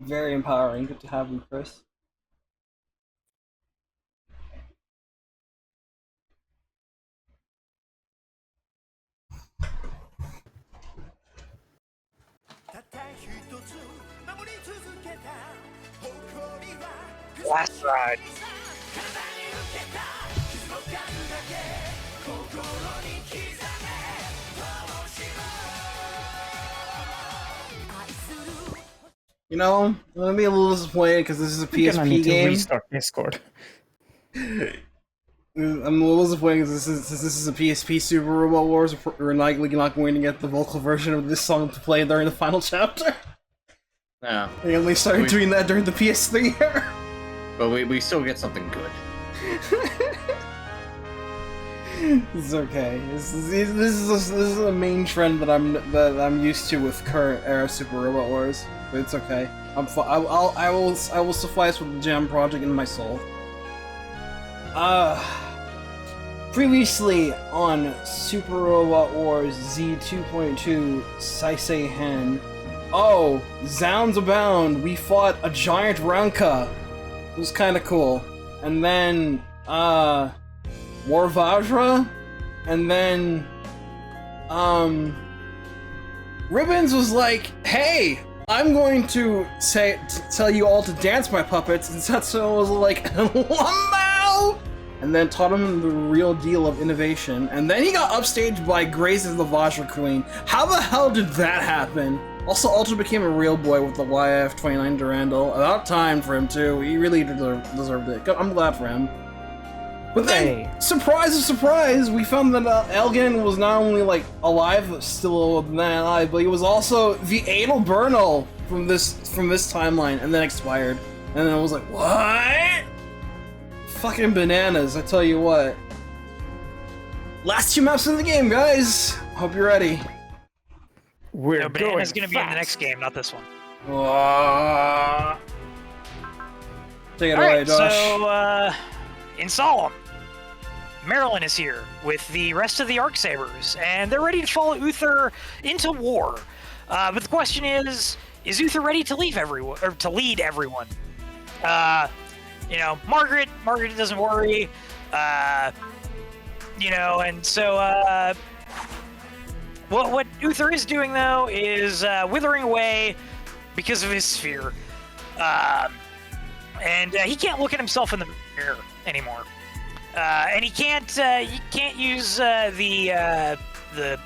Very empowering. Good to have you, Chris. Last ride. You know, I'm gonna be a little disappointed because this is a We're gonna PSP need to game. restart Discord. I'm a little disappointed because this is a PSP Super Robot Wars. We're likely not going to get the vocal version of this song to play during the final chapter. Yeah. They only started doing that during the PS3 era. But we still get something good. It's okay. This is a main trend that I'm used to with current era Super Robot Wars. But it's okay. I will suffice with the Jam Project in my soul. Previously on Super Robot Wars Z 2.2 Saisei-hen. Oh, zounds abound! We fought a giant Ranka. It was kind of cool. And then War Vajra, and then Ribbons was like, "Hey, I'm going to tell you all to dance, my puppets," and Setsuo was like, "Wow!" And then taught him the real deal of innovation. And then he got upstaged by Grace as the Vajra Queen. How the hell did that happen? Also, Ultra became a real boy with the YF-29 Durandal. About time for him, too. He really deserved it. I'm glad for him. But then, surprise of surprise, we found that Elgin was not only, like, alive, still alive, but he was also the Adel Bernal from this timeline, and then expired. And then I was like, what? Fucking bananas, I tell you what. Last 2 maps in the game, guys! Hope you're ready. We're Banana's gonna be in the next game, not this one. Take it away, Alright, Josh. so, in Solemn, Marilyn is here with the rest of the Arcsabers, and they're ready to follow Uther into war. But the question is Uther ready to leave everyone, or to lead everyone? You know, Margaret doesn't worry, you know, and so, what Uther is doing, though, is withering away because of his sphere. And he can't look at himself in the mirror anymore. And he can't use the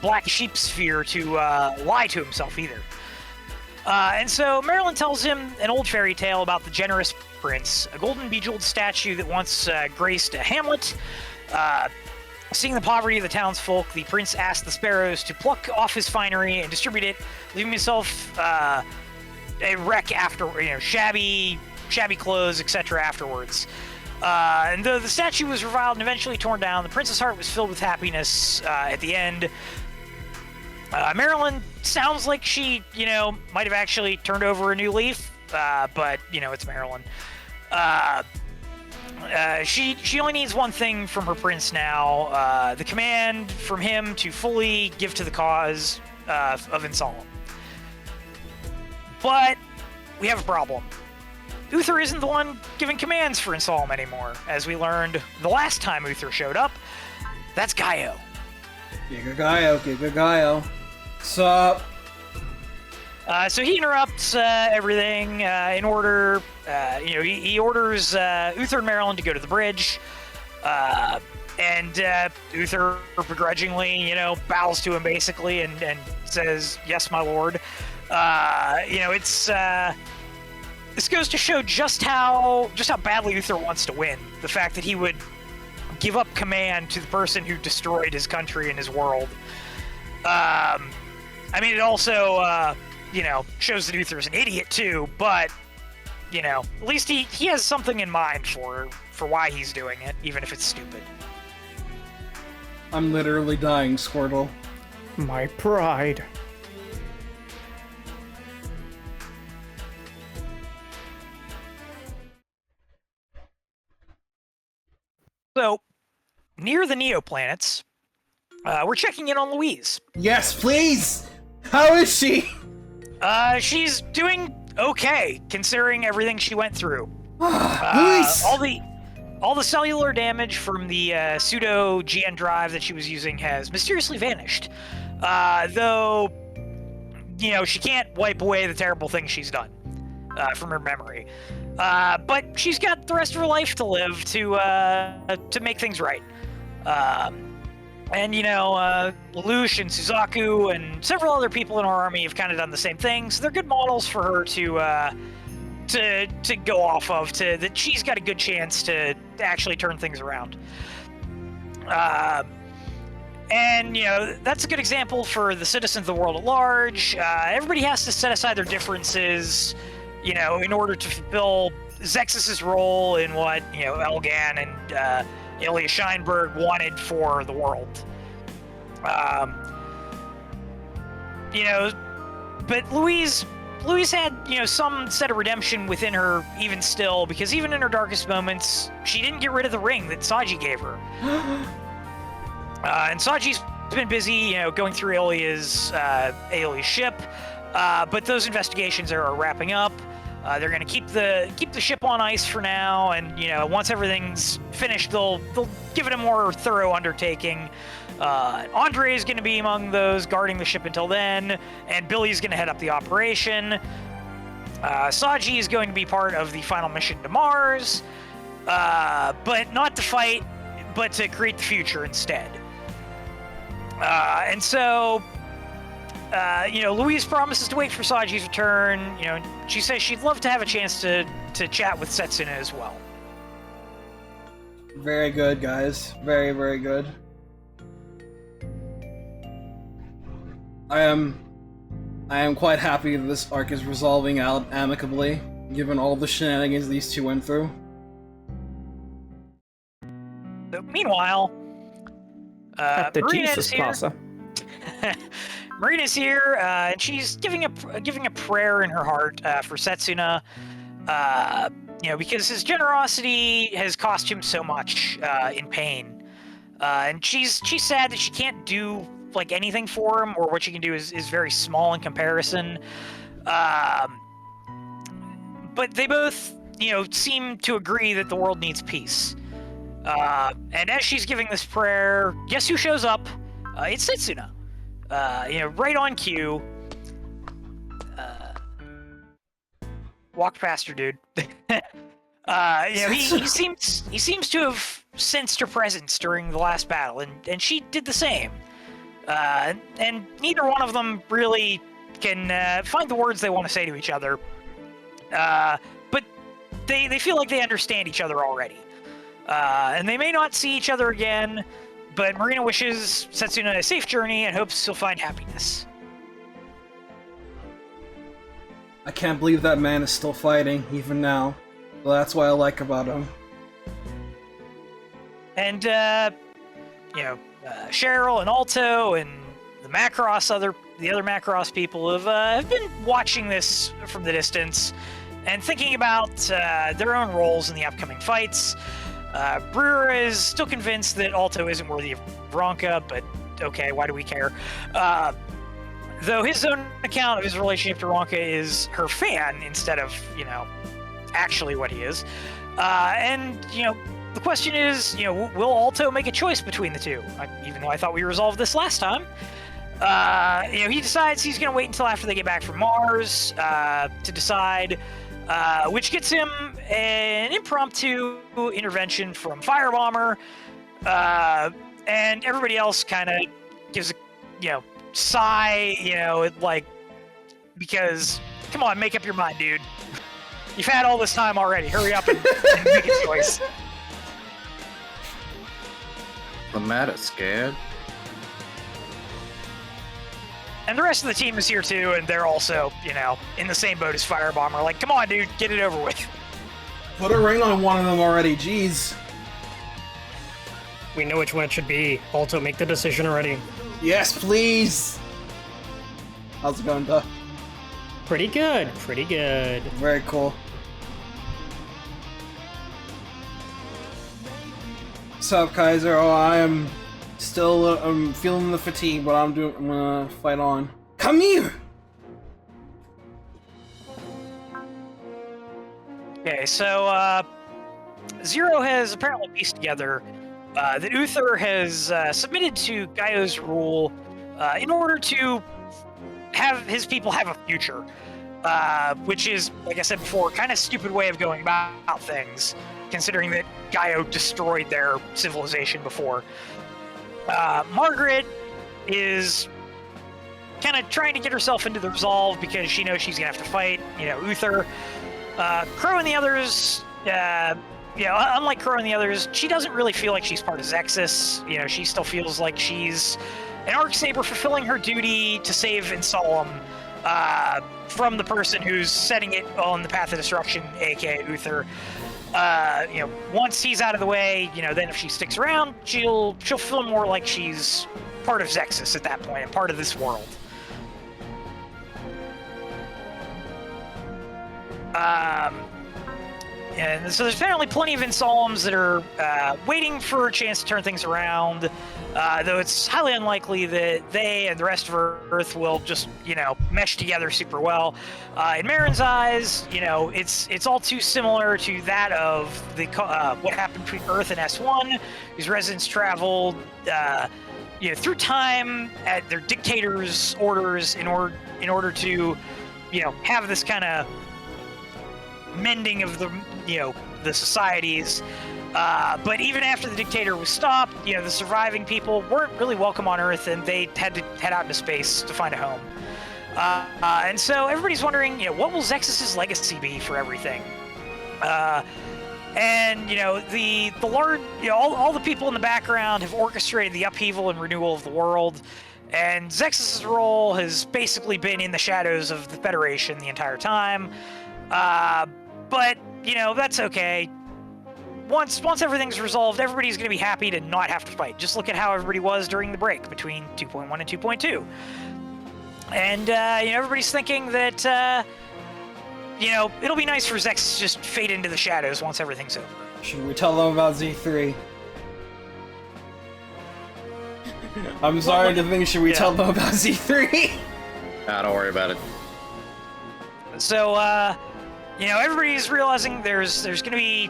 black sheep sphere to lie to himself either. And so Marilyn tells him an old fairy tale about the generous prince, a golden bejeweled statue that once graced a hamlet. Seeing the poverty of the townsfolk, the prince asked the sparrows to pluck off his finery and distribute it, leaving himself a wreck after, you know, shabby clothes, etc. afterwards. And though the statue was reviled and eventually torn down, the prince's heart was filled with happiness at the end. Marilyn sounds like she, you know, might have actually turned over a new leaf, but, you know, it's Marilyn. She only needs one thing from her prince now, the command from him to fully give to the cause of Insolemn. But we have a problem. Uther isn't the one giving commands for Insolemn anymore, as we learned the last time Uther showed up. That's Gaio. Giga Gaio. Sup? So he interrupts everything in order, you know, he orders Uther and Marilyn to go to the bridge, and Uther begrudgingly, you know, bows to him basically and says, "Yes, my lord." You know, it's this goes to show just how badly Uther wants to win. The fact that he would give up command to the person who destroyed his country and his world. I mean, it also, you know, shows that Uther's an idiot too, but, you know, at least he has something in mind for why he's doing it, even if it's stupid. I'm literally dying, Squirtle. My pride. So, near the Neoplanets, we're checking in on Louise. Yes, please! How is she? She's doing okay, considering everything she went through. Luis! All the cellular damage from the pseudo GN drive that she was using has mysteriously vanished. Though, you know, she can't wipe away the terrible things she's done from her memory. But she's got the rest of her life to live to make things right. And, you know, Lelouch and Suzaku and several other people in our army have kind of done the same thing, so they're good models for her to go off of, that she's got a good chance to actually turn things around. And, you know, that's a good example for the citizens of the world at large. Everybody has to set aside their differences, you know, in order to fulfill Zexus's role in what, you know, Elgan and Ilya Scheinberg wanted for the world. You know, but Louise had, you know, some set of redemption within her even still, because even in her darkest moments, she didn't get rid of the ring that Saji gave her. And Saji's been busy, you know, going through Ilya's ship, but those investigations are wrapping up. They're going to keep the ship on ice for now, and, you know, once everything's finished, they'll give it a more thorough undertaking. Andre is going to be among those guarding the ship until then, and Billy's going to head up the operation. Saji is going to be part of the final mission to Mars, but not to fight, but to create the future instead. And so, you know, Louise promises to wait for Saji's return. You know, she says she'd love to have a chance to chat with Setsuna as well. Very good, guys. Very, very good. I am quite happy that this arc is resolving out amicably, given all the shenanigans these two went through. So, meanwhile, At the Marina's Jesus here. Plaza. Marina's here, and she's giving a prayer in her heart for Setsuna, you know, because his generosity has cost him so much in pain, and she's sad that she can't do like anything for him, or what she can do is very small in comparison. But they both, you know, seem to agree that the world needs peace. And as she's giving this prayer, guess who shows up? It's Setsuna. You know, right on cue. Walked past her, dude. You know, he seems to have sensed her presence during the last battle, and she did the same. And neither one of them really can find the words they want to say to each other. But they feel like they understand each other already. And they may not see each other again, but Marina wishes Setsuna a safe journey and hopes he'll find happiness. I can't believe that man is still fighting, even now. Well, that's what I like about him. And, you know, Cheryl and Alto and the other Macross people have been watching this from the distance and thinking about their own roles in the upcoming fights. Brewer is still convinced that Alto isn't worthy of Bronca, but okay, why do we care? Though his own account of his relationship to Ronka is her fan instead of, you know, actually what he is. And, you know, the question is, you know, will Alto make a choice between the two? Even though I thought we resolved this last time. You know, he decides he's going to wait until after they get back from Mars to decide, which gets him an impromptu intervention from Firebomber, and everybody else kind of gives a, you know, sigh, you know, like, because, come on, make up your mind, dude. You've had all this time already. Hurry up and make a choice. The matter scared. And the rest of the team is here too, and they're also, you know, in the same boat as Firebomber. Like, come on, dude, get it over with. Put a ring on one of them already, jeez. We know which one it should be. Alto, make the decision already. Yes, please! How's it going, Duh? Pretty good, pretty good. Very cool. What's up, Kaiser? Oh, I am still, I'm feeling the fatigue, but I'm gonna fight on. Come here! Okay, so Zero has apparently pieced together that Uther has submitted to Gaio's rule in order to have his people have a future, which is, like I said before, kind of stupid way of going about things, considering that Gaio destroyed their civilization before. Margaret is kind of trying to get herself into the resolve because she knows she's gonna have to fight, Uther. Crow and the others, unlike Crow and the others, she doesn't really feel like she's part of Zexus. She still feels like she's an Arcsaber fulfilling her duty to save Insolemn from the person who's setting it on the path of destruction, aka Uther. Once he's out of the way, then if she sticks around, she'll feel more like she's part of Zexus at that point and part of this world. And so there's apparently plenty of Insolemns that are waiting for a chance to turn things around, though it's highly unlikely that they and the rest of Earth will just, mesh together super well. In Marin's eyes, it's all too similar to that of the what happened between Earth and S1, whose residents traveled, through time at their dictators' orders in order to, have this kind of mending of the societies, but even after the dictator was stopped, the surviving people weren't really welcome on Earth, and they had to head out into space to find a home. And so everybody's wondering, what will Zexus's legacy be for everything? And the Lord, all the people in the background have orchestrated the upheaval and renewal of the world. And Zexus's role has basically been in the shadows of the Federation the entire time. But, that's okay. Once everything's resolved, everybody's going to be happy to not have to fight. Just look at how everybody was during the break between 2.1 and 2.2. And, everybody's thinking that, it'll be nice for Zex to just fade into the shadows once everything's over. Should we tell them about Z3? I'm sorry to think, should we tell them about Z3? Nah, don't worry about it. So, everybody's realizing there's going to be,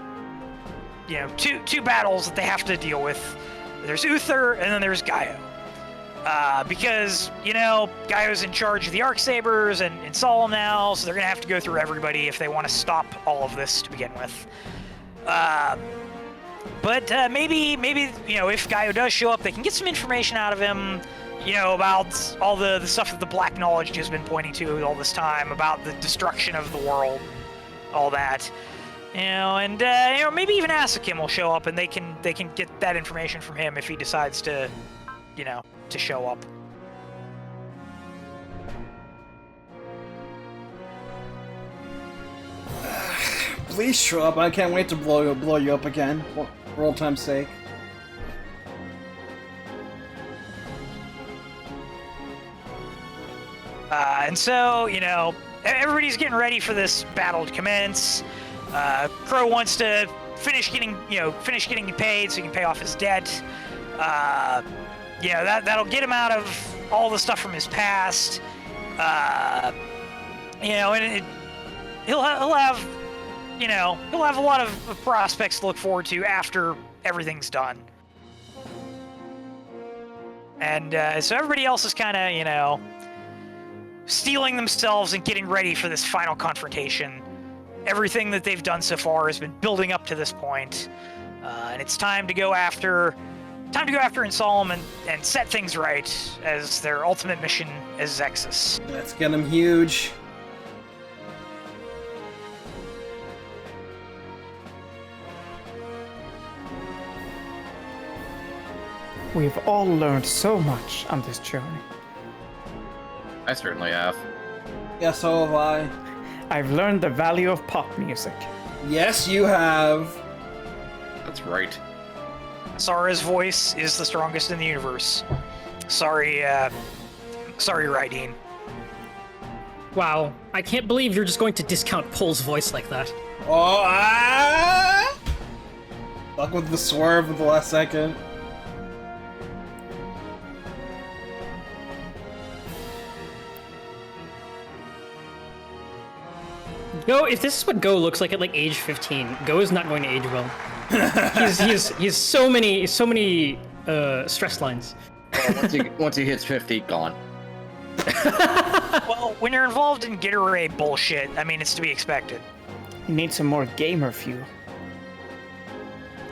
two battles that they have to deal with. There's Uther, and then there's Gaio. Because, Gaio's in charge of the Arcsabers and Solemn now, so they're going to have to go through everybody if they want to stop all of this to begin with. But maybe, if Gaio does show up, they can get some information out of him, about all the stuff that the Black Knowledge has been pointing to all this time, about the destruction of the world, all that. And maybe even Asukim will show up, and they can get that information from him if he decides to, to show up. Please show up. I can't wait to blow you up again, for old time's sake. And so, everybody's getting ready for this battle to commence. Crow wants to finish getting paid so he can pay off his debt. That'll get him out of all the stuff from his past. And he'll have a lot of prospects to look forward to after everything's done. And so everybody else is kind of, steeling themselves and getting ready for this final confrontation. Everything that they've done so far has been building up to this point, and it's time to go after Insolemn and set things right as their ultimate mission as Zexus. Let's get him huge. We've all learned so much on this journey. I certainly have. Yeah, so have I. I've learned the value of pop music. Yes, you have. That's right. Sara's voice is the strongest in the universe. Sorry, Raideen. Wow, I can't believe you're just going to discount Pole's voice like that. Oh, Fuck with the swerve at the last second. Go, if this is what Go looks like at like age 15, Go is not going to age well. he has so many stress lines. Well, once he hits 50, gone. Well, when you're involved in Gatorade bullshit, I mean, it's to be expected. You need some more gamer fuel.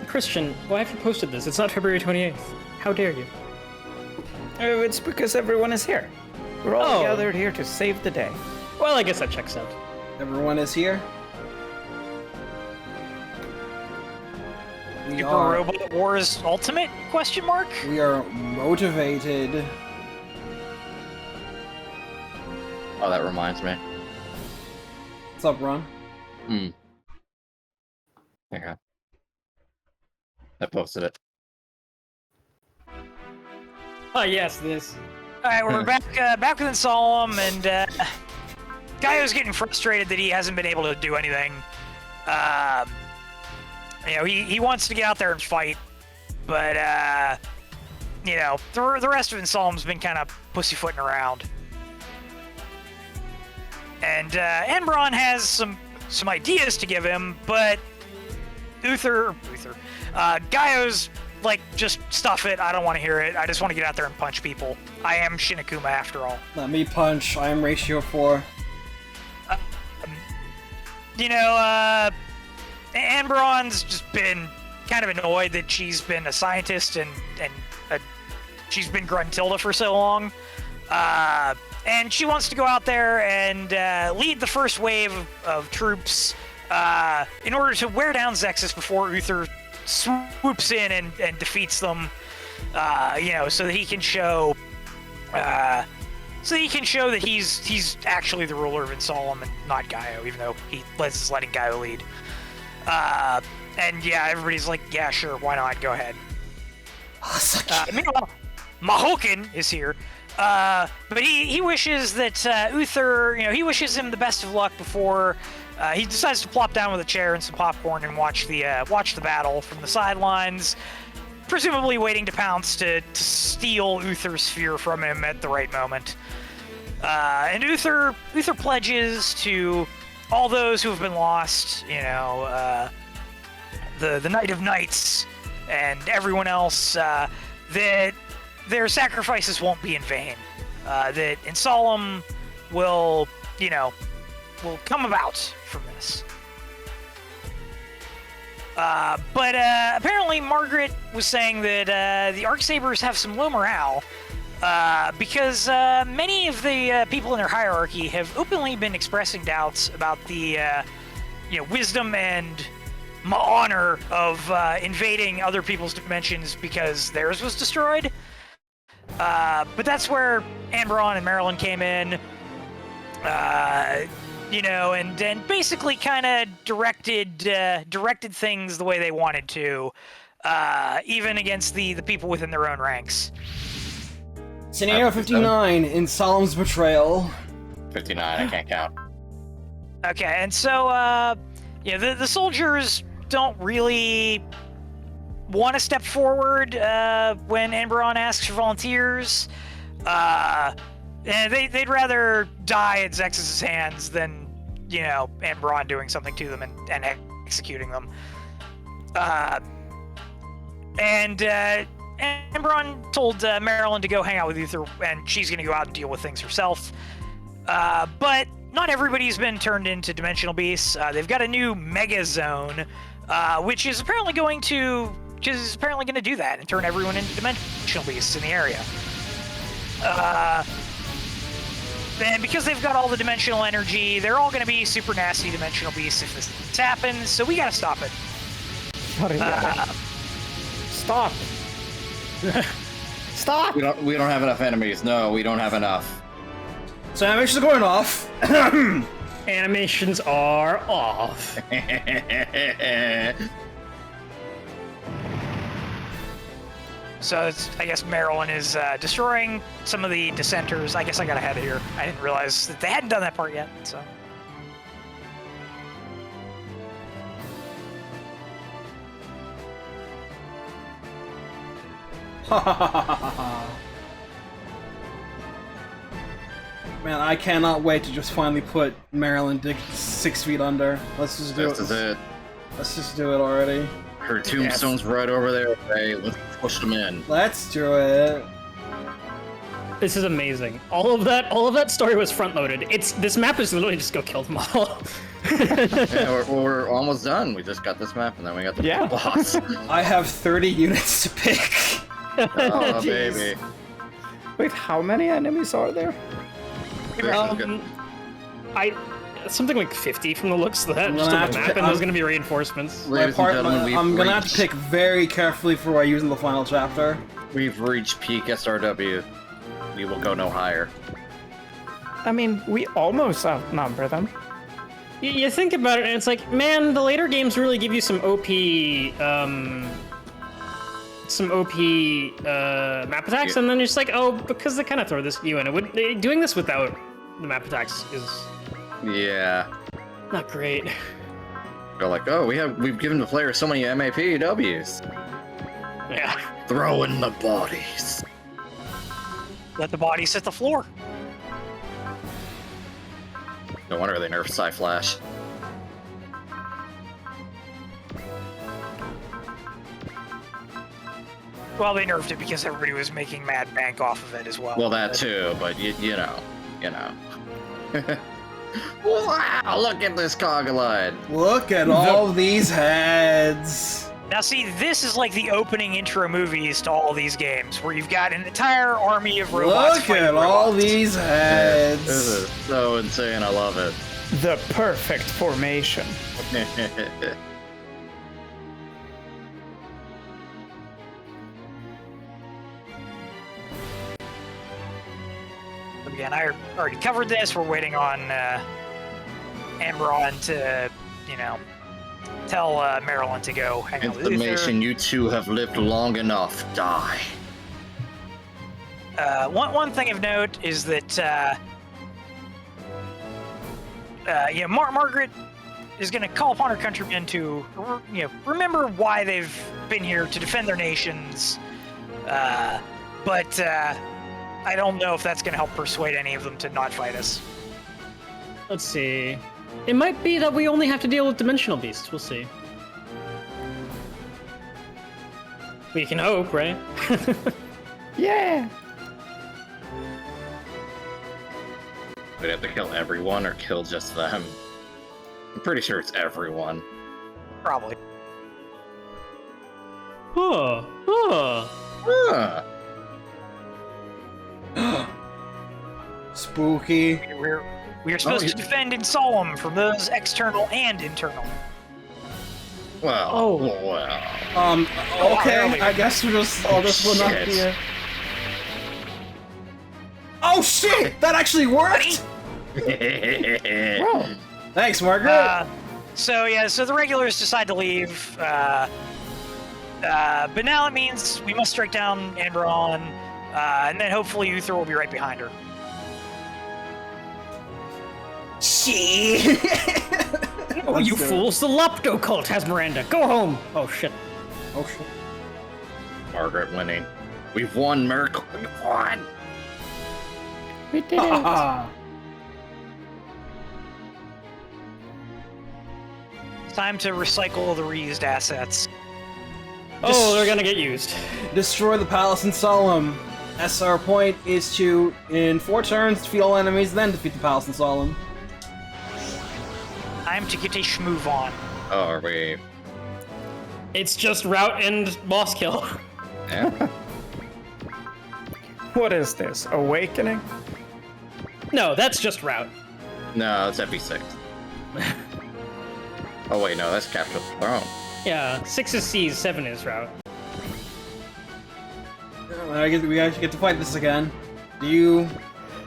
Christian, why have you posted this? It's not February 28th. How dare you? Oh, it's because everyone is here. We're all Oh. gathered here to save the day. Well, I guess that checks out. Everyone is here. We Super are, Robot Wars Ultimate? Question mark? we are motivated. Oh, that reminds me. What's up, Ron? Hmm. Yeah. I posted it. Ah, yes, this. All right, we're back within Solemn, and Gaio's getting frustrated that he hasn't been able to do anything. You know, he wants to get out there and fight, but you know, the rest of Solemn's been kind of pussyfooting around. And Enbron has some ideas to give him, but Gaio's like, just stuff it. I don't want to hear it. I just want to get out there and punch people. I am Shinakuma after all. Let me punch. I am ratio 4. You know, Enbron's just been kind of annoyed that she's been a scientist and she's been Gruntilda for so long. And she wants to go out there and lead the first wave of troops in order to wear down Zexus before Uther swoops in and defeats them. You know, so that he can show, that he's actually the ruler of Insolum and not Gaio, even though he is letting Gaio lead. And yeah, everybody's like, yeah, sure, why not? Go ahead. Meanwhile, Mahoken is here. But he wishes that Uther, you know, he wishes him the best of luck before he decides to plop down with a chair and some popcorn and watch the battle from the sidelines, presumably waiting to pounce to steal Uther's sphere from him at the right moment. And Uther pledges to all those who have been lost, you know, the Knight of Knights and everyone else, that their sacrifices won't be in vain. That Insolum will come about from this. But apparently Margaret was saying that the Arcsabers have some low morale because many of the people in their hierarchy have openly been expressing doubts about the wisdom and honor of invading other people's dimensions because theirs was destroyed. But that's where Enbron and Marilyn came in, and basically kind of directed things the way they wanted to, even against the people within their own ranks. Scenario 59, in Solemn's betrayal. 59, I can't count. Okay, and so, the soldiers don't really want to step forward when Enbron asks for volunteers. And they'd rather die at Zexus' hands than, Enbron doing something to them and executing them. And Enbron told Marilyn to go hang out with Uther, and she's going to go out and deal with things herself. But not everybody's been turned into dimensional beasts. They've got a new mega zone, which is apparently going to do that and turn everyone into dimensional beasts in the area. And because they've got all the dimensional energy, they're all going to be super nasty dimensional beasts if this happens, so we got to stop it. Stop. Stop! We don't have enough enemies. No, we don't have enough. So animations are going off. Animations are off. So I guess Marilyn is destroying some of the dissenters. I guess I got ahead of here. I didn't realize that they hadn't done that part yet, so. Man, I cannot wait to just finally put Marilyn Dick 6 feet under. Let's just do This is it. Let's just do it already. Her tombstone's right over there. Hey, let's push them in. Let's do it. This is amazing. All of that story was front loaded. This map is literally just go kill them all. Yeah, we're almost done. We just got this map, and then we got the boss. I have 30 units to pick. Oh, baby. Wait, how many enemies are there? Something like 50 from the looks of that. I'm Just gonna on have the to map, pick- and there's gonna be reinforcements. Ladies and gentlemen, I'm gonna have to pick very carefully for what I use in the final chapter. We've reached peak SRW. We will go no higher. I mean, we almost outnumber them. You think about it, and it's like, man, the later games really give you some OP map attacks, and then you're just like, oh, because they kind of throw you in. Doing this without the map attacks is Yeah. not great. Go like, oh, we've given the player so many MAPWs. Yeah. Throw in the bodies. Let the bodies hit the floor. No wonder they nerfed Psy-Flash. Well, they nerfed it because everybody was making mad bank off of it as well. Well, that too, but you know. Wow, look at this Cogglide. Look at all these heads. Now, see, this is like the opening intro movies to all these games, where you've got an entire army of robots. Look at all robots. these This heads. is so insane, I love it. The perfect formation. Again, I already covered this. We're waiting on Amberon to, tell Marilyn to go hang out with Information, you two have lived long enough. Die. One thing of note is that, Margaret is going to call upon her countrymen to, remember why they've been here to defend their nations. But I don't know if that's going to help persuade any of them to not fight us. Let's see. It might be that we only have to deal with dimensional beasts. We'll see. We can hope, right? Yeah. We'd have to kill everyone or kill just them. I'm pretty sure it's everyone. Probably. Huh. Spooky. We're supposed to defend in solemn from those external and internal. Well, Okay, I guess this will not Shit. be it. Oh shit! That actually worked! Well, Thanks, Margaret. So the regulars decide to leave. But now it means we must strike down Amberon, and then hopefully Uther will be right behind her. Shit! Oh, you fools! The Lopto cult has Miranda. Go home. Oh shit. Oh shit. Margaret winning. We've won, Merc. We've won. we did it. Ah. It's time to recycle the reused assets. Oh, they're gonna get used. Destroy the palace in Solemn. SR point is to, in 4 turns, defeat all enemies, then defeat the palace in Solemn. Time to get a schmoove on. Oh, are we? It's just route and boss kill. Yeah. What is this? Awakening? No, that's just route. No, it's FE6. Oh wait, no, that's Capture the Throne. Yeah, 6 is C's, 7 is route. We actually get to fight this again. Do you...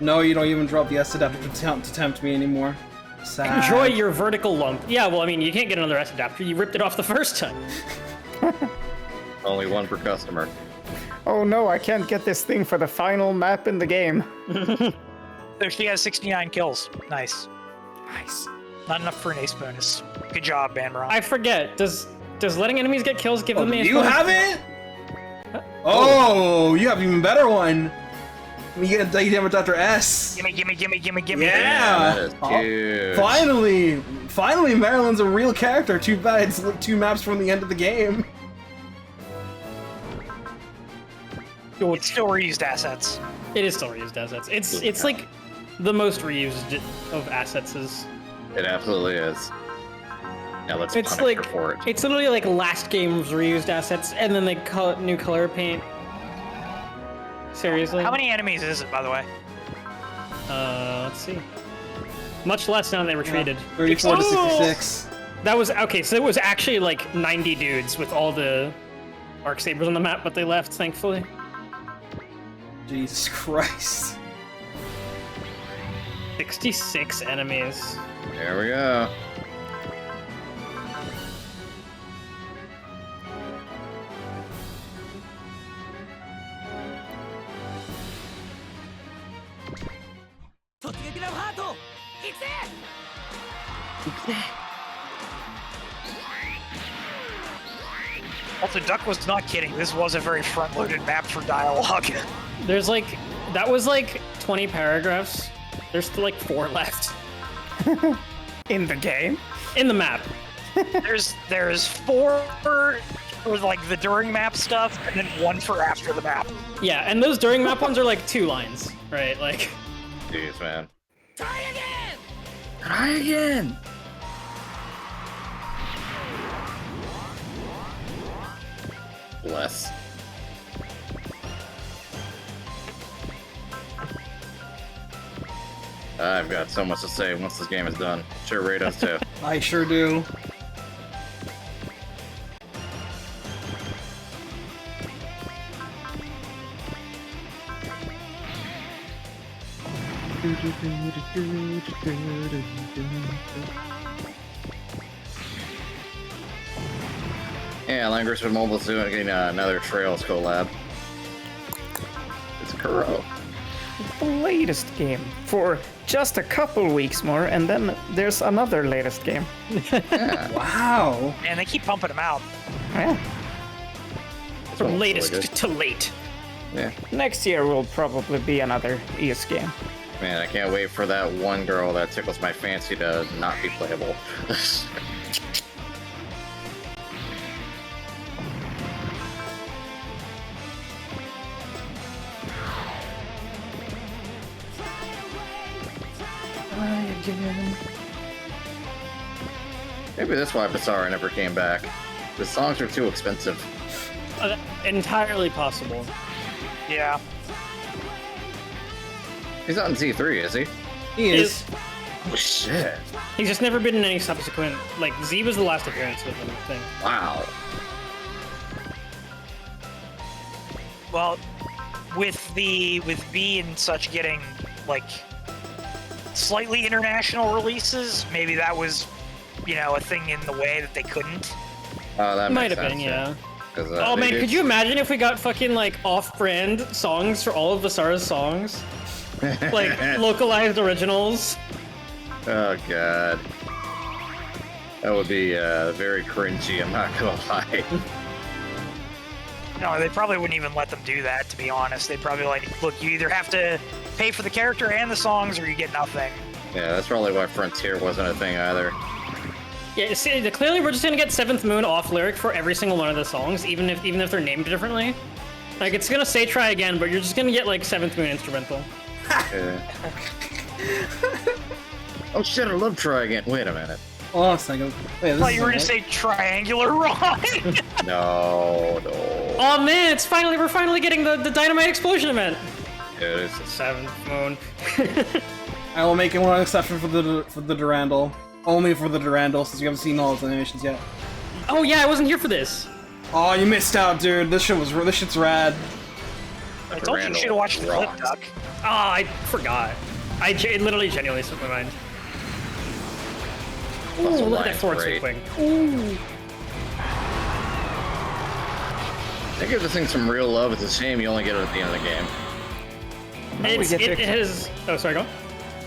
No, you don't even drop the S adapter to tempt me anymore. Sad. Enjoy your vertical lump. Yeah, well, I mean, you can't get another S adapter. You ripped it off the first time. Only one per customer. Oh no, I can't get this thing for the final map in the game. So she has 69 kills. Nice. Nice. Not enough for an ace bonus. Good job, Amberon. I forget. Does letting enemies get kills give them Oh, a you have it? Oh, you have an even better one. You get a Dr. S. Gimme. Yeah. That is huge. Finally, Marilyn's a real character. Too bad it's 2 maps from the end of the game. It's still reused assets. It is still reused assets. It's like the most reused of assets is. It absolutely is. Now let's It's punish like her for it. it's literally like last game's reused assets, and then they new color paint. Seriously? How many enemies is it, by the way? Let's see. Much less now they retreated. 34 to 66. That was okay. So it was actually like 90 dudes with all the arc sabers on the map, but they left, thankfully. Jesus Christ. 66 enemies. There we go. Also, Duck was not kidding. This was a very front-loaded map for dialogue. There's like that was like 20 paragraphs. There's still like 4 left In the game? in the map. There's 4 for like the during map stuff, and then 1 for after the map. Yeah, and those during map ones are like 2 lines, right? Like Jeez, man. Try again! Try again! Bless. I've got so much to say once this game is done. Sure, Ray does too. I sure do. Yeah, Langersford Mobile's doing another Trails collab. It's Kuro. The latest game for just a couple weeks more, and then there's another latest game. Yeah. Wow. And they keep pumping them out. Yeah. This from one's latest really good. to late. Yeah. Next year will probably be another ES game. Man, I can't wait for that one girl that tickles my fancy to not be playable. Maybe that's why Basara never came back. The songs are too expensive. Entirely possible. Yeah. He's not in Z3, is he? He is. Oh shit. He's just never been in any subsequent. Like Z was the last appearance with him, I think. Wow. Well, with B and such getting like slightly international releases, maybe that was, you know, a thing in the way that they couldn't. That Might makes have been, sense, yeah. 'Cause, Oh they man, did- could you imagine if we got fucking like off-brand songs for all of Basara's songs? Like localized originals? Oh god. That would be very cringy, I'm not gonna lie. No, they probably wouldn't even let them do that, to be honest. They'd probably like, look, you either have to pay for the character and the songs, or you get nothing. Yeah, that's probably why Frontier wasn't a thing either. Yeah, see, clearly we're just gonna get Seventh Moon off lyric for every single one of the songs, even if they're named differently. Like it's gonna say try again, but you're just gonna get like Seventh Moon instrumental. Yeah. Oh shit, I love Try Again. Wait a minute. Hold on a second. Wait, I this thought is you were going to alright. say triangular rhyme. No. Oh man, we're finally getting the dynamite explosion event. Yeah, it's Seventh Moon. I will make one exception for the Durandal. Only for the Durandal, since you haven't seen all those animations yet. Oh yeah, I wasn't here for this. Oh, you missed out, dude. This shit's rad. I told you you should have watched the clip, Duck. Oh, I forgot. It literally genuinely slipped my mind. Ooh, Also look at that Lion's forward great. sweep wing. They give this thing some real love. It's a shame you only get it at the end of the game. It has. Oh, sorry, go.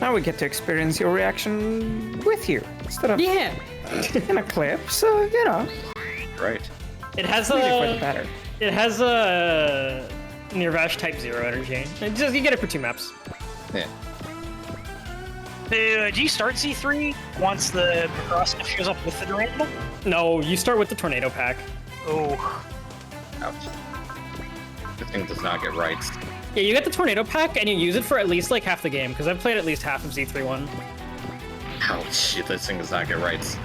Now we get to experience your reaction with you instead of Yeah. in a clip. So you know, Right. It has really for the a. better. It has a. Nirvash Type 0 energy. You get it for 2 maps. Yeah. Do you start Z3 once the Macross shows up with the Durandal? No, you start with the Tornado Pack. Oh. Ouch. This thing does not get rights. Yeah, you get the Tornado Pack and you use it for at least like half the game, because I've played at least half of Z3-1. Ouch, this thing does not get rights.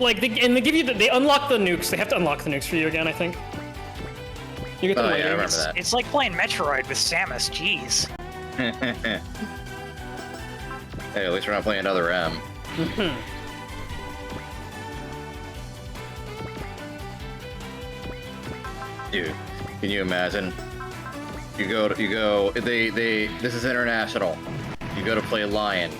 Like, they give you they unlock the nukes. They have to unlock the nukes for you again, I think. You get them Oh, yeah, I later. remember that. It's like playing Metroid with Samus, jeez. Hey, at least we're not playing another M. Dude, can you imagine? This is international. You go to play Lion,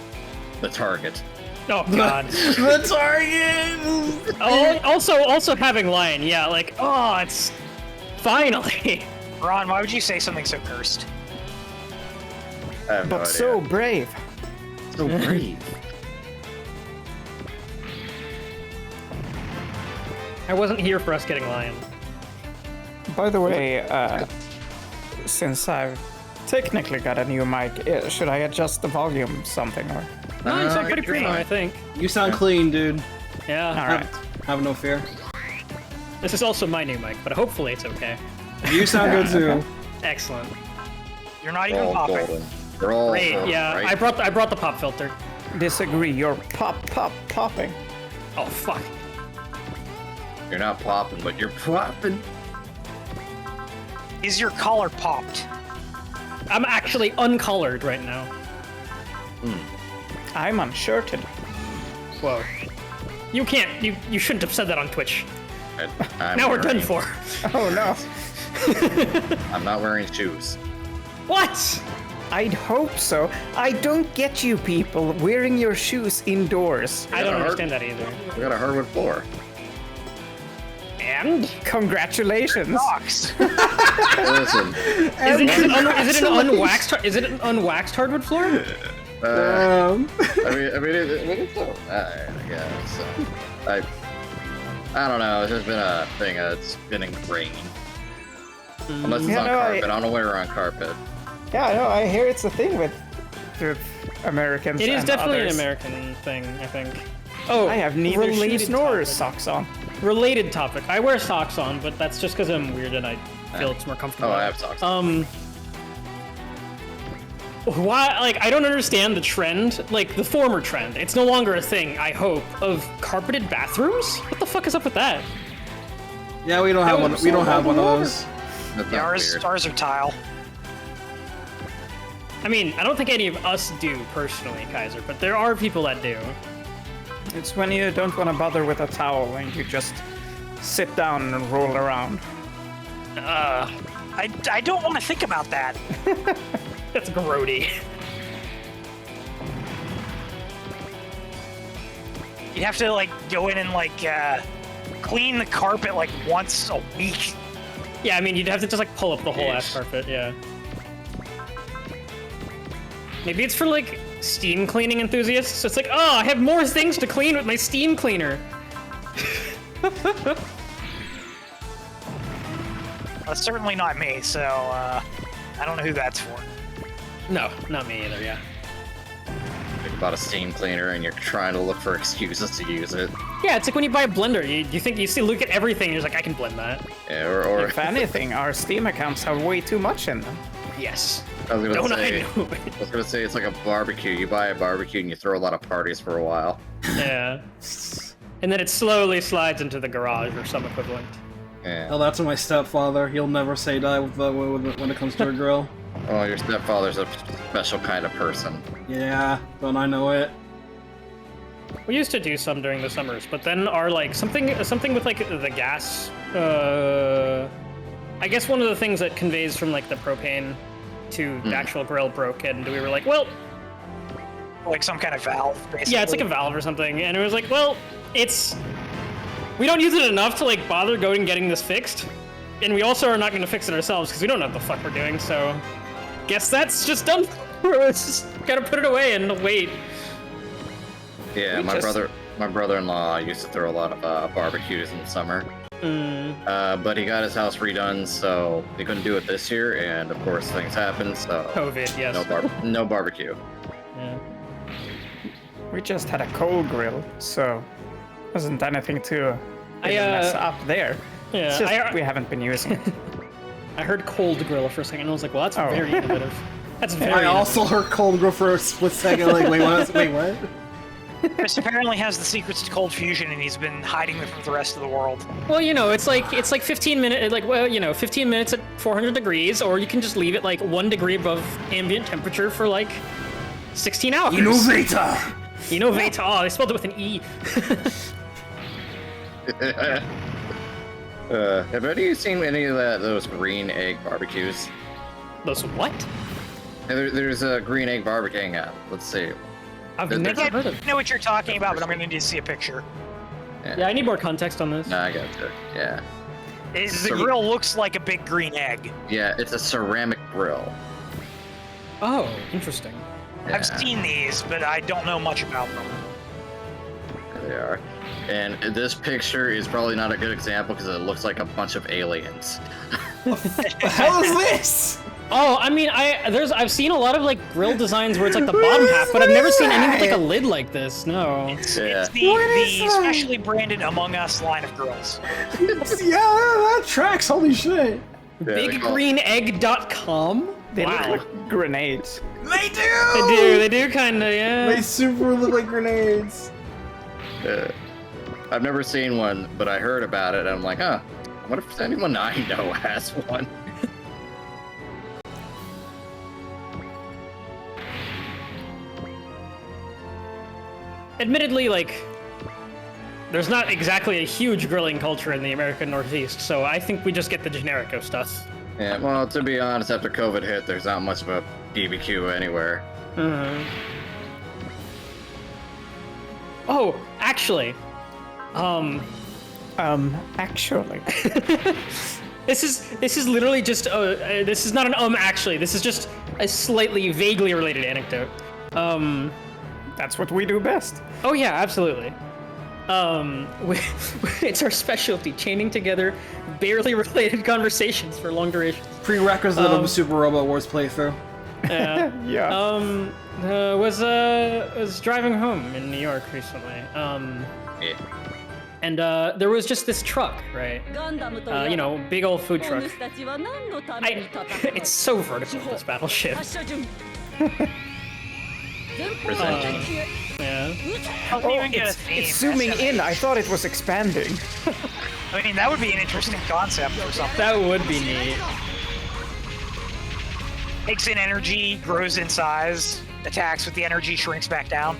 the target. Oh god. The target! Also having Lion, yeah, like, oh, it's finally. Ron, why would you say something so cursed? I have no But idea. so brave. So brave. I wasn't here for us getting Lion. By the way, since I've technically got a new mic, should I adjust the volume something or? No, it's not pretty you're premium, fine. I think. You sound clean, dude. Yeah. All right. Have no fear. This is also my new mic, but hopefully it's okay. You sound good too. Excellent. You're not They're even all popping. golden. They're all Great. golden, Yeah, right? I brought the pop filter. Disagree. You're popping. Oh fuck. You're not popping, but you're popping. Is your collar popped? I'm actually uncolored right now. I'm unshirted. Whoa. You can't. You shouldn't have said that on Twitch. I'm Now we're done wearing- for. Oh no. I'm not wearing shoes. What? I'd hope so. I don't get you people wearing your shoes indoors. I don't Yeah, understand that either. We got a hardwood floor. And? Congratulations. Rocks. Listen, Is it an unwaxed? Is it an unwaxed hardwood floor? I mean, it's so. I guess. I don't know. It's just been a thing. It's been ingrained. Unless it's Yeah, on no, carpet. I don't know where we're on carpet. Yeah, no, I hear it's a thing with Americans. It is and definitely others. an American thing, I think. Oh, I have neither related shoes nor topic. socks on. Related topic. I wear socks on, but that's just because I'm weird and I feel it's more comfortable. Oh, I have socks. Why? Like, I don't understand the trend. Like the former trend. It's no longer a thing. I hope of carpeted bathrooms. What the fuck is up with that? Yeah, we don't have one. We don't have one of those. That's Yeah, not ours, weird. ours are tile. I mean, I don't think any of us do personally, Kaiser, but there are people that do. It's when you don't want to bother with a towel and you just sit down and roll around. I don't want to think about that. That's grody. You'd have to like go in and like clean the carpet like once a week. Yeah, I mean, you'd have to just like pull up the whole ass Yes. carpet, yeah. Maybe it's for like steam cleaning enthusiasts. So it's like, oh, I have more things to clean with my steam cleaner. That's certainly not me, so I don't know who that's for. No, not me either, yeah. Think about a steam cleaner and you're trying to look for excuses to use it. Yeah, it's like when you buy a blender, you think you see, look at everything, and you're like, I can blend that. Yeah, or If anything, our Steam accounts have way too much in them. Yes. I was gonna Don't say, I know it? I was gonna say it's like a barbecue. You buy a barbecue and you throw a lot of parties for a while. Yeah. And then it slowly slides into the garage or some equivalent. Yeah. Oh, that's my stepfather. He'll never say die when it comes to a grill. Oh, your stepfather's a special kind of person. Yeah, don't I know it? We used to do some during the summers, but then our like something with like the gas. I guess one of the things that conveys from like the propane to the actual grill broke, and we were like, well, Like some kind of valve, basically. yeah, it's like a valve or something, and it was like, well, we don't use it enough to like bother going and getting this fixed, and we also are not going to fix it ourselves because we don't know what the fuck we're doing. So, guess that's just done. Let's just gotta put it away and wait. Yeah, We my just brother. My brother-in-law used to throw a lot of barbecues in the summer. But he got his house redone, so he couldn't do it this year, and of course things happened, so COVID, yes. no barbecue. Yeah. We just had a coal grill, so wasn't anything to mess up there. Yeah, It's just we haven't been using it. I heard cold grill for a second, and I was like, well, that's very innovative. That's very I also heard cold grill for a split second. Like, wait, what? Chris apparently has the secrets to cold fusion, and he's been hiding them from the rest of the world. Well, you know, it's like 15 minutes, 15 minutes at 400 degrees, or you can just leave it like 1 degree above ambient temperature for like 16 hours. Innovator! Oh, they spelled it with an E. Have any of you seen any of those green egg barbecues? Those what? There's a green egg barbecuing app. Let's see. I've There's- never I heard of. know what you're talking about, but I'm going to need to see a picture. Yeah, I need more context on this. No, I got you. Yeah. The grill looks like a big green egg. Yeah, it's a ceramic grill. Oh, interesting. Yeah, I've seen these, but I don't know much about them. there they are. And this picture is probably not a good example because it looks like a bunch of aliens. What the hell is this? Oh, I mean, I've seen a lot of like grill designs where it's like the bottom half, but I've never seen any with like a lid like this. No. It's Yeah. the specially branded Among Us line of grills. Yeah, that tracks. Holy shit. BigGreenEgg.com. They Wow. look like grenades. They do. They do kind of, yeah. They super look like grenades. I've never seen one, but I heard about it. And I'm like, huh, what if anyone I know has one? Admittedly, like, there's not exactly a huge grilling culture in the American Northeast, so I think we just get the generico stuff. Yeah, well, to be honest, after COVID hit, there's not much of a BBQ anywhere. Oh, actually, Actually. this is literally just this is not an actually. This is just a slightly vaguely related anecdote. That's what we do best. Oh yeah, absolutely. It's our specialty, chaining together barely related conversations for long durations. Prerequisite of a Super Robot Wars playthrough. Yeah. Was driving home in New York recently. Yeah. And there was just this truck, right? You know, big old food truck. It's so vertical, this battleship. Presenting. Yeah. Doesn't even get a theme. It's zooming That's in. I thought it was expanding. I mean, that would be an interesting concept or something. That would be neat. Takes in energy, grows in size, attacks with the energy, shrinks back down.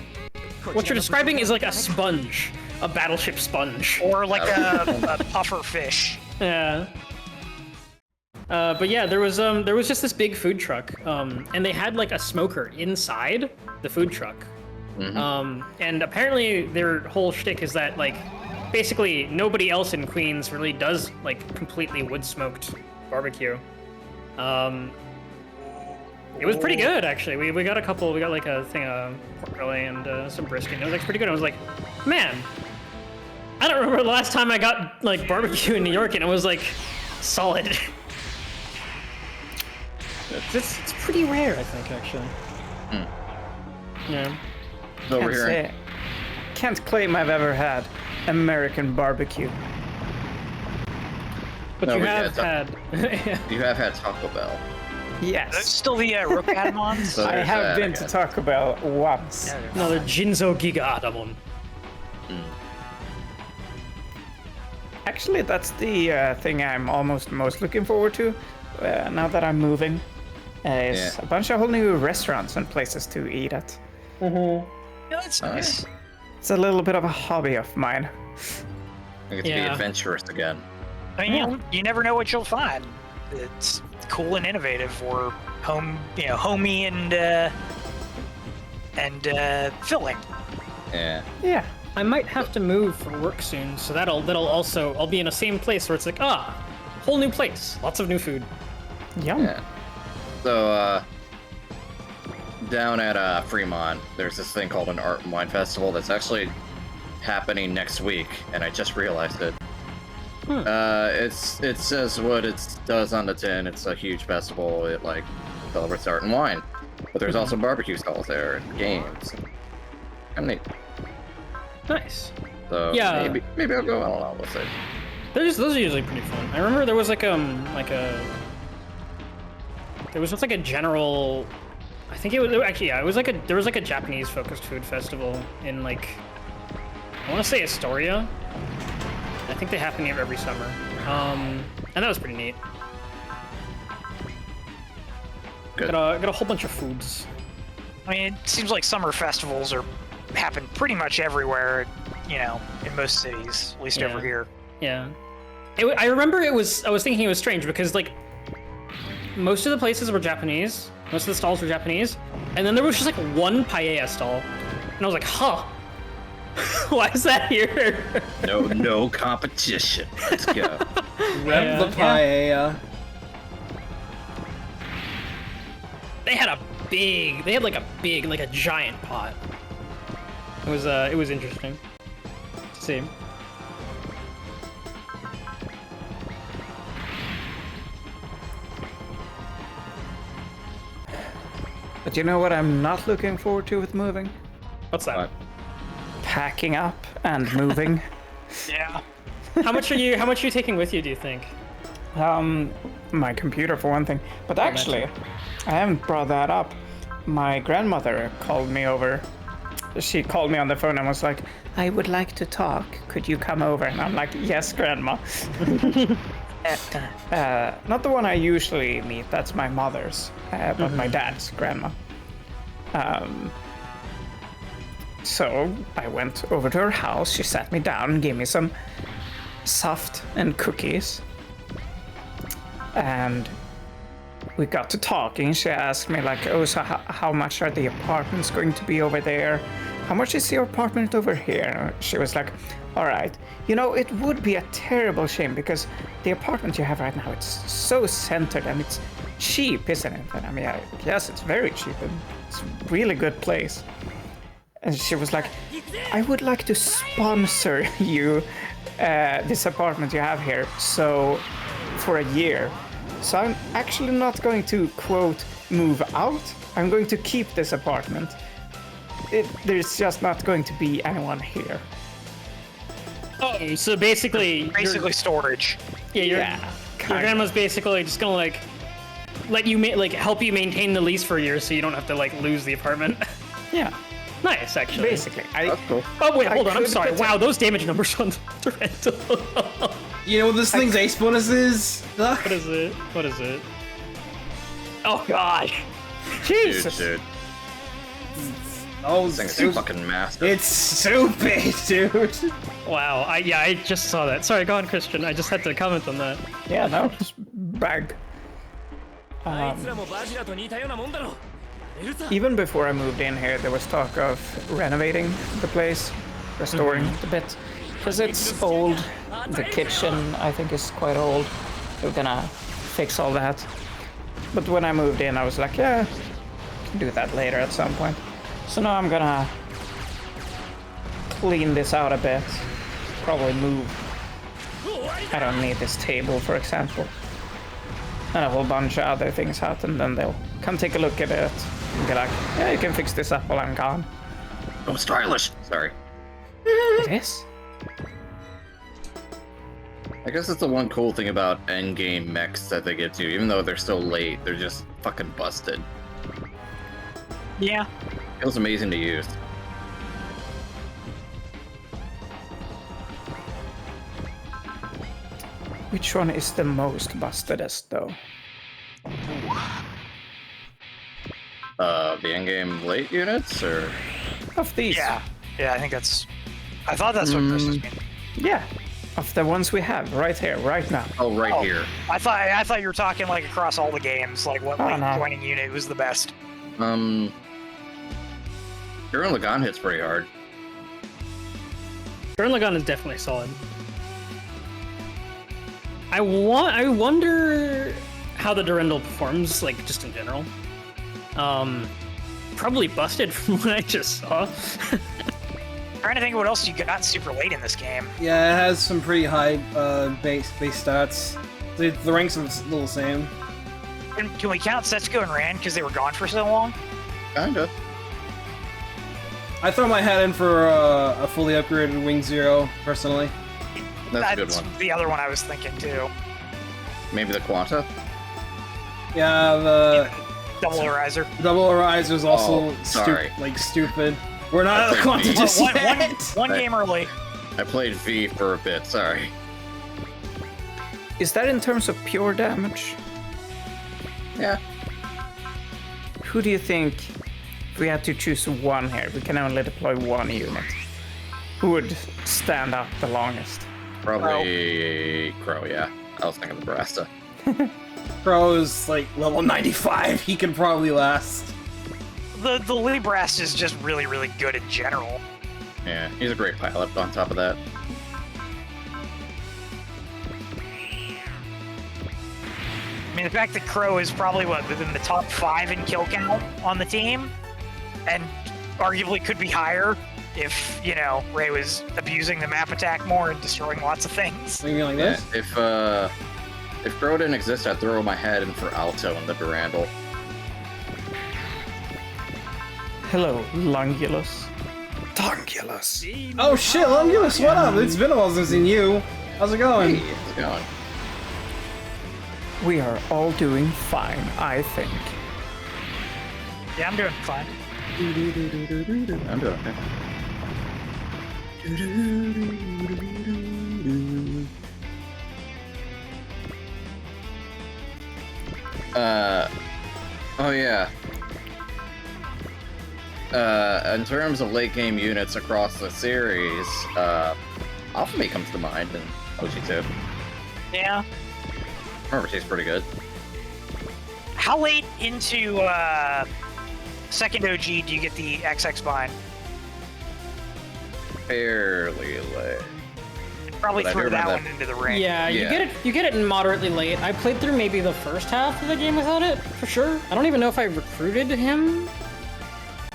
What you're describing is like a sponge. A battleship sponge. Or like a puffer fish. Yeah. But yeah, there was just this big food truck, and they had like a smoker inside the food truck. And apparently their whole shtick is that like, basically nobody else in Queens really does like completely wood smoked barbecue. It was pretty good actually. We got like a thing of pork belly and some brisket. It was like pretty good. I was like, man, I don't remember the last time I got like barbecue in New York and it was like solid. It's pretty rare, I think, actually. Yeah. Over here. Can't claim I've ever had American barbecue. But No, you we have had. You have had Taco Bell. That's Yes. still the Rookadamons? So I there's have that, been I to guess. Taco Bell once. Another Jinzo Giga Adamon. Actually, that's the thing I'm almost most looking forward to now that I'm moving. Is a bunch of whole new restaurants and places to eat at. Yeah, that's nice. It's a little bit of a hobby of mine. I get to be Yeah. adventurous again. I mean, you never know what you'll find. It's cool and innovative, or homey and filling. Yeah. Yeah. I might have to move for work soon, so that'll also I'll be in the same place where it's like whole new place, lots of new food. Yum. Yeah. So, down at Fremont, there's this thing called an Art and Wine Festival that's actually happening next week, and I just realized it. It says what it does on the tin. It's a huge festival. It like celebrates art and wine, but there's also barbecue stalls there and games. I'm neat. Nice. So Yeah. maybe I'll go. I don't know. We'll see. Those are usually pretty fun. I remember there was there was just like a general. I think it was actually it was there was like a Japanese focused food festival in like I want to say Astoria. I think they happen here every summer, and that was pretty neat. Good. Got a whole bunch of foods. I mean, it seems like summer festivals happen pretty much everywhere, you know, in most cities, at least over here. Yeah. I remember I was thinking it was strange because like most of the places were Japanese, most of the stalls were Japanese, and then there was just like one paella stall, and I was like, huh. Why is that here? No competition. Let's go. Rep the paella. They had like a giant pot. It was interesting to see. But you know what I'm not looking forward to with moving? What's that? What? Packing up and moving. Yeah. How much are you taking with you, do you think? My computer for one thing. But actually, I haven't brought that up. My grandmother called me over. She called me on the phone and was like, I would like to talk. Could you come over? And I'm like, yes, grandma. Not the one I usually meet. That's my mother's, but my dad's grandma. So I went over to her house. She sat me down and gave me some soft and cookies. And we got to talking. She asked me like, oh, so how much are the apartments going to be over there? How much is your apartment over here? She was like, all right, you know, it would be a terrible shame because the apartment you have right now, it's so centered and it's cheap, isn't it? And I mean, yes, it's very cheap and it's a really good place. And she was like, I would like to sponsor you this apartment you have here, so for a year. So I'm actually not going to, quote, move out. I'm going to keep this apartment. There's just not going to be anyone here. Oh, so basically Storage. Yeah, your grandma's basically just gonna like let you help you maintain the lease for a year so you don't have to like lose the apartment. Yeah. Nice, actually. Basically. That's cool. Oh wait, hold on. I'm sorry. Wow, those damage numbers on the rental. You know what this thing's ace bonus is? Ugh. What is it? What is it? Oh gosh. Jesus. Dude. Oh, This thing's fucking massive. it's stupid, dude. Wow. I just saw that. Sorry, go on, Christian. I just had to comment on that. Yeah, no, just brag. Even before I moved in here, there was talk of renovating the place, restoring it a bit. Because it's old. The kitchen, I think, is quite old. We're gonna fix all that. But when I moved in, I was like, yeah, can do that later at some point. So now I'm gonna clean this out a bit. Probably move. I don't need this table, for example. And a whole bunch of other things out, and then they'll come take a look at it and be like, yeah, you can fix this up while I'm gone. Oh, stylish. Sorry. It is? I guess that's the one cool thing about endgame mechs that they get to. Even though they're still late, they're just fucking busted. Yeah. Feels amazing to use. Which one is the most bustedest, though? The endgame late units, or Of these? Yeah. Yeah, I think that's... I thought that's what Chris was meaning. Yeah. Of the ones we have right here, right now. oh, right here. I thought you were talking like across all the games, like what Oh, no. joining unit was the best. Gurren Lagann hits pretty hard. Gurren Lagann is definitely solid. I wonder how the Durendal performs, like, just in general. Probably busted from what I just saw. Trying to think of what else you got super late in this game. Yeah, it has some pretty high base stats. The ranks are a little the same. Can we count Setsuko and Rand because they were gone for so long? Kinda. I throw my hat in for a fully upgraded Wing Zero, personally. That's a good one. The other one I was thinking too. Maybe the Quanta? Yeah, the Double Ariser. Double Ariser is also sorry. stupid. We're not at the played Quanta V. just One yet. game early. I played V for a bit, sorry. Is that in terms of pure damage? Yeah. Who do you think, if we had to choose one here, we can only deploy one unit, who would stand up the longest? Probably Crow, yeah. I was thinking Nebraska. Pro is like level 95. He can probably last. The Librast is just really, really good in general. Yeah, he's a great pilot on top of that. I mean, the fact that Crow is probably, within the top 5 in kill count on the team, and arguably could be higher if, Ray was abusing the map attack more and destroying lots of things. Maybe like this. If Crow didn't exist, I'd throw my head in for Alto in the Durandal. Hello, Lungulus. Lungulus. Oh shit, Lungulus, what up? It's been a while since I've seen you. How's it going? Hey, how's it going? We are all doing fine, I think. Yeah, I'm doing fine. I'm doing okay. Oh yeah. In terms of late game units across the series, Alphamate comes to mind in OG2. Yeah. Remember, she's pretty good. How late into second OG do you get the XX bind? Fairly late. Probably But I do threw that remember one into the ring. Yeah, Yeah. you get it moderately late. I played through maybe the first half of the game without it, for sure. I don't even know if I recruited him.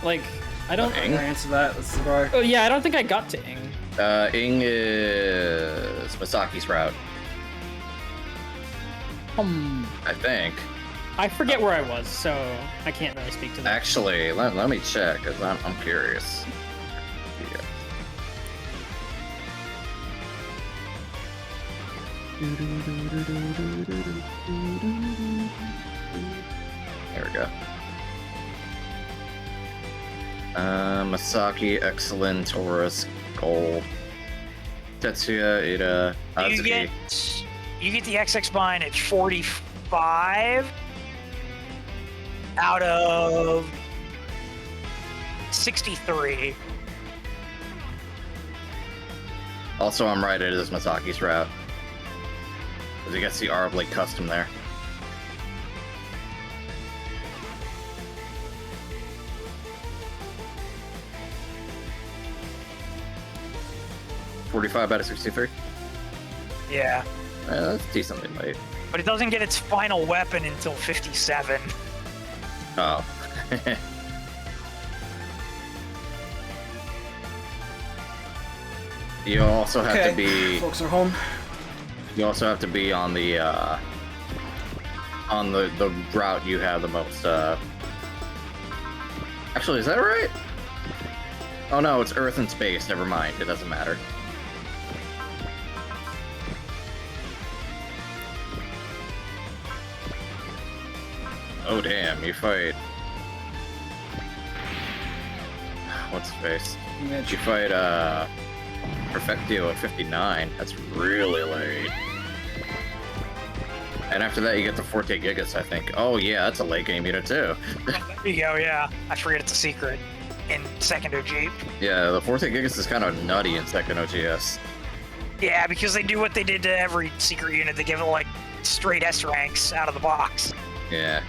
Like, I don't... Ing? Answer that. Let's go. Oh yeah, I don't think I got to Ing. Ing is Masaki's route, I think. I forget where I was, so I can't really speak to that. Actually, let me check, because I'm curious. Yeah. There we go. Masaki, excellent, Taurus, gold. Tetsuya, Ida, You Azuki. get the XX bind at 45 out of 63. Also, I'm right, it is Masaki's route. Because he gets the Arblade custom there. $45 out of 63? Yeah. That's decently late. But it doesn't get its final weapon until 57. Oh. You also have to be. Folks are home. You also have to be on the route you have the most. Actually, is that right? Oh no, it's Earth and space. Never mind. It doesn't matter. Oh damn! You fight. What's face? You fight Perfectio at 59. That's really late. And after that, you get the Forte Gigas, I think. Oh yeah, that's a late game unit too. There you go, yeah. I forget it's a secret in second OG. Yeah, the Forte Gigas is kind of nutty in second OGS. Yeah, because they do what they did to every secret unit. They give it like straight S ranks out of the box. Yeah.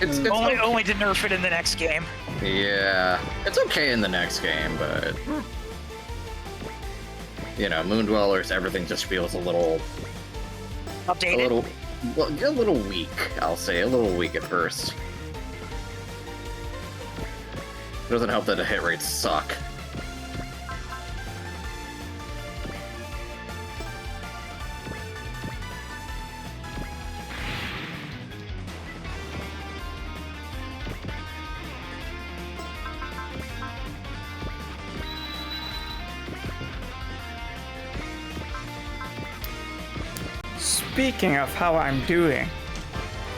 It's Only to nerf it in the next game. Yeah, it's okay in the next game, but you know, Moon Dwellers, everything just feels a little Updated. a little weak. I'll say a little weak at first. It doesn't help that the hit rates suck. speaking of how I'm doing,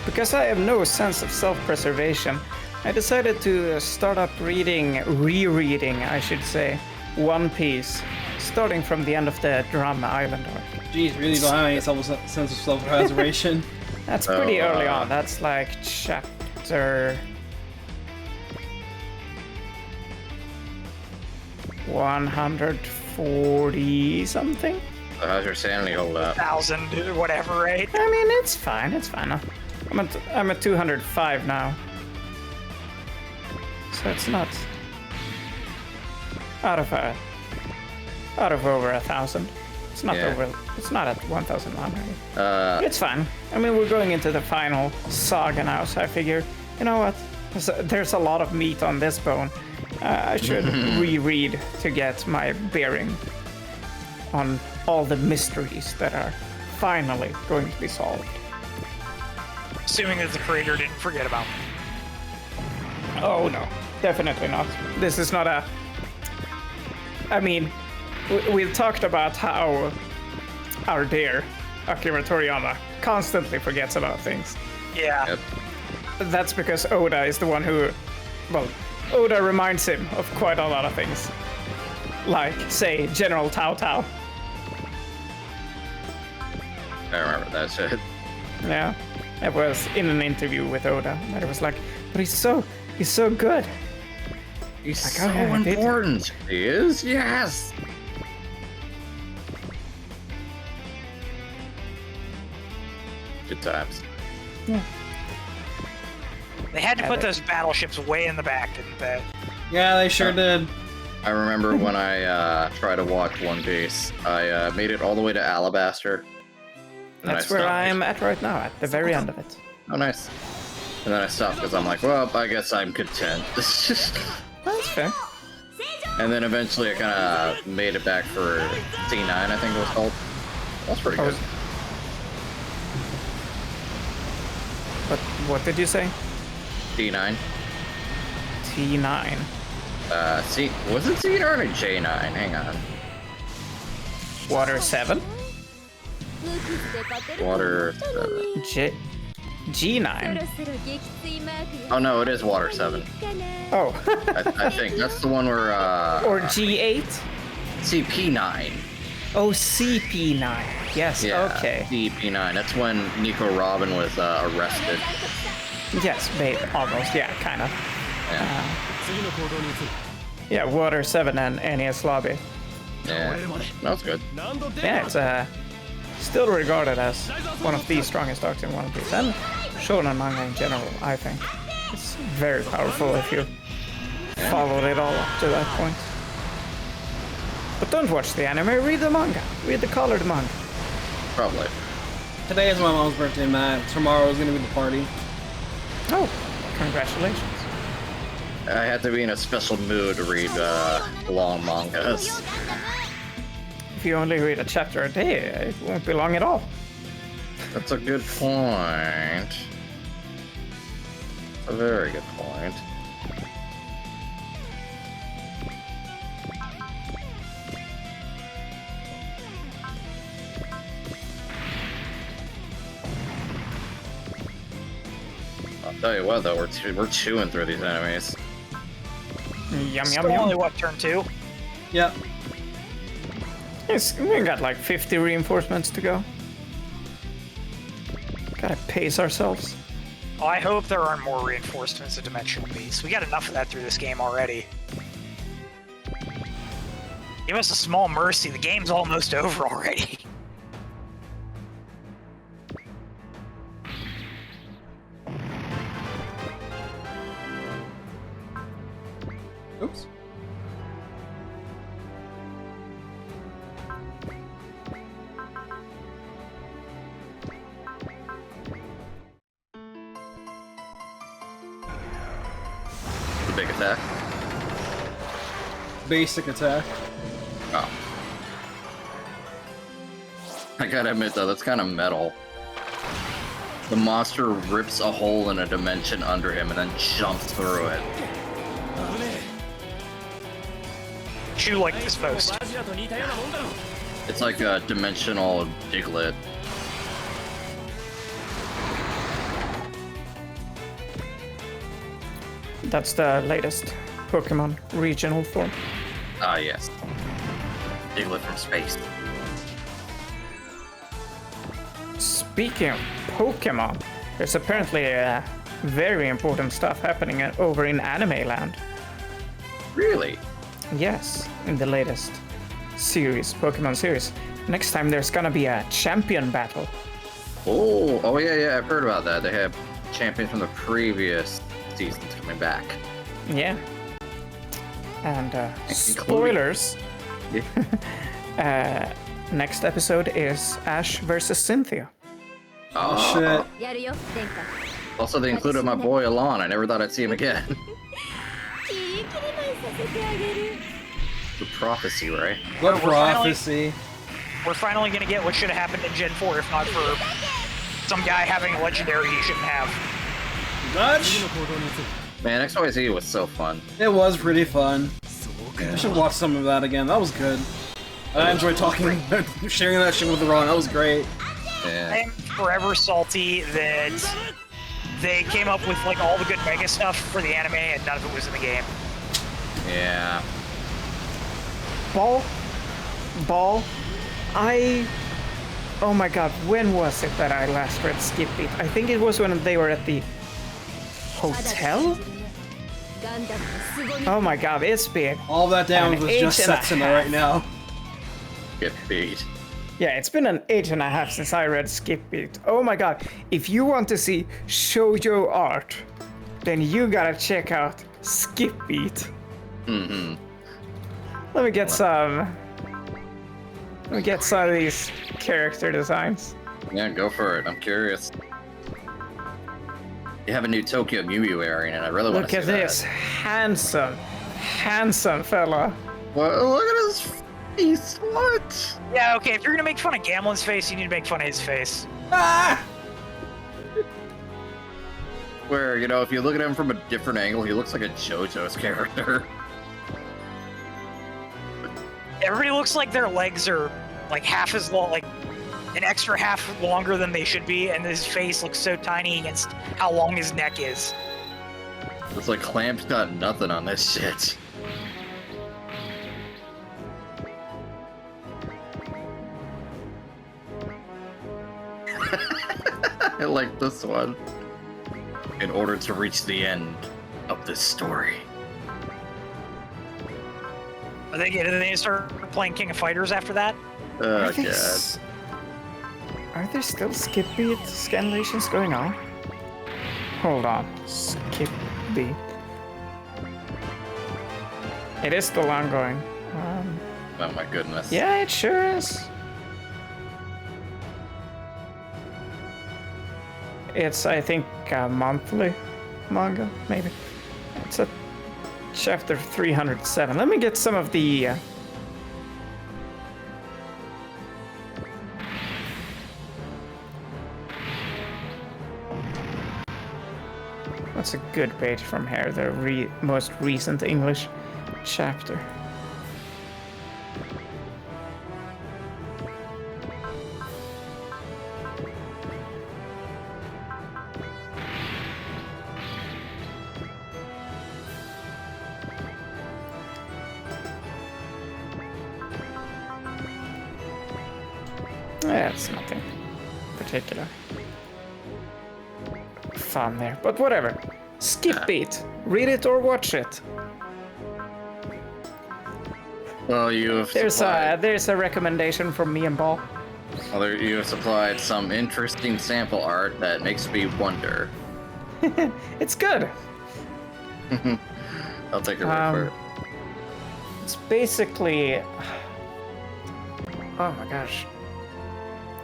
because I have no sense of self-preservation, I decided to start up rereading, I should say, One Piece, starting from the end of the Drama Island arc. Jeez, really don't have any sense of self-preservation. That's pretty early on. That's like chapter 140 something. How's your sanity hold up? 1,000, whatever, right? I mean, it's fine. It's fine. I'm at 205 now, so it's not out of over 1,000. It's not over. It's not at 1,100. It's fine. I mean, we're going into the final saga now, so I figure, you know what? There's a lot of meat on this bone. I should reread to get my bearing on all the mysteries that are finally going to be solved. Assuming that the creator didn't forget about them. Oh no, definitely not. This is not a... I mean, we've talked about how our dear Akira Toriyama constantly forgets about things. Yeah. Yep. That's because Oda is the one who... Well, Oda reminds him of quite a lot of things. Like, say, General Tao Tao. I remember that shit. Yeah. It was in an interview with Oda, and it was like, but he's so good. He's Like, so oh, yeah, I did. important. He is? Yes. Good times. They had to put those battleships way in the back, didn't they? Yeah, they sure did. I remember when I tried to watch One Piece, I made it all the way to Alabaster. And That's I where stopped. I'm at right now, at the very end of it. Oh, nice. And then I stopped because I'm like, well, I guess I'm content. That's fair. And then eventually I kind of made it back for C9, I think it was called. That's pretty good. What did you say? D9. T9. Was it C9 or J9? Hang on. Water 7? Water 7. G9. Oh no, it is Water 7. Oh. I think that's the one where Or G8? CP9. Oh, CP9. Yes, Yeah, okay. CP9. That's when Nico Robin was arrested. Yes, babe, almost. Yeah, kind of. Yeah. Yeah, Water 7 and NES Lobby. Yeah. That's good. Yeah, it's still regarded as one of the strongest arcs in One Piece, and shonen manga in general, I think. It's very powerful if you followed it all up to that point. But don't watch the anime, read the manga. Read the colored manga. Probably. Today is my mom's birthday, Matt. Tomorrow is gonna be the party. Oh, congratulations. I had to be in a special mood to read long mangas. If you only read a chapter a day, it won't be long at all. That's a good point. A very good point. I'll tell you what, though, we're chewing through these enemies. Yum, Still yum, only, yum. what, turn 2? Yep. Yes, we got like 50 reinforcements to go. Gotta pace ourselves. Oh, I hope there aren't more reinforcements of Dimensional Beast. We got enough of that through this game already. Give us a small mercy. The game's almost over already. Oops. The big attack. Basic attack. Oh. I gotta admit, though, that's kind of metal. The monster rips a hole in a dimension under him and then jumps through it. Chew like this post. It's like a dimensional Diglett. That's the latest Pokemon regional form. Ah, yes. Diglett from space. Speaking of Pokemon, there's apparently very important stuff happening over in Anime Land. Really? Yes, in the latest series, Pokemon series. Next time there's gonna be a champion battle. Oh yeah, I've heard about that. They have champions from the previous seasons coming back. Yeah. And spoilers. Next episode is Ash versus Cynthia. Oh, Shit. やるよ殿下 Also, they included my boy Alon. I never thought I'd see him again. キリキリ舞いさせてあげる The prophecy, right? What We're finally- prophecy? We're finally gonna get what should have happened in Gen 4 if not for some guy having a legendary he shouldn't have. Dutch? Man, XYZ was so fun. It was pretty fun. I should watch some of that again. That was good. I enjoyed talking, sharing that shit with Ron. That was great. I Yeah. am forever salty that they came up with like all the good Mega stuff for the anime and none of it was in the game. Yeah. Ball. Oh my god, when was it that I last read Skip Beat? I think it was when they were at the hotel? ガンダムの凄み Oh my god, it's been. All that damage An was just age and a Setsuna half. right now. Get beat. Yeah, it's been an age and a half since I read Skip Beat. Oh my god, if you want to see shoujo art, then you gotta check out Skip Beat. Mm-hmm. Let me get some of these character designs. Yeah, go for it. I'm curious. You have a new Tokyo Mew Mew area, and I really want Look to see at this handsome fella. Well, look at his face. What? Yeah, okay, if you're gonna make fun of Gamlin's face, you need to make fun of his face. Ah! Where, you know, if you look at him from a different angle, he looks like a JoJo's character. Everybody looks like their legs are like half as long, like an extra half longer than they should be, and his face looks so tiny against how long his neck is. It's like Clamp's got nothing on this shit. I like this one. In order to reach the end of this story. Are they gonna start playing King of Fighters after that? Oh, Are they God. Are there still Skip Beat scanlations going on? Hold on. Skip Beat. It is still ongoing. Oh my goodness. Yeah, it sure is. It's, I think, a monthly manga, maybe. It's a chapter 307. Let me get some of the... What's a good page from here? The most recent English chapter. Yeah, it's nothing particular fun there, but whatever. Skip Beat. Read it or watch it. Well, you have supplied, There's a recommendation from me and Ball. you have supplied some interesting sample art that makes me wonder. It's good. I'll take your word for it. It's basically... Oh my gosh.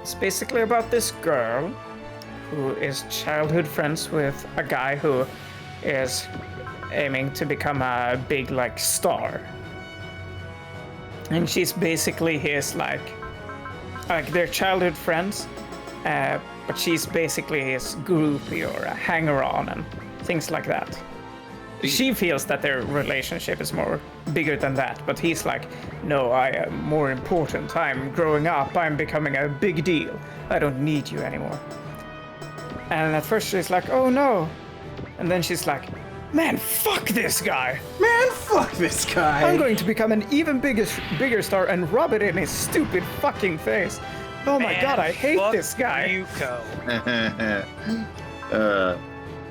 It's basically about this girl who is childhood friends with a guy who is aiming to become a big, like, star. And she's basically his, like they're childhood friends, but she's basically his groupie or a hanger-on and things like that. She feels that their relationship is more bigger than that, but he's like, no, I am more important. I'm growing up. I'm becoming a big deal. I don't need you anymore. And at first she's like, oh no. And then she's like, Man, fuck this guy. Man, fuck this guy. I'm going to become an even bigger star and rub it in his stupid fucking face. Oh my god, I hate fuck this guy. Yuko.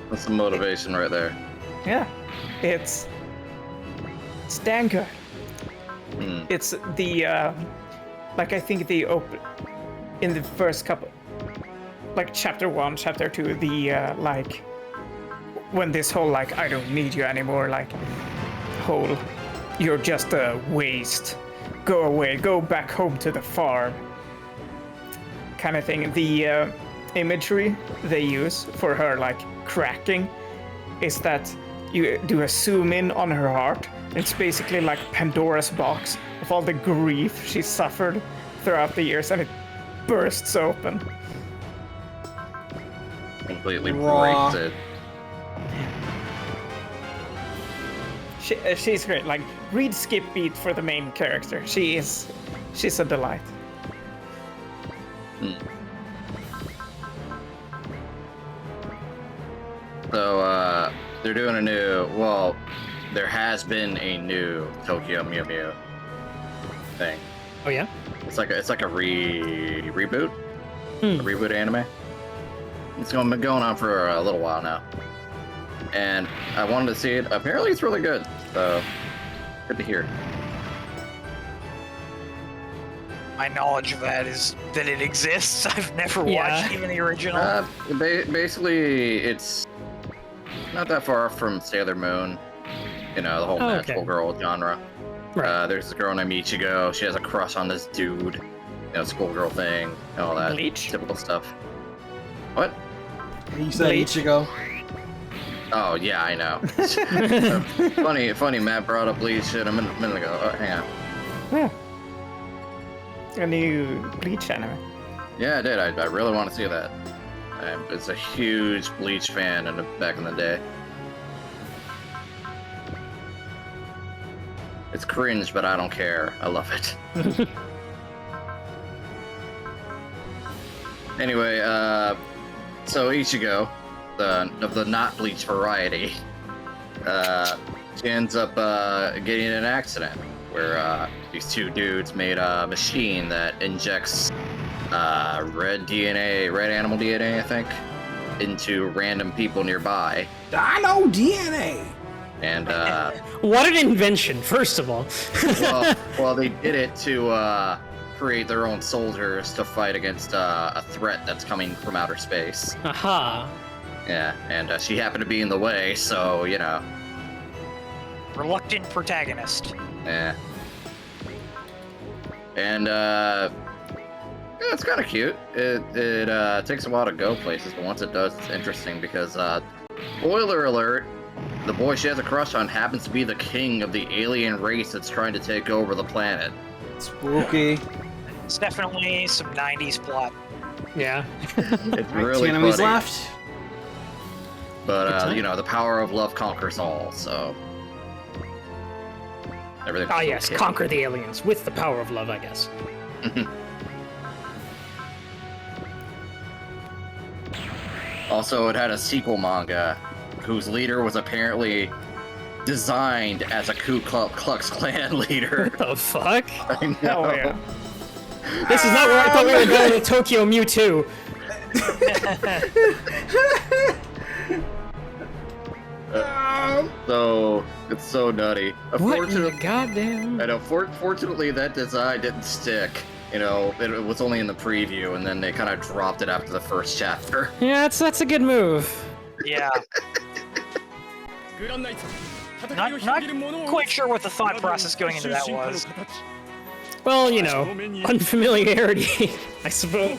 That's some motivation right there. Yeah, it's damn good. It's the like I think the in the first couple, like chapter 1, chapter 2, the like when this whole like I don't need you anymore, like whole you're just a waste, go away, go back home to the farm kind of thing. The imagery they use for her like cracking is that you do a zoom in on her heart. It's basically like Pandora's box of all the grief she suffered throughout the years, and it bursts open. Completely Raw. breaks it. She's great. Like, read Skip Beat for the main character. She's a delight. So, they're doing a new, well, there has been a new Tokyo Mew Mew thing. Oh yeah. It's like a reboot, a reboot anime. It's been going on for a little while now, and I wanted to see it. Apparently, it's really good. So, good to hear. My knowledge of that is that it exists. I've never Yeah. watched even the original. Basically, it's not that far from Sailor Moon. You know, the whole magical girl genre. Right. There's this girl named Ichigo. She has a crush on this dude. You know, schoolgirl thing and all that Bleach? typical stuff. What? You said Ichigo. Oh yeah, I know. funny. Matt brought up Bleach a minute ago. Oh, hang on. Yeah. A new Bleach anime. Yeah, I did. I really want to see that. I was a huge Bleach fan back in the day. It's cringe, but I don't care. I love it. Anyway, so Ichigo, of the not Bleach variety, she ends up getting in an accident where these two dudes made a machine that injects red animal DNA, I think, into random people nearby. I know DNA. And What an invention, first of all. well, they did it to create their own soldiers to fight against a threat that's coming from outer space. Aha. Yeah, and she happened to be in the way, so you know. Reluctant protagonist. Yeah. And yeah, it's kind of cute. It takes a while to go places, but once it does, it's interesting because spoiler alert. The boy she has a crush on happens to be the king of the alien race that's trying to take over the planet. Spooky. It's definitely some 90s plot. Yeah. It's really Two enemies funny. left. But, you know, the power of love conquers all, so... Everything. Ah, yes, conquer the aliens with the power of love, I guess. Also, it had a sequel manga whose leader was apparently designed as a Ku Klux Klan leader. What the fuck? I know. Oh yeah. This is not where I thought we were going with Tokyo Mewtwo. So, it's so nutty. What in the goddamn? I know, fortunately that design didn't stick. You know, it was only in the preview, and then they kind of dropped it after the first chapter. Yeah, that's a good move. Yeah. Not quite sure what the thought process going into that was. Well, you know, unfamiliarity, I suppose.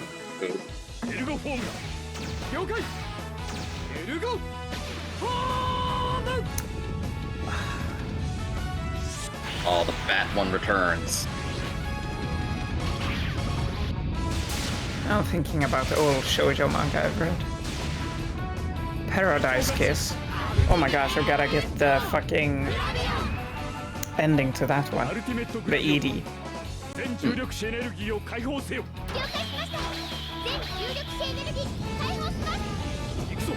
Oh, the fat one returns. I'm thinking about the old shoujo manga I've read. Paradise Kiss. Oh my gosh, I've gotta get the fucking ending to that one. The ED. 全重力子エネルギーを解放せよ。了解しました。全重力子エネルギー解放します。行くぞ。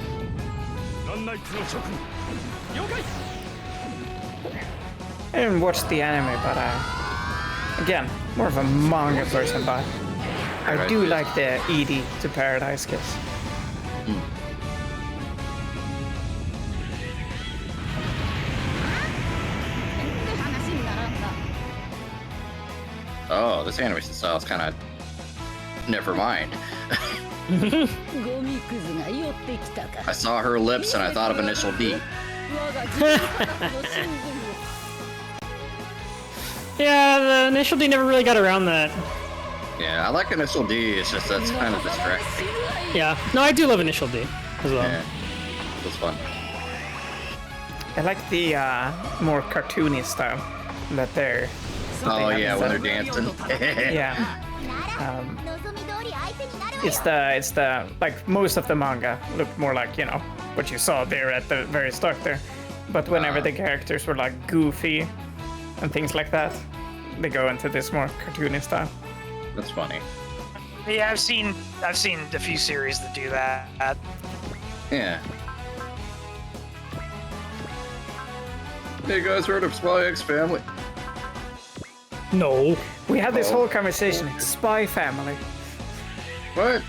ランナイツの諸君、I didn't watch the anime, but again, more of a manga person, but I do like the ED to Paradise Kiss. Oh, this animation style is kind of. Never mind. I saw her lips and I thought of Initial D. Yeah, the Initial D never really got around that. Yeah, I like Initial D. It's just that's kind of distracting. Yeah, no, I do love Initial D as well. Yeah, it was fun. I like the more cartoony style that they're. Oh have yeah, when they're instead dancing. Yeah. It's the like most of the manga looked more like, you know, what you saw there at the very start there. But whenever the characters were like goofy and things like that, they go into this more cartoony style. That's funny. Yeah, I've seen a few series that do that. Yeah. Hey guys, heard of Spy X Family? No. We had this whole conversation. It's Spy Family. What?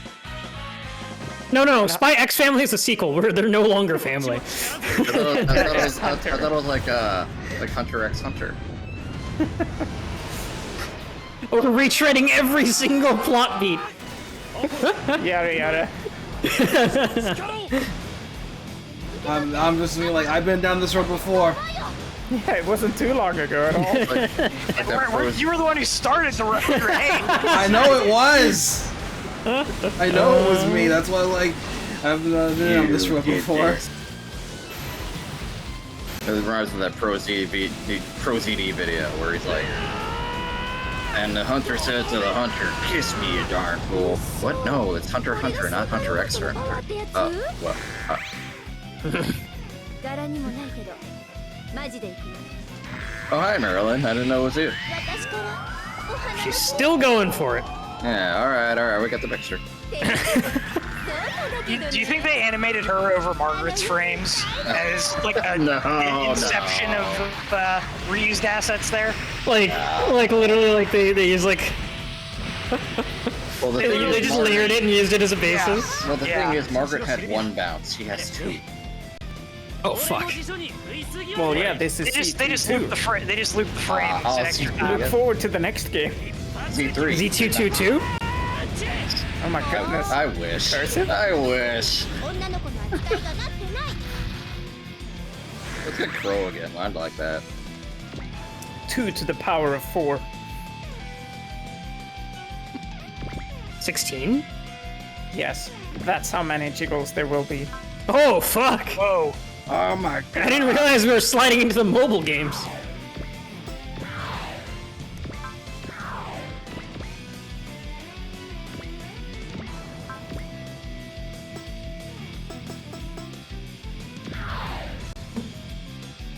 No, Spy X Family is a sequel. They're no longer family. I thought it was like Hunter x Hunter. We're retreading every single plot beat. Yada yada. I'm just being like, I've been down this road before. Yeah, it wasn't too long ago at all. You were the one who started the road, right? I know it was. I know it was me. That's why, like, I've been on this road before. It reminds me of that Pro ZD video where he's like, and the hunter said to the hunter, "Kiss me, you darn fool." What? No, it's Hunter x Hunter, not Hunter x Hunter. What? Oh, hi, Marilyn. I didn't know it was you. She's still going for it. Yeah, alright, we got the picture. Do you think they animated her over Margaret's frames as like an inception of reused assets there? Like literally, like they use like Well, they just layered it and used it as a basis. Well, the thing is, Margaret had one bounce. She has two. Oh fuck! Well, yeah, this is They just loop the frames. I'll extra see. time. Look forward to the next game. Z3. Z222? Oh my goodness. I wish. Cursive? I wish. Let's get Crow again. I'd like that. 2 to the power of 4. 16? Yes, that's how many jiggles there will be. Oh fuck! Whoa. Oh my god. I didn't realize we were sliding into the mobile games.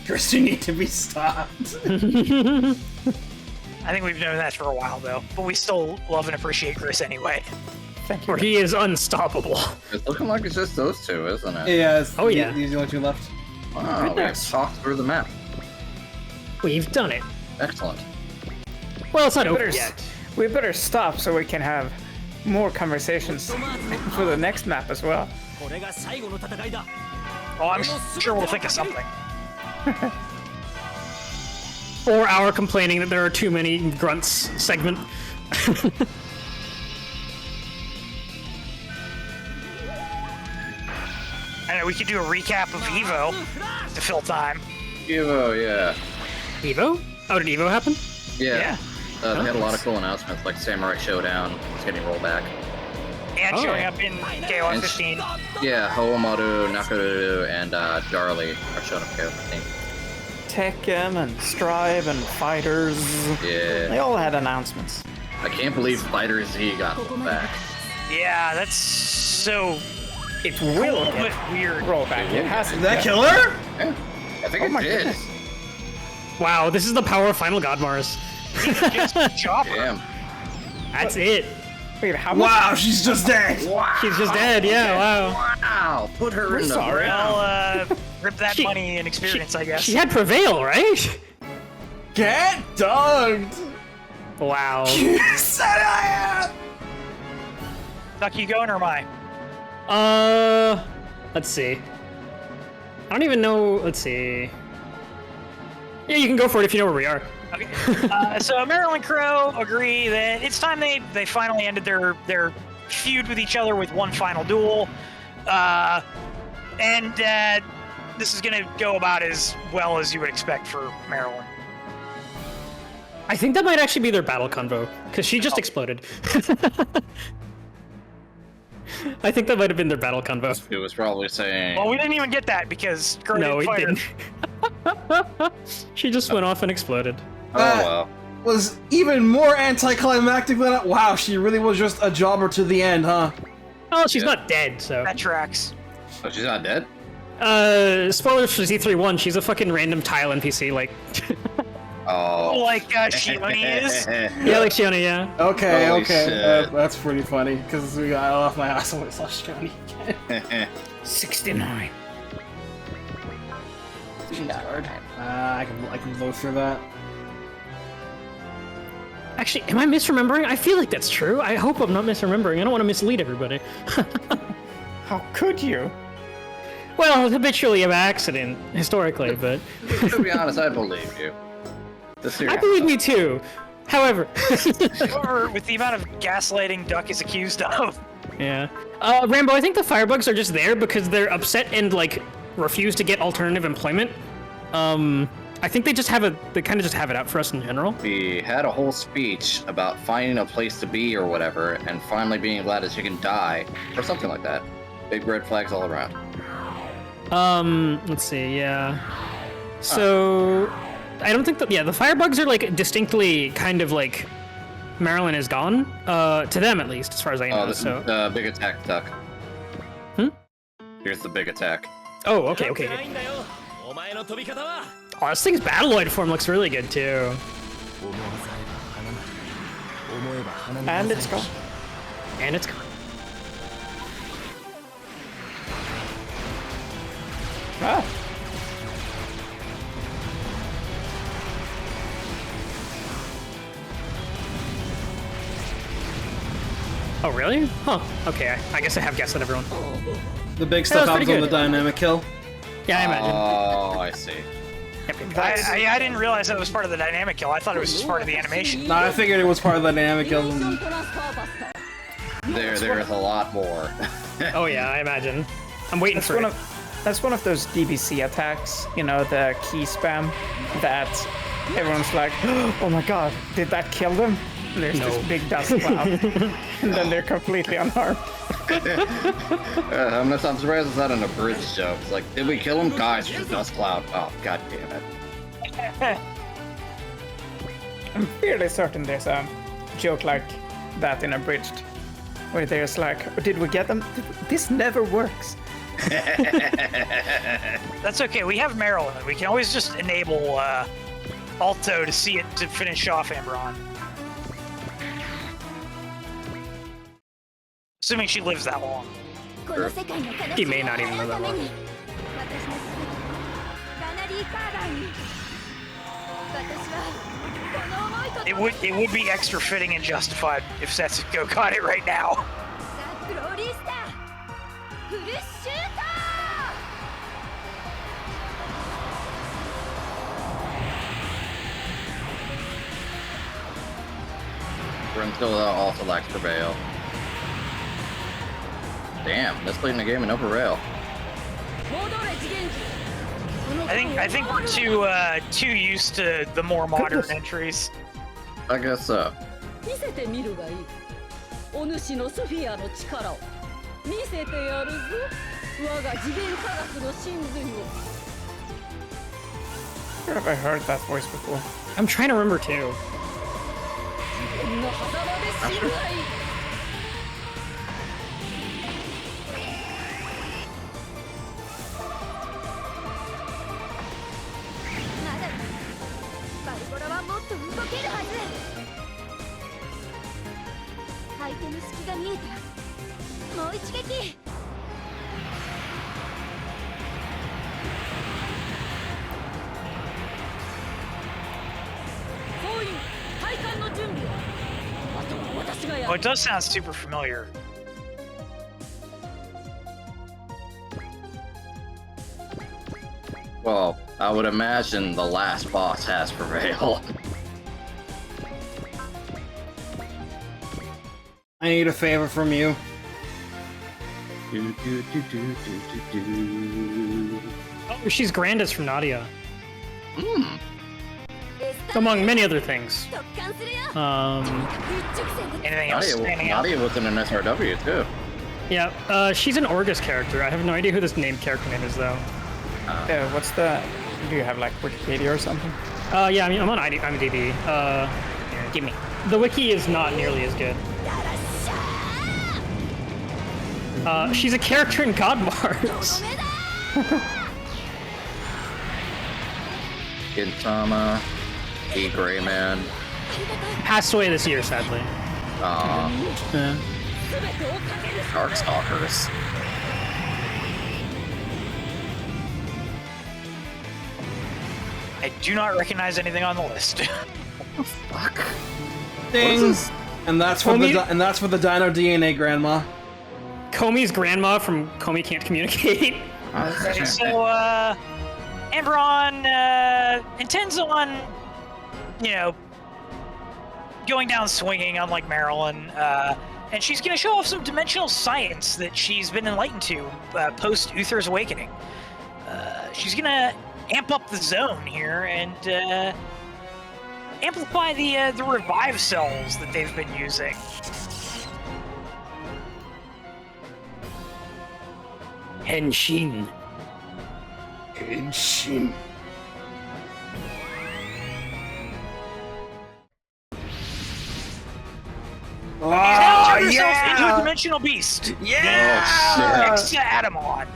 Chris, you need to be stopped. I think we've known that for a while though, but we still love and appreciate Chris anyway. Thank you. Or he is unstoppable. It's looking like it's just those two, isn't it? Yeah. Oh, yeah. These are the only two left. Wow, we have talked through the map. We've done it. Excellent. Well, it's not We over better, yet. we better stop so we can have more conversations for the next map as well. Oh, I'm sure we'll think of something. Or our complaining that there are too many grunts segment. I know we could do a recap of Evo to fill time. Evo, yeah. Evo? Oh, did Evo happen? Yeah. They had a lot of cool announcements, like Samurai Showdown is getting rolled back. And Oh. showing up in KOF And 15. Yeah, Hoamaru, Nakaru, and Darley are showing up in KOF 15. Tekken and Strive and Fighters. They Yeah. all had announcements. I can't believe Fighter Z got back. Yeah, that's so It cool, will but get weird. rollback. It hasn't Did that yet. kill her? Yeah. I think Oh it my did. goodness. Wow, this is the power of Final Godmars. Just chopper. Damn. That's it. Wait, how much? Wow, she's just dead. She's just dead, yeah, wow. Wow, put her in the sorry. ground. Well, rip that She- money and experience, I guess. She had Prevail, right? Get dugged! Wow. You said I am! Duck, you going or am I? Let's see. I don't even know. Let's see. Yeah, you can go for it if you know where we are. Okay. So Marilyn Crow agree that it's time they finally ended their feud with each other with one final duel. And this is gonna go about as well as you would expect for Marilyn. I think that might actually be their battle convo, because she just exploded. I think that might have been their battle convo. It was probably saying. Well, we didn't even get that because Crow No, didn't it fire. didn't. She just went off and exploded. Oh well. Was even more anticlimactic than it. Wow, she really was just a jobber to the end, huh? Oh, she's Yeah. not dead, so. That tracks. Oh, she's not dead? Spoilers for Z3-1, she's a fucking random tile NPC, like. Oh. Like Shioni is. Yeah, like Shiona, yeah. Okay, Holy okay. shit. That's pretty funny, because we got off my ass when we saw Shiny again. 69. I can blow through that. Actually, am I misremembering? I feel like that's true. I hope I'm not misremembering. I don't want to mislead everybody. How could you? Well, habitually of accident, historically, but. To be honest, I believe you. I believe me too. However. However, with the amount of gaslighting Duck is accused of. Yeah. Rambo, I think the firebugs are just there because they're upset and, like, refuse to get alternative employment. I think they kind of just have it out for us in general. He had a whole speech about finding a place to be or whatever, and finally being glad as you can die, or something like that. Big red flags all around. Let's see, yeah. So, I don't think that, yeah, the firebugs are, like, distinctly kind of, like, Marilyn is gone. To them, at least, as far as I know, Oh, this so. is the big attack, Duck. Hmm? Here's the big attack. Oh, okay. Oh, this thing's Battleoid form looks really good, too. And it's gone. And it's gone. Ah. Oh, really? Huh. Okay, I guess I have guessed that, everyone. The big That stuff was pretty happens on the good. dynamic kill. Yeah, I imagine. Oh, I see. Yep. I didn't realize that was part of the dynamic kill. I thought it was just part of the animation. No, I figured it was part of the dynamic kill. There's a lot more. Oh, yeah, I imagine. I'm waiting for it. That's one of those DBC attacks, you know, the key spam, that everyone's like, oh my god, did that kill them? And there's this big dust cloud, and then they're completely unharmed. I'm surprised it's not an abridged joke. It's like, did we kill him? Guys, there's a dust cloud. Oh, god damn it. I'm fairly certain there's a joke like that in Abridged, where there's like, oh, did we get them? This never works. That's okay. We have Marilyn. We can always just enable Alto to see it to finish off Amberon. Assuming she lives that long. He may not even know that long. It would be extra fitting and justified if Setsuko got it right now. Until also lacks prevail. Damn, that's playing the game in over rail. I think we're too used to the more modern entries. I guess so. 見せてみるがいい。お主のスフィアの力を見せてやるぞ。我が次元科学の真髄を。 Where have I heard that voice before? I'm trying to remember, too. こんな狭間で知るがいい。 バルゴラはもっと動けるはず。相手の隙が見えたらもう一撃。Oh, it does sound super familiar. Well, I would imagine the last boss has prevailed. I need a favor from you. Oh, she's Grandis from Nadia, Hmm. among many other things. 特艦するよ Uh, 一直線で Anything else standing out? Nadia was in an SRW too. Yeah, she's an Orgus character. I have no idea who this named character name is though. What's the? Do you have like Wikipedia or something? Yeah, I mean, I'm on IMDb. Give me. The wiki is not nearly as good. She's a character in God Mars. ごめんだ Gintama, E Greyman. Passed away this year, sadly. Aw, Yeah. Darkstalkers. I do not recognize anything on the list. Fuck. Ding. this? And that's for Homie- the that's for the Dino DNA grandma. Komi's grandma from Komi Can't Communicate. Okay, so, Ambron intends on, you know, going down swinging, unlike Marilyn, and she's going to show off some dimensional science that she's been enlightened to post Uther's Awakening. She's going to amp up the zone here and amplify the revive cells that they've been using. Henshin. Henshin. She's now Oh turned herself into a yeah! dimensional beast. Yeah! Exadamon.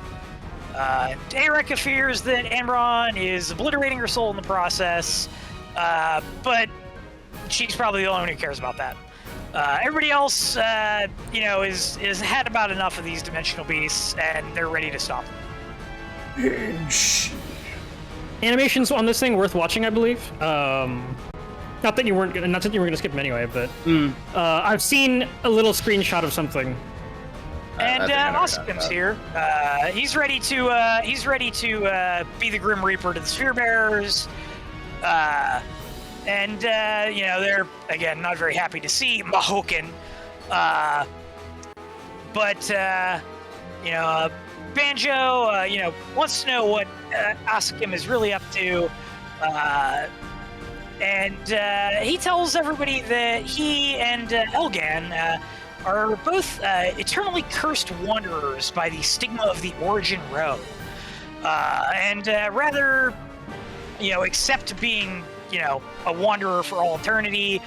Erika fears that Ambron is obliterating her soul in the process, but she's probably the only one who cares about that. Everybody else, you know, is had about enough of these dimensional beasts, and they're ready to stop them. Animations on this thing worth watching, I believe. Not that you were gonna skip them anyway, but I've seen a little screenshot of something. And I think I know what you're Oskim's talking here. He's ready to be the Grim Reaper to the Sphere Bearers. And you know, they're again not very happy to see Mahoken. But you know, Banjo, you know, wants to know what Askim is really up to. And he tells everybody that he and Elgan are both eternally cursed wanderers by the stigma of the Origin Row. And rather, you know, accept being, you know, a wanderer for all eternity,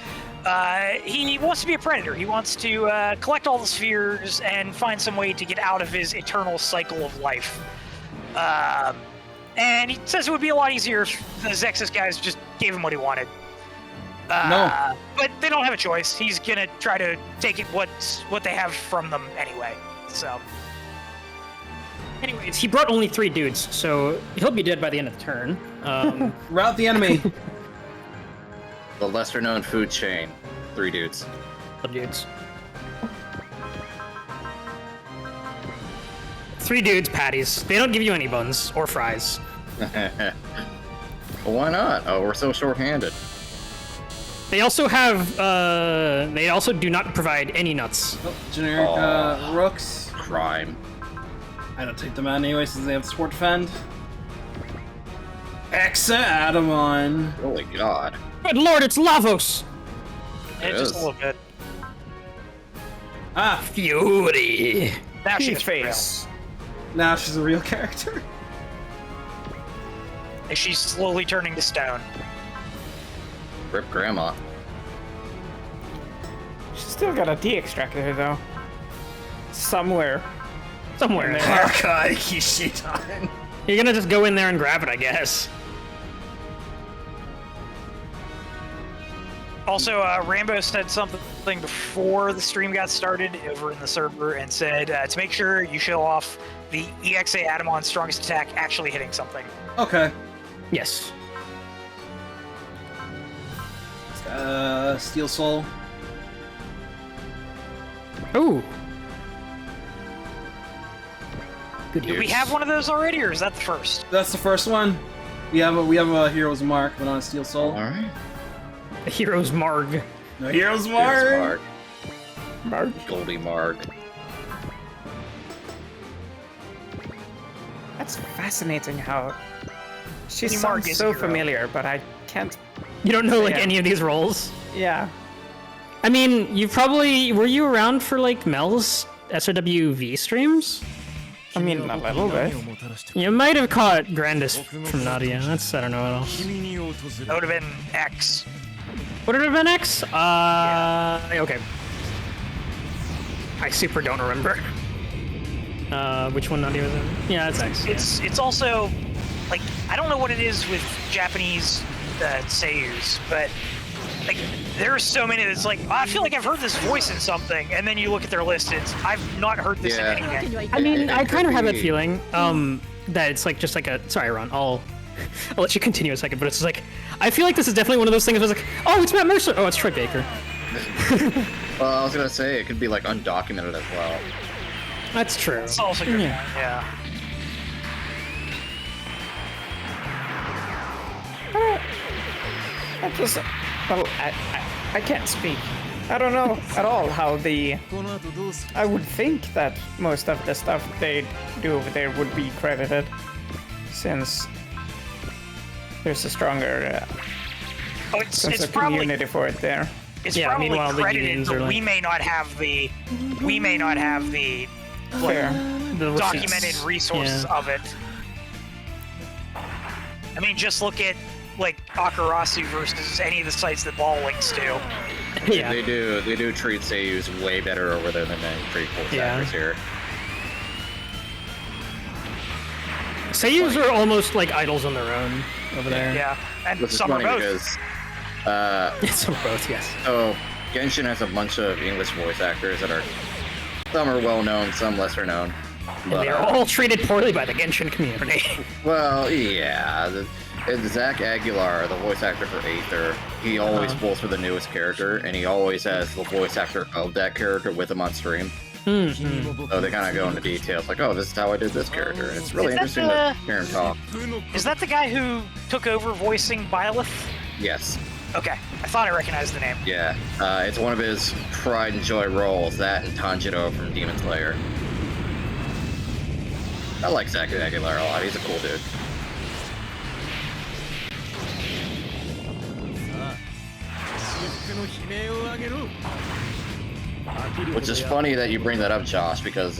he wants to be a predator. He wants to collect all the spheres and find some way to get out of his eternal cycle of life. And he says it would be a lot easier if the Zexus guys just gave him what he wanted. No. But they don't have a choice. He's gonna try to take it what they have from them anyway. So, Anyways, he brought only 3 dudes, so he'll be dead by the end of the turn. Route the enemy. The lesser known food chain. 3 dudes. Dudes. 3 dudes, patties. They don't give you any buns or fries. Well, why not? Oh, we're so short-handed. They also have. They also do not provide any nuts. Oh, generic Aw. rooks. Crime. I don't take them out anyway since they have sport defend. Exadamon. Holy God. Good lord, it's Lavos! and just a is. little bit. Ah, Fury. Now she's face. now she's a real character. and she's slowly turning to stone. Rip Grandma. She's still got a D extractor though. Somewhere. Somewhere in there. Archive Kishitan. You're gonna just go in there and grab it, I guess. Also, Rambo said something before the stream got started over in the server and said to make sure you show off the EXA Adamon's strongest attack actually hitting something. Okay. Yes. Steel Soul. Ooh. Good Do we use. have one of those already, or is that the first? That's the first one. We have a hero's mark, but on a steel soul. All right. The hero's marg. No hero's Here's mark. Marg. Goldie Marg. That's fascinating how she Goldie Marg sounds is so a hero. familiar, but I can't. You don't know like Yeah. any of these roles? Yeah. I mean, you probably were you around for like Mel's SRWV streams? I mean, a little bit. You might have caught Grandis from Nadia. That's I don't know what else. That would have been X. Would it have been X? Okay. I super don't remember. Which one Nadia was in? Yeah, it's X. It's also like I don't know what it is with Japanese seiyus, but like there are so many that's like I feel like I've heard this voice in something, and then you look at their list, it's I've not heard this Yeah. in anything. I mean, I kind of have that be- feeling that it's like just like a. Sorry, Ron. I'll let you continue a second, but it's just like I feel like this is definitely one of those things where it's like, oh, it's Matt Mercer. Oh, it's Troy Baker. Well, I was gonna say it could be like undocumented as well. That's true. It's also good. Yeah. Yeah. That was, well, I can't speak. I don't know at all how the. I would think that most of the stuff they do over there would be credited, since there's a stronger Oh, it's sense of probably community for it there. it's Yeah, probably meanwhile, the credited, unions but are like- we may not have the Fair. The receipts. documented resources Yeah. of it. I mean, just look at like Akarasu versus any of the sites that Ball links to. Yeah. They do treat Seiyus way better over there than they treat voice Yeah. actors here. Seiyus are almost like idols on their own over there. Yeah, and Which is some are funny both. because Some are both, yes. so Genshin has a bunch of English voice actors that are some are well known, some lesser known. And But, they're all treated poorly by the Genshin community. well, yeah. And Zach Aguilar, the voice actor for Aether, he always pulls for the newest character, and he always has the voice actor of that character with him on stream. So they kind of go into details, like, oh, this is how I did this character. And it's really Is that interesting to hear him talk. Is that the guy who took over voicing Byleth? Yes. Okay, I thought I recognized the name. Yeah. It's one of his pride and joy roles, that and Tanjiro from Demon Slayer. I like Zach Aguilar a lot. He's a cool dude. Which is funny that you bring that up, Josh, because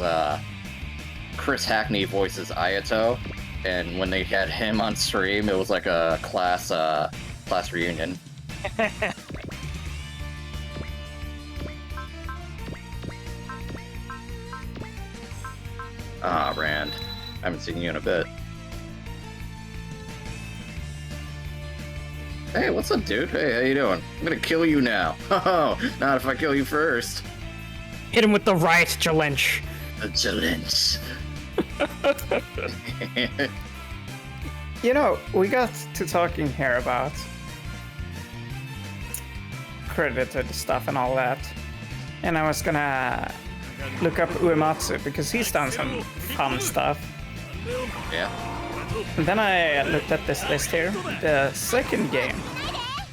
Chris Hackney voices Ayato, and when they had him on stream, it was like a class reunion. Ah, Rand. I haven't seen you in a bit. Hey, what's up, dude? Hey, how you doing? I'm gonna kill you now. Oh, not if I kill you first. Hit him with the riot Jalench. The challenge. You know, we got to talking here about credited stuff and all that, and I was gonna look up Uematsu because he's done some fun stuff. Yeah. And then I looked at this list here. The second game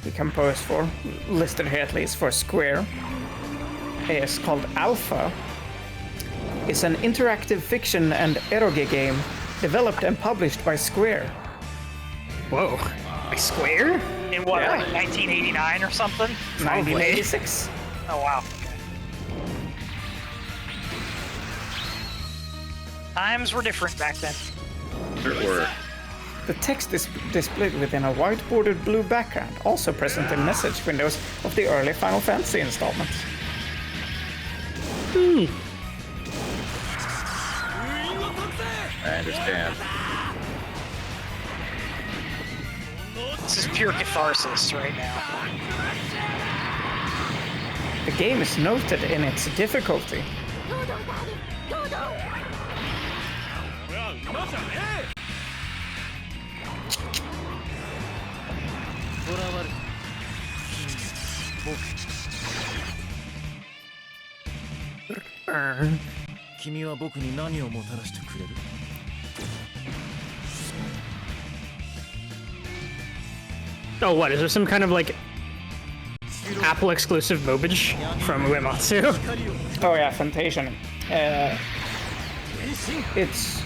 he composed for, listed here at least for Square, is called Alpha. It's an interactive fiction and eroge game developed and published by Square. Whoa. By Square? In what, Yeah. like 1989 or something? 1986. Oh wow. Times were different back then. Sure were. The text is displayed within a white-bordered blue background, also present in message windows of the early Final Fantasy installments. I understand. This is pure catharsis right now. The game is noted in its difficulty. 堂々がある堂々 「君は僕に何をもたらしてくれる？ Oh, what? Is there some kind of like Apple exclusive mobage from Uematsu? Oh yeah, Fantasia. It's...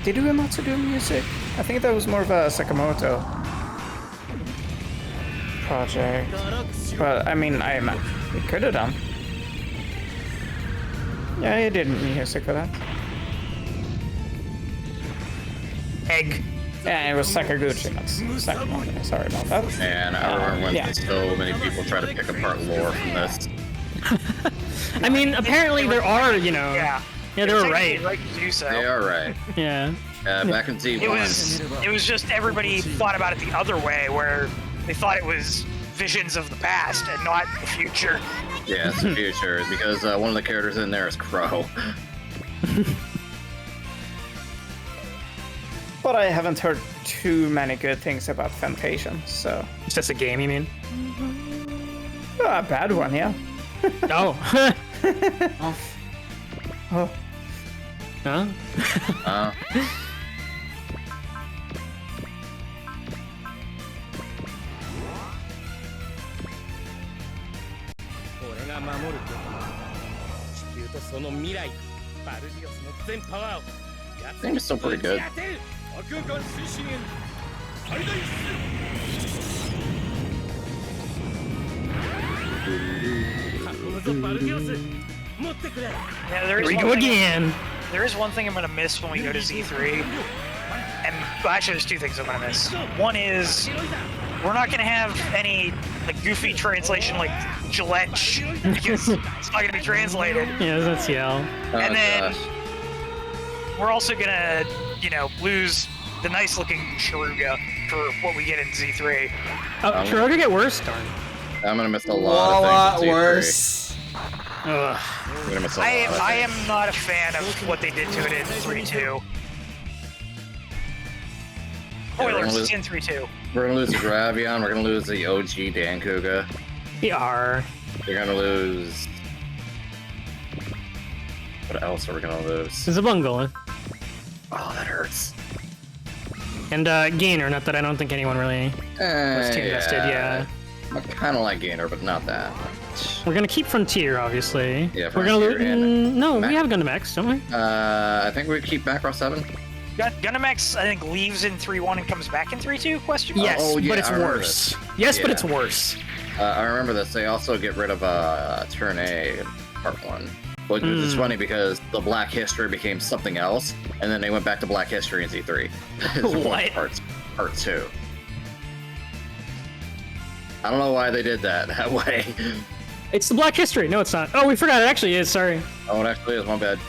Did Uematsu do music? I think that was more of a Sakamoto project. But I mean, it could have done. Yeah, he did music for that. Egg. Yeah, it was Sakaguchi, not Sakamoto. Sorry about that. And I remember when yeah. so many people try to pick apart lore from this. I mean, apparently there are, you know. Yeah. Yeah, they were right. Right to do so. They are right. Yeah. Back in Z1. It was just everybody thought about it the other way, where they thought it was visions of the past and not the future. Yeah, it's the future, because one of the characters in there is Crow. But I haven't heard too many good things about Fantasia, so... It's just a game, you mean? A bad one, yeah. Oh. Oh. Huh? Uh, 俺が守ること地球とその未来バルディオスの全パワーを I think it's still pretty good. 悪眼推進へ最大囲むぞバルディオス持ってくれ Yeah, there Here is we one go thing- again. There is one thing I'm gonna miss when we go to Z3, and well, actually, there's two things I'm gonna miss. One is we're not gonna have any like goofy translation like Gillette because it's not gonna be translated. Yeah, that's yell. And then gosh. we're also gonna, you know, lose the nice-looking Sharuga for what we get in Z3. Oh, Shiroga get worse? Darn. I'm gonna miss a A lot lot of things. in Z3. worse. Ugh. I'm gonna miss a lot I of things. am not a fan of what they did to it in 3-2. we're gonna Spoilers, lose- it's in 3-2. We're gonna lose the Gravion, we're gonna lose the OG Dankuga. We are. We're gonna lose... What else are we gonna lose? There's a bungle. Oh, that hurts. And Gainer, not that I don't think anyone really was too invested, yeah. I kinda like Gainer, but not that much. We're gonna keep Frontier, obviously. Yeah, We're gonna Frontier and no, Mac- we have Gundam don't we? I think we keep Macross 7. Gundam X, I think, leaves in 3-1 and comes back in 3-2? Question mark? Yes, oh, yeah, but it's I remember worse. this. Yes, but Yeah. it's worse. I remember this. They also get rid of Turn A in Part 1. Which is funny because the Black History became something else, and then they went back to Black History in Z3. So What? Part 2. I don't know why they did that way. It's the Black History. No, it's not. Oh, we forgot. It actually is. Sorry. Oh, it actually is. My bad.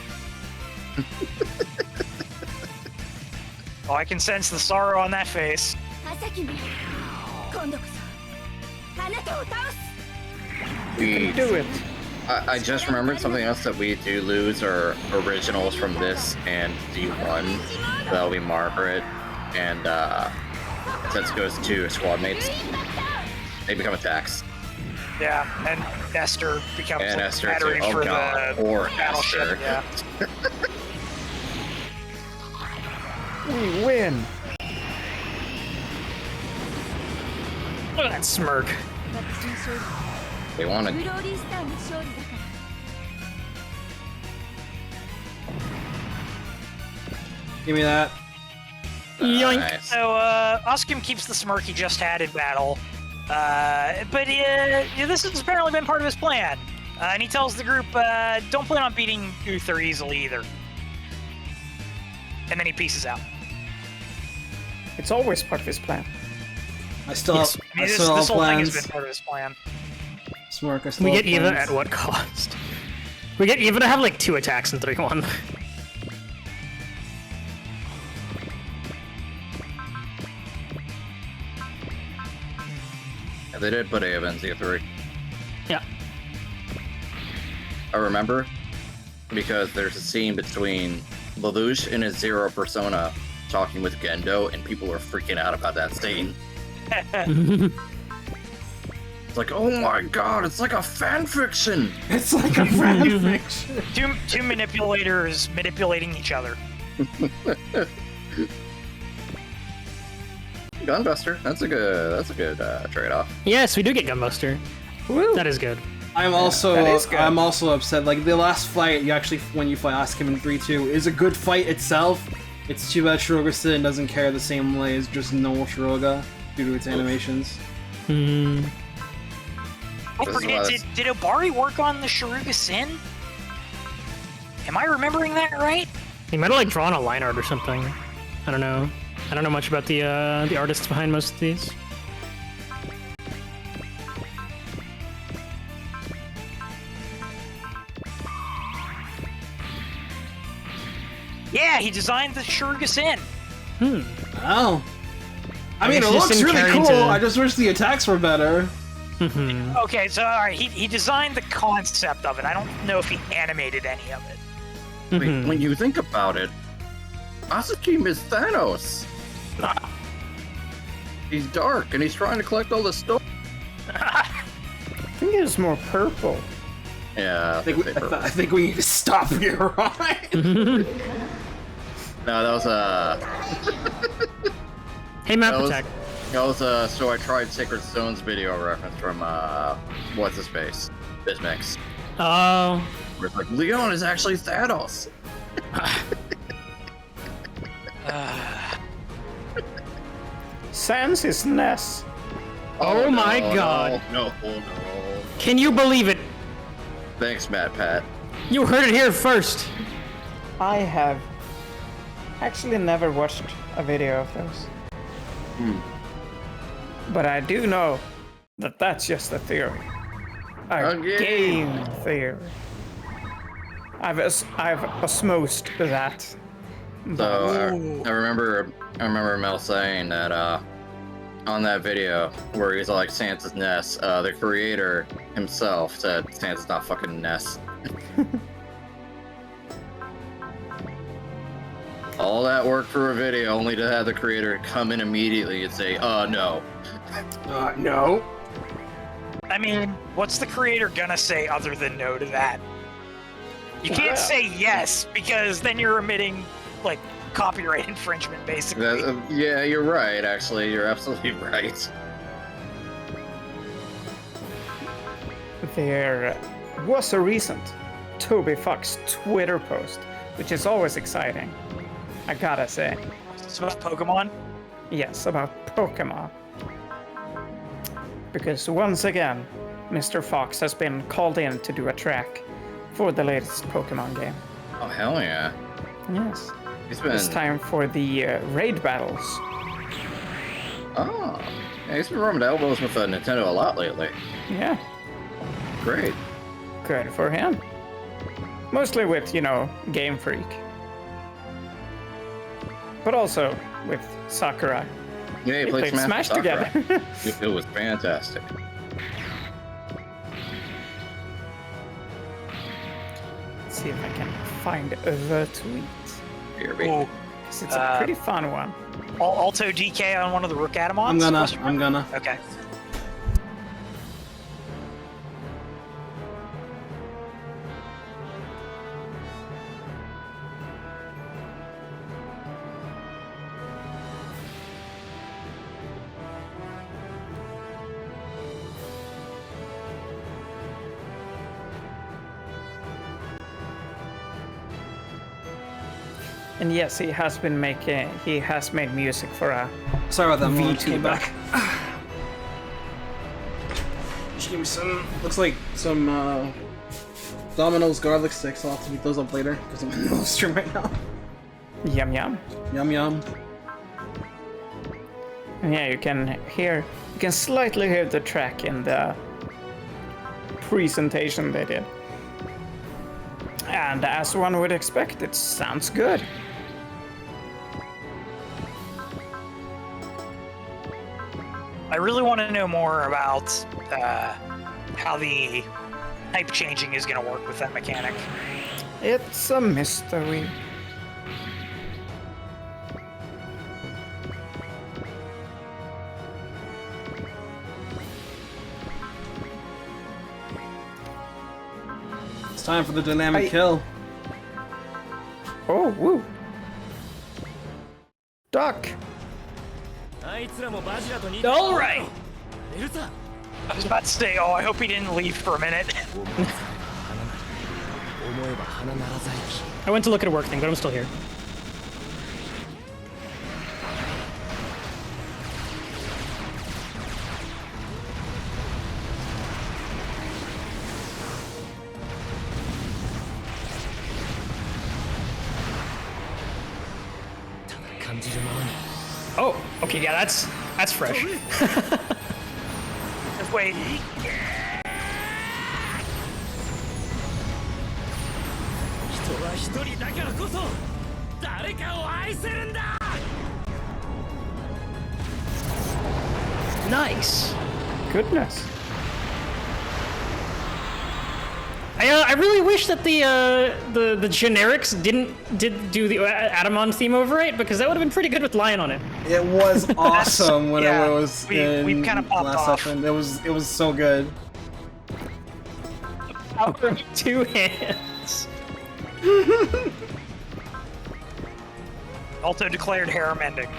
Oh, I can sense the sorrow on that face. 朝君今度こそあなたを倒す We, Do it. I just remembered something else that we do lose are originals from this and D1. That'll be Margaret and Setsuko's two squad mates. They become attacks. Yeah, and Esther becomes And like, Esther battery too. Oh for god. the Or battleship. Esther. Yeah. We win. Look at that smirk. 私の勝 They 利 want グ to. ローリースターの勝利だから Give me that. Yoink. Nice. So, Oskim keeps the smirk he just had in battle. But this has apparently been part of his plan. And he tells the group, don't plan on beating Uther easily either. And then he pieces out. It's always part of his plan. I still Yes. have, I mean, I this still have whole thing has plans. been part of his plan. Smirk, I still We have get Eva plans. at what cost? We get Eva to have like 2 attacks in 3-1. Yeah, they did put Ava in Z3. Yeah. I remember because there's a scene between Lelouch and his Zero persona talking with Gendo, and people are freaking out about that scene. It's like, oh my god, it's like a fan fiction. It's like a fan fiction. Two manipulators manipulating each other. Gunbuster. That's a good trade-off. Yes, we do get Gunbuster. Woo. That is good. I'm also that is good. I'm also upset. Like the last fight, you actually when you fight Asuka in 3-2 is a good fight itself. It's too bad Shiroga doesn't carry the same way as just normal Shiroga due to its animations. I This is forget, why did Obari work on the Sharuga Sin? Am I remembering that right? He might have like drawn a line art or something. I don't know. I don't know much about the artists behind most of these. Yeah, he designed the Sharuga Sin. Oh. I mean, guess it he just looks didn't really carry cool. into- I just wish the attacks were better. Okay, so alright, he designed the concept of it. I don't know if he animated any of it. When you think about it, Asuka is Thanos. He's dark and he's trying to collect all the stuff. I think it was more purple. Yeah, I think we need to stop here, right? no, that was Hey, map That was- attack. that was So I Tried Sacred Stones video reference from what's his face, Bismix. Oh, Where it's like Leon is actually Thanos. Sans is Ness. Oh my god. No. can you believe it? Thanks, Matt Pat. You heard it here first. I have actually never watched a video of those. But I do know that that's just a theory. A game theory. I've osmosed that. So I remember Mel saying that on that video where he's like Santa's Ness, the creator himself said Santa's not fucking Ness. All that work for a video only to have the creator come in immediately and say, no. No. I mean, what's the creator gonna say other than no to that? You can't say yes, because then you're omitting, like, copyright infringement, basically. Yeah, you're right, actually. You're absolutely right. There was a recent Toby Fox Twitter post, which is always exciting. I gotta say. It's about Pokemon. Yes, about Pokemon. Because once again, Mr. Fox has been called in to do a track for the latest Pokemon game. Oh, hell yeah. Yes. He's been... It's time for the raid battles. Oh. Yeah, he's been rubbing elbows with Nintendo a lot lately. Yeah, Great. good for him. Mostly with, Game Freak. But also with Sakurai. Yeah, he They played played Smash together. It was fantastic. Let's see if I can find the tweet. Here, Oh, Because it's a pretty fun one. Alto DK on one of the Rookadamons? I'm gonna. Okay. And yes, he has made music for a Sorry about that. Mom. Just VTuber. came back. Just give me some. Looks like some Domino's garlic sticks. I'll have to beat those up later because I'm in the middle of the stream right now. Yum yum. Yum yum. And yeah, you can slightly hear the track in the presentation they did. And as one would expect, it sounds good. I really want to know more about how the type changing is going to work with that mechanic. It's a mystery. It's time for the dynamic kill. Oh, woo. Duck. あいつらもバジラと似て All right. ベルサ I was about to say, oh, I hope he didn't leave for a minute. 思えば花ならざりき I went to look at a work thing, but I'm still here. Oh, okay, yeah, that's fresh. Just wait. 人は一人だからこそ誰かを愛せるんだ Nice. Goodness. I really wish that the generics did do the Adamon theme overwrite, because that would have been pretty good with Lion on it. It was awesome when yeah, it was we in kinda popped last off. session. It was so good. Power of 2 hands. Also declared harem ending.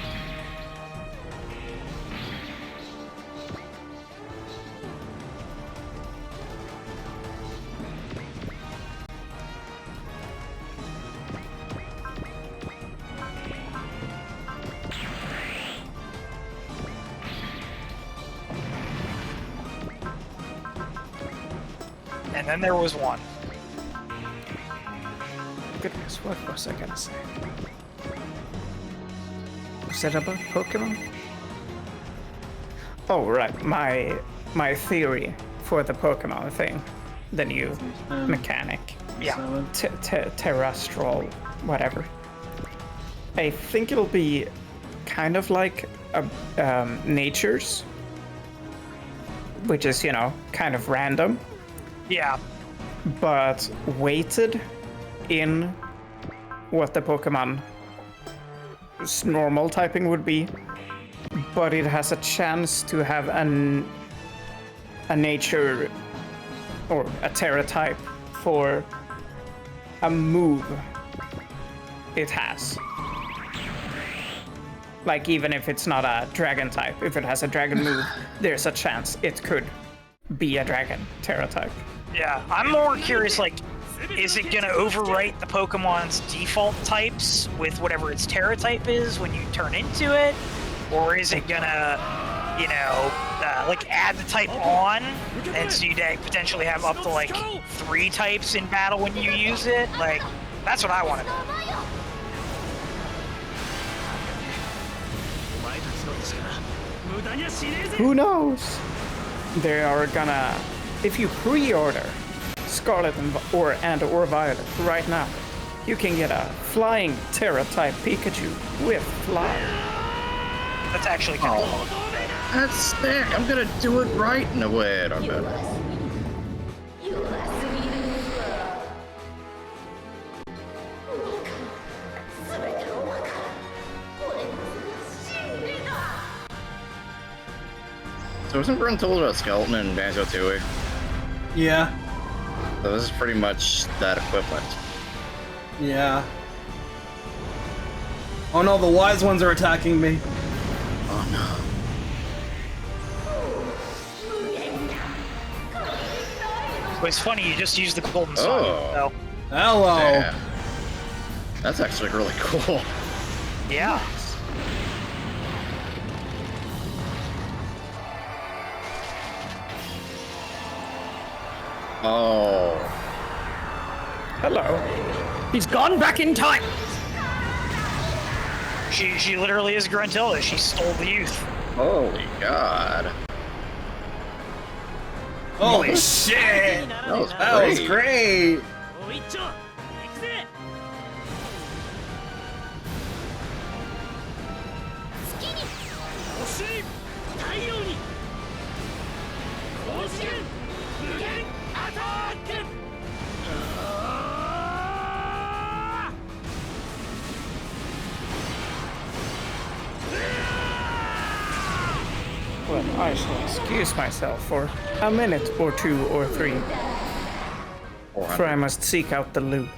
And then there was one. Goodness, what was I gonna say? Was that about Pokemon? Oh, right. My theory for the Pokemon thing. The new mechanic. Yeah. Terrestrial, whatever. I think it'll be kind of like nature's, which is, you know, kind of random, Yeah. but weighted in what the Pokemon's normal typing would be, but it has a chance to have a nature or a Terra type for a move it has. Like, even if it's not a dragon type, if it has a dragon move, there's a chance it could be a dragon Terra type. Yeah. I'm more curious, like, is it gonna overwrite the Pokemon's default types with whatever its Terra type is when you turn into it? Or is it gonna, you know, like add the type on, and so you'd potentially have up to like 3 types in battle when you use it? Like, that's what I want to know. お前たちの力無駄にはしねえぜ Who knows? They are gonna, if you pre-order Scarlet or Violet right now, you can get a flying Terra type Pikachu with fly. That's actually kind of cool. That's sick. I'm gonna do it right in a way. I bet. 弱すぎるわ全てを分かるこれ真理だ So wasn't Brent told about Skeleton and Banjo-Tooie? Yeah. So this is pretty much that equivalent. Yeah. Oh no, the wise ones are attacking me. Oh no. But it's funny, you just used the golden sun. Oh. So, Hello. Yeah. That's actually really cool. yeah. Oh. Hello. He's gone back in time. She literally is Gruntilda. She stole the youth. Holy God. Holy shit! That was That was great. great. おいっちょ行くぜ月に星に太陽に甲子園無限アタック Well, I shall excuse myself for a minute or 2 or 3. For I must seek out the loot.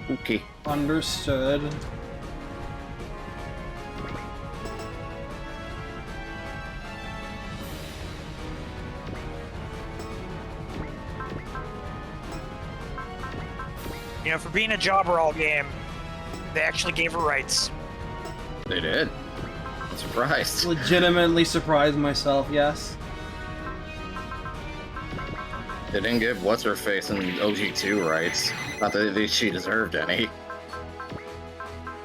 Okay. Understood. You know, for being a job roll game, they actually gave her rights. They did. I'm surprised. Legitimately surprised myself, yes. They didn't give what's her face in OG2 rights. Not that she deserved any.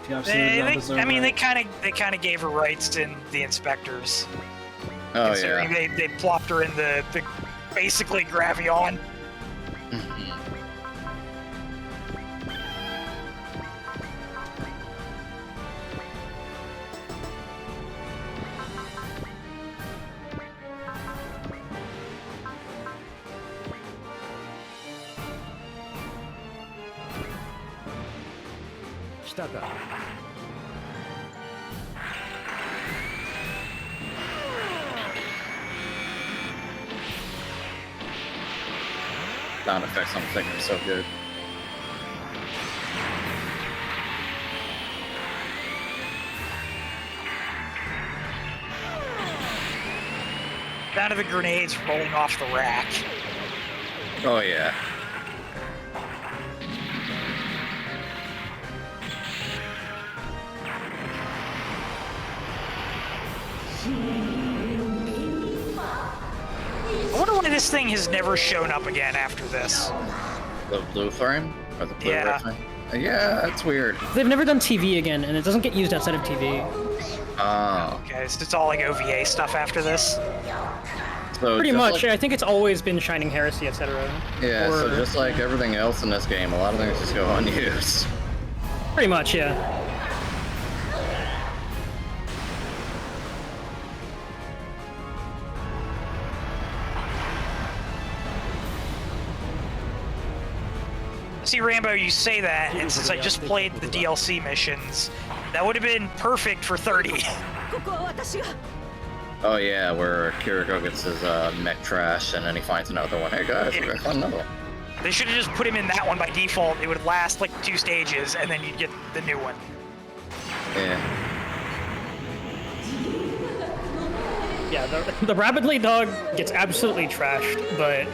She absolutely does not deserve I mean, it. they kind of gave her rights in the inspectors. Oh Considering yeah. they plopped her in the basically Gravion. Sound effects on the thing are so good. Down to the grenades rolling off the rack. Oh yeah. I wonder why this thing has never shown up again after this. The blue frame? Or the blue Yeah. red frame? Yeah, that's weird. They've never done TV again, and it doesn't get used outside of TV. Oh. Okay, so it's all like OVA stuff after this. So Pretty just much. like- I think it's always been Shining Heresy, etc. yeah, so Or- just like everything else in this game, a lot of things just go unused. Pretty much, yeah. See, Rambo, you say that, and since I just played the DLC missions, that would have been perfect for 30. ここは私が Oh yeah, where Kiriko gets his mech trash and then he finds another one. Hey guys, we're gonna find another one. They should have just put him in that one by default. It would last like 2 stages, and then you'd get the new one. Yeah. Yeah, the Rapidly dog gets absolutely trashed, but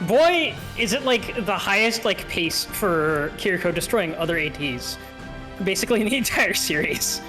boy, is it like the highest like pace for Kiriko destroying other ATs, basically in the entire series.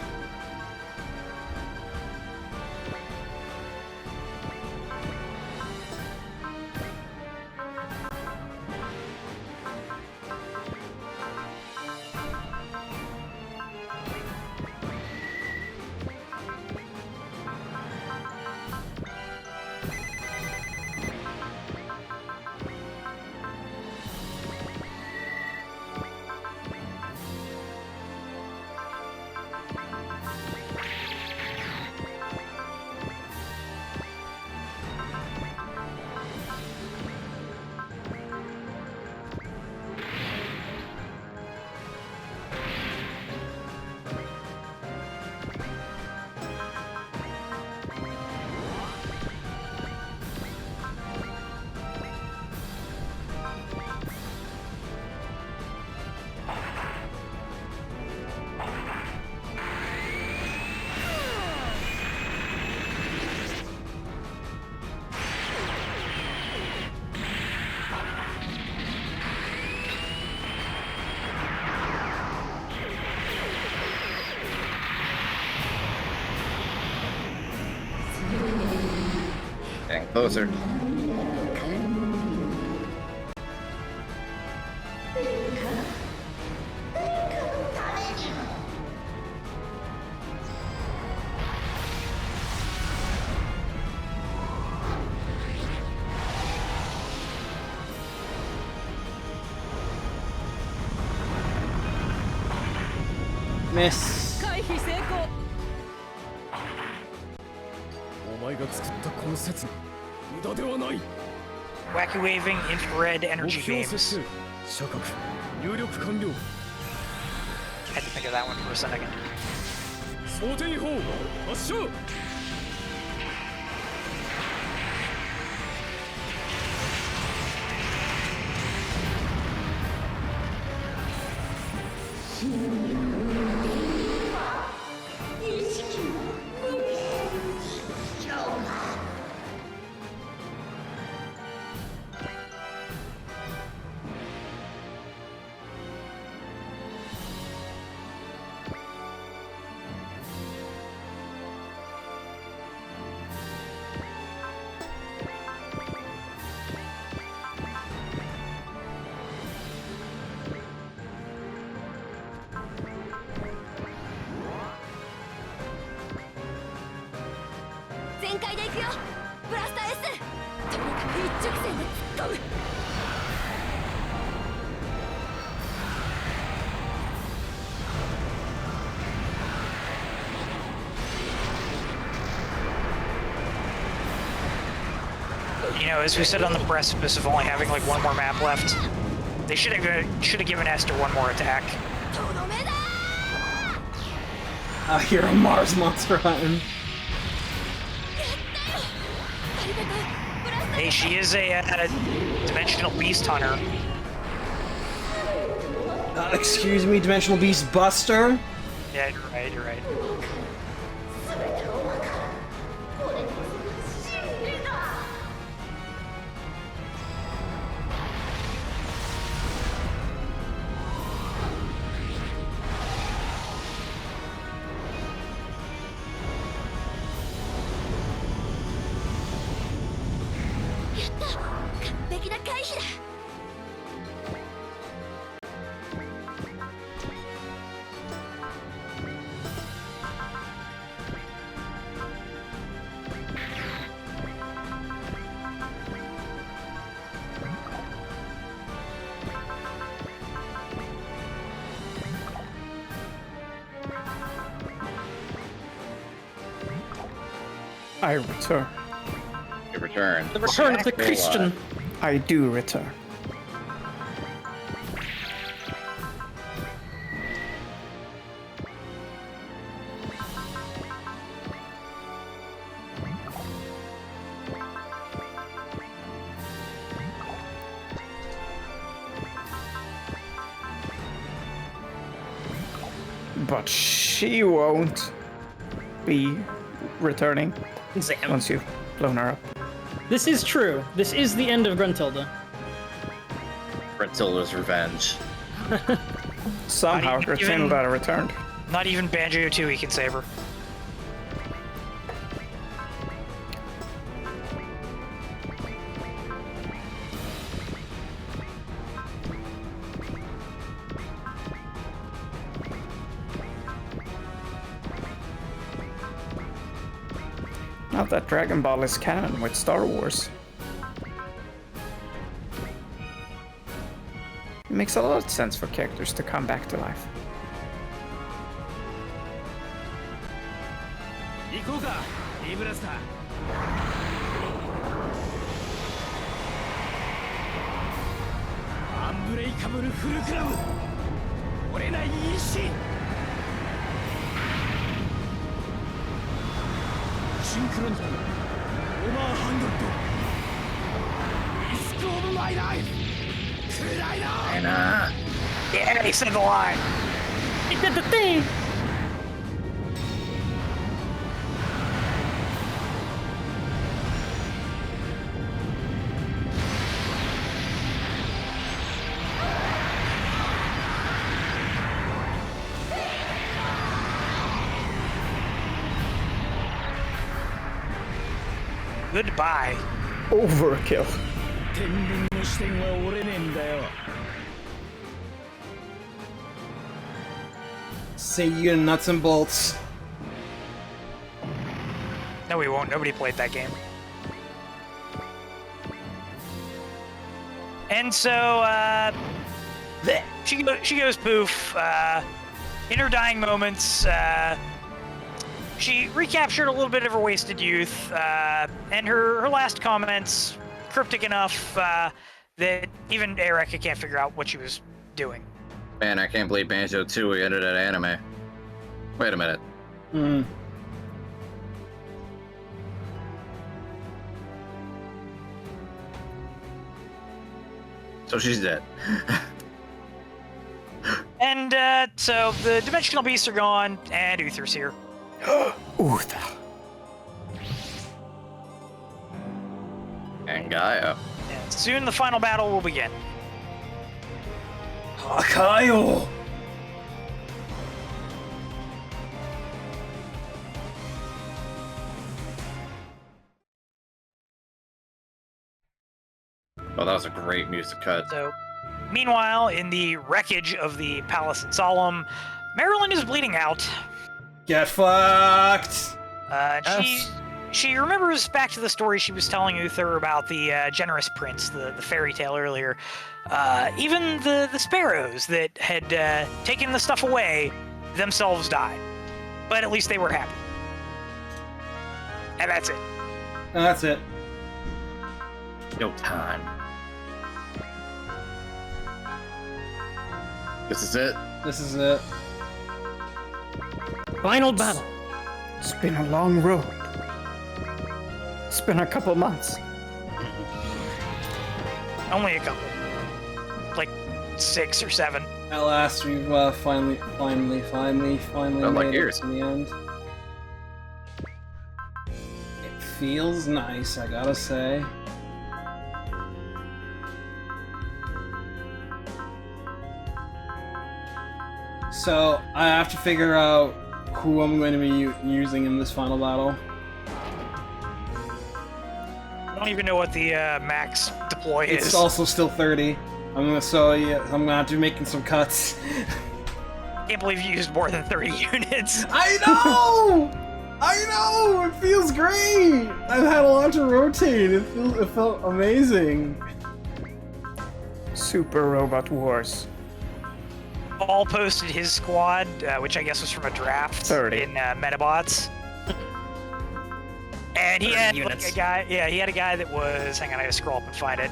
Getting closer. Miss. 回避成功 Wacky waving infrared energy beams. Had to think of that one for a second. 死ぬに原因は意識の無視症か。全開で行くよ。ブラスター S。とにかく一直線で突っ込む。You know, as we sit on the precipice of only having like one more map left, they should have given Esther one more attack. とどめだ。 I hear a Mars monster hunting. ありがとう。ブラスター Hey, she is a dimensional beast hunter. Excuse me, Dimensional Beast Buster? Yeah, you're right. You're right. 全てを分かる。これこそが真理だ。やった。完璧な回避だ。I return. You return. The return of the Christian. I do return. But she won't be returning Zam. once you've blown her up. This is true. This is the end of Gruntilda. Gruntilda's revenge. Somehow, Not even- Gruntilda returned. Not even Banjo Tooie can save her. Now that Dragon Ball is canon with Star Wars. It makes a lot of sense for characters to come back to life. 行こうか、イーブラスター。アンブレイカブルフルクラブ。折れない意志。シンクロニオ。オーバーハンドッド。リスクオブマイライフ。クライナー。 And Yeah, he said the line. He did the thing. Goodbye. Overkill. 天秤の視点は折れねえんだよ。 Say you nuts and bolts. No, we won't. Nobody played that game. And so, she goes poof. In her dying moments, she recaptured a little bit of her wasted youth, and her last comments, cryptic enough that even Erika can't figure out what she was doing. man, I can't believe Banjo Tooie ended at anime. Wait a minute. Hmm. So she's dead. And And so the dimensional beasts are gone, and Uther's here. Uther. And Gaia. And soon the final battle will begin. Hakayo! Oh, that was a great music cut. So, meanwhile, in the wreckage of the palace in Solemn, Marilyn is bleeding out. Get fucked! She remembers back to the story she was telling Uther about the generous prince, the fairy tale earlier. Even the sparrows that had taken the stuff away themselves died. But at least they were happy. And that's it. And that's it. No time. This is it. This is it. Final battle. It's been a long road. It's been a couple months. Only a couple. Like 6 or 7. At last, we've finally Felt like made years. it to the end. It feels nice, I gotta say. So, I have to figure out who I'm going to be using in this final battle. I don't even know what the max deploy It's is. also still 30. I'm gonna have to be making some cuts. Can't believe you used more than 30 units. I know! I know! It feels great! I've had a lot to rotate. It felt amazing. Super Robot Wars. Paul posted his squad, which I guess was from a draft 30. in Metabots. And he 30 had units. like a guy. Yeah, he had a guy that was. Hang on, I gotta scroll up and find it.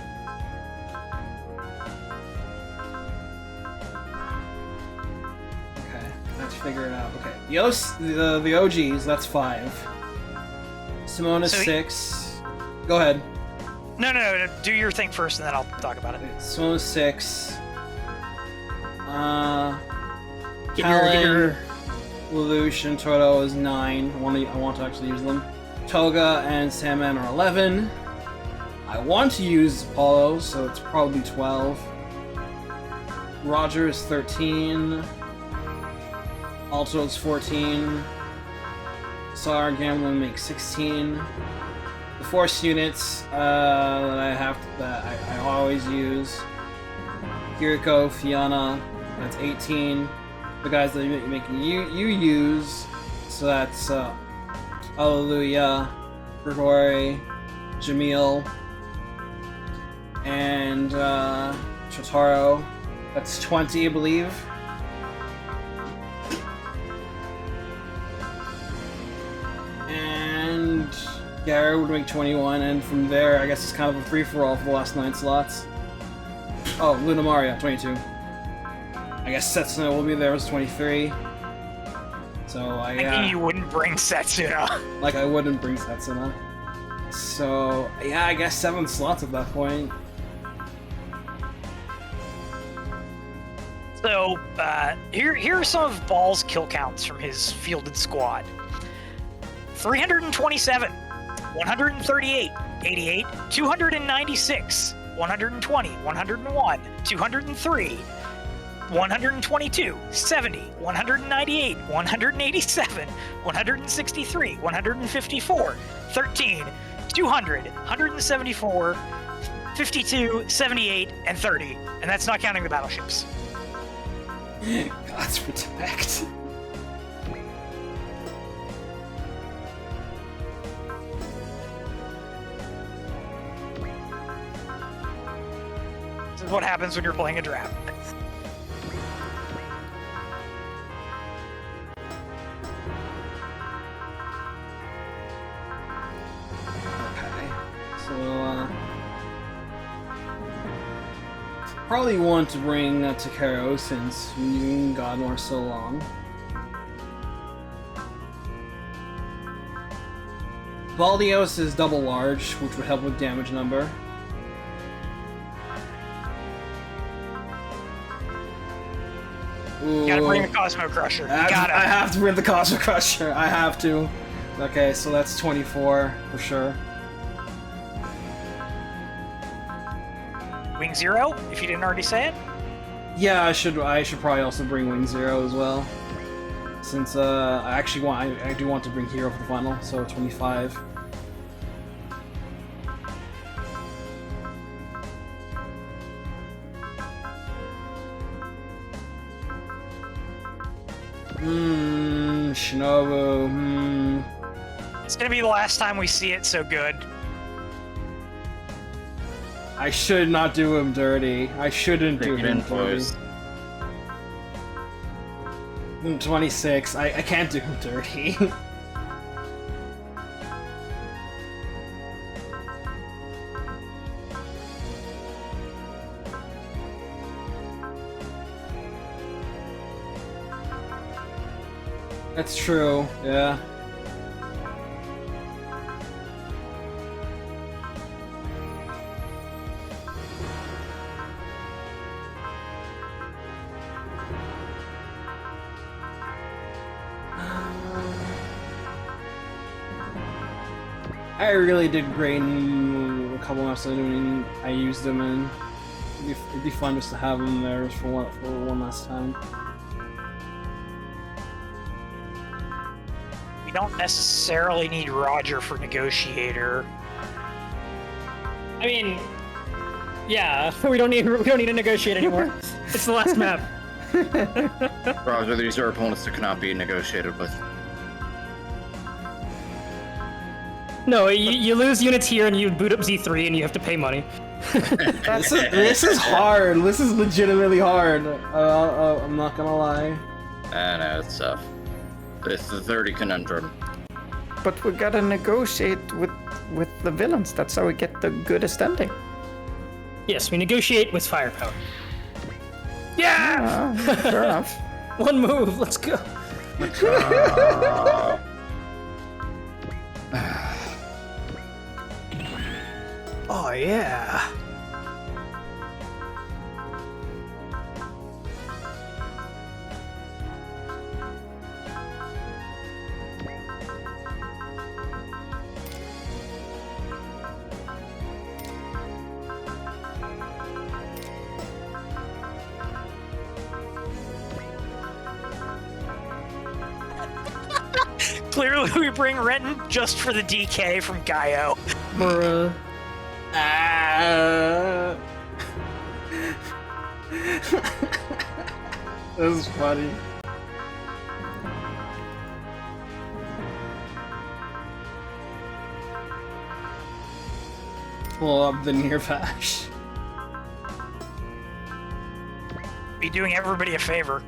Okay, let's figure it out. Okay, the OGs, that's 5. Simone is So he- 6. Go ahead. No. Do your thing first, and then I'll talk about it. Simone is 6. Get your- Lelouch and Toto is 9. I want to actually use them. Toga and Sandman are 11. I want to use Apollo, so it's probably 12. Roger is 13. Alto is 14. Sar Gambling makes 16. The Force units that I always use. Kiriko, Fiona, that's 18. The guys that you're making you use, so that's Alleluia, Grigori, Jamil, and Chotaro. That's 20, I believe. And Garrett would make 21, and from there, I guess it's kind of a free-for-all for the last 9 slots. Oh, Luna Maria, 22. I guess Setsuna will be there as 23. So, Thinking you wouldn't bring Setsuna. like I wouldn't bring Setsuna. So, yeah, I guess 7 slots at that point. So, here are some of Ball's kill counts from his fielded squad. 327, 138, 88, 296, 120, 101, 203, 122, 70, 198, 187, 163, 154, 13, 200, 174, 52, 78, and 30. And that's not counting the battleships. God's protect. This is what happens when you're playing a draft. Okay. So, probably want to bring Takaro since we've been using Godmore so long. Baldios is double large, which would help with damage number. Ooh. Gotta bring the Cosmo Crusher. I Gotta. have to bring the Cosmo Crusher. I have to. Okay, so that's 24 for sure. Wing Zero, if you didn't already say it. Yeah, I should probably also bring Wing Zero as well. Since I do want to bring Hero for the final, so 25. Shinobu, It's gonna be the last time we see it, so good. I should not do him dirty. I shouldn't do him dirty. 26. I can't do him dirty. That's true, yeah. I really did great in a couple episodes when I used them, and it'd be fun just to have them there for one last time. We don't necessarily need Roger for Negotiator. I mean, yeah, we don't need to negotiate anymore. It's the last map. Roger, these are opponents that cannot be negotiated with. No, you lose units here and you boot up Z3 and you have to pay money. This is hard. This is legitimately hard. I'm not gonna lie. I know, it's tough. It's the 30 conundrum. But we gotta negotiate with the villains. That's how we get the goodest ending. Yes, we negotiate with firepower. Yeah! Fair enough. One move, let's go. Oh yeah. Clearly, we bring Renton just for the DK from Gaio. Bruh. This is funny. Pull up the near patch. Be doing everybody a favor.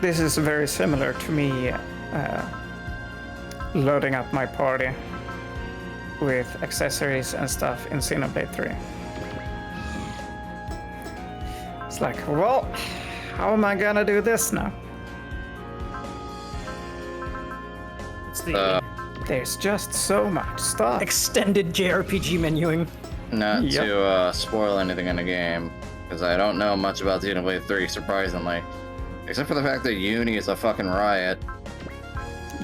This is very similar to me loading up my party with accessories and stuff in Xenoblade 3. It's like, well, how am I gonna do this now? It's the There's just so much stuff. extended JRPG menuing. Not Yep. to spoil anything in the game, because I don't know much about Xenoblade 3, surprisingly. Except for the fact that Uni is a fucking riot.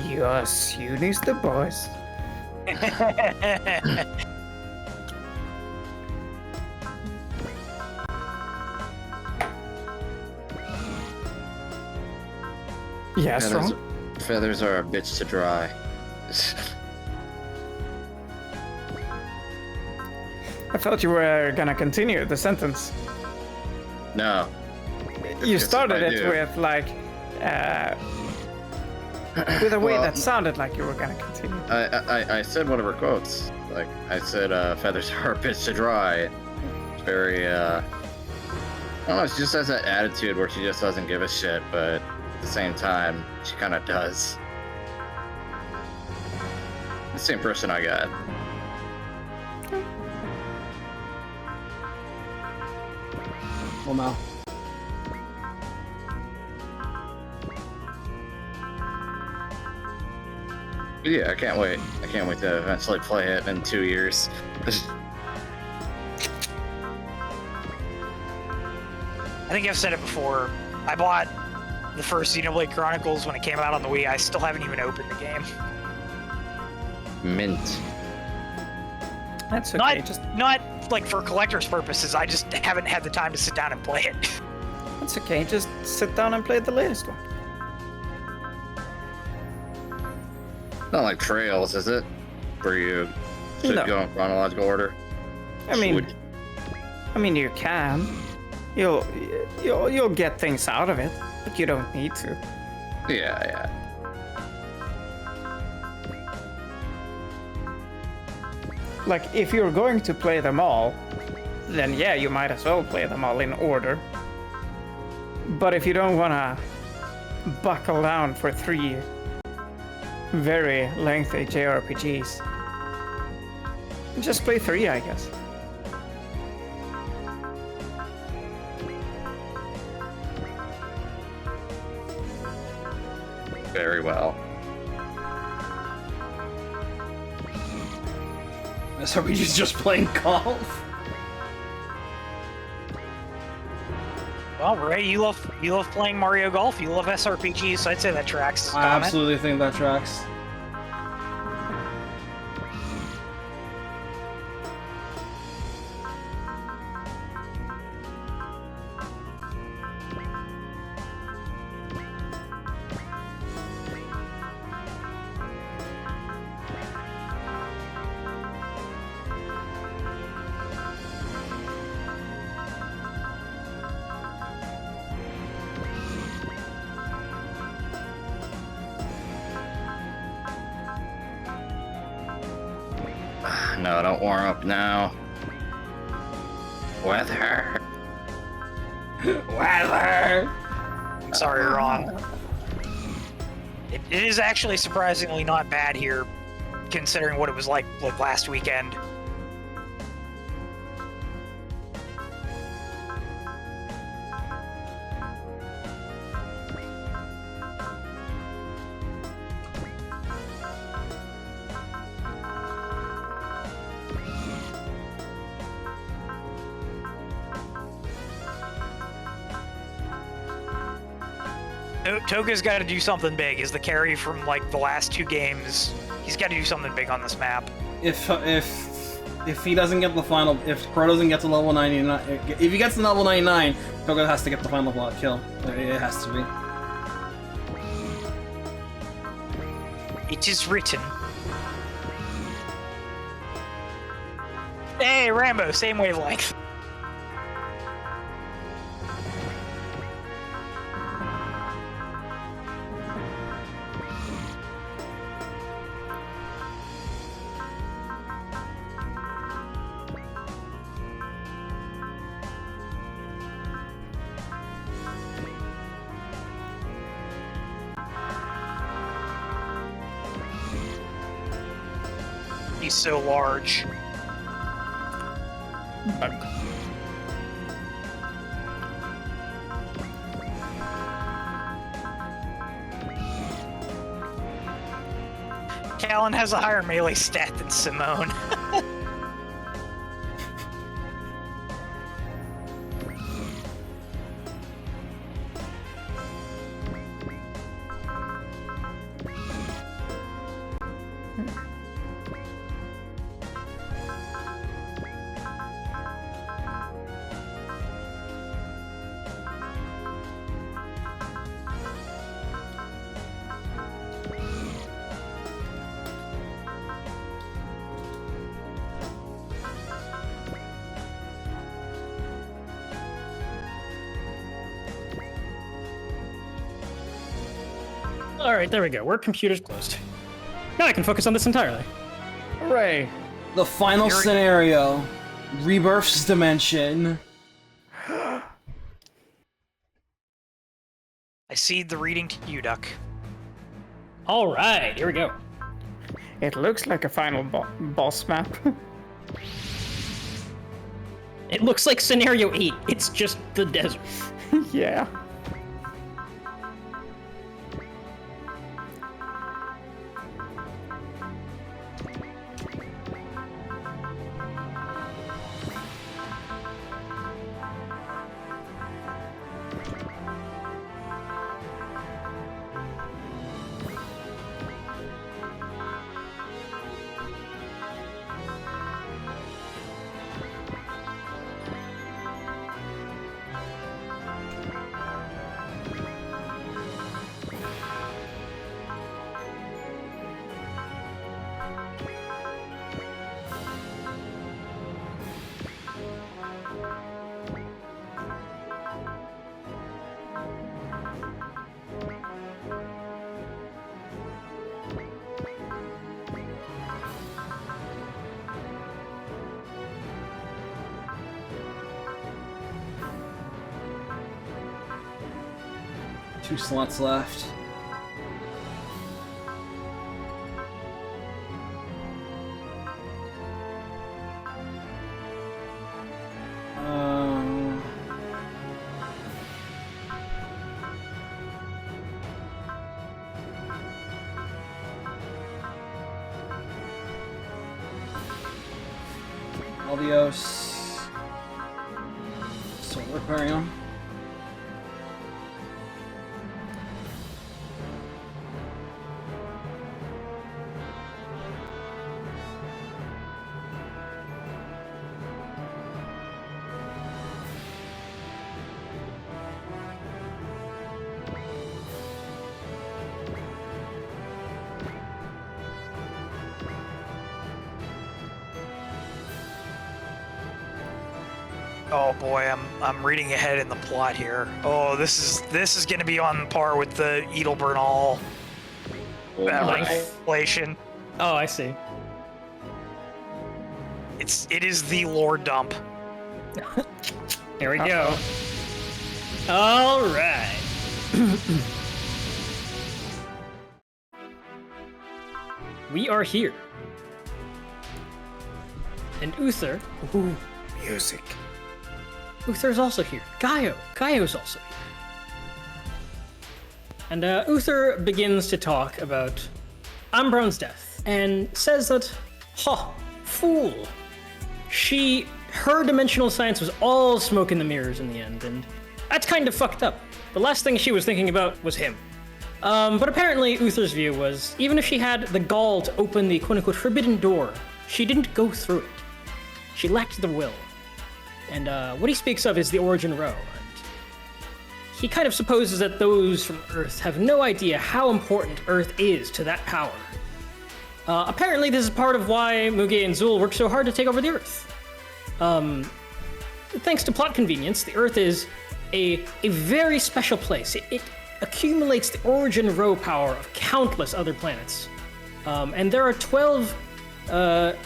Yes, Uni's the boys. Yes, Feathers, wrong? feathers are a bitch to dry. I thought you were gonna continue the sentence. No. You Because started if I it do- with like with a way Well- that sounded like you were gonna continue. I said whatever quotes. Like, I said, feathers are a bitch to dry. It's very, I don't know, she just has that attitude where she just doesn't give a shit, but at the same time, she kind of does. The same person I got. Well, no. But yeah, I can't wait. I can't wait to eventually play it in 2 years. I think I've said it before. I bought the first Xenoblade Chronicles when it came out on the Wii. I still haven't even opened the game. Mint. That's okay. Not like for collector's purposes. I just haven't had the time to sit down and play it. That's okay. Just sit down and play the latest one. Not like Trails, is it? Where you should No. go in chronological order. I mean, you can. You'll get things out of it, but you don't need to. Yeah. Like, if you're going to play them all, then yeah, you might as well play them all in order. But if you don't want to buckle down for 3 very lengthy JRPGs, just play 3, I guess. Very well. SRPG's just playing golf. Well, Ray, you love playing Mario Golf. You love SRPGs, so I'd say that tracks. I absolutely think that tracks. No, don't warm up now. Weather. Weather. I'm sorry, you're wrong. It is actually surprisingly not bad here, considering what it was like last weekend. Toga's got to do something big. Is the carry from like the last 2 games? He's got to do something big on this map. If he doesn't get the final, if Pro doesn't get to level 99, if he gets to level 99, Toga has to get the final block kill. It has to be. It is written. Hey, Rambo, same wavelength. He's so large. Callan has a higher melee stat than Simone. Alright, there we go. Work computer's closed. Now I can focus on this entirely. Hooray! The final scenario, Rebirth's Dimension. I cede the reading to you, Duck. Alright, here we go. It looks like a final boss map. It looks like Scenario 8. It's just the desert. Yeah. 2 slots left. Albios. Start repairing him. Oh boy, I'm reading ahead in the plot here. Oh, this is gonna be on par with the Edelbernal Oh my. inflation. Oh, I see. It is the lore dump. Here we go. All right. We are here. And Uther. Ooh, music. Uther's also here. Gaio's also here. And Uther begins to talk about Ambron's death and says that, fool. Her dimensional science was all smoke in the mirrors in the end, and that's kind of fucked up. The last thing she was thinking about was him. But apparently Uther's view was, even if she had the gall to open the quote-unquote forbidden door, she didn't go through it. She lacked the will. And what he speaks of is the Origin Row. And he kind of supposes that those from Earth have no idea how important Earth is to that power. Apparently this is part of why Muge and Zul work so hard to take over the Earth. Thanks to plot convenience, the Earth is a very special place. It accumulates the Origin Row power of countless other planets. And there are 12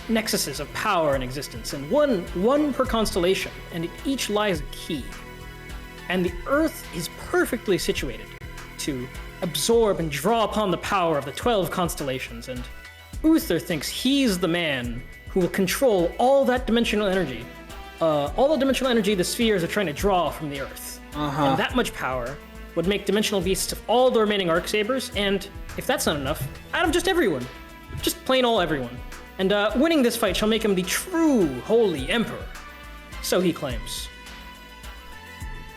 nexuses of power in existence, and one per constellation, and in each lies a key. And the Earth is perfectly situated to absorb and draw upon the power of the 12 constellations, and Uther thinks he's the man who will control all that dimensional energy, all the dimensional energy the spheres are trying to draw from the Earth. And that much power would make dimensional beasts of all the remaining Arcsabers, and if that's not enough, out of just everyone. Just plain all everyone. And winning this fight shall make him the true Holy Emperor. So he claims.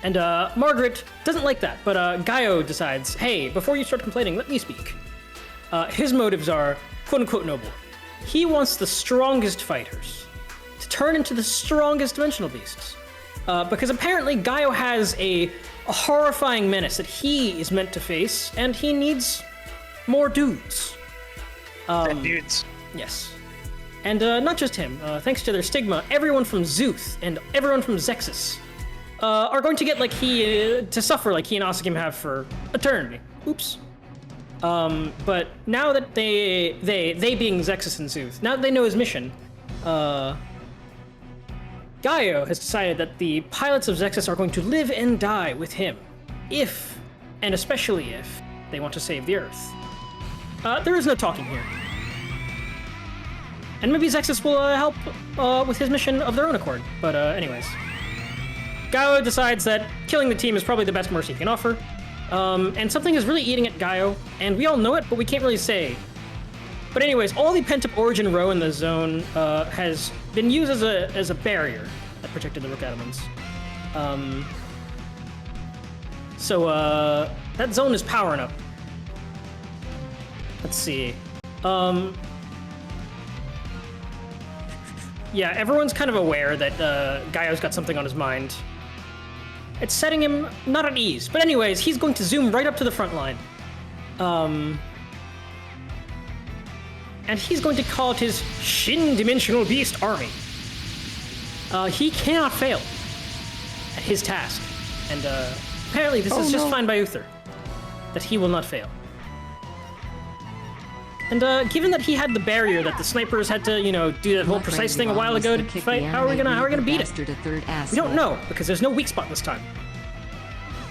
And Margaret doesn't like that, but Gaio decides, hey, before you start complaining, let me speak. His motives are quote-unquote noble. He wants the strongest fighters to turn into the strongest dimensional beasts. Because apparently Gaio has a horrifying menace that he is meant to face, and he needs more dudes. Dudes. Yes. And not just him. Thanks to their stigma, everyone from Zuth and everyone from Zexus are going to get to suffer like he and Osakim have for eternity. Oops. But now that they being Zexus and Zuth, now that they know his mission, Gaio has decided that the pilots of Zexus are going to live and die with him, if, and especially if, they want to save the Earth. There is no talking here. And maybe Zexus will help with his mission of their own accord. But anyways. Gaio decides that killing the team is probably the best mercy he can offer. And something is really eating at Gaio, and we all know it, but we can't really say. But anyways, all the pent-up Origin Row in the zone has been used as a barrier that protected the Rook Adamants. So that zone is powering up. Let's see. Yeah, everyone's kind of aware that Gaio's got something on his mind. It's setting him not at ease. But anyways, he's going to zoom right up to the front line. And he's going to call it his Shin Dimensional Beast Army. He cannot fail at his task. And apparently this is just fine by Uther. That he will not fail. And given that he had the barrier that the snipers had to, do that whole precise thing a while ago to fight, how are we gonna beat it? We don't know, because there's no weak spot this time.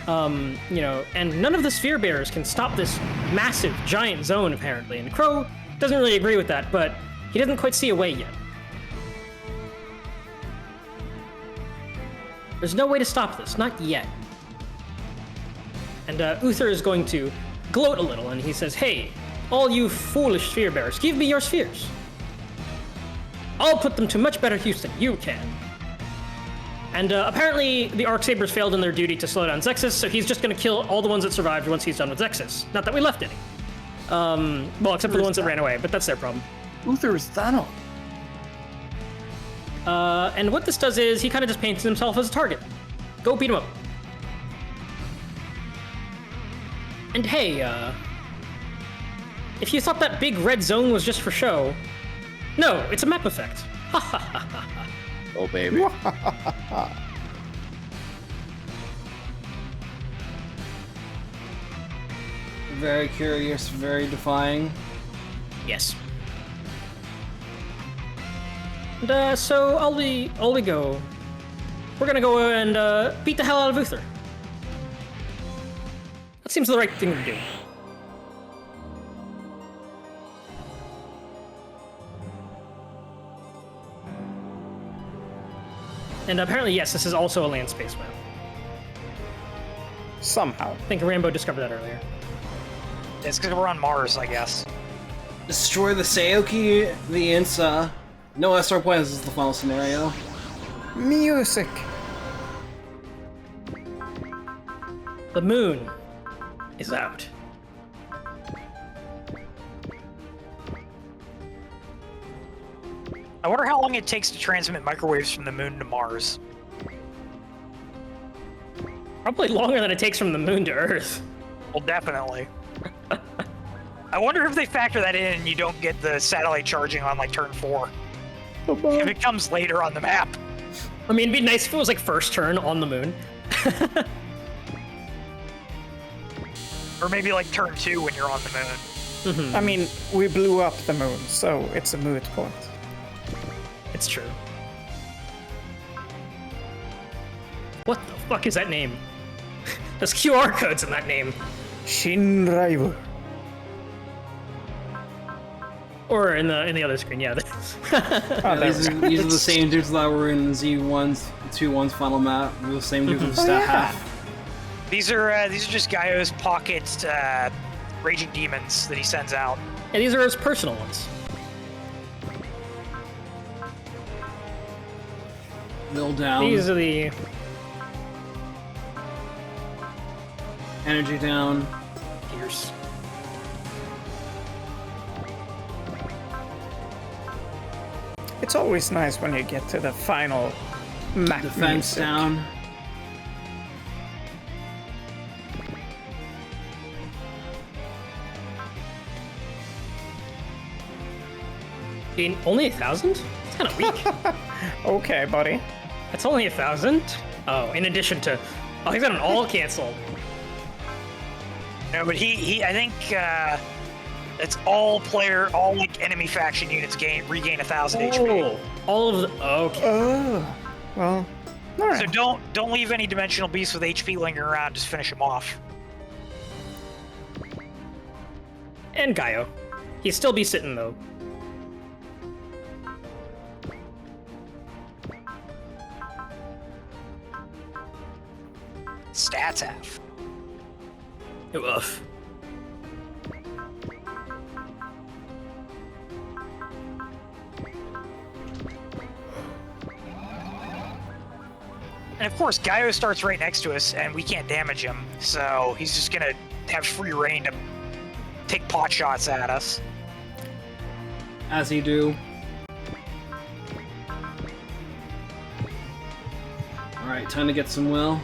And none of the sphere bearers can stop this massive, giant zone, apparently. And Crow doesn't really agree with that, but he doesn't quite see a way yet. There's no way to stop this, not yet. And Uther is going to gloat a little, and he says, "Hey, all you foolish sphere bearers, give me your spheres. I'll put them to much better use than you can." And apparently the Arcsabers failed in their duty to slow down Zexus, so he's just going to kill all the ones that survived once he's done with Zexus. Not that we left any. Well, except for the ones that ran away, but that's their problem. Uther is Thanos. And what this does is he kind of just paints himself as a target. Go beat him up. And hey, if you thought that big red zone was just for show, no, it's a map effect. Ha ha ha ha ha. Oh, baby. Very curious, very defying. Yes. And so all we go. We're gonna go and beat the hell out of Uther. That seems the right thing to do. And apparently, yes, this is also a land space map. Somehow. I think Rambo discovered that earlier. It's because we're on Mars, I guess. Destroy the Saoki, the Insa. No SR points is the final scenario. Music. The moon is out. I wonder how long it takes to transmit microwaves from the moon to Mars. Probably longer than it takes from the moon to Earth. Well, definitely. I wonder if they factor that in and you don't get the satellite charging on like turn 4. If it comes later on the map. I mean, it'd be nice if it was like first turn on the moon. Or maybe like turn 2 when you're on the moon. I mean, we blew up the moon, so it's a moot point. It's true. What the fuck is that name? There's QR codes in that name. Shinraibu. Or in the other screen, yeah. These are the same dudes that were in Z1's 2-1's final map. They're the same dudes with stat half. These are just Gaio's pocket raging demons that he sends out. Yeah, these are his personal ones. Mill down. These are the Energy down. gears. It's always nice when you get to the final map Defense music. down. Only 1,000? It's kind of weak. Okay, buddy. That's only 1,000? Oh, in addition to... Oh, he's got an all cancel. No, but he I think it's all like enemy faction units regain 1,000 HP. Oh, all of the... Okay. Oh, well, all right. So don't leave any dimensional beasts with HP lingering around. Just finish them off. And Gaio. He'd still be sitting, though. Stats half. Oof. And of course, Gaio starts right next to us, and we can't damage him, so he's just gonna have free reign to take pot shots at us. As he do. Alright, time to get some will.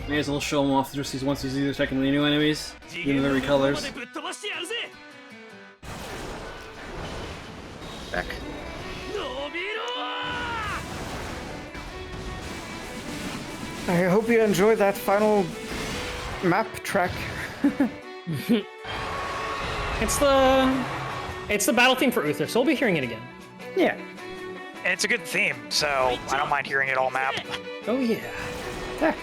May as well show him off just once he's either checking the new enemies, give him every colors. Back. I hope you enjoyed that final map track. It's the battle theme for Uther, so we'll be hearing it again. Yeah. And it's a good theme, so I don't mind hearing it all map. Oh yeah. Yeah.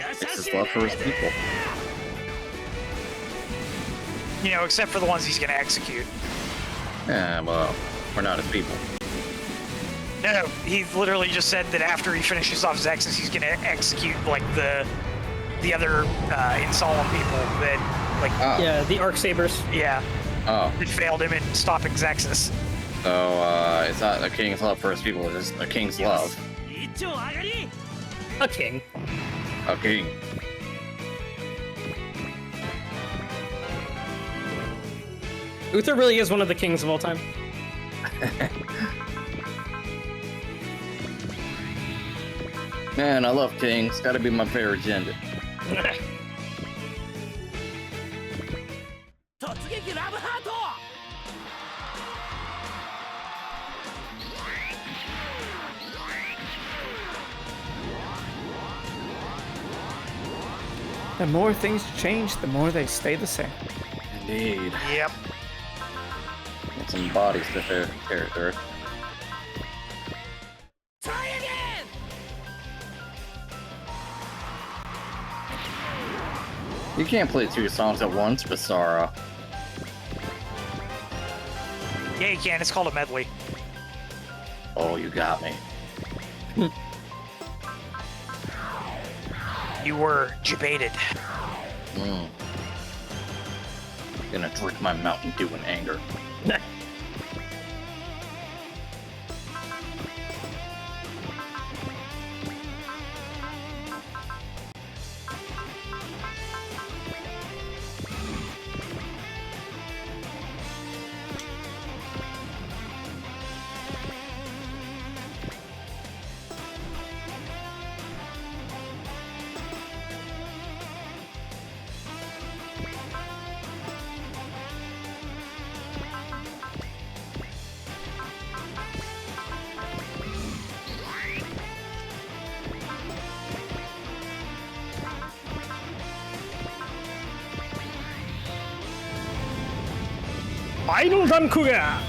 It's his love for his people. You know, except for the ones he's gonna execute. Yeah, well, we're not his people. No, he literally just said that after he finishes off Zexus, he's gonna execute like the other Insolent people that like Yeah, the Arc Sabers. yeah Oh, that failed him in stopping Zexus. so it's not a king's love for his people, it's a king's love. A king. A king. Uther really is one of the kings of all time. Man, I love kings. Gotta be my favorite gender. The more things change, the more they stay the same. Indeed. Yep. Get some bodies to their territory. You can't play 2 songs at once, Basara. Yeah, you can. It's called a medley. Oh, you got me. You were debated. Mm. Gonna drink my Mountain Dew in anger. Final Dankuga!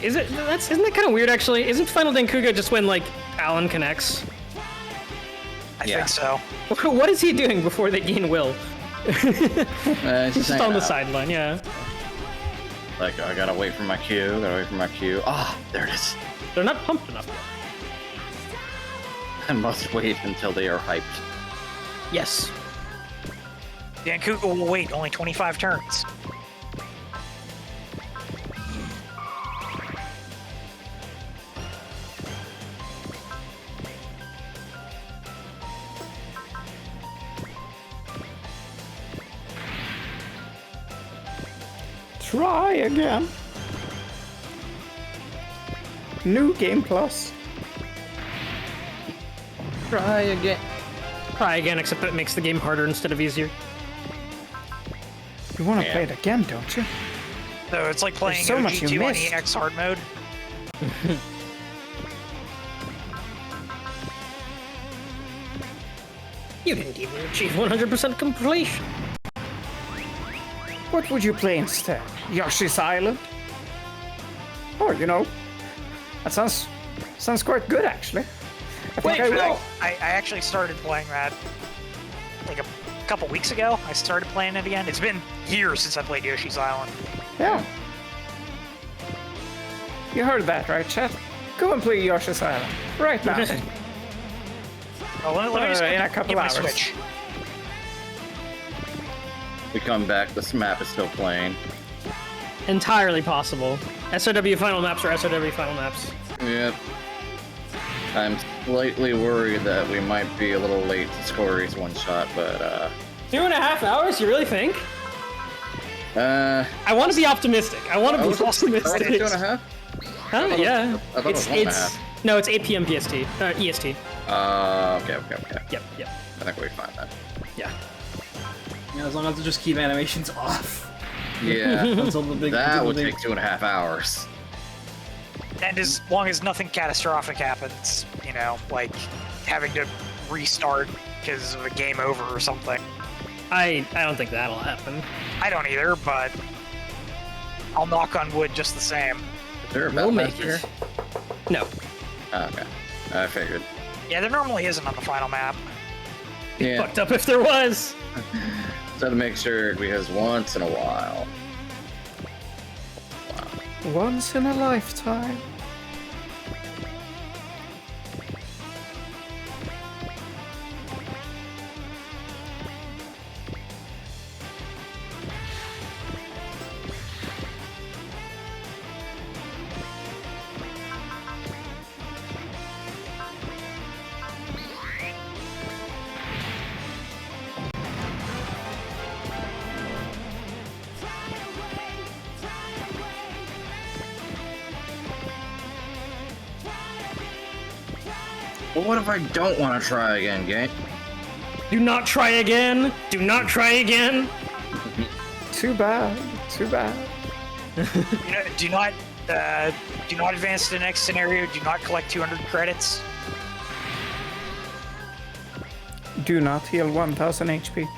Isn't that kind of weird actually? Isn't Final Dankuga just when like Alan connects? I Yeah. think so. What is he doing before they gain will? He's Just on the sideline, yeah. Like, I gotta wait for my cue, Ah, there it is. They're not pumped enough yet. I must wait until they are hyped. Yes. Dan Kuga will wait only 25 turns. Try again. New Game Plus. Try again. Try again, except it makes the game harder instead of easier. You want to Yeah. play it again, don't you? So it's like playing so much you OG2 on missed. EX hard mode. You didn't even achieve 100% completion. What would you play instead? Yoshi's Island? Or, you know, that sounds quite good actually. I think I will. I actually started playing that like a couple weeks ago. I started playing it again. It's been years since I played Yoshi's Island. Yeah. You heard that, right, chat? Go and play Yoshi's Island right now. Oh, let me just in a couple get my hours. Switch. We come back, this map is still playing. Entirely possible. SRW final maps are SRW final maps. Yep. I'm slightly worried that we might be a little late to Scory's one shot, but 2.5 hours? You really think? I I want to be optimistic. I want to be was it optimistic. 2.5? Huh? Yeah. I thought it was 1.5. No, it's 8 p.m. PST. EST. Okay. Yep. I think we'll be fine then. Yeah. Yeah, as long as I just keep animations off. Yeah, Until the big. that until the would big- take 2.5 hours. And as long as nothing catastrophic happens, you know, like having to restart because of a game over or something. I don't think that'll happen. I don't either, but I'll knock on wood just the same. Is there a We'll battle make master? it. No. Oh, okay. I figured. Yeah, there normally isn't on the final map. Yeah. Fucked up if there was. So to make sure, because once in a while. Once in a lifetime. Well, what if I don't want to try again, gang? Do not try again. Do not try again. Too bad. Too bad. Do not advance to the next scenario. Do not collect 200 credits. Do not heal 1000 HP.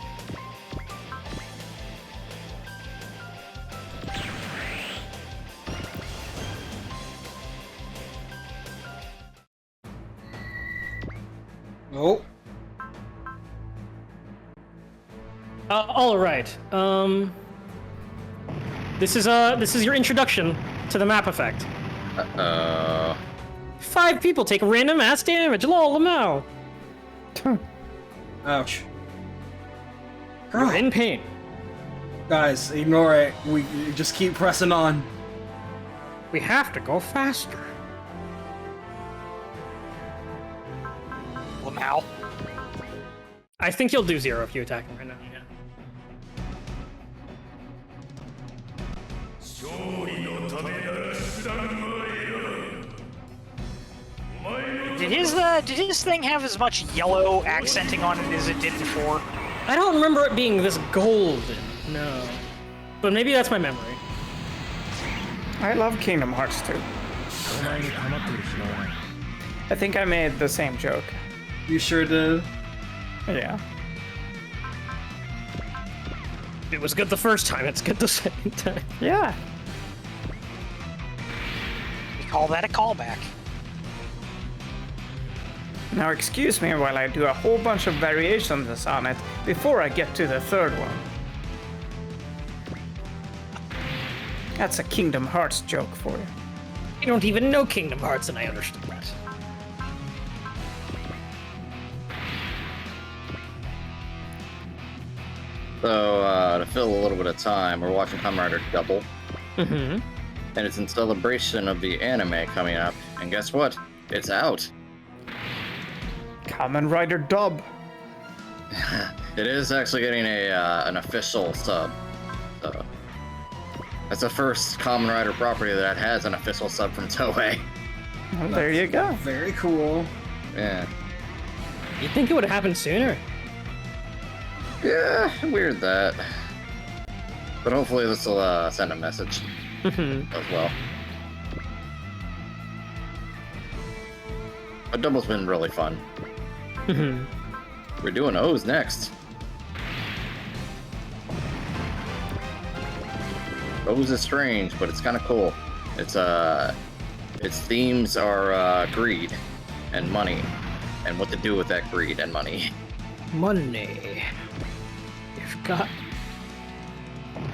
Oh. All right. This is your introduction to the map effect. 5 people take random ass damage. Lol, no. Ouch. You're in pain. Guys, ignore it. We just keep pressing on. We have to go faster. Well, now. I think you'll do 0 if you attack him right now. Yeah. Did his thing have as much yellow accenting on it as it did before? I don't remember it being this golden. No. But maybe that's my memory. I love Kingdom Hearts 2. I think I made the same joke. You sure did. Yeah. It was good the first time, it's good the second time. Yeah. We call that a callback. Now excuse me while I do a whole bunch of variations on it before I get to the third one. That's a Kingdom Hearts joke for you. You don't even know Kingdom Hearts, and I understood that. So, to fill a little bit of time, we're watching Kamen Rider Double. Mm-hmm. And it's in celebration of the anime coming up. And guess what? It's out. Kamen Rider dub. It is actually getting an official sub. So, that's the first Kamen Rider property that has an official sub from Toei. Well, there you go. Very cool. Yeah. You'd think it would have happened sooner. Yeah, weird that. But hopefully this will send a message as well. But Double's been really fun. We're doing O's next. O's is strange, but it's kind of cool. Its themes are greed and money, and what to do with that greed and money. Money. You've got...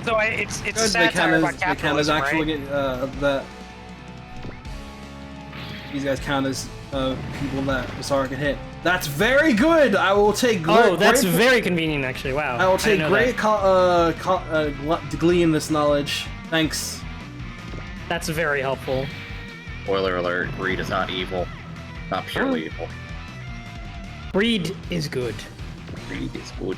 So it's a Good, satire about they count capitalism, as actual right? that these guys count as people that Basara can hit. That's very good. I will take. that's great, very convenient, actually. Wow. I will take didn't know great that. glee in this knowledge. Thanks. That's very helpful. Spoiler alert: greed is not evil, not purely evil. Greed is good. Greed is good.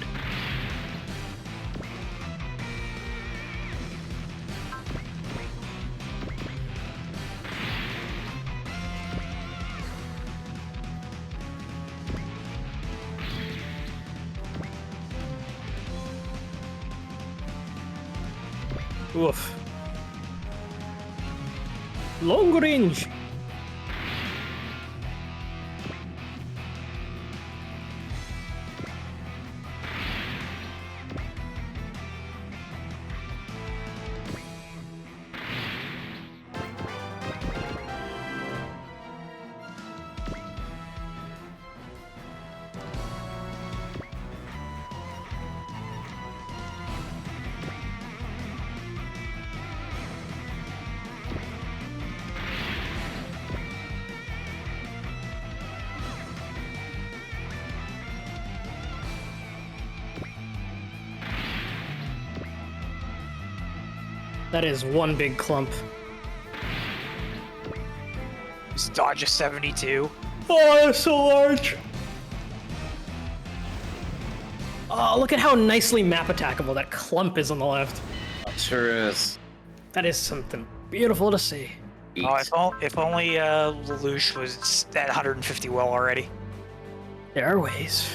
Oof. Long range. That is one big clump. Just dodge a 72. Oh, that's so large. Oh, look at how nicely map attackable that clump is on the left. Sure is. That is something beautiful to see. Oh, if only Lelouch was at 150 well already. There are ways.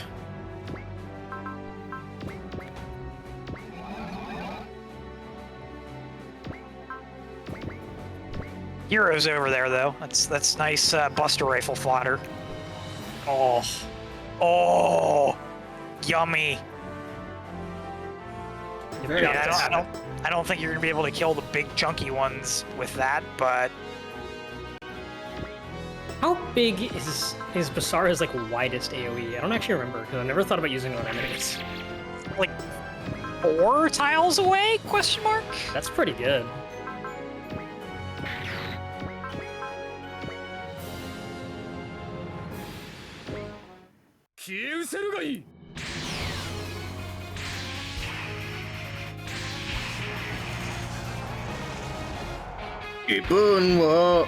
Hero's over there though. That's nice Buster rifle fodder. Oh, oh, yummy. Very Yeah, I don't think you're gonna be able to kill the big chunky ones with that, but How big is Basara's like widest AoE? I don't actually remember because I never thought about using it on enemies. like 4 tiles away? Question mark. That's pretty good. Ibunwo.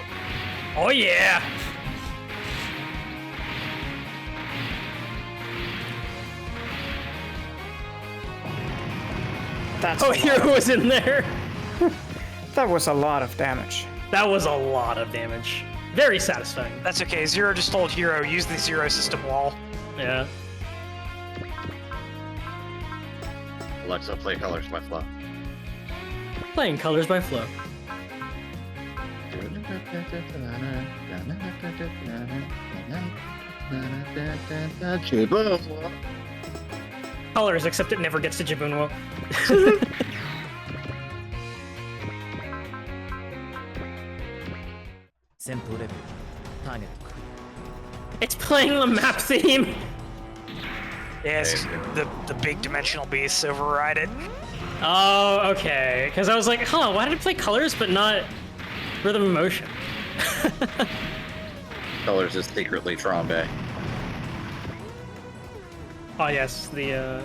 Oh yeah! That's Oh, a lot Hero of- was in there. that was a lot of damage. That was a lot of damage. Very satisfying. That's okay. Zero just told Hero use the Zero system wall. Yeah. Alexa, play Colors by Flow. Playing Colors by Flow. Ibunwo. Colors, except it never gets to Jibunwo. It's playing the map theme. Yes, the big dimensional beasts override it. Oh, okay. Because I was like, huh, why did it play Colors but not Rhythm of Motion? Colors is secretly Trombe. Oh yes, the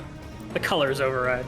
Colors override.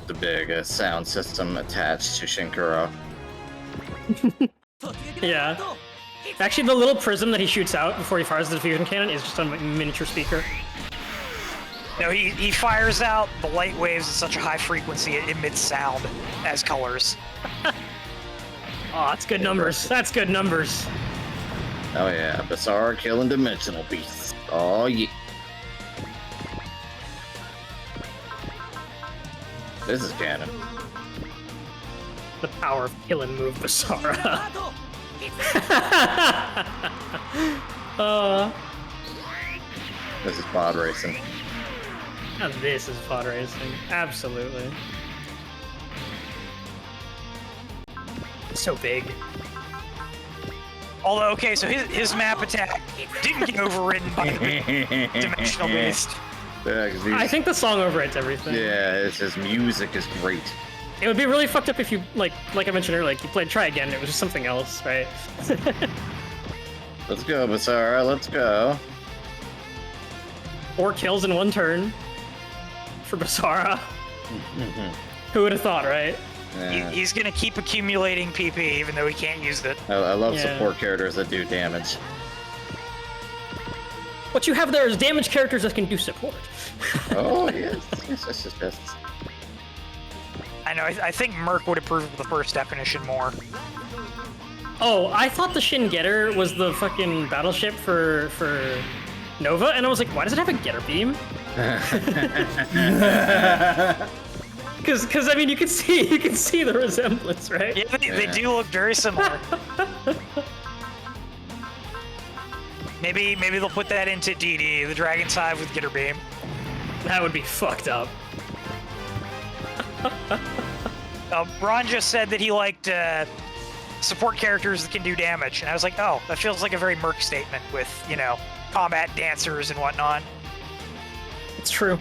The big sound system attached to Shinkuro. Yeah. Actually, the little prism that he shoots out before he fires the diffusion cannon is just a miniature speaker. No, he fires out the light waves at such a high frequency it emits sound as colors. Oh, that's good numbers. That's good numbers. Oh yeah, Basara killing dimensional beasts. Oh yeah. This is canon. The power of kill and move Basara. This is pod racing. Now this is pod racing. Absolutely. So big. Although, okay, so his map attack didn't get overridden by the dimensional beast. Yeah, 'cause I think the song overrides everything. yeah, his music is great. It would be really fucked up if you, like I mentioned earlier, like you played Try Again and it was just something else, right? Let's go, Basara, let's go. 4 kills in 1 turn for Basara. Who would have thought, right? Yeah. He's gonna keep accumulating PP even though he can't use it. I love Yeah. support characters that do damage. What you have there is damage characters that can do support. Oh, yes. Yes. I know, I think Merc would approve of the first definition more. Oh, I thought the Shin Getter was the fucking battleship for Nova, and I was like, why does it have a Getter beam? Because I mean, you can see the resemblance, right? Yeah, they do look very similar. Maybe they'll put that into DD, the Dragon's Hive with Gitter Beam. That would be fucked up. Ron just said that he liked support characters that can do damage, and I was like, oh, that feels like a very Merc statement with, you know, combat dancers and whatnot. It's true.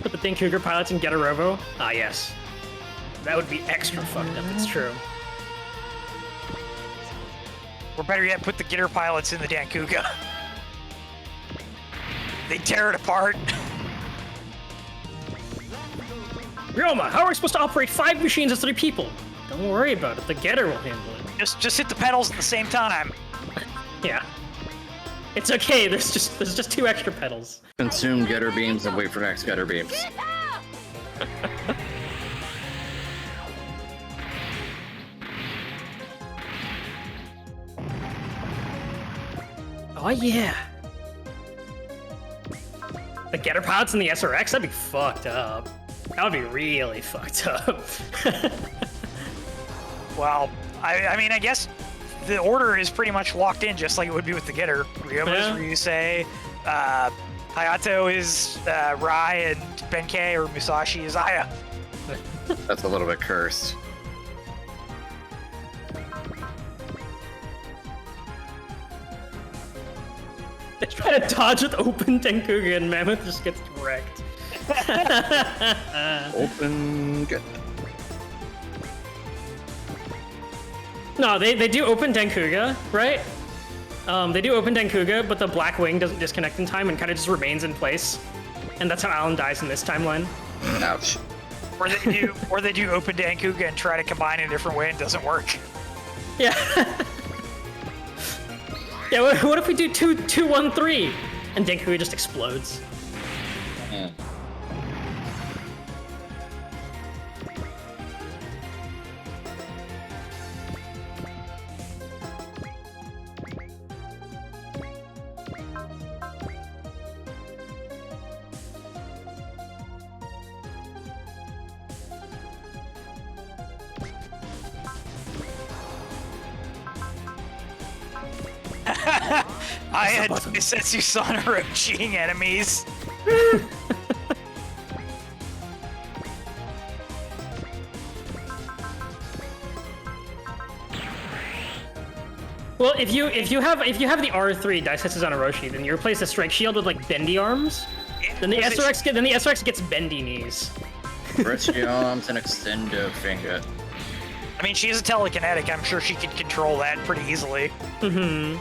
Put the Denkuger pilots in Getarovo? Ah, yes. That would be extra fucked up, it's true. Or better yet, put the Gitter pilots in the Dankuga. They tear it apart. Ryoma, how are we supposed to operate 5 machines as 3 people? Don't worry about it, the Getter will handle it. Just hit the pedals at the same time. Yeah. It's okay, there's just 2 extra pedals. Consume getter beams and wait for next getter beams. Oh yeah. The Getter pilots in the SRX, that'd be fucked up. That would be really fucked up. Well, I mean, I guess the order is pretty much locked in, just like it would be with the Getter. Ryoma's Ryusei, Hayato is Rai, and Benkei or Musashi is Aya. That's a little bit cursed. They try to dodge with open Denkuga and Mammoth just gets wrecked. Open get. No, they do open Denkuga, right? They do open Denkuga, but the Black Wing doesn't disconnect in time and kind of just remains in place. And that's how Alan dies in this timeline. Ouch. Or they do open Dankuga and try to combine in a different way and it doesn't work. Yeah. Yeah, what if we do 2-2-1-3 and Denkuga just explodes? Mm. I had Setsu Sonoro cheating enemies. Well, if you have the R3 Daisetsu Zanoroshi, then you replace the strike shield with like bendy arms. Then the SRX gets bendy knees. Stretchy arms and extendo finger. I mean, she's a telekinetic. I'm sure she could control that pretty easily. Mm-hmm.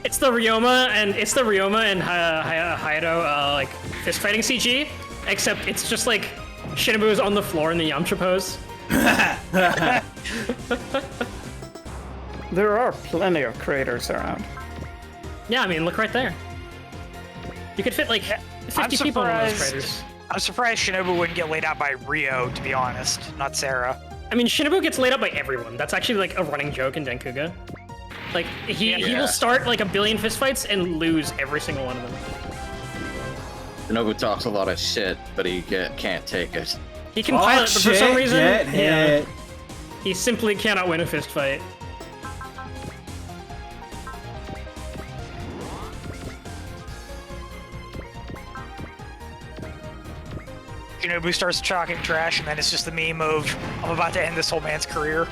It's the Ryoma and Hayato like fist fighting CG, except it's just like Shinobu is on the floor in the Yamcha pose. There are plenty of craters around. Yeah, I mean, look right there. You could fit like 50 people in those craters. I'm surprised Shinobu wouldn't get laid out by Ryo, to be honest, not Sarah. I mean, Shinobu gets laid out by everyone. That's actually like a running joke in Denkuga. Like, he will start like a billion fistfights and lose every single one of them. Shinobu talks a lot of shit, but he can't take it. He can pilot, but for some reason, get hit. he simply cannot win a fistfight. Shinobu starts talking trash, and then it's just the meme of, I'm about to end this whole man's career.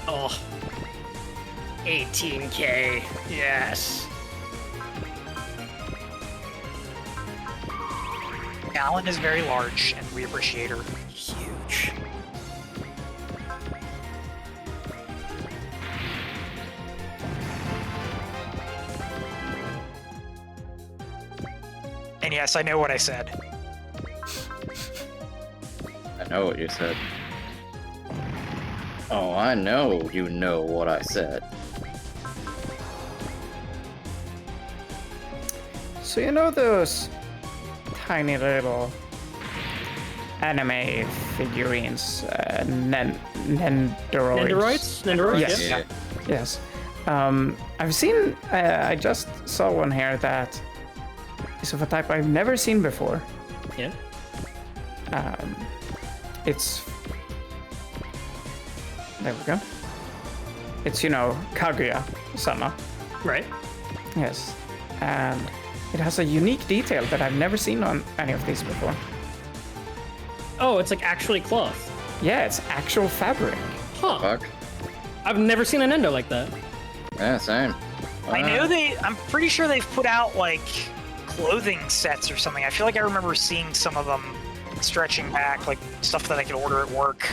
Oh. 18K. Yes. Alan is very large, and we appreciate her. Huge. And yes, I know what I said. I know what you said. Oh, I know you know what I said. So you know those tiny little anime figurines, Nendoroids? Nendoroids? Yes. Yeah. Yes. I've seen. I just saw one here that is of a type I've never seen before. Yeah. It's. There we go. It's, Kaguya-sama. Right. Yes. And it has a unique detail that I've never seen on any of these before. Oh, it's like actually cloth. Yeah, it's actual fabric. Huh. Fuck. I've never seen an endo like that. Yeah, same. I know I'm pretty sure they've put out like clothing sets or something. I feel like I remember seeing some of them stretching back, like stuff that I could order at work.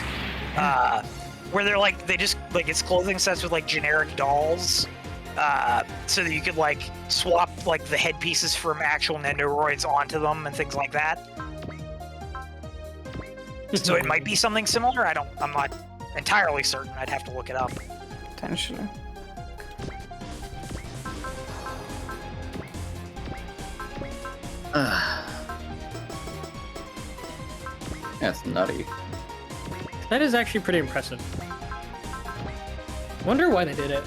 Where they're like, it's clothing sets with like generic dolls. So that you could like swap like the headpieces from actual Nendoroids onto them and things like that. So it might be something similar. I'm not entirely certain. I'd have to look it up. Potentially. That's nutty. That is actually pretty impressive. Wonder why they did it.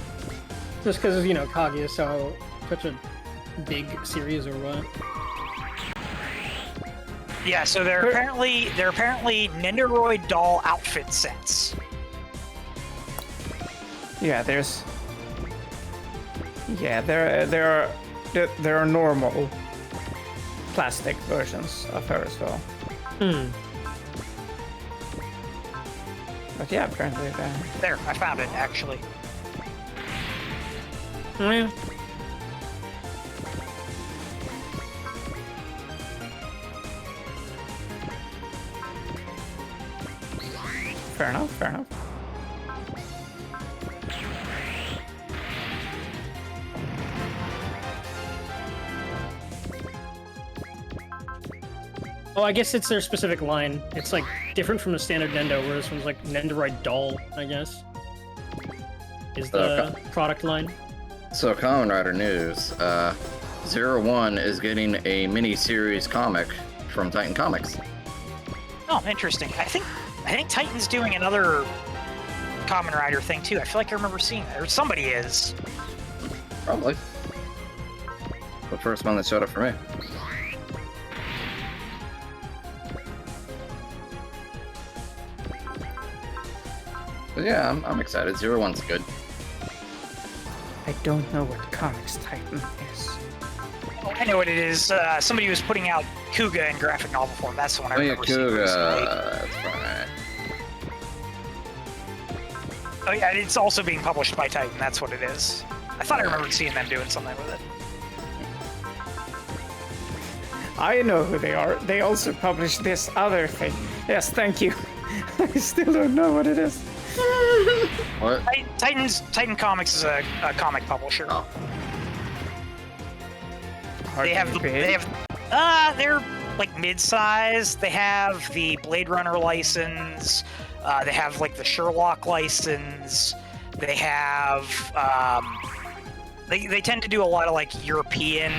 Just because, Kaguya is such a big series or what? Yeah, so they're apparently Nendoroid doll outfit sets. Yeah, there are normal plastic versions of her as well. But yeah, apparently There, I found it actually. Oh, yeah. fair enough, fair enough. Oh, I guess it's their specific line. It's like different from the standard Nendo, where this one's like Nendoroid doll, I guess. Is the product line. So, Kamen Rider news. 01 is getting a mini-series comic from Titan Comics. Oh, interesting. I think Titan's doing another Kamen Rider thing too. I feel like I remember seeing that, or somebody is. Probably. The first one that showed up for me. But yeah, I'm excited. 01's good. I don't know what Comics Titan is. Oh, I know what it is. Somebody was putting out Kuga in graphic novel form. That's the one I Oh yeah, remember seeing recently. that's right. Oh yeah, it's also being published by Titan. That's what it is. I thought I remembered seeing them doing something with it. I know who they are. They also published this other thing. Yes, thank you. I still don't know what it is. What? Titan Comics is a comic publisher. Oh. They're like mid-size. They have the Blade Runner license. They have like the Sherlock license. They have they tend to do a lot of like European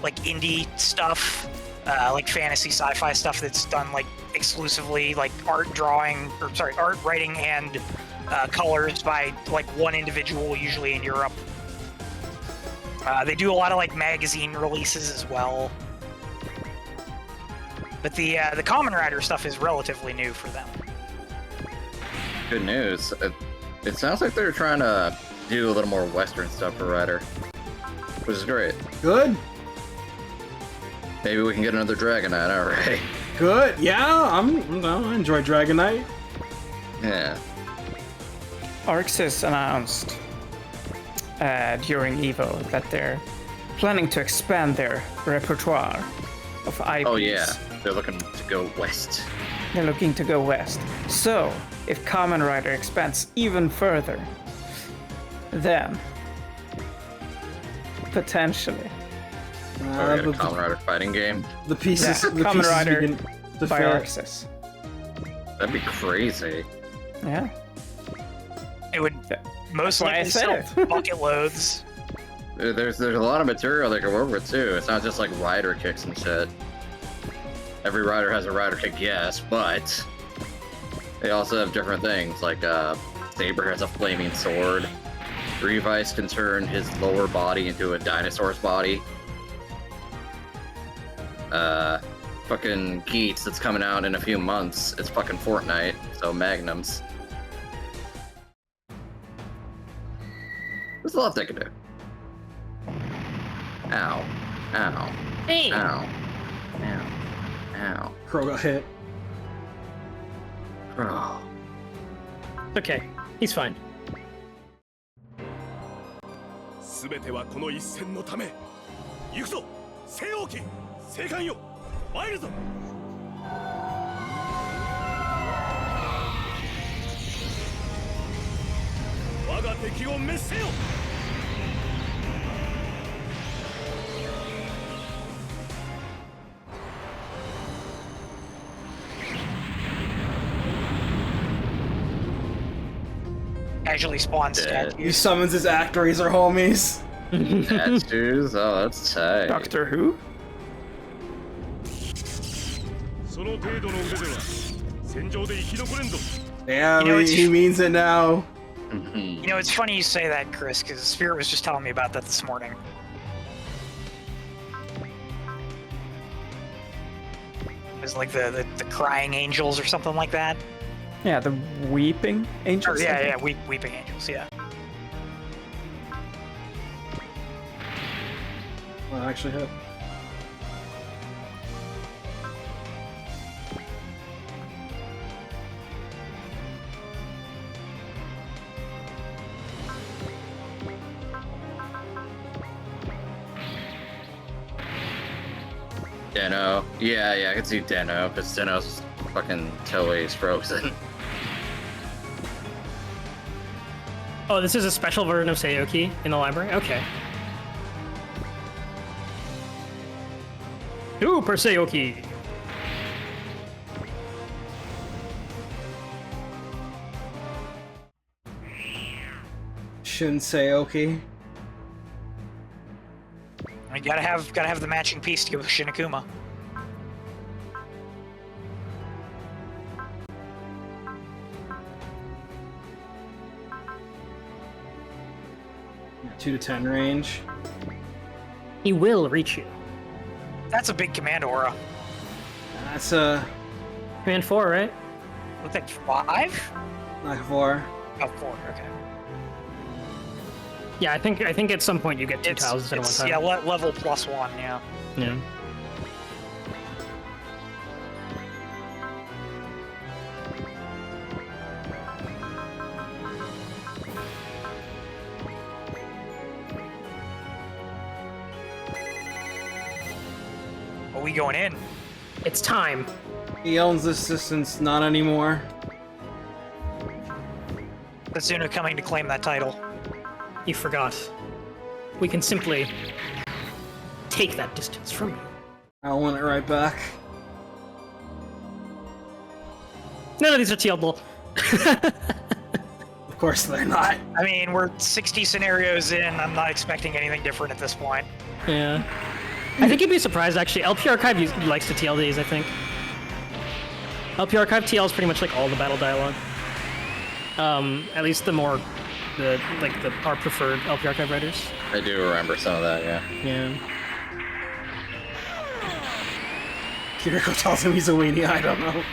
like indie stuff, like fantasy sci-fi stuff that's done like exclusively like art writing and colors by like one individual, usually in Europe. They do a lot of like magazine releases as well. But the Kamen Rider stuff is relatively new for them. Good news. It sounds like they're trying to do a little more Western stuff for Rider, which is great. Good. Maybe we can get another Dragon Knight, alright. Good. Yeah, I enjoy Dragon Knight. Yeah. Arxis announced during EVO that they're planning to expand their repertoire of IPs. Oh yeah, they're looking to go west. They're looking to go west. So, if Kamen Rider expands even further, then potentially Kamen Rider fighting game. The pieces, Yeah, the Kamen pieces Rider. begin to by fit. access. That'd be crazy. Yeah. It would most why I likely said sell it. bucket loads. There's a lot of material they can work with too. It's not just like rider kicks and shit. Every rider has a rider kick, yes, but they also have different things. Like Saber has a flaming sword. Revice can turn his lower body into a dinosaur's body. Fucking Geats that's coming out in a few months. It's fucking Fortnite, so Magnums. There's a lot they can do. Ow. Ow. Hey! Ow. Ow. Ow. Crow got hit. Oh. Okay, he's fine. 全てはこの一戦のため。行くぞ、西王旗、聖艦よ、参るぞ。我が敵を滅せよ。Casually spawn Dead. statues. He summons his actors or homies. Tattoos? Oh, that's tight. Doctor Who? その程度の腕では戦場で生き残れんぞ。 Yeah, You know, it's- he means it now. Mhm. You know, it's funny you say that, Chris, because Spirit was just telling me about that this morning. It's like the crying angels or something like that. Yeah, the Weeping Or, Angels. I yeah, think. yeah, weeping angels, yeah. Well, actually hit. Deno. Yeah, I can see Deno, because Deno's fucking totally frozen. Oh, this is a special version of Seioki in the library? Okay. Super Seioki! Shinseoki. You gotta have the matching piece to go with Shinakuma. Yeah, 2 to 10 range. He will reach you. That's a big command aura. That's Command 4, right? What's that, 5? like 4. Oh, 4, okay. Yeah, I think at some point you get two tiles instead of one Yeah, tile. level +1, yeah. Yeah. Are we going in? It's time. He owns this distance, not anymore. Setsuna coming to claim that title. You forgot. We can simply take that distance from you. I'll win it right back. None of these are tealable. Of course they're not. I mean, we're 60 scenarios in. I'm not expecting anything different at this point. Yeah. I think you'd be surprised, actually. LP Archive likes to TL these, I think. LP Archive TLs pretty much like all the battle dialogue. At least our preferred LP Archive writers. I do remember some of that, yeah. Yeah. Kiriko tells him he's a weenie, I don't know.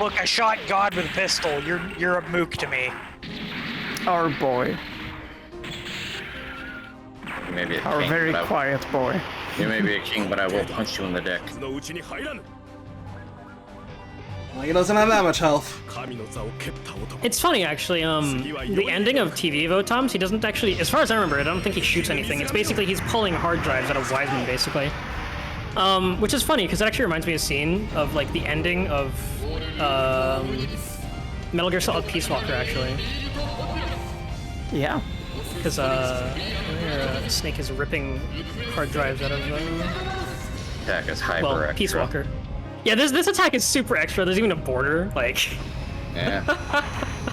Look, I shot God with a pistol. You're a mook to me. Our boy. You may be a Our king, very but quiet boy. you may be a king, but I will punch you in the dick. のうちに入らぬ。 Well, he doesn't have that much health. 神の座を蹴った男。 It's funny, actually, the ending of TV Votoms, he doesn't actually, as far as I remember, I don't think he shoots anything. It's basically, he's pulling hard drives out of Wiseman, basically. Which is funny, because it actually reminds me of a scene of, like, the ending of, Metal Gear Solid Peace Walker, actually. Yeah. Because, Snake is ripping hard drives out of, Attack is hyper well, extra. Peace Walker. Yeah, this attack is super extra. There's even a border. Like, Yeah.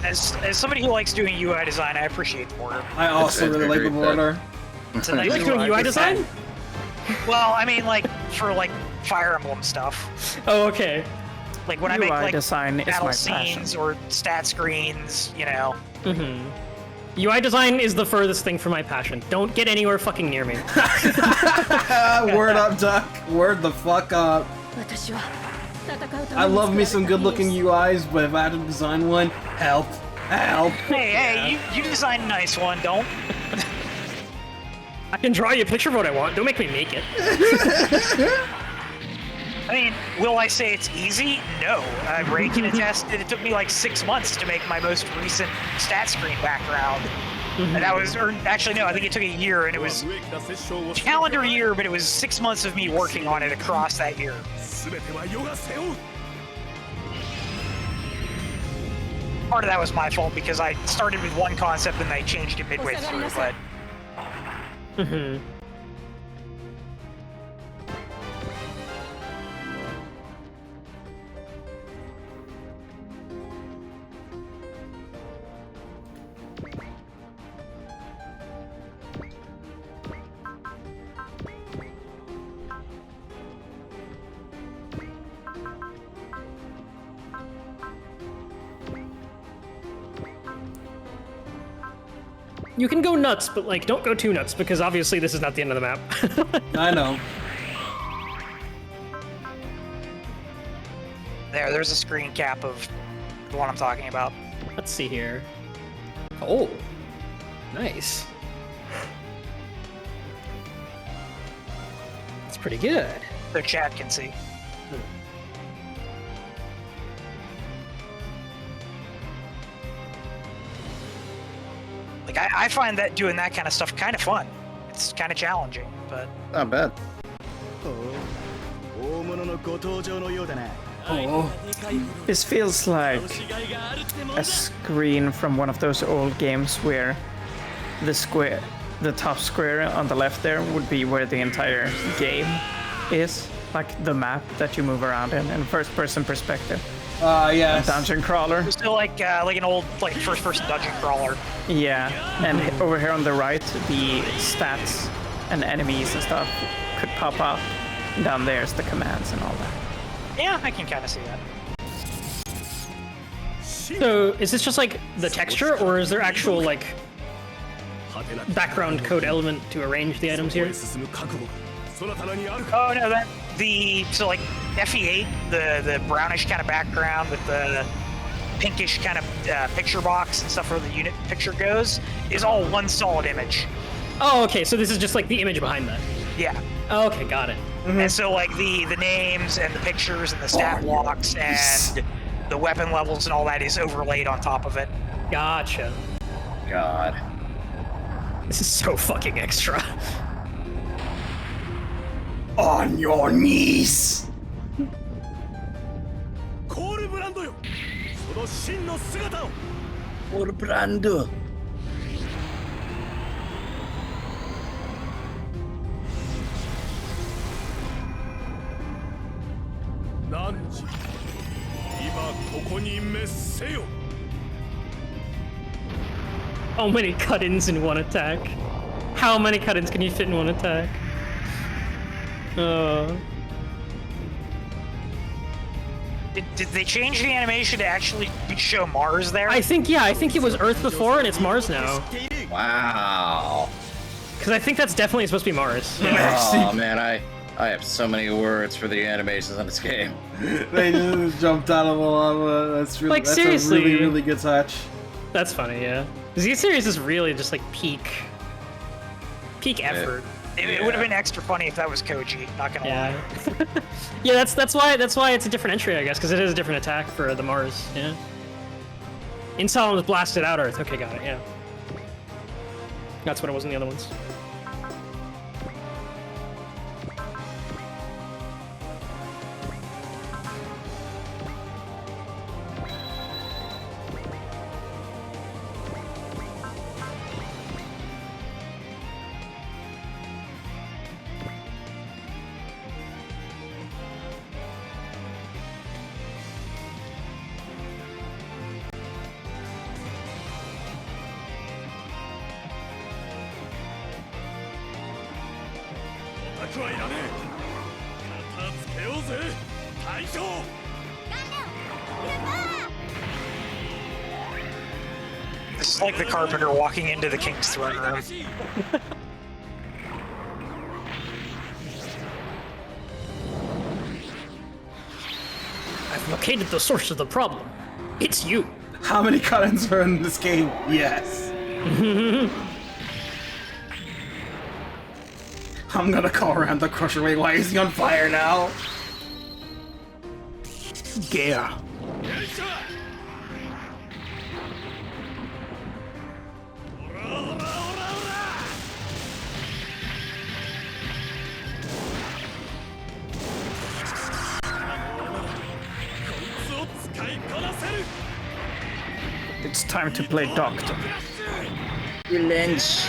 As somebody who likes doing UI design, I appreciate the border. I also It's really like the great border. It's a you nice like doing UI design? Well, I mean, like for like Fire Emblem stuff. Oh, okay. Like when I UI make like design is battle my scenes passion. or stat screens, you know. UI design is the furthest thing from my passion. Don't get anywhere fucking near me. Word up, Duck. Word the fuck up. 私は戦うために I love me 作 some られた good looking 兵士 UIs, but if I had to design one, help. Help. Hey, you design a nice one, don't. I can draw you a picture of what I want. Don't make me make it. I mean, will I say it's easy? No. Ray can attest that it took me like 6 months to make my most recent stat screen background. And that was, or actually no, I think it took a year, and it was 無益な殺生をし calendar year, but it was 6 months of me working on it across that year. 全ては世が背負う Part of that was my fault because I started with one concept and they changed it midway through, but You can go nuts, but like, don't go too nuts because obviously this is not the end of the map. I know. there's a screen cap of the one I'm talking about. Let's see here. Oh, nice. That's pretty good. So chat can see. Like, I find that doing that kind of stuff kind of fun. It's kind of challenging, but Not bad. 大物のご登場のようだな Oh. This feels like a screen from one of those old games where the top square on the left there would be where the entire game is, like the map that you move around in first-person perspective. Yes. Dungeon crawler. it's still like an old like first-person dungeon crawler. Yeah, and over here on the right, the stats and enemies and stuff could pop up. Down there's the commands and all that. Yeah, I can kind of see that. So is this just like the texture, or is there actual like background code element to arrange the items here? 進む覚悟がそなたらにあるか Oh no, so like FE8, the brownish kind of background with the pinkish kind of picture box and stuff where the unit picture goes is all one solid image. Oh, okay. So this is just like the image behind that. Yeah. Oh, okay, got it. And so like the names and the pictures and the stat blocks and the weapon levels and all that is overlaid on top of it. Gotcha. God. This is so fucking extra. On your knees. コールブランドよその真の姿を Por Brando. 何時今ここに滅せよ How many cut-ins in one attack? How many cut-ins can you fit in one attack? Did they change the animation to actually show Mars there? I think, yeah, I think it was Earth before and it's Mars now. Wow. Because I think that's definitely supposed to be Mars. Oh man, I have so many words for the animations in this game. They just jumped out of a lava. That's really, Like, that's seriously. a really, really good touch. That's funny, yeah. Z series is really just like peak effort. It would have been extra funny if that was Koji, not gonna Yeah. lie. Yeah, that's why it's a different entry, I guess, because it is a different attack for the Mars. Yeah. Insolemn's blasted out Earth. Okay, got it. Yeah. That's what it was in the other ones. はいらねえ。片付けようぜ大将。 This is like the carpenter walking into the king's throne room. I've located the source of the problem. It's you. How many cut-ins are in this game? Yes. I'm gonna call around the Crusher. Wait, why is he on fire now? Yeah. It's time to play doctor. You lynch.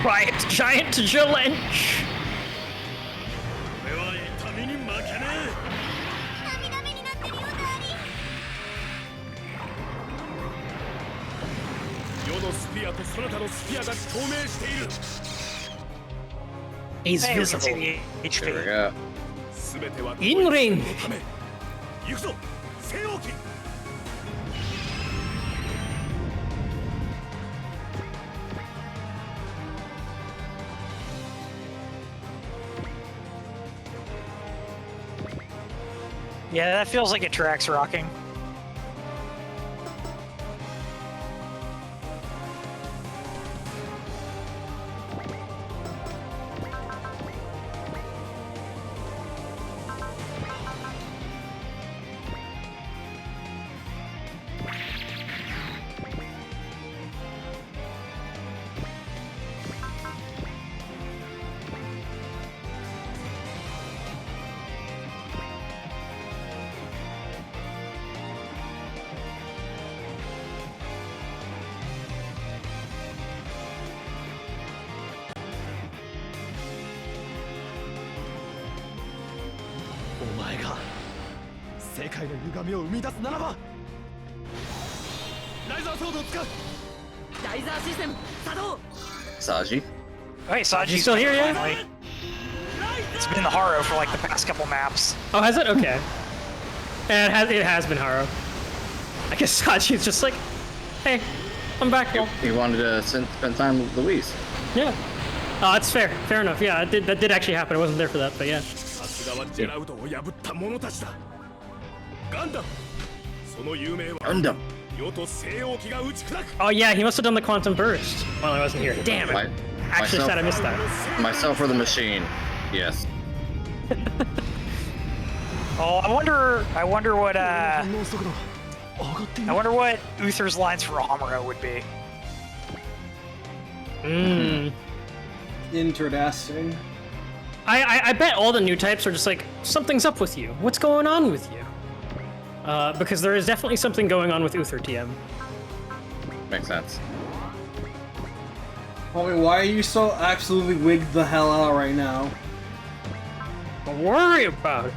Riot Giant Jalench. 俺は痛みに負けねえ。世のスピアとそなたのスピアが共鳴している。 He's Hey, we can see visible. the There we HP. go. すべては In range. ため。行くぞ、西王機。 Yeah, that feels like it tracks rocking. Saji. Oh, hey, Saji's still here, yeah? finally. It's been the Haro for like the past couple maps. Oh, has it? Okay. And it has been Haro. I guess Saji's just like, hey, I'm back. He wanted to spend time with Louise. Yeah. Oh, that's fair. Fair enough. Yeah, that did actually happen. I wasn't there for that, but yeah. さすがはジェラウドを破った者たちだ。ガンダム。その有名は Gundam. 世と西王機が打ち砕く。 Oh yeah, he must have done the quantum burst while I wasn't here. Damn it. My- Actually myself- sad I missed that. Myself or the machine. Yes. Oh, I wonder what Uther's lines for Amuro would be. Mmm. Interesting. I bet all the new types are just like, something's up with you. What's going on with you? Because there is definitely something going on with Uther TM. Makes sense. Homie, why are you so absolutely wigged the hell out right now? Don't worry about it.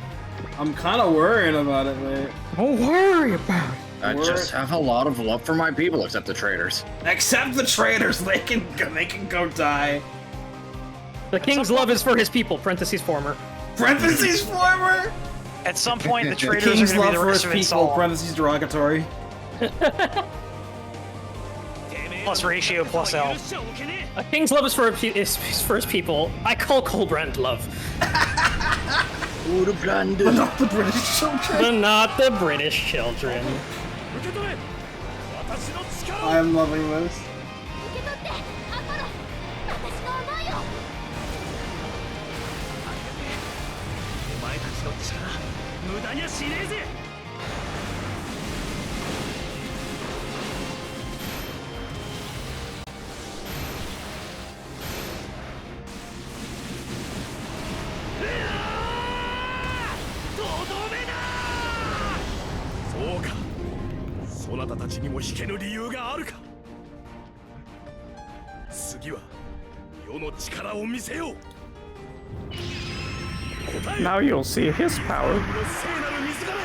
I'm kind of worrying about it, mate. Don't worry about it. I just have a lot of love for my people, except the traitors. Except the traitors, they can go die. The king's love is for his people, parentheses former. Parentheses former. At some point, the The traitors king's are going love to be the for his rest of people. Insol. Parentheses derogatory. Plus ratio plus L. A king's love is for his people. I call Colbrand love. But not the British children. But not the British children. 受け取れ。私の力を。 I'm loving this. 受け取ってアポロ私の思いをお前たちの力無駄にはしねえぜ。とどめだ。そうか。そなたたちにも引けぬ理由があるか。次は世の力を見せよう。答え Now you'll see his power. の聖なる水がれ。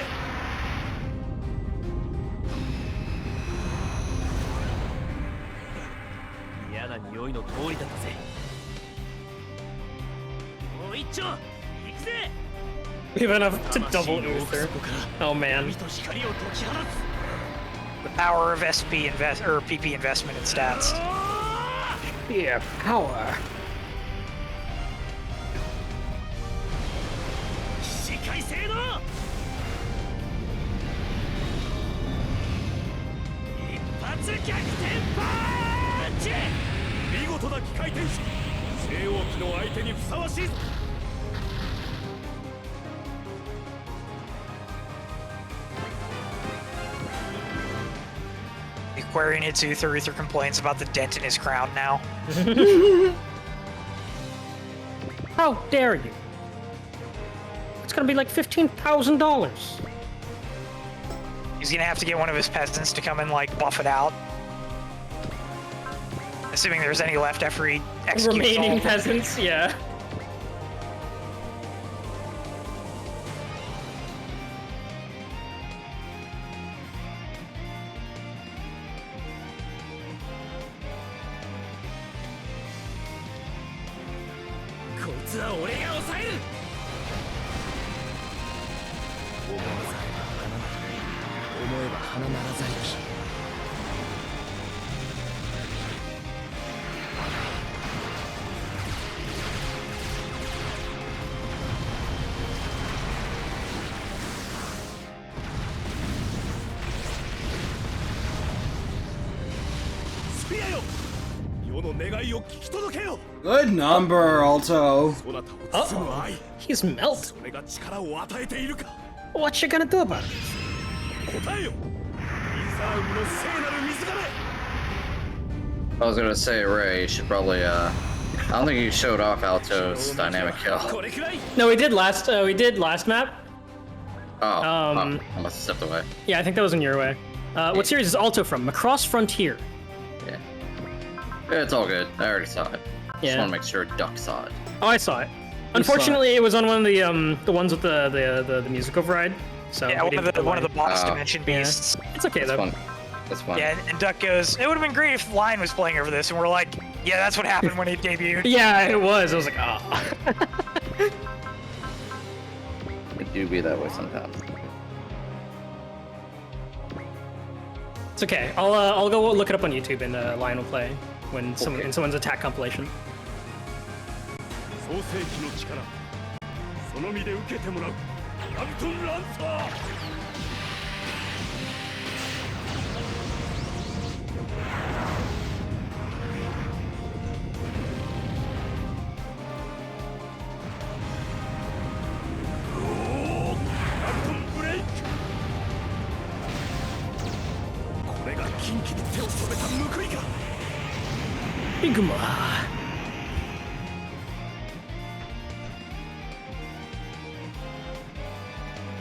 嫌な匂いの通りだったぜ。おい We have enough to double Uther. Oh man. The power of SP or PP investment in stats. Yeah, power. 起死回生だ一発逆転パンチ見事な機械転身西王機の相手にふさわしいぞ Aquarian hits Uther. Uther complains about the dent in his crown now. How dare you? It's gonna be like $15,000. He's gonna have to get one of his peasants to come and like buff it out. Assuming there's any left after he executes all Remaining of them. peasants, yeah. Good number, Alto. Uh-oh. He's melt. What you gonna do about it? I was gonna say, Ray, you should probably, I don't think you showed off Alto's dynamic kill. No, we did last map. Oh, Um, I must have stepped away. Yeah, I think that was in your way. What series is Alto from? Macross Frontier. Yeah. It's all good. I already saw it. Just Yeah. want to make sure Duck saw it. Oh, I saw it. Unfortunately, it was on one of the ones with the music override. So Yeah, we one of didn't the play. boss Oh. dimension Yeah. beasts. It's okay That's though. fun. That's fun. Yeah, and Duck goes, it would have been great if Lion was playing over this, and we're like, yeah, that's what happened when he debuted. Yeah, it was. I was like, ah. It do be that way sometimes. It's okay. I'll go look it up on YouTube and Lion will play when in someone's attack compilation. 創世記の力その身で受けてもらうラビトンランサー Igma.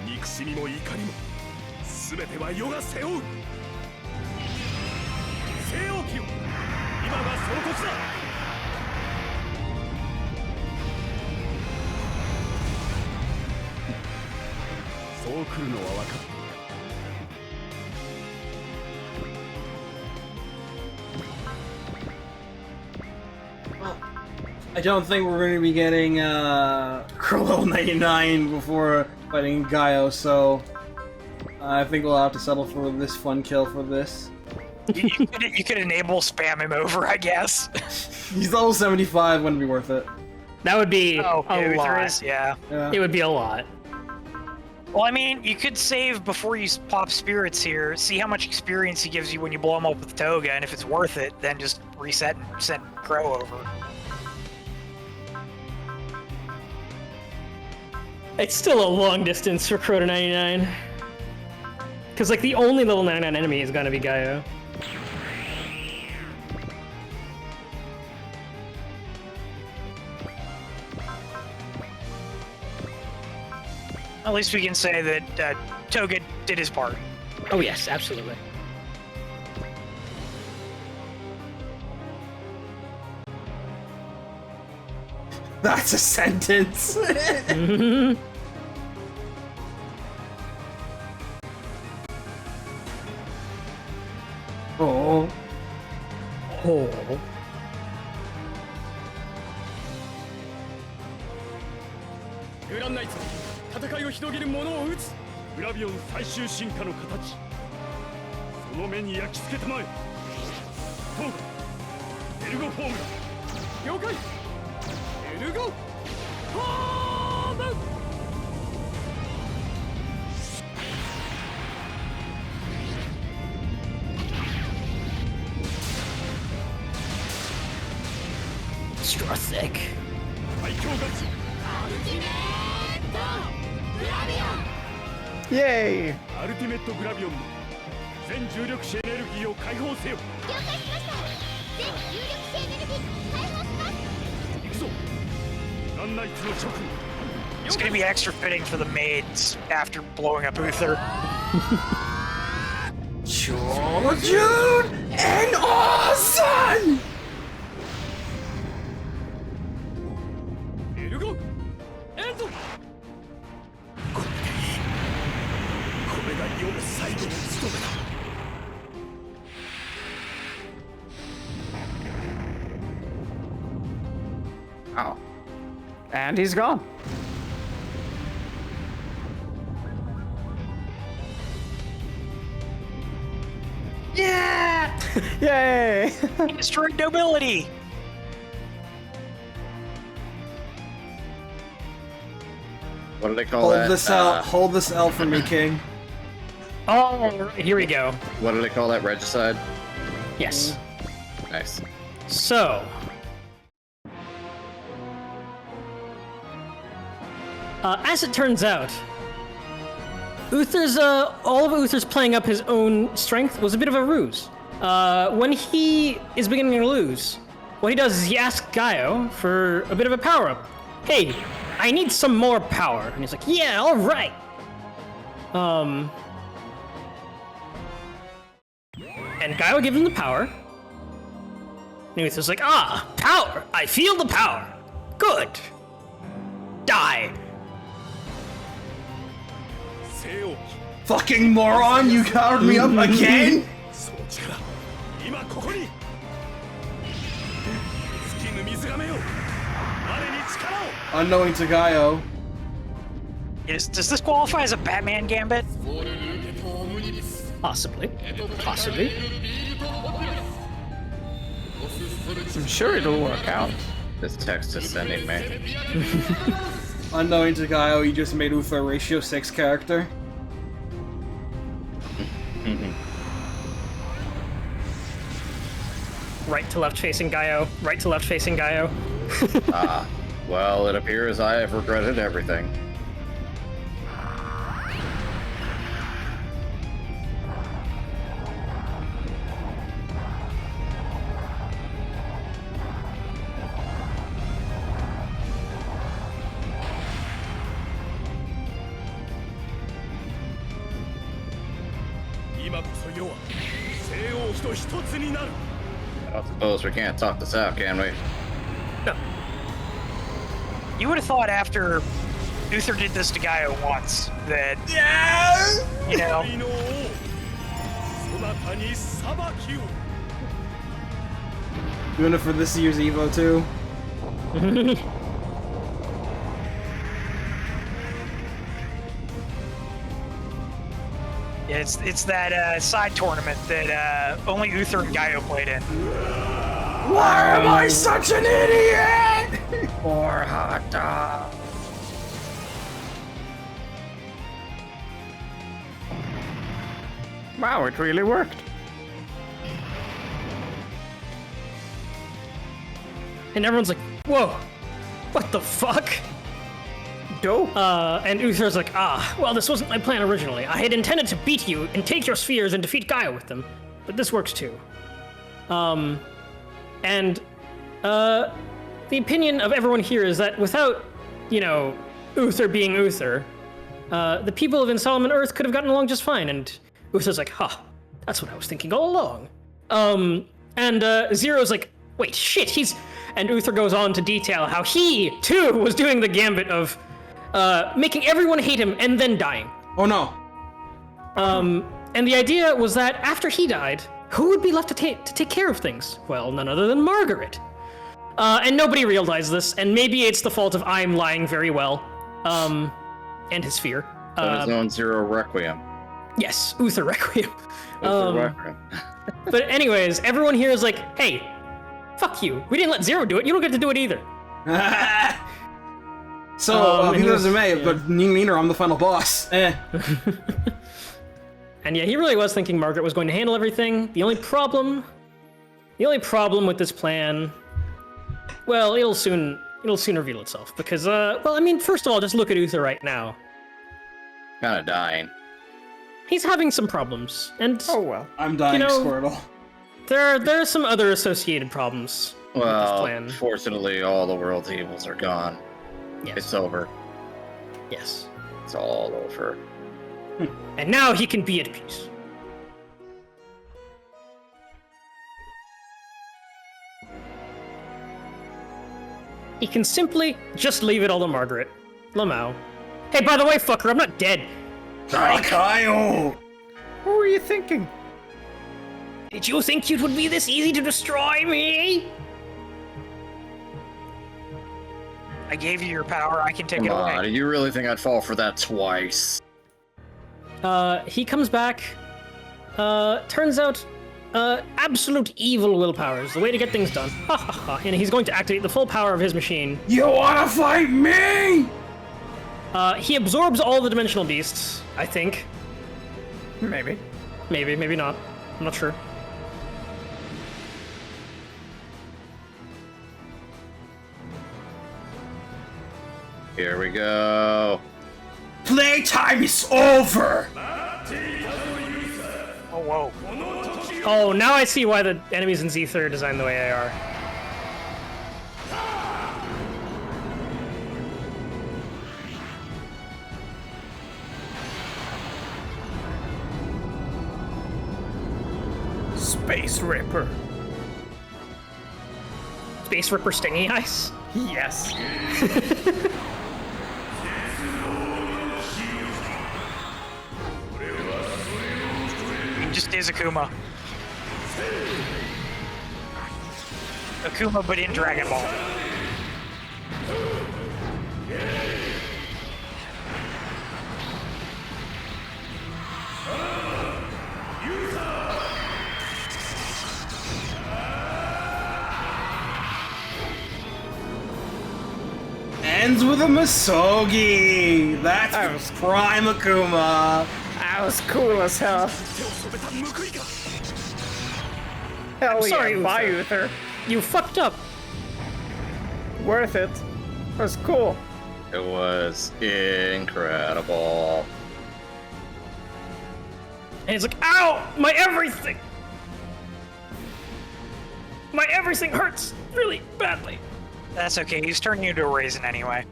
憎しみも怒りも全ては世が背負う西王記よ今がその時だそう来るのは分かっていた I don't think we're going to be getting Crow level 99 before fighting Gaio, so I think we'll have to settle for this fun kill for this. You could enable spam him over, I guess. He's level 75, wouldn't be worth it. That would be Oh, a Uther lot. is, yeah. It would be a lot. Well, I mean, you could save before you pop spirits here, see how much experience he gives you when you blow him up with Toga, and if it's worth it, then just reset and send Crow over. It's still a long distance for Crow to 99. Because, like, the only level 99 enemy is gonna be Gaio. At least we can say that Toga did his part. Oh, yes, absolutely. That's a sentence! Oh. Oh. 戦いを広げる者を撃つ。グラビオン最終進化の形。その目に焼き付けたまえ。どうか。エルゴフォームだ。了解。エルゴフォーム。Straw thick. 最強ガチ。アルティメットグラビオン。 Yay! アルティメットグラビオンの全重力子エネルギーを解放せよ。了解しました。全有力子エネルギー解放します。行くぞ。ランナイツの諸君。 It's gonna be extra fitting for the maids after blowing up Uther. Chojun and Ozan! エルゴエンゾ。これが夜最後の務めだ。 Wow. And he's gone. Yeah! Yay! He destroyed nobility! What do they call that? Hold this L for me, King. Oh, here we go. What do they call that? Regicide? Yes. Nice. So. As it turns out, Uther's, all of Uther's playing up his own strength was a bit of a ruse. When he is beginning to lose, what he does is he asks Gaio for a bit of a power-up. Hey, I need some more power. And he's like, yeah, all right. And Gaio gives him the power. And Uther's like, ah, power. I feel the power. Good. Die. Fucking moron, you counted me up again? その力、今ここに。尽きぬ水がめよ。我に力を。 Unknowing to Gaio. Does this qualify as a Batman gambit? Possibly. Possibly. I'm sure it'll work out. This text is sending me. Unknowing to Gaio, you just made Uther a ratio 6 character. Right to left facing Gaio. Right to left facing Gaio. Well, it appears I have regretted everything. I don't suppose we can't talk this out, can we? No. You would have thought after Uther did this to Gaio once that, you know, Doing it for this year's Evo too. it's that side tournament that only Uther and Gaio played in. Why am I such an idiot? Poor hot dog. Wow, it really worked. And everyone's like, whoa, what the fuck? Dope. And Uther's like, well, this wasn't my plan originally. I had intended to beat you and take your spheres and defeat Gaia with them, but this works too. The opinion of everyone here is that without, you know, Uther being Uther, the people of Insolomon Earth could have gotten along just fine. And Uther's like, that's what I was thinking all along. Zero's like, wait, shit, and Uther goes on to detail how he, too, was doing the gambit of making everyone hate him and then dying. Oh no. And the idea was that after he died, who would be left to take care of things? Well, none other than Margaret. And nobody realized this, and maybe it's the fault of I'm lying very well. and his fear. Zone Zone Zero Requiem. Yes, Uther Requiem. Requiem. But anyways, everyone here is like, hey, fuck you. We didn't let Zero do it. You don't get to do it either. So, and he was- because May, yeah. but meaner, I'm the final boss. Eh. And yeah, he really was thinking Margaret was going to handle everything. The only problem with this plan, well, it'll soon reveal itself. Because, well, I mean, first of all, just look at Uther right now. Kind of dying. He's having some problems, and Oh well. I'm dying, You know- Squirtle. there are some other associated problems with this Well, plan. fortunately, all the world's evils are gone. Yes. It's over. Yes. It's all over. And now he can be at peace. He can simply just leave it all to Margaret. Lamau. Hey, by the way, fucker, I'm not dead. Kyle! What were you thinking? Did you think it would be this easy to destroy me? I gave you your power. I can take Come it away. on, do you really think I'd fall for that twice? He comes back. Turns out, absolute evil willpower is the way to get things done. Ha ha ha. And he's going to activate the full power of his machine. You wanna fight me? He absorbs all the dimensional beasts, I think. Maybe. Maybe, maybe not. I'm not sure. Here we go. Playtime is over! Oh, whoa. Oh, now I see why the enemies in Z3 are designed the way they are. Space Ripper. Space Ripper Stingy Eyes? Yes. He just is Akuma. Akuma, but in Dragon Ball. Ends with a Masogi! That's prime Akuma! That was cool as hell. Hell sorry, yeah, bye, Uther. You fucked up. Worth it. That was cool. It was incredible. And he's like, ow! My everything! My everything hurts really badly. That's okay. He's turning you into a raisin anyway.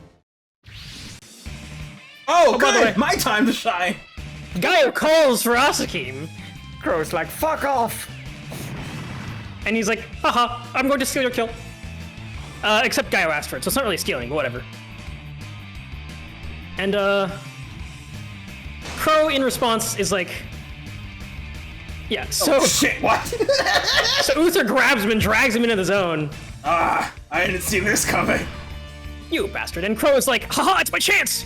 Oh, by the good! way- My time to shine! Gaio calls for Asakim, Crow's like, fuck off! and he's like, haha, I'm going to steal your kill. Except Gaio asked for it, so it's not really stealing, but whatever. And, Crow, in response, is like, yeah, so, Oh shit, what? so Uther grabs him and drags him into the zone. Ah, I didn't see this coming. You bastard. And Crow is like, haha, it's my chance!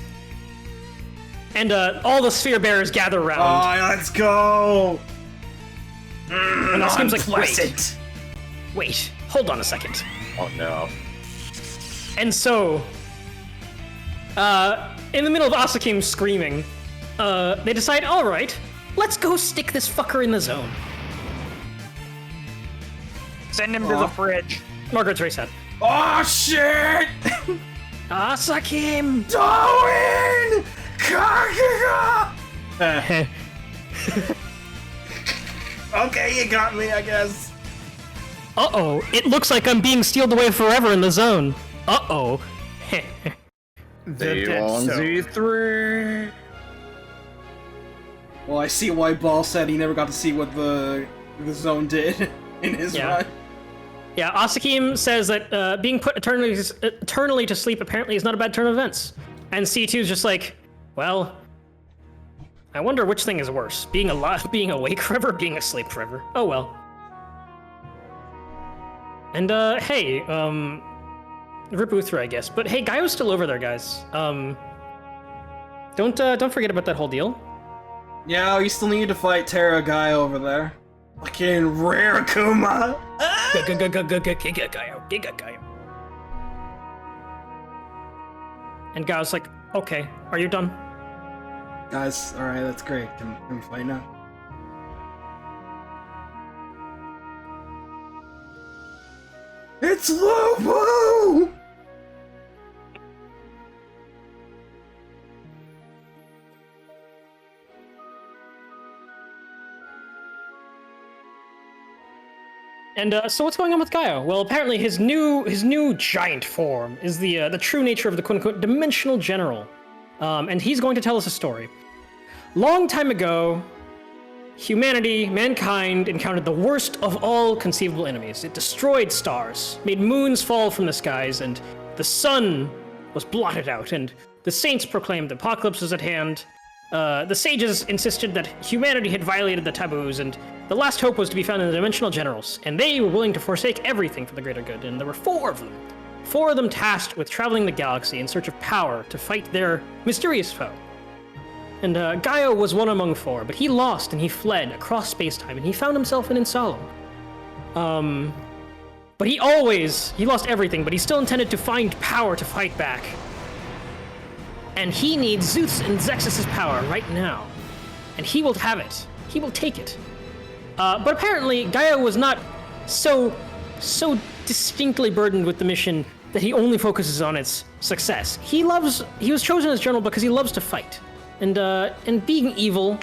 And, all the sphere bearers gather around. Oh, let's go! And Askim's like, Unpleasant. wait, hold on a second. Oh no. And so, in the middle of Asakim screaming, they decide, all right, let's go stick this fucker in the zone. Send him to the fridge. Margaret's very sad. Oh shit! Asakim! Darwin! Kakaga! Okay, you got me, I guess. Uh-oh, it looks like I'm being sealed away forever in the zone. Uh-oh. The dead zone. Z3. Well, I see why Ball said he never got to see what the zone did in his Yeah. run. Yeah, Asakim says that being put eternally to sleep apparently is not a bad turn of events. And C2's just like, well, I wonder which thing is worse, being alive, being awake forever, or being asleep forever. Oh well. And hey, Rip Uther, I guess. But hey, Gaio's still over there, guys. Don't forget about that whole deal. Yeah, you still need to fight Terra guy over there. Fucking rare Kuma. And Gao's like, okay, are you done? Guys, alright, that's great. Can we fight now? It's Lobo! And so what's going on with Gaio? Well, apparently his new giant form is the true nature of the quote-unquote dimensional general, and he's going to tell us a story. Long time ago, mankind encountered the worst of all conceivable enemies. It destroyed stars, made moons fall from the skies, and the sun was blotted out. And the saints proclaimed the apocalypse was at hand. The sages insisted that humanity had violated the taboos, and the last hope was to be found in the dimensional generals, and they were willing to forsake everything for the greater good, and there were 4 of them. 4 of them tasked with traveling the galaxy in search of power to fight their mysterious foe. And Gaio was one among 4, but he lost and he fled across space-time, and he found himself in Insalo. But he lost everything, but he still intended to find power to fight back. And he needs Zeus and Zexus' power right now. And he will have it. He will take it. But apparently, Gaio was not so distinctly burdened with the mission that he only focuses on its success. He was chosen as general because he loves to fight. And being evil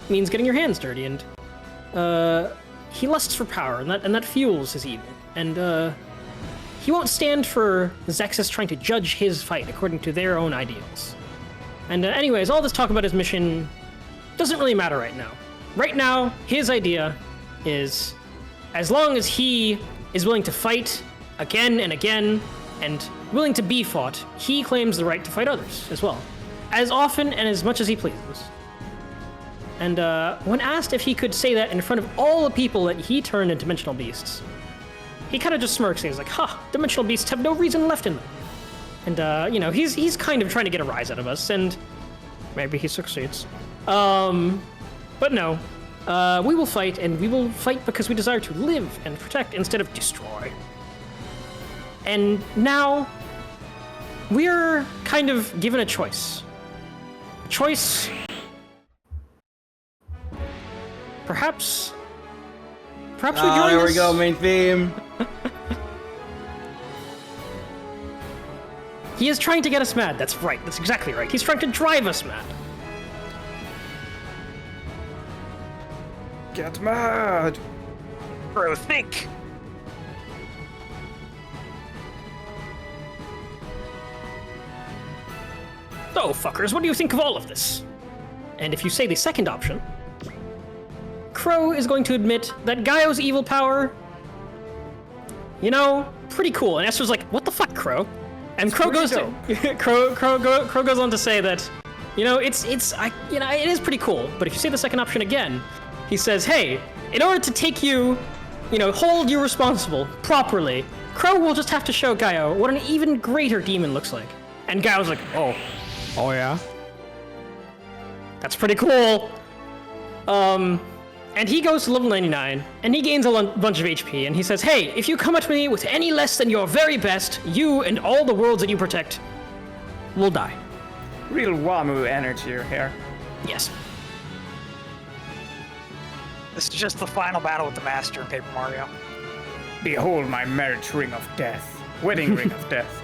means getting your hands dirty, and he lusts for power, and that fuels his evil. And he won't stand for Zexus trying to judge his fight according to their own ideals. And anyways, all this talk about his mission doesn't really matter right now. Right now, his idea is, as long as he is willing to fight again and again, and willing to be fought, he claims the right to fight others as well, as often and as much as he pleases. And when asked if he could say that in front of all the people that he turned into dimensional beasts, he kind of just smirks and he's like, "Ha! Dimensional beasts have no reason left in them." And he's kind of trying to get a rise out of us, and maybe he succeeds. But no, we will fight, and we will fight because we desire to live and protect instead of destroy. And now, we're kind of given a choice. A choice... Perhaps we join there this? we go, main theme. He is trying to get us mad. That's right. That's exactly right. He's trying to drive us mad. Get mad! Bro, think. So, fuckers, what do you think of all of this? And if you say the second option, Crow is going to admit that Gaio's evil power, pretty cool. And Esther's like, "What the fuck, Crow?" And Crow goes Crow goes on to say that, it is pretty cool. But if you say the second option again, he says, "Hey, in order to take you, hold you responsible properly, Crow will just have to show Gaio what an even greater demon looks like." And Gaio's like, "Oh yeah, that's pretty cool." And he goes to level 99, and he gains a bunch of HP, and he says, "Hey, if you come at me with any less than your very best, you and all the worlds that you protect will die." Real Wamu energy here. Yes. This is just the final battle with the Master in Paper Mario. Behold my marriage ring of death. Wedding ring of death.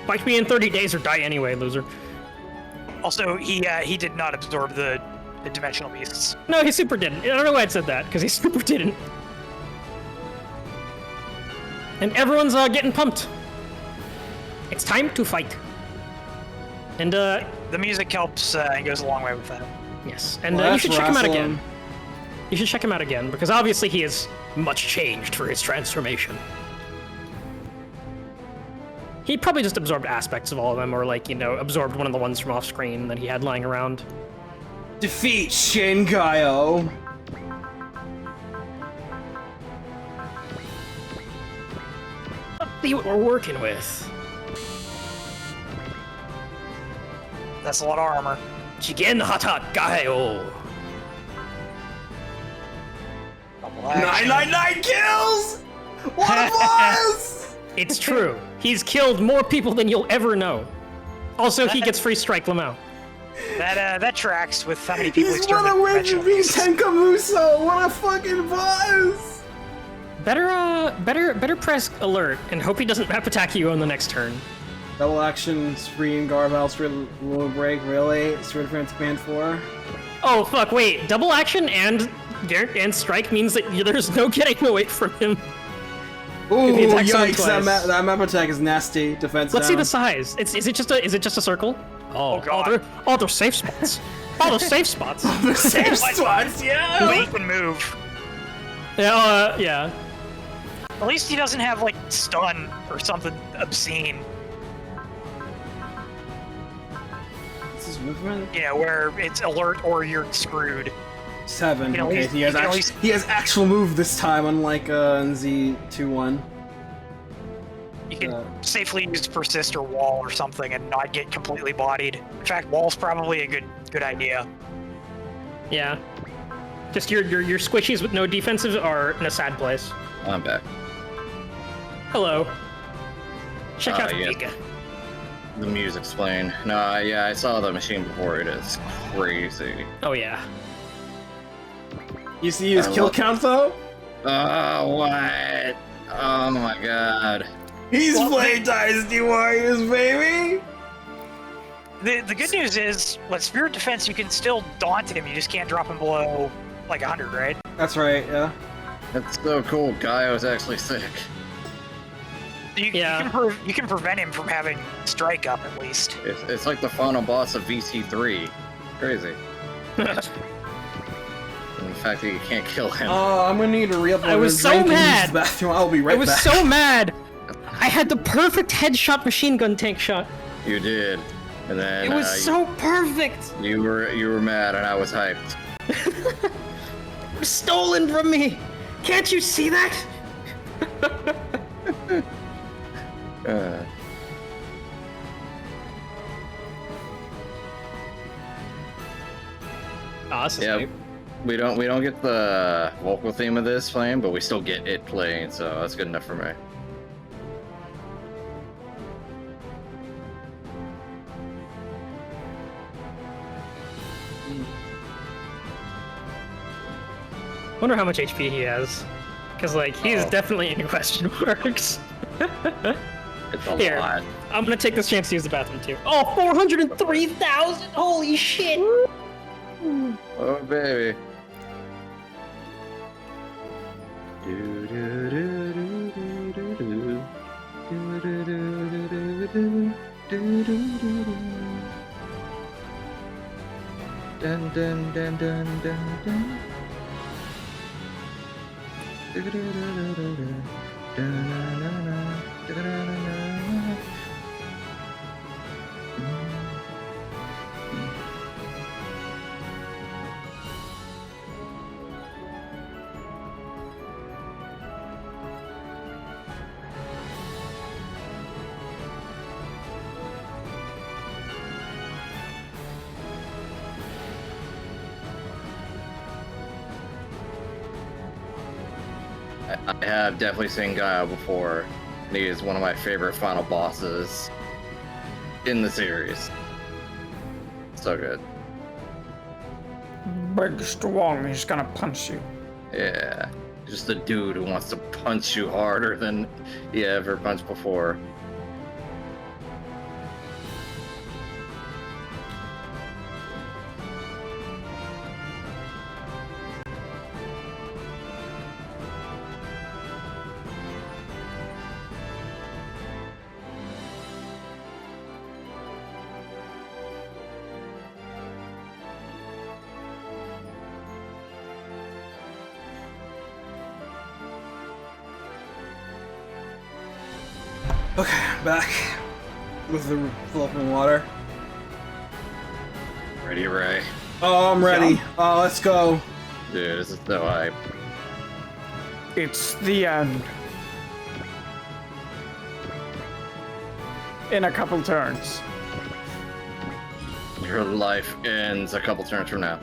Fight me in 30 days or die anyway, loser. Also, he did not absorb the dimensional beasts. No, he super didn't. I don't know why I said that, because he super didn't. And everyone's getting pumped. It's time to fight. And The music helps and goes a long way with that. yes, and Well, you should check him out wrestle again. him. You should check him out again, because obviously he is much changed for his transformation. He probably just absorbed aspects of all of them, or absorbed one of the ones from off screen that he had lying around. Defeat Shin Gaio. See what we're working with. That's a lot of armor. Jigen hata gaio. Double action. 999 kills! What a boss! It's true. He's killed more people than you'll ever know. Also, he gets free strike Lamau. That tracks with how many people He's one of which beats Tenkamuso! What a fucking boss! Better press alert and hope he doesn't map attack you on the next turn. Double action, scream, guard battle, rule break, relay, sword defense, command 4. Oh fuck! Wait, double action and strike means that there's no getting away from him. Ooh, he attacks someone yikes! That, twice. that map attack is nasty. Defense Let's see down. the size. Is it just a circle? Oh God. They're safe spots. They're safe spots. The same spots, yeah! But he can move. Yeah, yeah. At least he doesn't have like stun or something obscene. What's his movement? You know, where it's alert or you're screwed. 7. You can at Okay, least- he has you can at least- he has actual move this time, unlike in Z21. You can safely use persist or wall or something and not get completely bodied. In fact, wall's probably a good idea. Yeah. Just your squishies with no defensive are in a sad place. I'm back. Hello. Check out the yeah. Giga. The music's playing. No, yeah, I saw the machine before. It is crazy. Oh yeah. You see his I kill love- count though? Oh, what? Oh my god. He's Well, playing Dynasty Warriors, baby! The good news is, with Spirit Defense, you can still daunt him. You just can't drop him below like 100, right? That's right, yeah. That's so cool. Guy was actually sick. Yeah. You can prevent him from having strike up at least. It's like the final boss of VC3. Crazy. And the fact that you can't kill him. Oh, I'm gonna need to re-up I was so drink and use mad. the bathroom. I'll be right I was back. so mad. I had the perfect headshot machine gun tank shot. You did. And then It was so perfect. you were mad and I was hyped. Stolen from me. Can't you see that? Awesome. Yeah, we don't get the vocal theme of this playing, but we still get it playing, so that's good enough for me. Wonder how much HP he has. Because, like, he's definitely in question marks. It's a Here. lot. I'm gonna take this chance to use the bathroom, too. Oh, 403,000! Holy shit! Oh baby. Dun dun dun dun dun dun. I have definitely seen Gaia before. He is one of my favorite final bosses in the series. So good. Big strong, he's gonna punch you. Yeah. Just a dude who wants to punch you harder than he ever punched before. Okay, back with the fill up in water. Ready, Ray? Oh, I'm ready. Oh, let's go. Dude, this is so hype. It's the end. In a couple turns. Your life ends a couple turns from now.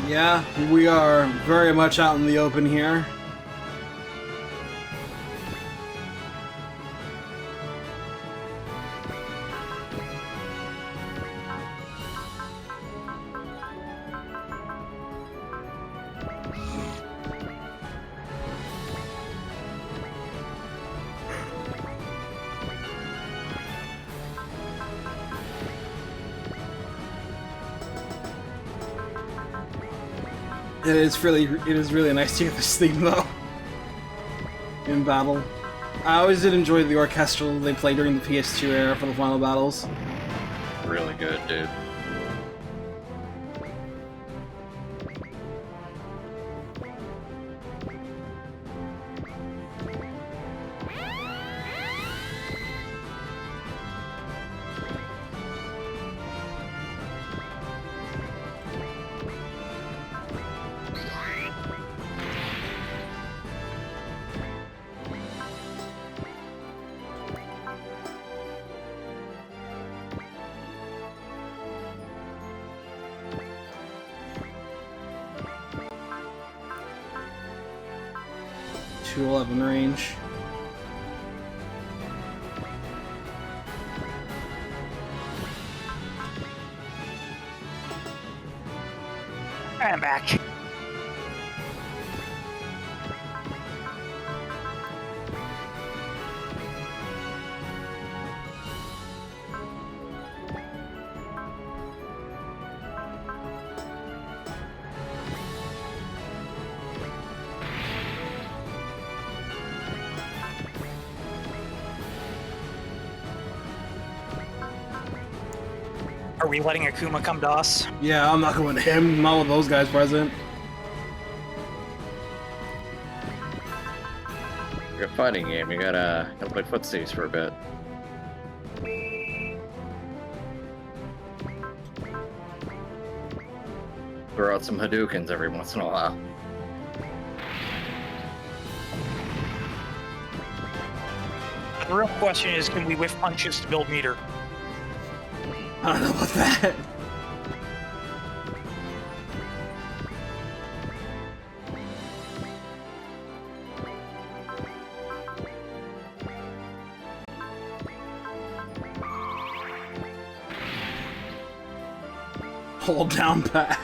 Yeah, we are very much out in the open here. It is really nice to hear this theme though. In battle. I always did enjoy the orchestral they played during the PS2 era for the final battles. Really good, dude. .211 range. I'm back. Are we letting Akuma come to us? Yeah, I'm not going to him, not with those guys present. You're a fighting game, you gotta play footsies for a bit. Throw out some Hadoukens every once in a while. The real question is, can we whiff punches to build meter? I don't know about that. Hold down back.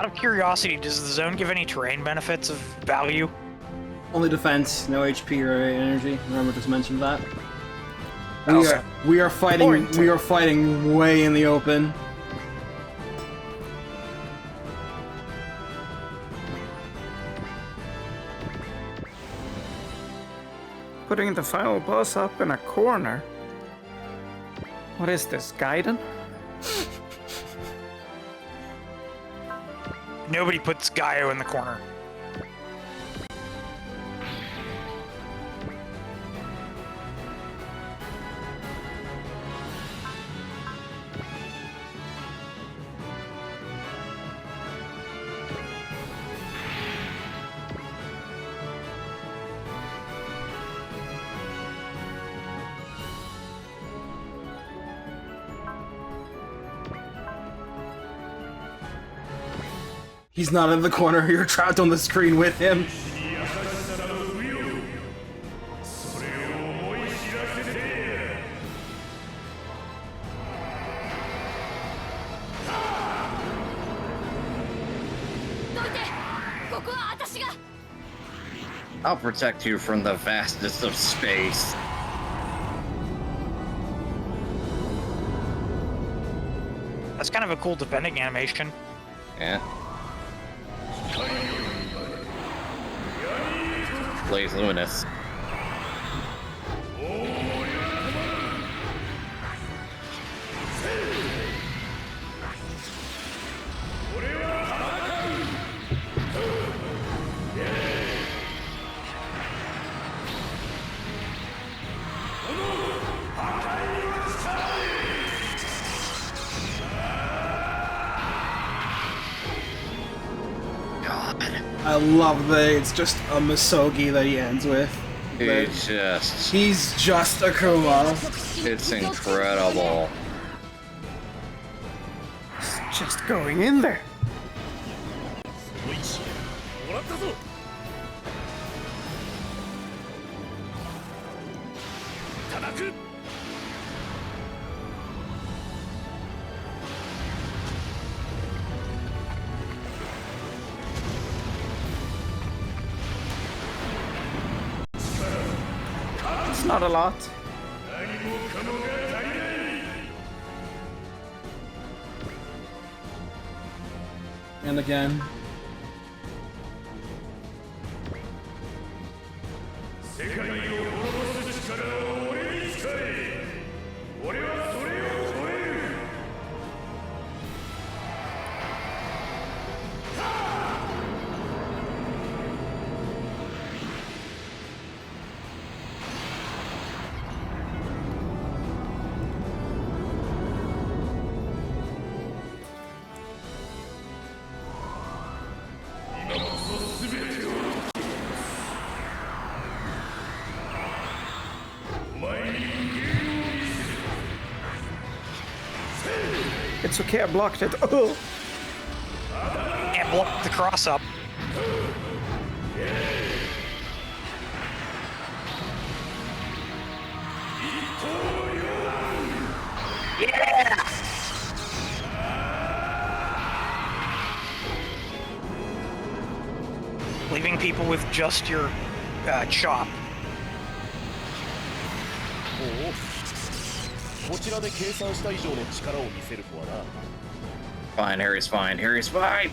Out of curiosity, does the zone give any terrain benefits of value? Only defense, no HP or energy. Remember, just mentioned that. Also, We are fighting. point. We are fighting way in the open. Putting the final boss up in a corner. What is this, Gaiden? Nobody puts Gaio in the corner. He's not in the corner. You're trapped on the screen with him. I'll protect you from the vastness of space. That's kind of a cool defending animation. Yeah. Blaze Luminous. I love that it's just a Misogi that he ends with. He's just Akuma. It's incredible. It's just going in there. It's not a lot. And again. It's okay, I blocked it. Oh. Can't block the cross up. Yeah! Leaving people with just your chop. Fine, Harry's fine. Harry's fine.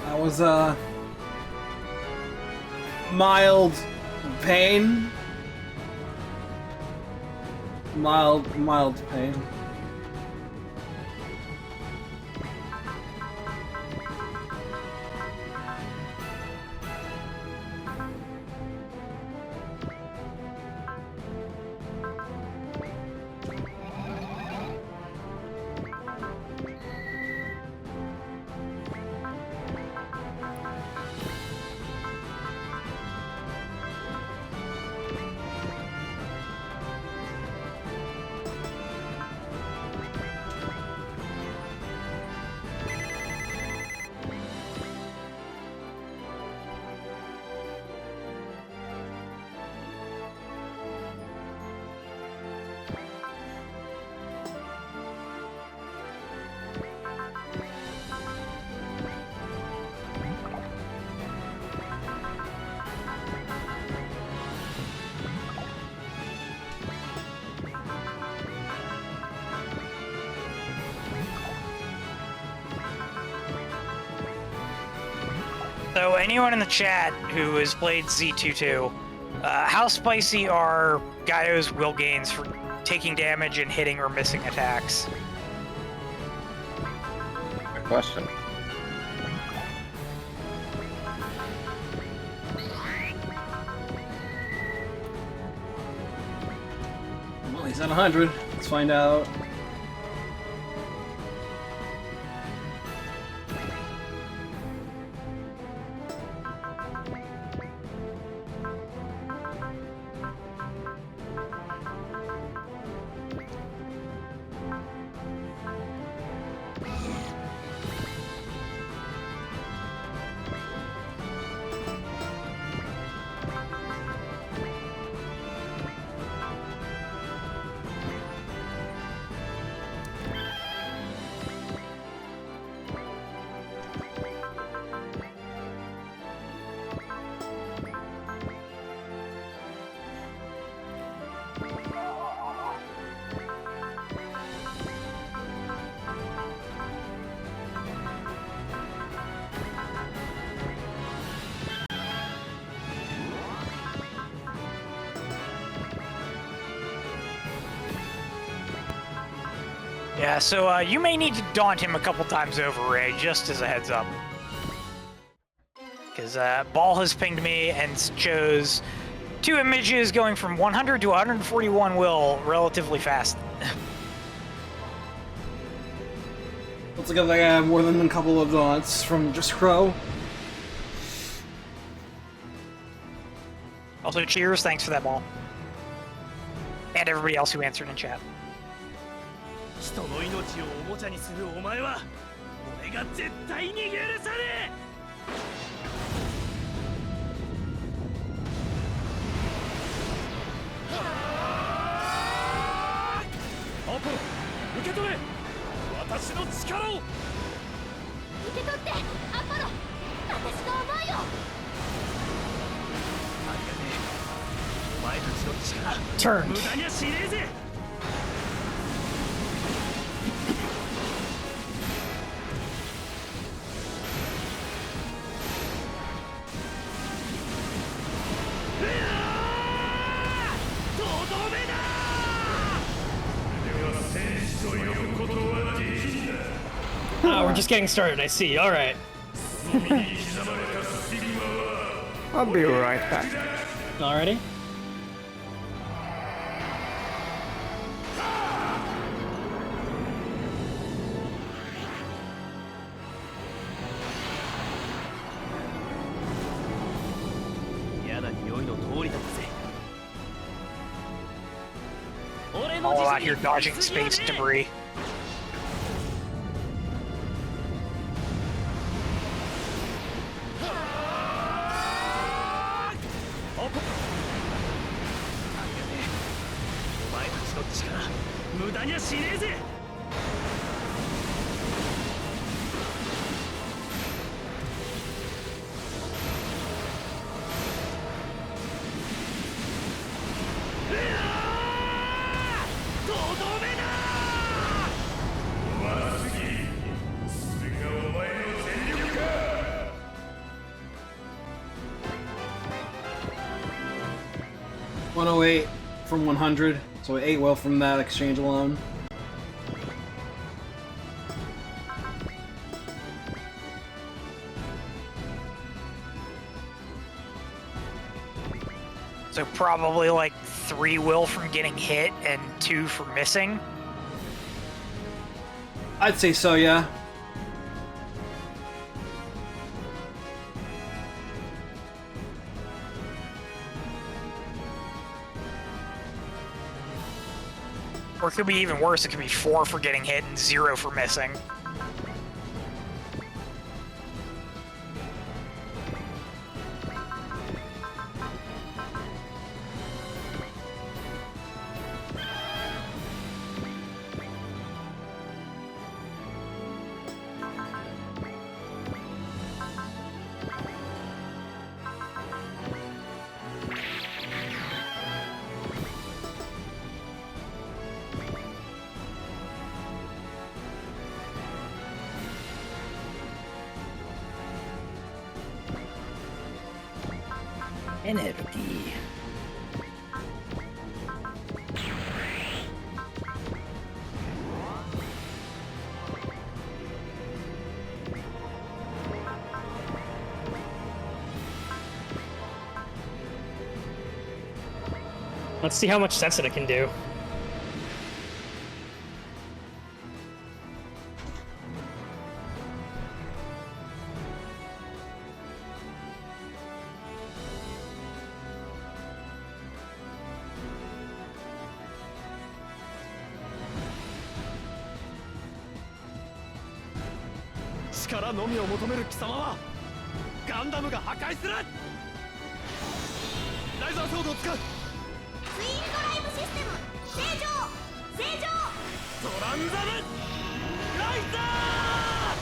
That was mild pain. Mild pain. So anyone in the chat who has played Z22, how spicy are Gaio's will gains for taking damage and hitting or missing attacks? Good question. Well, he's at 100. Let's find out. Yeah, so you may need to daunt him a couple times over, Ray, just as a heads up. Because Ball has pinged me and chose 2 images going from 100 to 141 will relatively fast. Looks like I have more than a couple of daunts from just Crow. Also, cheers, thanks for that, Ball. And everybody else who answered in chat. 人の命をおもちゃにするお前は俺が絶対に許さねえ。アポロ、受け取れ。私の力を。受け取ってアポロ、私の思いを。ありがねえ。お前たちの力、 Turned. 無駄にはしねえぜ。 Oh, we're just getting started, I see. Alright. I'll be right back. Alrighty. All out here dodging space debris. From 100, so 8 will from that exchange alone. So probably like 3 will from getting hit and 2 from missing. I'd say so, yeah. Or it could be even worse, it could be 4 for getting hit and 0 for missing. エネルギー。Let's see how much Setsuna can do. Chikara no mi o motomeru kisama wa Gundam ga hakai suru! Laser sword o tsukau! ツインドライブシステム正常正常トランザムライザー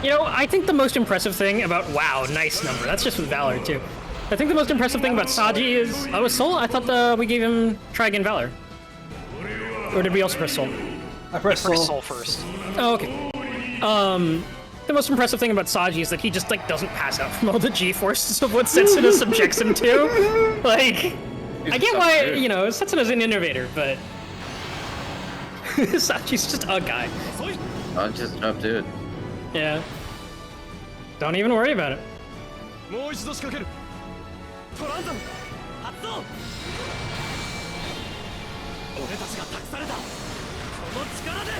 You know, I think the most impressive thing about wow, nice number. That's just with Valor too. I think the most impressive thing about Saji is Soul. I thought we gave him try again Valor, or did we also press Soul? I pressed Press Soul. Soul first. Oh, okay. The most impressive thing about Saji is that he just like doesn't pass out from all the G-forces of what Setsuna subjects him to. Like, I get why Setsuna's an innovator, but Saji's just a guy. I'm just a tough dude. Yeah. Don't even worry about it. もう一度仕掛けるトランザム発動俺たちが託されたこの力で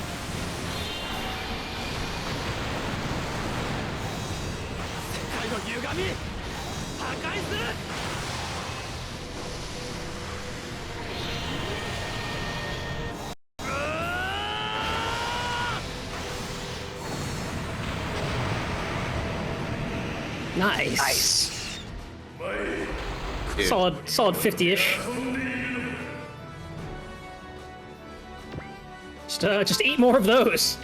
世界の歪み破壊する Nice. Dude. Solid 50-ish. Just 8 more of those.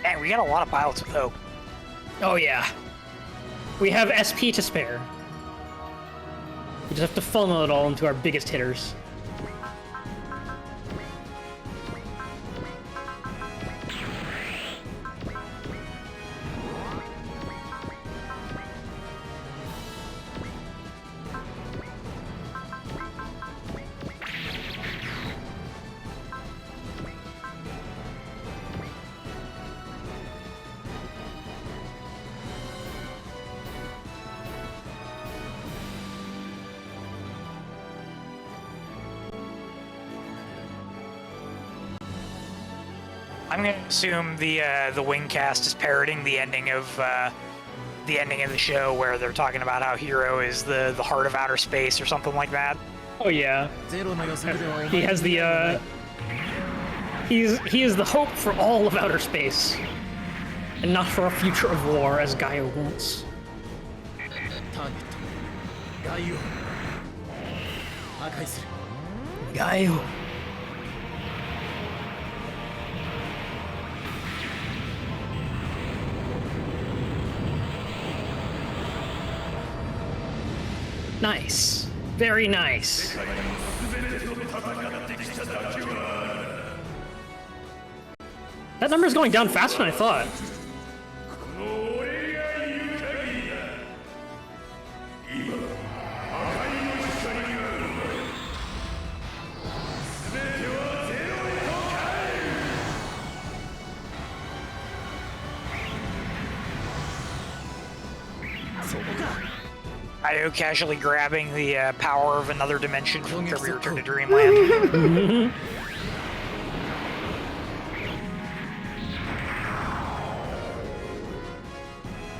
Man, we got a lot of pilots with hope. Oh yeah. We have SP to spare. We just have to funnel it all into our biggest hitters. I'm gonna assume the wing cast is parroting the ending of the show where they're talking about how Hero is the heart of outer space or something like that. Oh yeah. He has the he is the hope for all of outer space. And not for a future of war as Gaio wants. ガイを破壊する Gaio. Nice. Very nice. That number's going down faster than I thought. Io casually grabbing the power of another dimension from Kirby Return to Dreamland.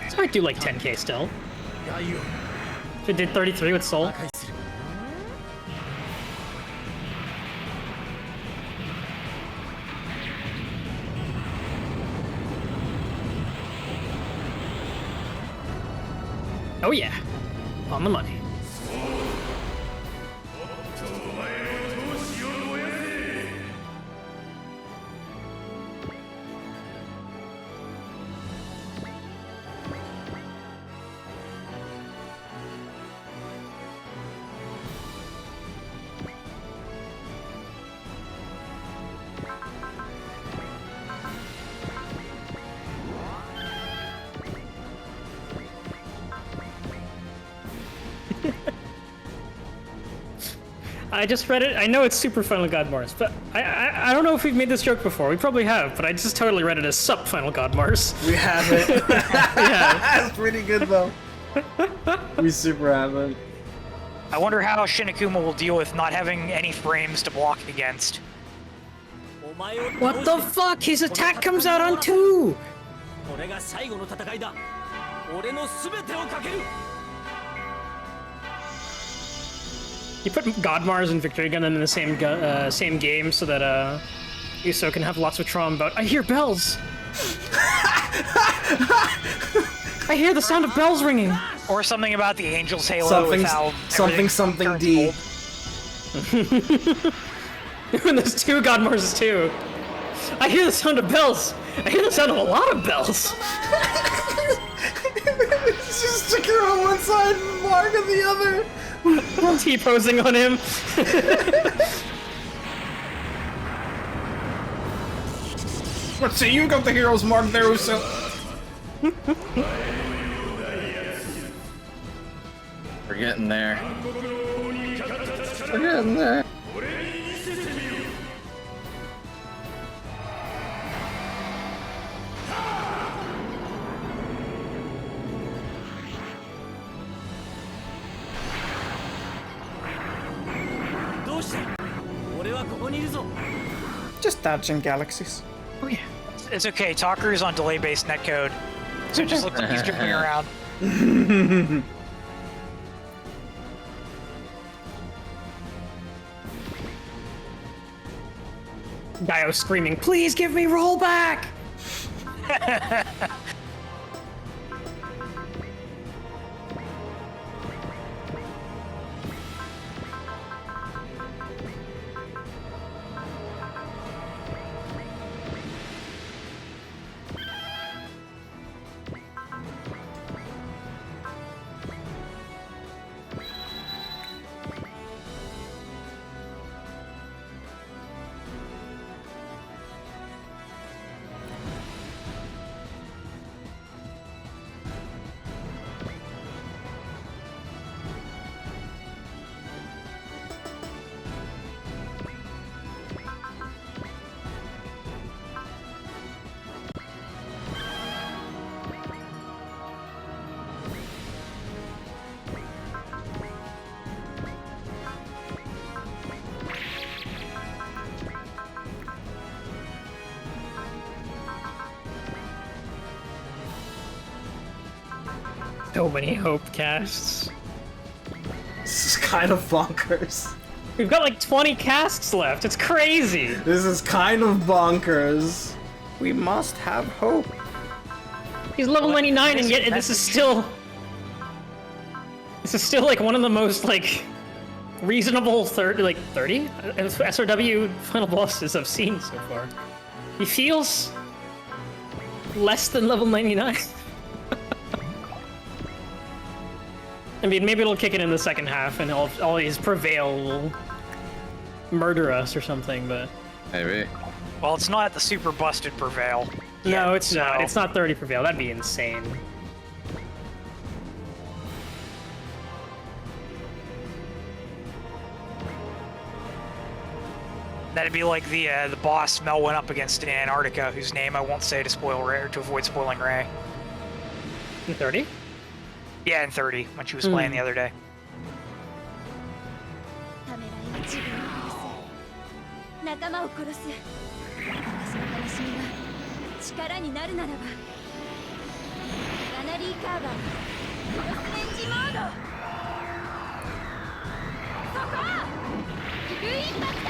This might do like 10k still. If it did 33 with Soul. Oh yeah. On the money. I just read it. I know it's Super Final God Mars, but I don't know if we've made this joke before. We probably have, but I just totally read it as Sup Final God Mars. We haven't. Yeah. That's pretty good though. We super haven't. I wonder how Shinakuma will deal with not having any frames to block against. What the fuck? His attack comes out on 2! You put God Mars and Victory Gun in the same game so that Uso can have lots of trauma about. I hear bells. I hear the sound of bells ringing. Or something about the Angel's Halo with how something D. When there's 2 God Marses too. I hear the sound of bells. I hear the sound of a lot of bells. It's just sticker on one side and Mark on the other. T-posing on him. Let's see, you got the hero's mark there, so. We're getting there. We're getting there. Just dodging galaxies. Oh yeah. It's okay, Talker's on delay-based netcode, so it just looks like he's dripping around. Dio screaming, please give me rollback! So many hope casts. This is kind of bonkers. We've got like 20 casts left. It's crazy. This is kind of bonkers. We must have hope. He's level 99 and yet this is still like one of the most like reasonable 30 SRW final bosses I've seen so far. He feels less than level 99. I mean, maybe it'll kick it in the second half and all his prevail will murder us or something, but... Maybe. Well, it's not the super busted prevail. No, it's so- not. It's not 30 prevail. That'd be insane. That'd be like the boss Mel went up against in Antarctica, whose name I won't say to spoil Ray, or to avoid spoiling Ray. In 30? Yeah, in 30, when she was playing the other day. ためらいは自分を殺す仲間を殺す私の悲しみが力になるならばガナリーカーバークロスレンジモードそこフルインパクト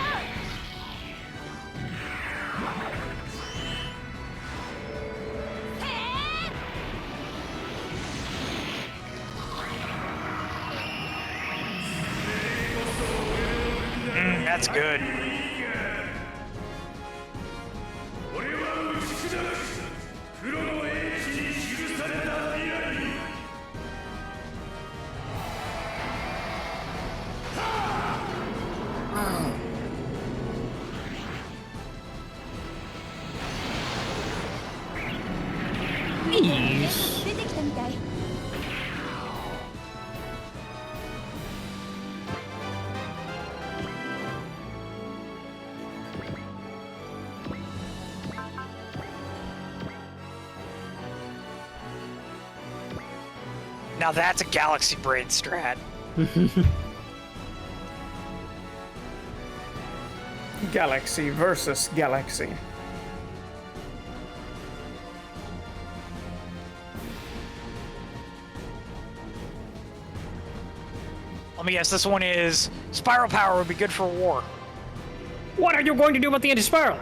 That's good. Now that's a galaxy brain strat. Galaxy versus galaxy. Let me guess, this one is spiral power would be good for war. What are you going to do about the anti-spiral?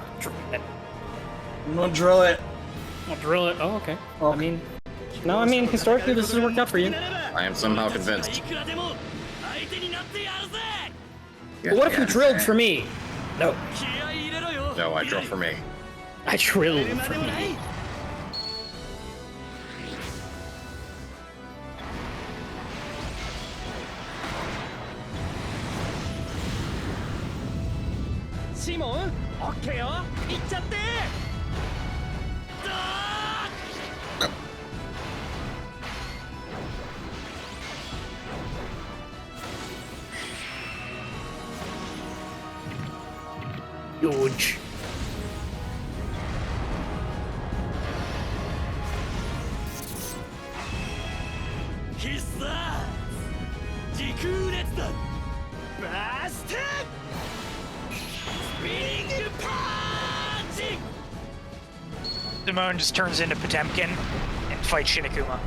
I'm gonna drill it. I'll drill it. Oh, okay. Oh. I mean, no, I mean, historically, this has worked out for you. I am somehow convinced. But what if you drilled for me? No. No, I draw for me. I drilled for me. Simon, OK よ。行っちゃって。Huge. Simone just turns into Potemkin and fights Shinakuma.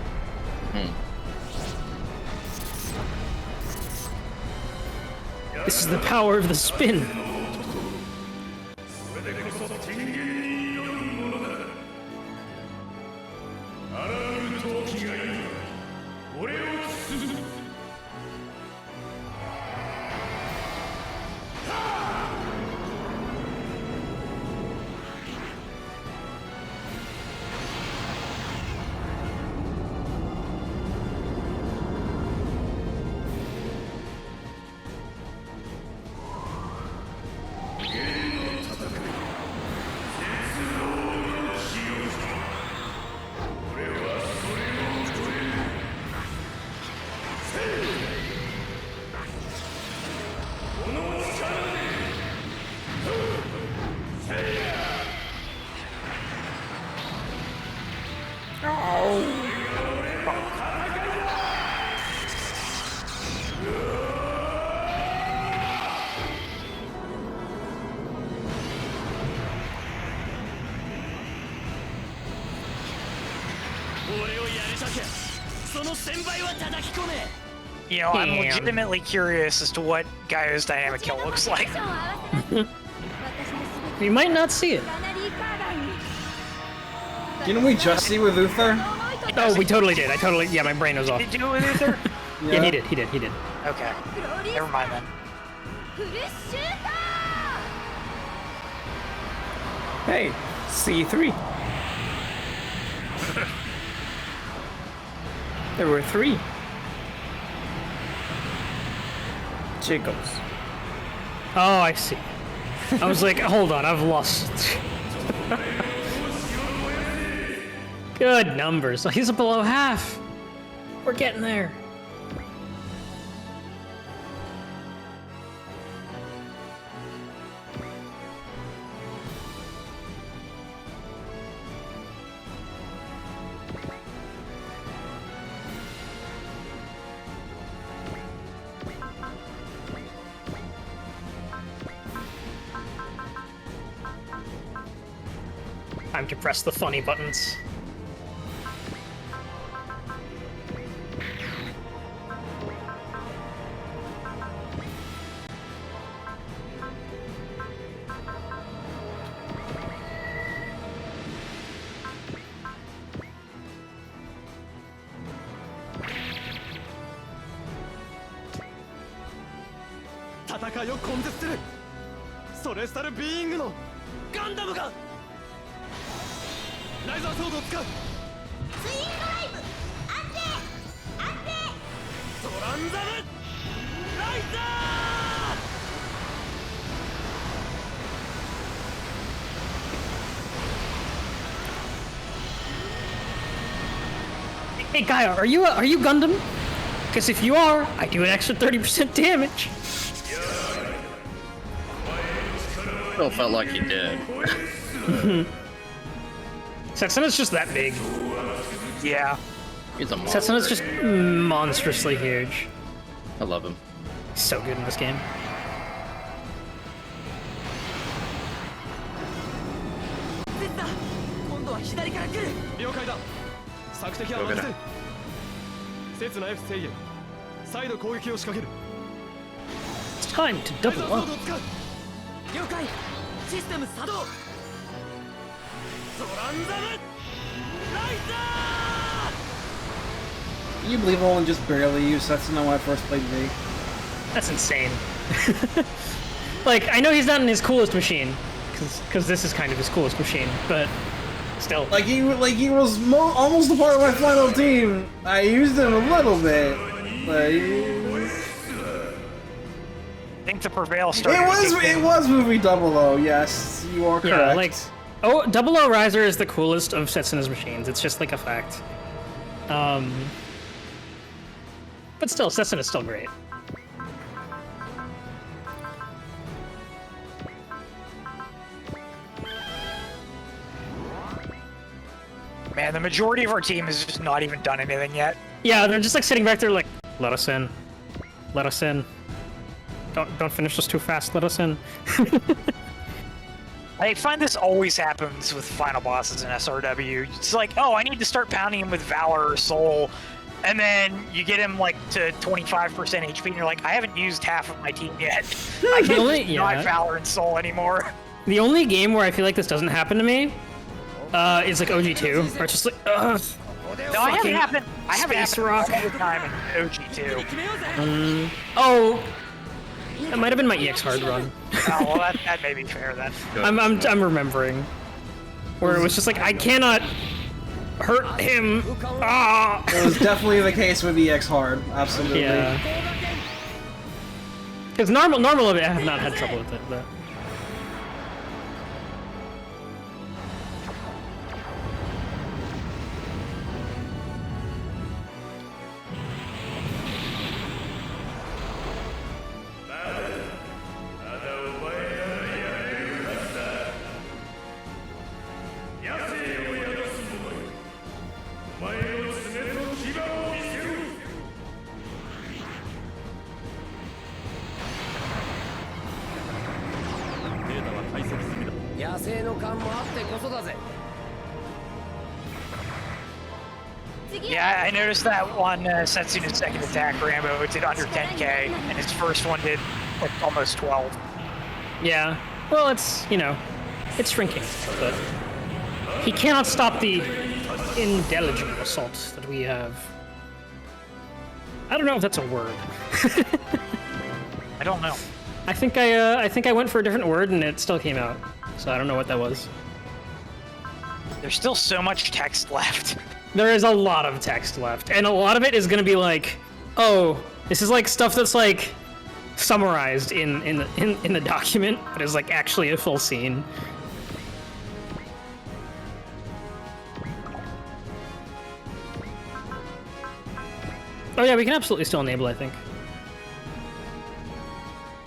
This is the power of the spin. You know, I'm legitimately curious as to what Gaio's dynamic kill looks like. You might not see it. Didn't we just see with Uther? Oh, we totally did. Yeah, my brain was off. Did you do it with Uther? Yeah, he did. Okay. Never mind then. Hey, C3. There were 3. Jiggles. Oh, I see. I was like, hold on, I've lost. Good numbers. He's below half. We're getting there. Time to press the funny buttons. Hey Gaia, are you Gundam? Because if you are, I do an extra 30% damage. Still felt like he did. Setsuna just that big. Yeah. He's a monster. Setsuna's just monstrously huge. I love him. He's so good in this game. 今度は左から来る了解だ索敵は任せる刹那 F 制限再度攻撃を仕掛ける It's time to double モー up. ドを使う了解システム作動ゾランザムライザー Can you believe I only just barely used Setsuna when I first played V? That's insane. Like, I know he's not in his coolest machine, because this is kind of his coolest machine, but still. Like he was almost a part of my final team. I used him a little bit, but I think the prevail started. it was movie Double O. Yes, you are correct. Yeah, like, oh, Double O Riser is the coolest of Setsuna's machines. It's just like a fact. But still, Setsuna's still great. Man, the majority of our team has just not even done anything yet. Yeah, they're just like sitting back there like, let us in. Let us in. Don't finish this too fast, let us in. I find this always happens with final bosses in SRW. It's like, oh, I need to start pounding him with Valor or Soul. And then you get him like to 25% HP and you're like, I haven't used half of my team yet. I can't not Valor and Soul anymore. The only game where I feel like this doesn't happen to me is like OG2, where it's just like, ugh. No, I haven't happened. I haven't Space Rock. all the time in OG2. Oh, that might have been my EX hard run. Oh, well, that may be fair then. I'm remembering where it was just like I cannot hurt him. Ah. It was definitely the case with EX Hard. Absolutely. Yeah. Because normal of it, I have not had trouble with it, but. Yeah, I noticed that one Setsuna's second attack, Rambo, did under 10k, and his first one did like almost 12. Yeah. Well, it's, you know, it's shrinking, but he cannot stop the indeligible assault that we have. I don't know if that's a word. I don't know. I think I went for a different word and it still came out. So I don't know what that was. There's still so much text left. There is a lot of text left, and a lot of it is gonna be like, oh, this is like stuff that's like summarized in the document, but is like actually a full scene. Oh yeah, we can absolutely still enable, I think.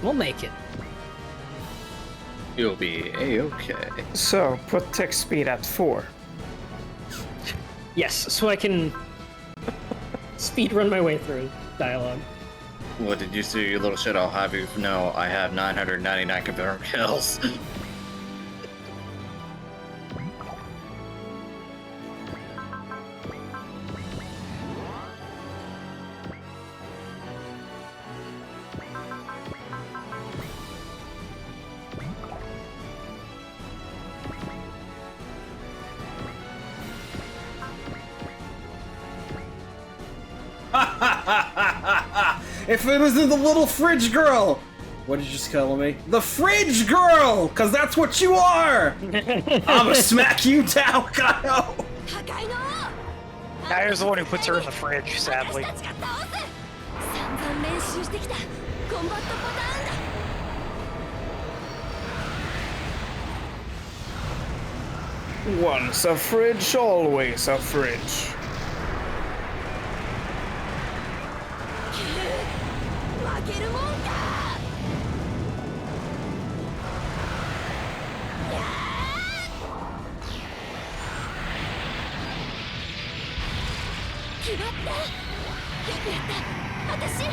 We'll make it. You'll be a-okay. So, put text speed at 4. Yes, so I can speed run my way through dialogue. What did you see, you little shit? I'll have you know I have 999 confirmed kills. If it wasn't the little fridge girl! What did you just call me? The fridge girl! Cause that's what you are! I'ma smack you down, Kyle! Kai's the one who puts her in the fridge, sadly. Once a fridge, always a fridge. 決まったよくやった私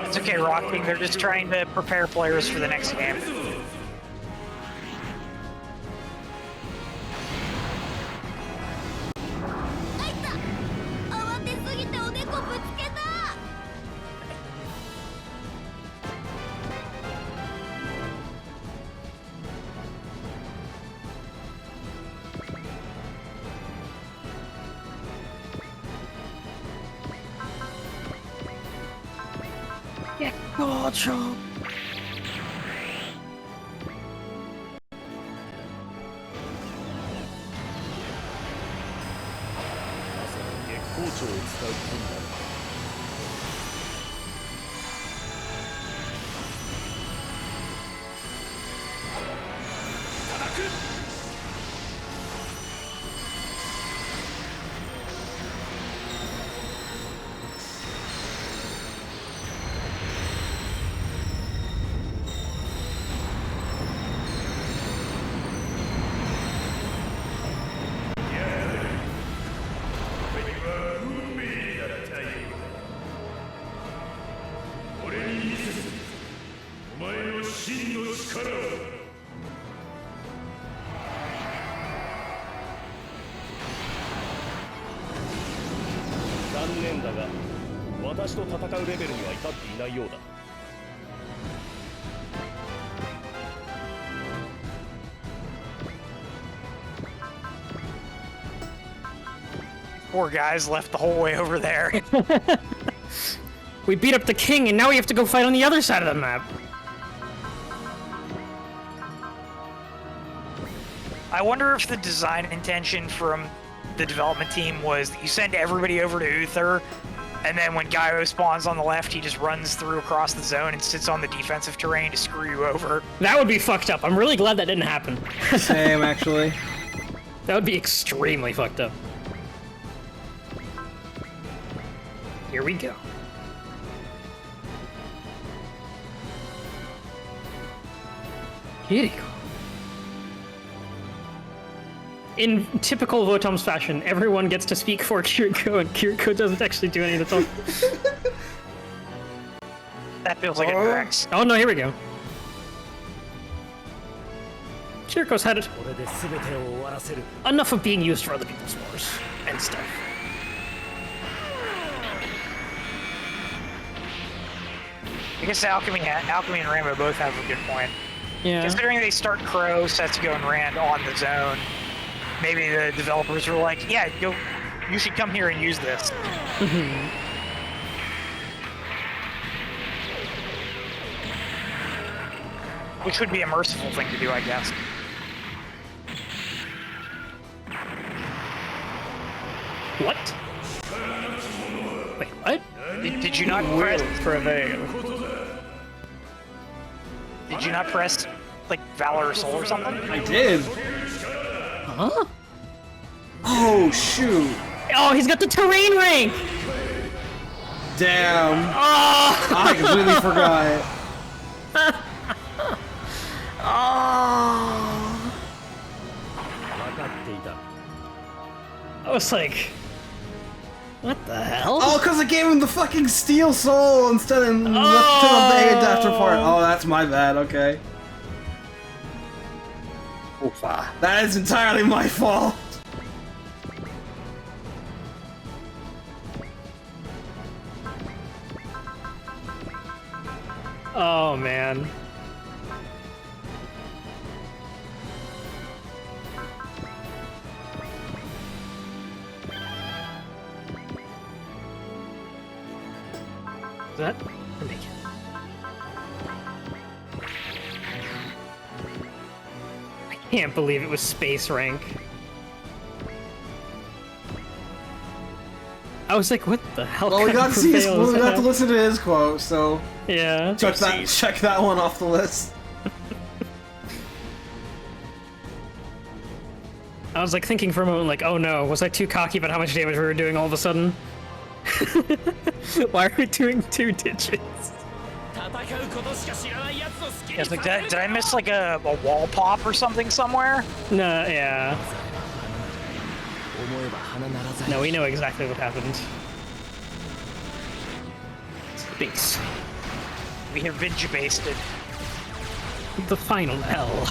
It's okay, Rocky. They're just trying to prepare players for the next game. あいた慌てすぎておでこぶつけた 月光町を使うコンだ 残念だが私と戦うレベルには至っていないようだ Poor guys left the whole way over there. We beat up the king, and now we have to go fight on the other side of the map. I wonder if the design intention from the development team was that you send everybody over to Uther, and then when Gaio spawns on the left, he just runs through across the zone and sits on the defensive terrain to screw you over. That would be fucked up. I'm really glad that didn't happen. Same, actually. That would be extremely fucked up. Here we go. Kiriko. In typical Votom's fashion, everyone gets to speak for Kiriko, and Kiriko doesn't actually do any of the talking. That feels like a Drex. Oh no, here we go. Kiriko's had it. これで全てを終わらせる Enough of being used for other people's wars and stuff. I guess Alchemy and Rainbow both have a good point. Yeah. Considering they start Crow, Setsuko, and Rand on the zone, maybe the developers were like, yeah, you should come here and use this. Which would be a merciful thing to do, I guess. What? Wait, what? Did you not press? Prevail. Did you not press like Valor or Soul or something? I did. Huh? Oh, shoot. Oh, he's got the terrain rank! Damn. Oh! I completely forgot. Oh! 分かっていた I was like, what the hell? Oh, because I gave him the fucking Steel Soul instead of left to the adapter part. Oh, that's my bad, okay. Oofa. That is entirely my fault. Oh man. Is that or make it? I can't believe it was space rank. I was like, what the hell? Well, we kind got of to see his, prevail is we got that? to listen to his quote, so Yeah. check that one off the list. I was like thinking for a moment, like, oh no, was I too cocky about how much damage we were doing all of a sudden? Why are we doing 2 digits? Yeah, it's like, did I miss like a wall pop or something somewhere? No, yeah. No, we know exactly what happened. Space. We have been jabasted. The final L.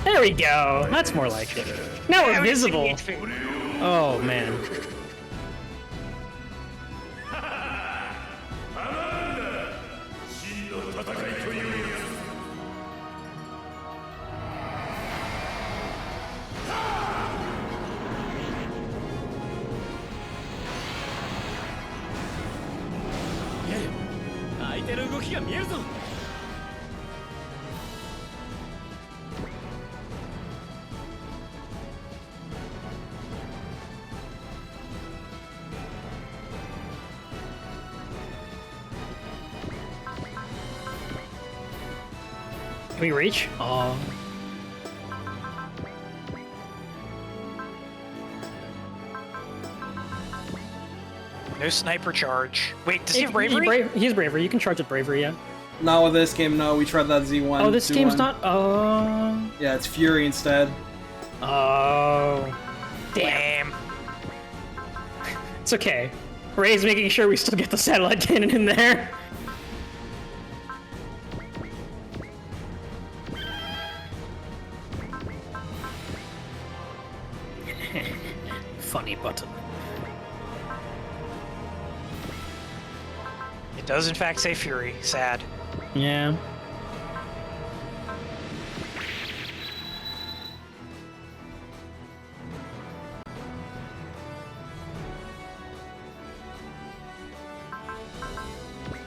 There we go. That's more like it. Now we're visible. Oh man. Can we reach? Oh. No sniper charge. Wait, does he have bravery? He's bravery. You can charge at bravery, yeah. Not with this game, no. We tried that Z1. Oh, this game's not. Yeah, it's Fury instead. Oh. Damn. It's okay. Ray's making sure we still get the satellite cannon in there. Funny button. It does in fact say Fury. Sad. Yeah.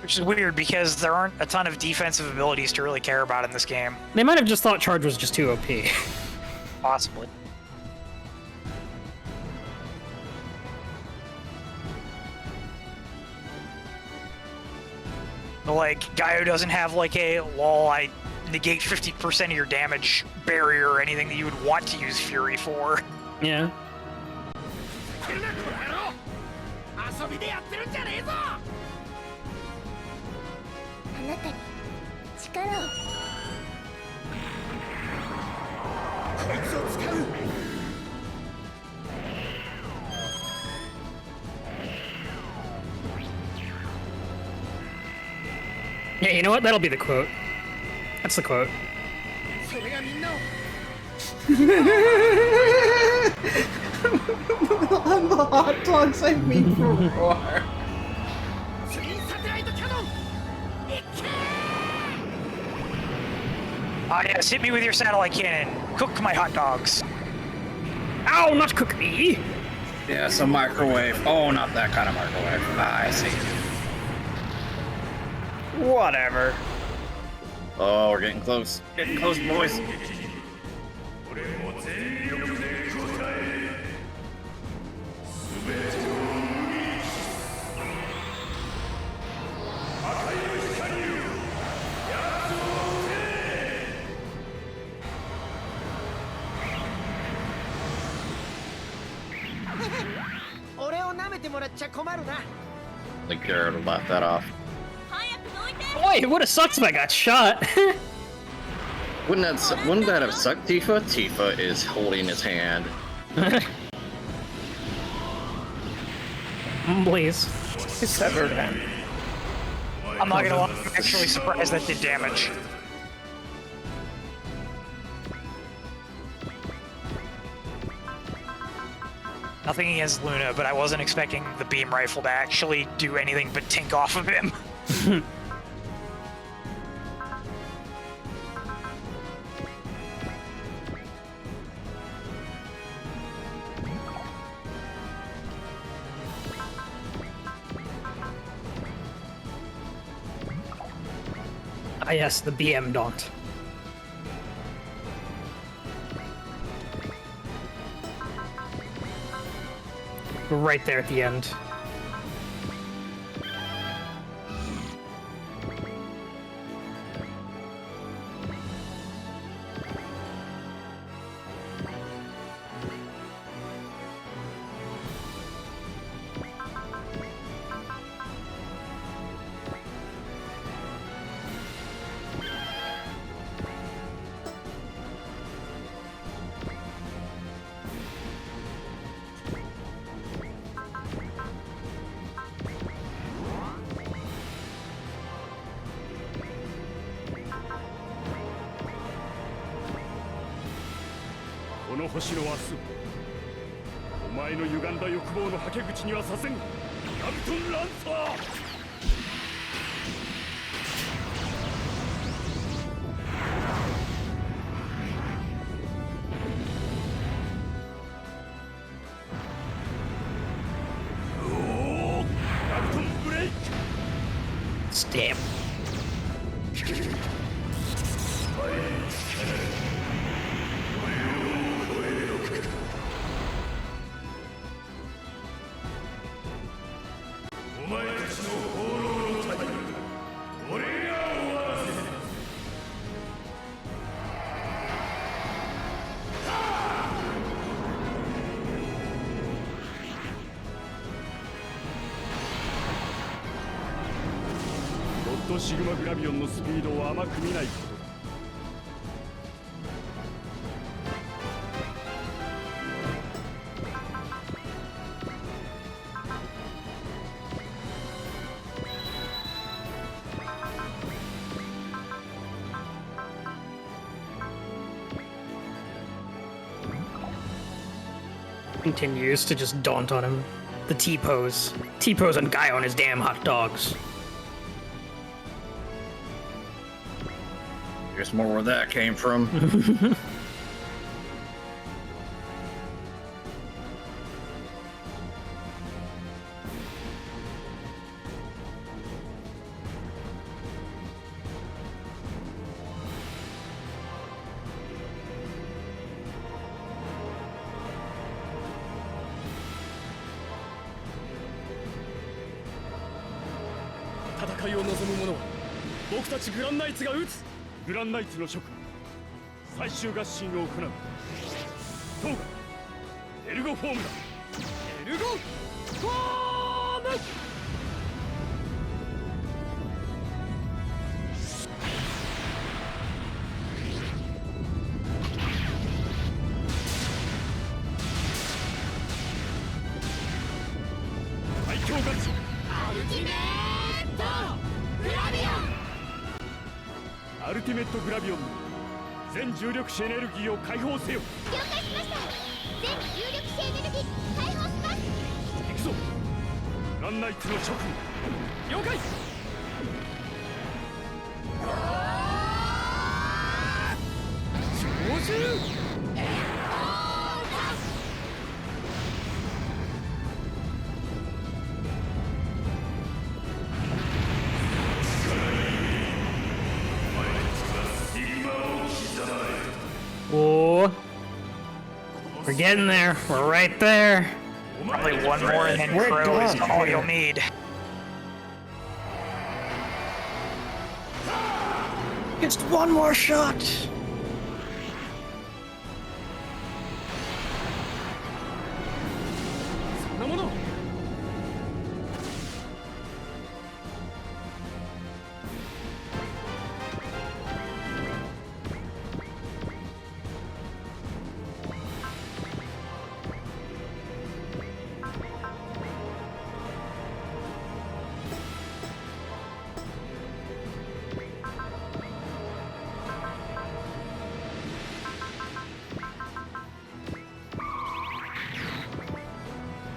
Which is weird because there aren't a ton of defensive abilities to really care about in this game. They might have just thought charge was just too OP. Possibly. But like, Gaio doesn't have like a lol, I negate 50% of your damage barrier or anything that you would want to use Fury for. Yeah. あなたに力を。こいつを使う。 Yeah, you know what? That'll be the quote. That's the quote. The hot dogs I made before. Ah yes, hit me with your satellite cannon. Cook my hot dogs. Ow, not cook me! Yeah, it's a microwave. Oh, not that kind of microwave. Ah, I see. Whatever. Oh, we're getting close. Getting close, boys. I think Garrett would laugh that off. Boy, it would have sucked if I got shot. Wouldn't that have sucked, Tifa? Tifa is holding his hand. Please. His severed hand. I'm not gonna lie, I'm actually surprised that did damage. Nothing against Luna, but I wasn't expecting the beam rifle to actually do anything but tink off of him. Ah yes, the BM daunt. We're right there at the end. 星の明日お前の歪んだ欲望のはけ口にはさせん。ガルトンランサー。Stamp. シグマグラビオンのスピードを甘く見ないことだ。Continues to just daunt on him. The T-pose. T-pose on guy on his damn hot dogs. Guess more where that came from. Granite グランナイツの諸君、最終合心を行う。トーガ、エルゴフォームだ。エルゴフォーム。最強合心。アルティメットグラビオン。アルティメットグラビオンの全重力子エネルギーを解放せよ。了解しました。全重力子エネルギー解放します。行くぞグランナイツの諸君、了解。長寿Oh, we're getting there. We're right there. Probably one more and then Crow is all you'll need. Just one more shot.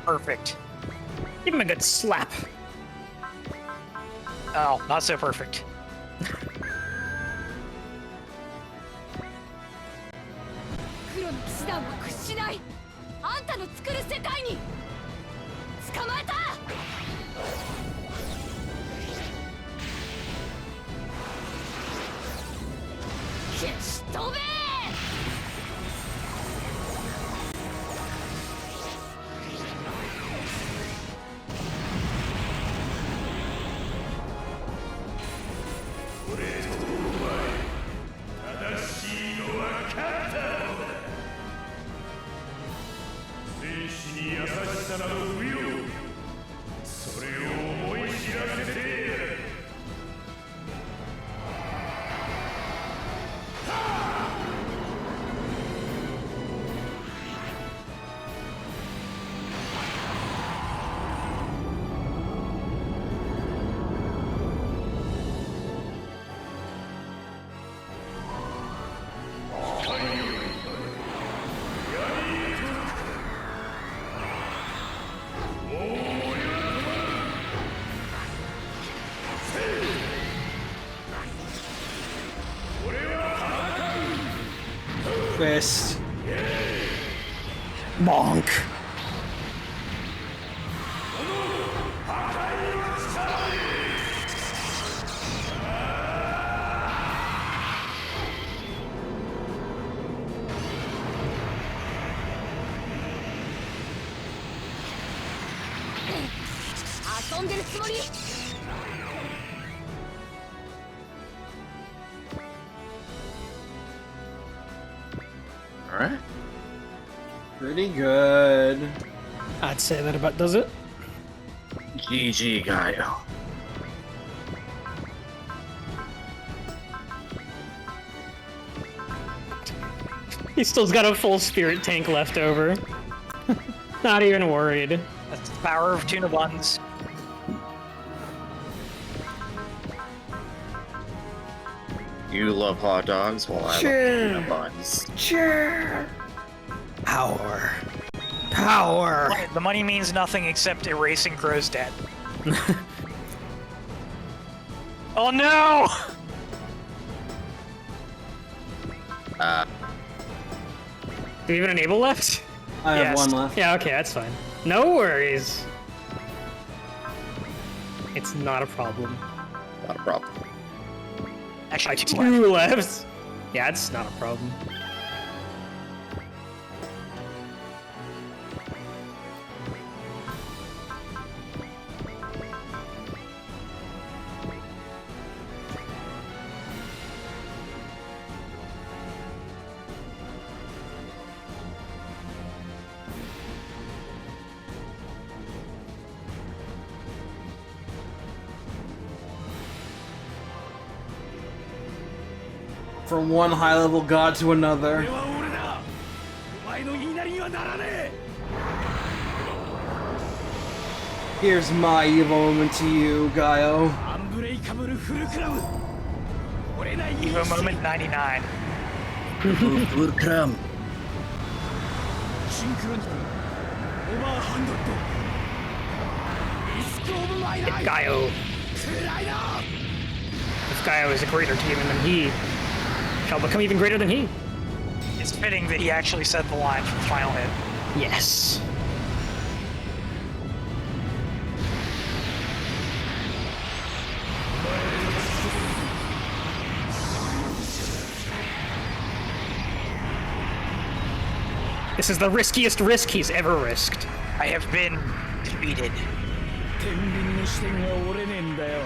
Perfect. Give him a good slap. Oh, not so perfect. 黒の騎士団は屈しない。あんたの作る世界に捕まえた。消し飛べ。戦士に優し Fist. Bonk. All right. Pretty good. I'd say that about does it. GG, Gaio. He still's got a full spirit tank left over. Not even worried. That's the power of tuna buns. You love hot dogs while I love peanut buns. Sure. Power. Power. The money means nothing except erasing Crow's debt. Oh no! Do you have an enable left? I have Yes. one left. Yeah, okay, that's fine. No worries. It's not a problem. Not a problem. Actually, two left. Two left. Yeah, it's not a problem. From one high-level god to another. 俺は俺だお前の言いなりにはならねえ Here's my evil moment to you, Gaio. アンブレイカブルフルクラム折れない Evo moment 99. Welcome. シンクロニティオーバーハンドッドリスクオブマイライフ Gaio. クライダー If Gaio is a greater demon than he, shall become even greater than he. It's fitting that he actually said the line from the final hit. Yes. This is the riskiest risk he's ever risked. I have been defeated. 天秤の視点が折れねえんだよ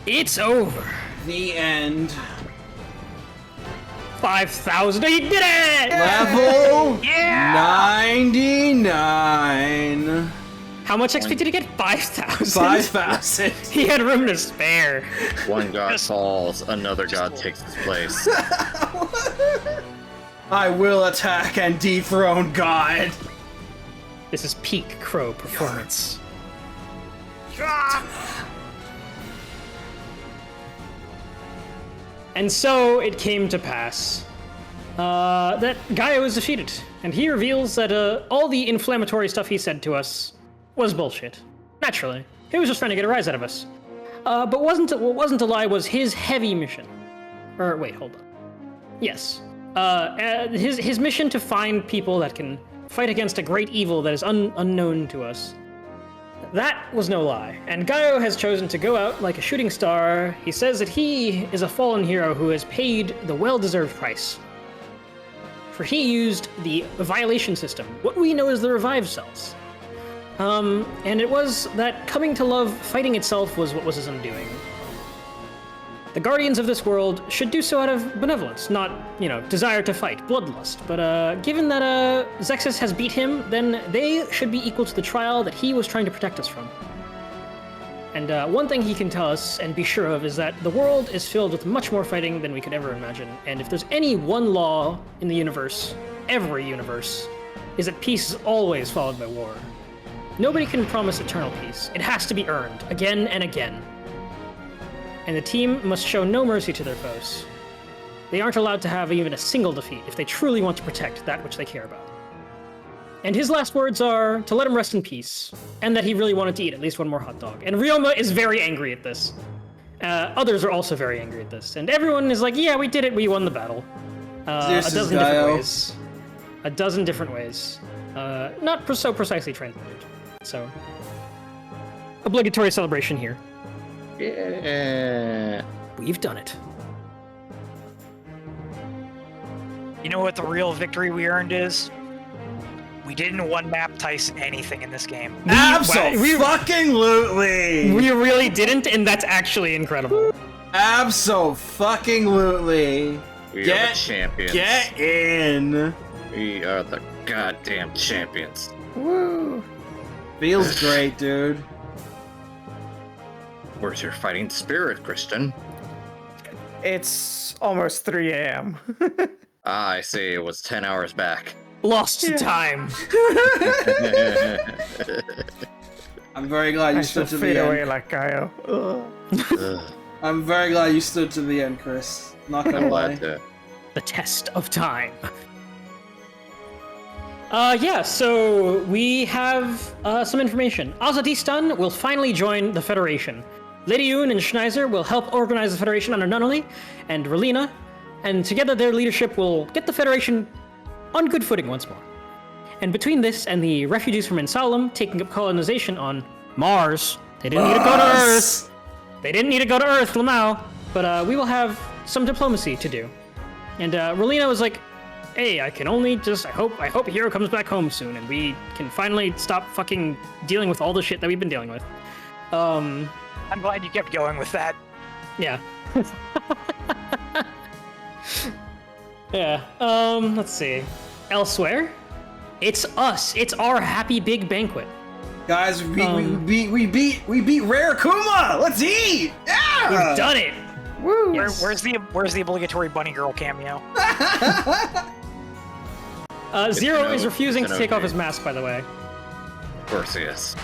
It's over. The end. 5,000. He did it! Level Yeah! 99. How much XP did he get? 5,000. 5,000. He had room to spare. One god falls, another god takes his place. I will attack and dethrone God. This is peak Crow performance. And so it came to pass that Gaia was defeated, and he reveals that all the inflammatory stuff he said to us was bullshit. Naturally, he was just trying to get a rise out of us. But what wasn't a lie was his heavy mission. Or wait, hold on. Yes, his mission to find people that can fight against a great evil that is unknown to us. That was no lie, and Gaio has chosen to go out like a shooting star. He says that he is a fallen hero who has paid the well-deserved price. For he used the violation system, what we know as the revive cells. And it was that coming to love fighting itself was what was his undoing. The guardians of this world should do so out of benevolence, not, desire to fight, bloodlust. But given that Zexus has beat him, then they should be equal to the trial that he was trying to protect us from. And one thing he can tell us and be sure of is that the world is filled with much more fighting than we could ever imagine. And if there's any one law in the universe, every universe, is that peace is always followed by war. Nobody can promise eternal peace. It has to be earned, again and again. And the team must show no mercy to their foes. They aren't allowed to have even a single defeat if they truly want to protect that which they care about. And his last words are to let him rest in peace, and that he really wanted to eat at least one more hot dog. And Ryoma is very angry at this. Others are also very angry at this. And everyone is like, yeah, we did it, we won the battle. A dozen different ways. A dozen different ways. Not so precisely translated. So, obligatory celebration here. Yeah. We've done it. You know what the real victory we earned is? We didn't one-map Tyson anything in this game. Abso-fucking-lutely! We really didn't, and that's actually incredible. Abso-fucking-lutely! We are the champions. Get in! We are the goddamn champions. Woo! Feels great, dude. Where's your fighting spirit, Christian? It's almost 3 a.m. I see, it was 10 hours back. Lost to time. I'm very glad I you still stood to fade the away end. like Kyle. I'm very glad you stood to the end, Chris. Not gonna I'm lie. glad to. The test of time. Yeah, so we have some information. Azadistan will finally join the Federation. Lady Yoon and Schneiser will help organize the Federation under Nunnally and Relina, and together their leadership will get the Federation on good footing once more. And between this and the refugees from Insalem taking up colonization on Mars, they didn't need to go to Earth. They didn't need to go to Earth till now, but we will have some diplomacy to do. And Relina was like, hey, I can only just, I hope Hero comes back home soon and we can finally stop fucking dealing with all the shit that we've been dealing with. I'm glad you kept going with that. Yeah. Yeah, let's see. Elsewhere, it's us. It's our happy big banquet. Guys, we beat Rare Kuma! Let's eat! Yeah! We've done it! Woo! Yes. Where's the obligatory bunny girl cameo? Zero is no- refusing it's to an take off okay. his mask, by the way. Of course he is.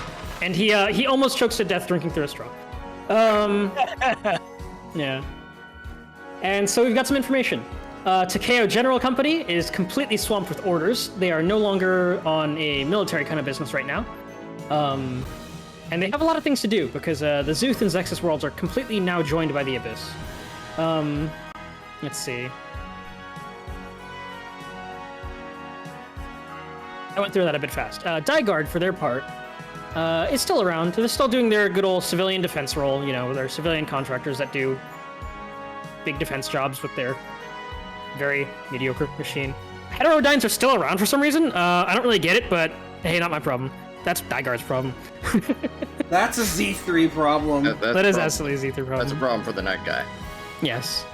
And he almost chokes to death drinking through a straw. Yeah. And so we've got some information. Takeo General Company is completely swamped with orders. They are no longer on a military kind of business right now. And they have a lot of things to do because the Zuth and Zexus worlds are completely now joined by the Abyss. Let's see. I went through that a bit fast. Dygard, for their part, is still around. They're still doing their good old civilian defense role. You know, they're civilian contractors that do big defense jobs with their very mediocre machine. Heterodynes are still around for some reason. I don't really get it, but hey, not my problem. That's Dygard's problem. That's a Z3 problem. That's That a is problem. absolutely a Z3 problem. That's a problem for the night guy. Yes.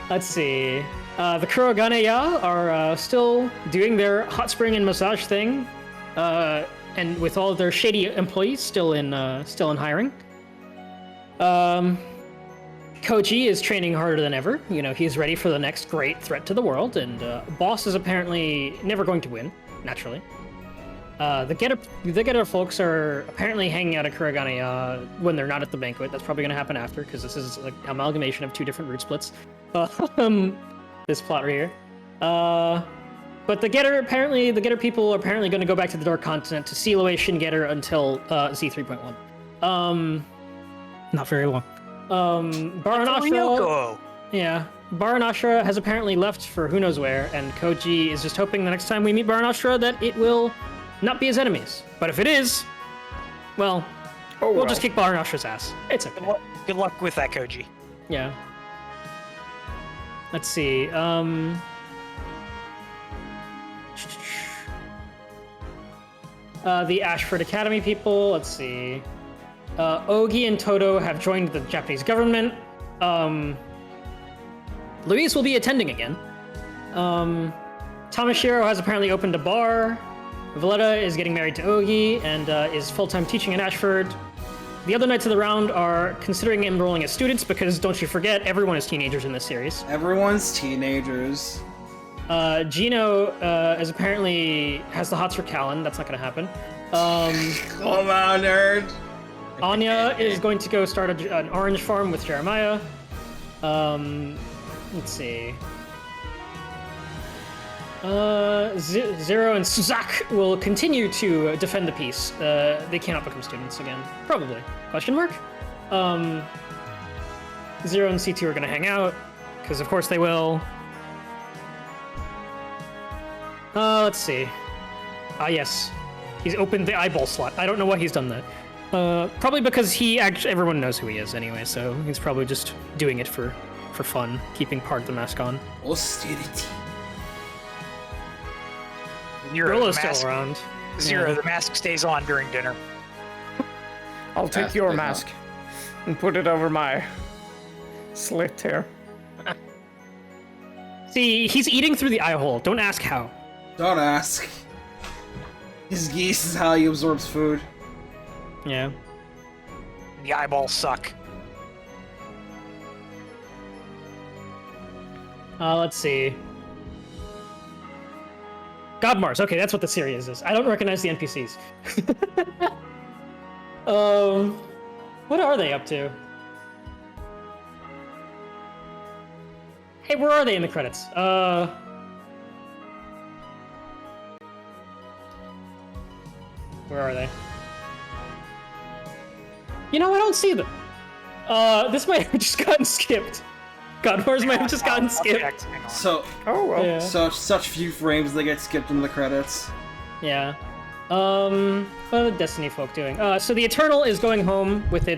Let's see. The Kurogane-ya are still doing their hot spring and massage thing, and with all of their shady employees still in hiring. Koji is training harder than ever. You know, he's ready for the next great threat to the world, and Boss is apparently never going to win, naturally. The Getter folks are apparently hanging out at Kurogane when they're not at the banquet. That's probably going to happen after, because this is like an amalgamation of 2 different route splits. This plot right here. But the Getter people are apparently going to go back to the Dark Continent to seal away Shin Getter until Z3.1. Not very long. Baranashra. Ryoko. Yeah. Baranashra has apparently left for who knows where, and Koji is just hoping the next time we meet Baranashra that it will not be his enemies. But if it is, well, we'll just kick Baranashra's ass. It's okay. Good luck with that, Koji. Yeah. Let's see. The Ashford Academy people. Let's see. Ogi and Toto have joined the Japanese government. Luis will be attending again. Tamashiro has apparently opened a bar. Valletta is getting married to Ogi and is full-time teaching in Ashford. The other Knights of the Round are considering enrolling as students because, don't you forget, everyone is teenagers in this series. Everyone's teenagers. Gino is apparently has the hots for Callan. That's not going to happen. Come on, nerd. Anya is going to go start an orange farm with Jeremiah. Let's see. Zero and Suzak will continue to defend the peace. They cannot become students again. Probably. Question mark? Zero and C2 are going to hang out, because of course they will. Let's see. Yes. He's opened the eyeball slot. I don't know why he's done that. Probably because everyone knows who he is anyway, so he's probably just doing it for fun, keeping part of the mask on. Austerity. Rilla's still around. Zero, the mask stays on during dinner. I'll take your mask and put it over my slit here. See, he's eating through the eye hole. Don't ask how. Don't ask. His geese is how he absorbs food. Yeah. The eyeballs suck. Let's see. God Mars. Okay, that's what the series is. I don't recognize the NPCs. What are they up to? Hey, where are they in the credits? Where are they? You know, I don't see them. This might have just gotten skipped. God Wars might have just gotten skipped. So, Yeah. such few frames they get skipped in the credits. Yeah. What are the Destiny folk doing? So the Eternal is going home with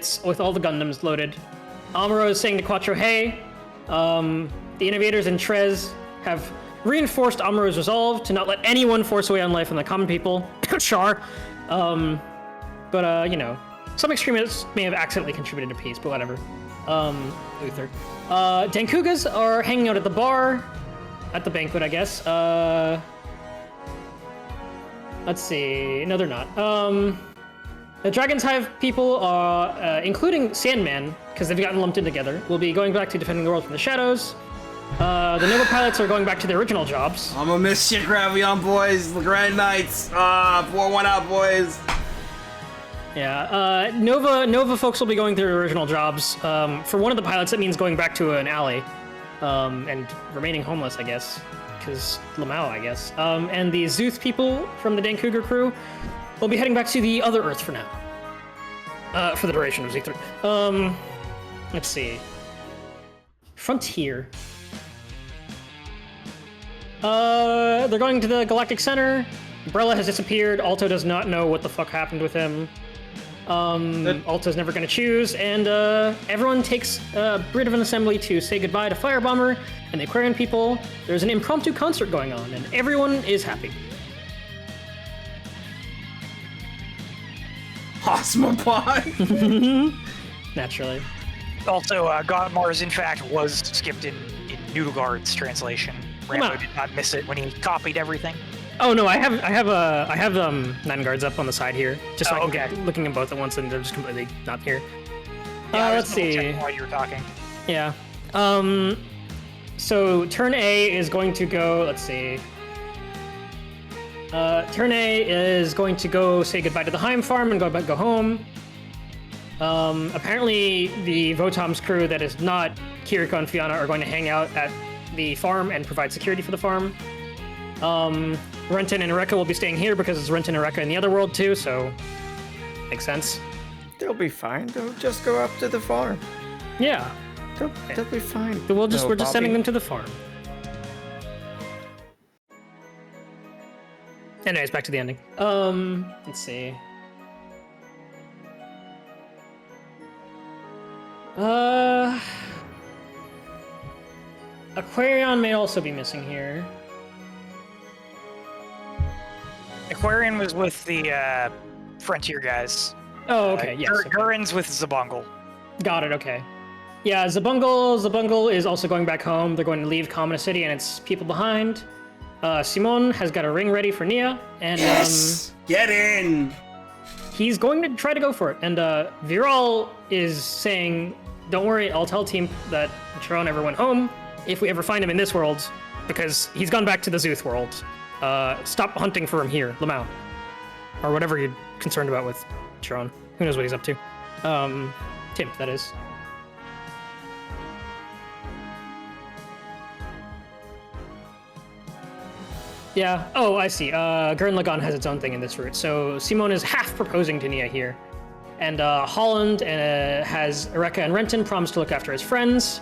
all the Gundams loaded. Amuro is saying to Quattro, hey, the Innovators and Trez have reinforced Amuro's resolve to not let anyone force away on life from the common people. Char. But you know, some extremists may have accidentally contributed to peace, but whatever. Luther. Dankugas are hanging out at the bar, at the banquet, I guess. Let's see. No, they're not. The Dragon's Hive people, including Sandman, because they've gotten lumped in together, will be going back to defending the world from the shadows. The Nova pilots are going back to their original jobs. I'm gonna miss you, Gravion boys. The Grand Knights. Pour one out, boys. Yeah, Nova folks will be going through their original jobs. For one of the pilots, that means going back to an alley, and remaining homeless, I guess, because Lamau, I guess. And the Zuth people from the Dankuga crew will be heading back to the other Earth for now. For the duration of Z3. Let's see. Frontier. They're going to the Galactic Center. Umbrella has disappeared. Alto does not know what the fuck happened with him. Alto's never gonna choose, and everyone takes a bit of an assembly to say goodbye to Firebomber and the Aquarian people. There's an impromptu concert going on, and everyone is happy. Osmopod. Naturally. Also, God Mars, in fact, was skipped in Newgard's translation. Rambo did not miss it when he copied everything. Oh no, I have Nine Guards up on the side here, just so I can get looking at both at once, and they're just completely not here. Yeah, let's see. While you were talking. Yeah. So turn A is going to go. Let's see. Turn A is going to go say goodbye to the Heim farm and go home. Apparently, the Votom's crew that is not Kiriko and Fiona are going to hang out at the farm and provide security for the farm. Renton and Eureka will be staying here because it's Renton and Eureka in the other world too, so makes sense. They'll be fine. They'll just go up to the farm. Yeah. They'll be fine. We're just sending them to the farm. Anyways, back to the ending. Let's see. Aquarion may also be missing here. Aquarian was with the Frontier guys. Oh, okay, yes. Gurin's with Zabungle. Got it, okay. Yeah, Zabungle is also going back home. They're going to leave Common City and its people behind. Simon has got a ring ready for Nia, and Yes! Get in! he's going to try to go for it. And Viral is saying, don't worry, I'll tell Team that Chiron never went home if we ever find him in this world, because he's gone back to the Zuth world. Stop hunting for him here, Lamau. Or whatever you're concerned about with Chiron. Who knows what he's up to. Tim, that is. Yeah. Oh, I see. Gurren Lagann has its own thing in this route. So Simone is half proposing to Nia here. And Holland has Eureka and Renton promised to look after his friends.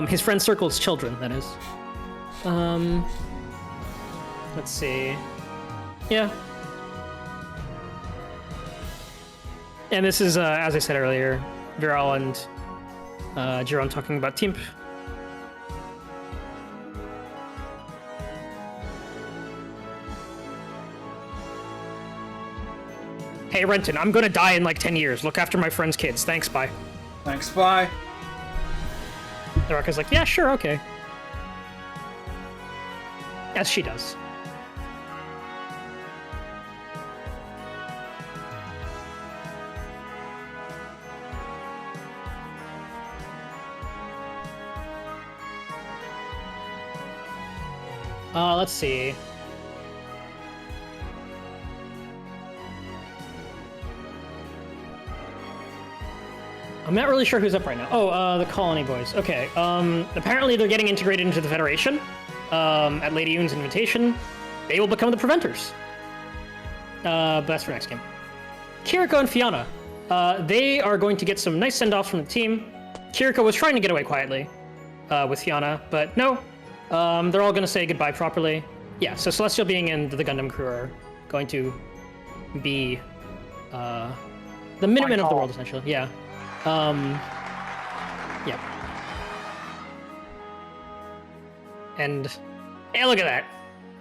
His friend circle's children, that is. Let's see. Yeah. And this is, as I said earlier, Viral and Jerome talking about Timp. Hey, Renton, I'm gonna die in like 10 years. Look after my friend's kids. Thanks, bye. Thanks, bye. Naraka's like, yeah, sure, okay. As she does. Let's see. I'm not really sure who's up right now. Oh, the Colony Boys. Okay. Apparently they're getting integrated into the Federation. At Lady Yoon's invitation, they will become the Preventers. But that's for next game. Kiriko and Fiona. They are going to get some nice send-offs from the team. Kiriko was trying to get away quietly with Fiona, but no. They're all going to say goodbye properly. Yeah, so Celestial Being and the Gundam crew are going to be the Minutemen of the world, essentially. Yeah. Yeah. And, hey, look at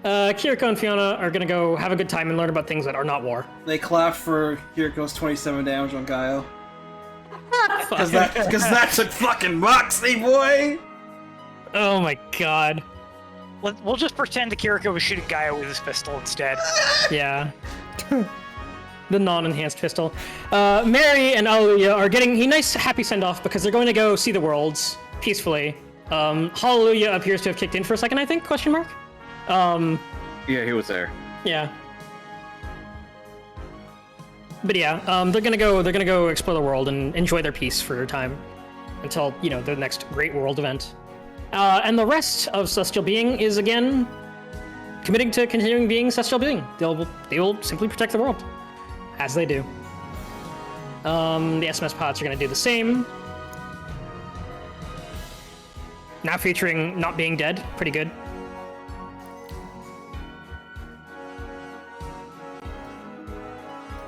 that. Kiriko and Fiona are gonna go have a good time and learn about things that are not war. They clapped for Kiriko's 27 damage on Gaio. Because that took fucking moxie, boy! Oh my god. We'll just pretend Kiriko was shooting Gaia with his pistol instead. Yeah. The non-enhanced pistol. Mary and Alleluia are getting a nice, happy send-off because they're going to go see the worlds peacefully. Hallelujah appears to have kicked in for a second, I think, question mark? Yeah, he was there. Yeah. But yeah, they're gonna go explore the world and enjoy their peace for a time until, you know, the next great world event. And the rest of Celestial Being is again committing to continuing being Celestial Being. They will simply protect the world, as they do. The SMS pods are gonna do the same. Now featuring not being dead, pretty good.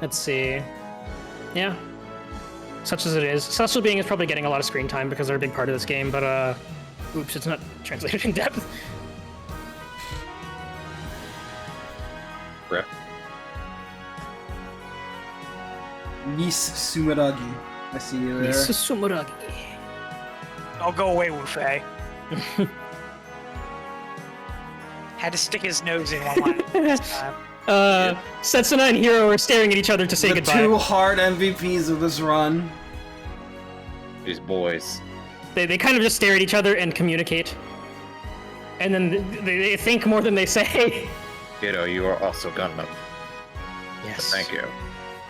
Let's see. Yeah. Such as it is. Celestial Being is probably getting a lot of screen time because they're a big part of this game, but oops, it's not translated in depth. Rip. Nis Sumeragi. I see you there. Sumeragi. I'll go away, Wu-Fei. Had to stick his nose in one last time. Setsuna and Hiro are staring at each other to say The goodbye. two hard MVPs of this run. These boys. They kind of just stare at each other and communicate. And then they think more than they say. Kiddo, you are also Gundam. Yes. Thank you.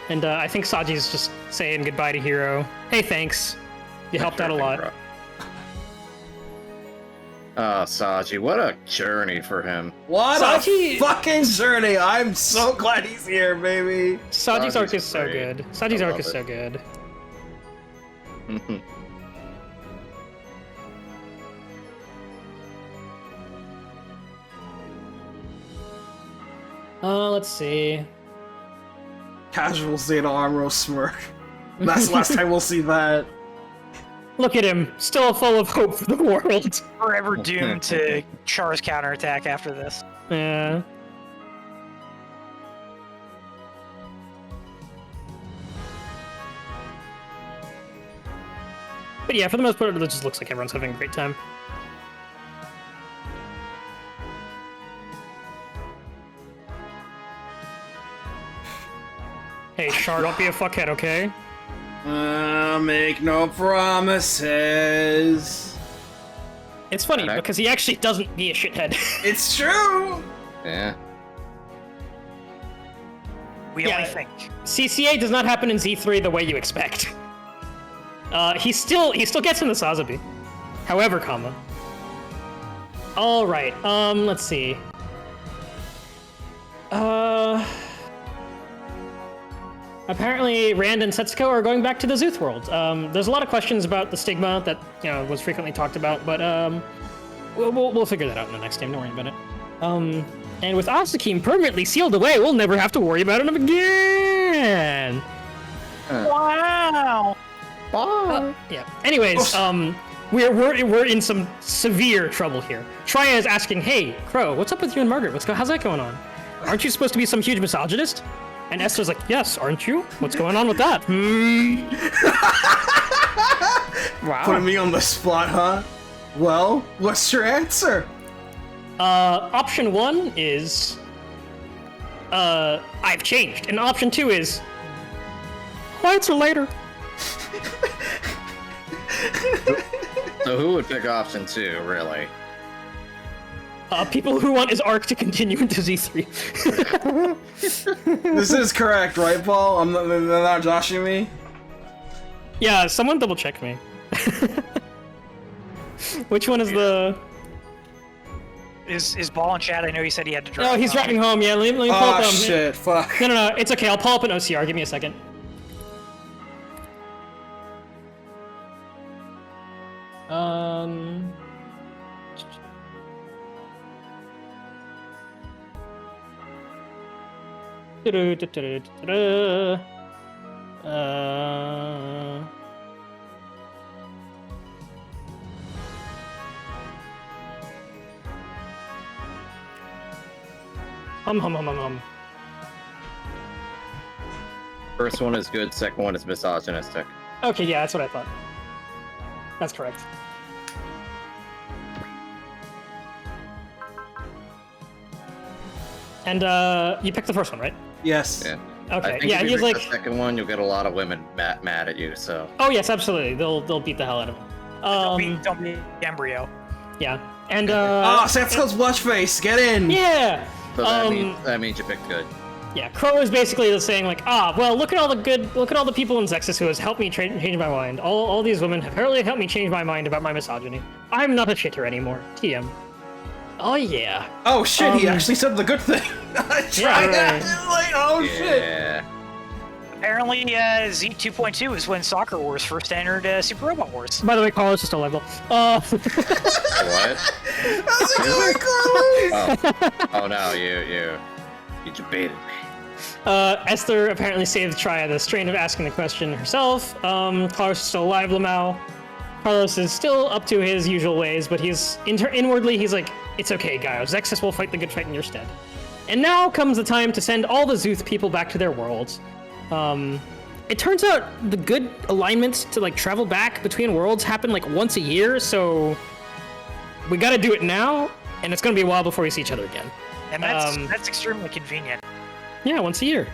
And I think Saji's just saying goodbye to Hiro. Hey, thanks. You helped out a lot. Saji, what a journey for him. What Saji- a fucking journey! I'm so glad he's here, baby. Saji's arc is so great. good. Saji's I arc love is it. so good. Let's see. Casual Zeta Armro smirk. That's the last time we'll see that. Look at him, still full of hope for the world. Forever doomed to Char's counterattack after this. Yeah. But yeah, for the most part, it just looks like everyone's having a great time. Hey, Char, don't be a fuckhead, okay? Make no promises. It's funny, Okay. because he actually doesn't be a shithead. It's true! Yeah. We Yeah. only think. CCA does not happen in Z3 the way you expect. He still gets in the Sazabi. However, comma. Alright, let's see. Apparently, Rand and Setsuko are going back to the Zuth world. There's a lot of questions about the stigma that was frequently talked about, but we'll figure that out in the next game. Don't worry about it. And with Asakim permanently sealed away, we'll never have to worry about him again. Wow. Yeah. Anyways, we're in some severe trouble here. Trya is asking, "Hey, Crow, what's up with you and Margaret? How's that going on? Aren't you supposed to be some huge misogynist?" And Esther's like, "Yes, aren't you? What's going on with that?" Wow. Putting me on the spot, huh? Well, what's your answer? Option 1 is, I've changed. And option 2 is, I'll answer later. So who would pick option 2, really? People who want his arc to continue into Z3. This is correct, right, Paul? They're not joshing me? Yeah, someone double check me. Which one is the... Is Ball in chat? I know he said he had to drive. Oh, he's driving home. Yeah, let me pull up. Oh, shit, fuck. No, it's okay. I'll pull up an OCR. Give me a second. Hum. First one is good, second one is misogynistic. Okay, yeah, that's what I thought. That's correct. And you picked the first one, right? Yes. Yeah. Okay. I think Yeah, if you he's pick like. the second one, you'll get a lot of women mad at you. So. Oh yes, absolutely. They'll beat the hell out of him. Don't be embryo. Yeah. And Setsuko's blush face, get in! Yeah. So that means you picked good. Yeah, Crow is basically saying like, well, look at all the people in Zexus who has helped me change my mind. All these women have apparently helped me change my mind about my misogyny. I'm not a shitter anymore. TM. Oh yeah. Oh shit, he actually said the good thing. Oh shit. Yeah. Apparently, Z 2.2 is when Soccer Wars first entered Super Robot Wars. By the way, Carlos is still level. What? How's it going, Carlos? Oh no, you debated me. Esther apparently saved Trya the strain of asking the question herself. Carlos is still alive, Lamau. Carlos is still up to his usual ways, but he's inwardly he's like, it's okay, Gaio. Zexus will fight the good fight in your stead. And now comes the time to send all the Zuth people back to their worlds. It turns out the good alignments to like travel back between worlds happen like once a year, so we gotta do it now, and it's gonna be a while before we see each other again. And that's extremely convenient. Yeah, once a year.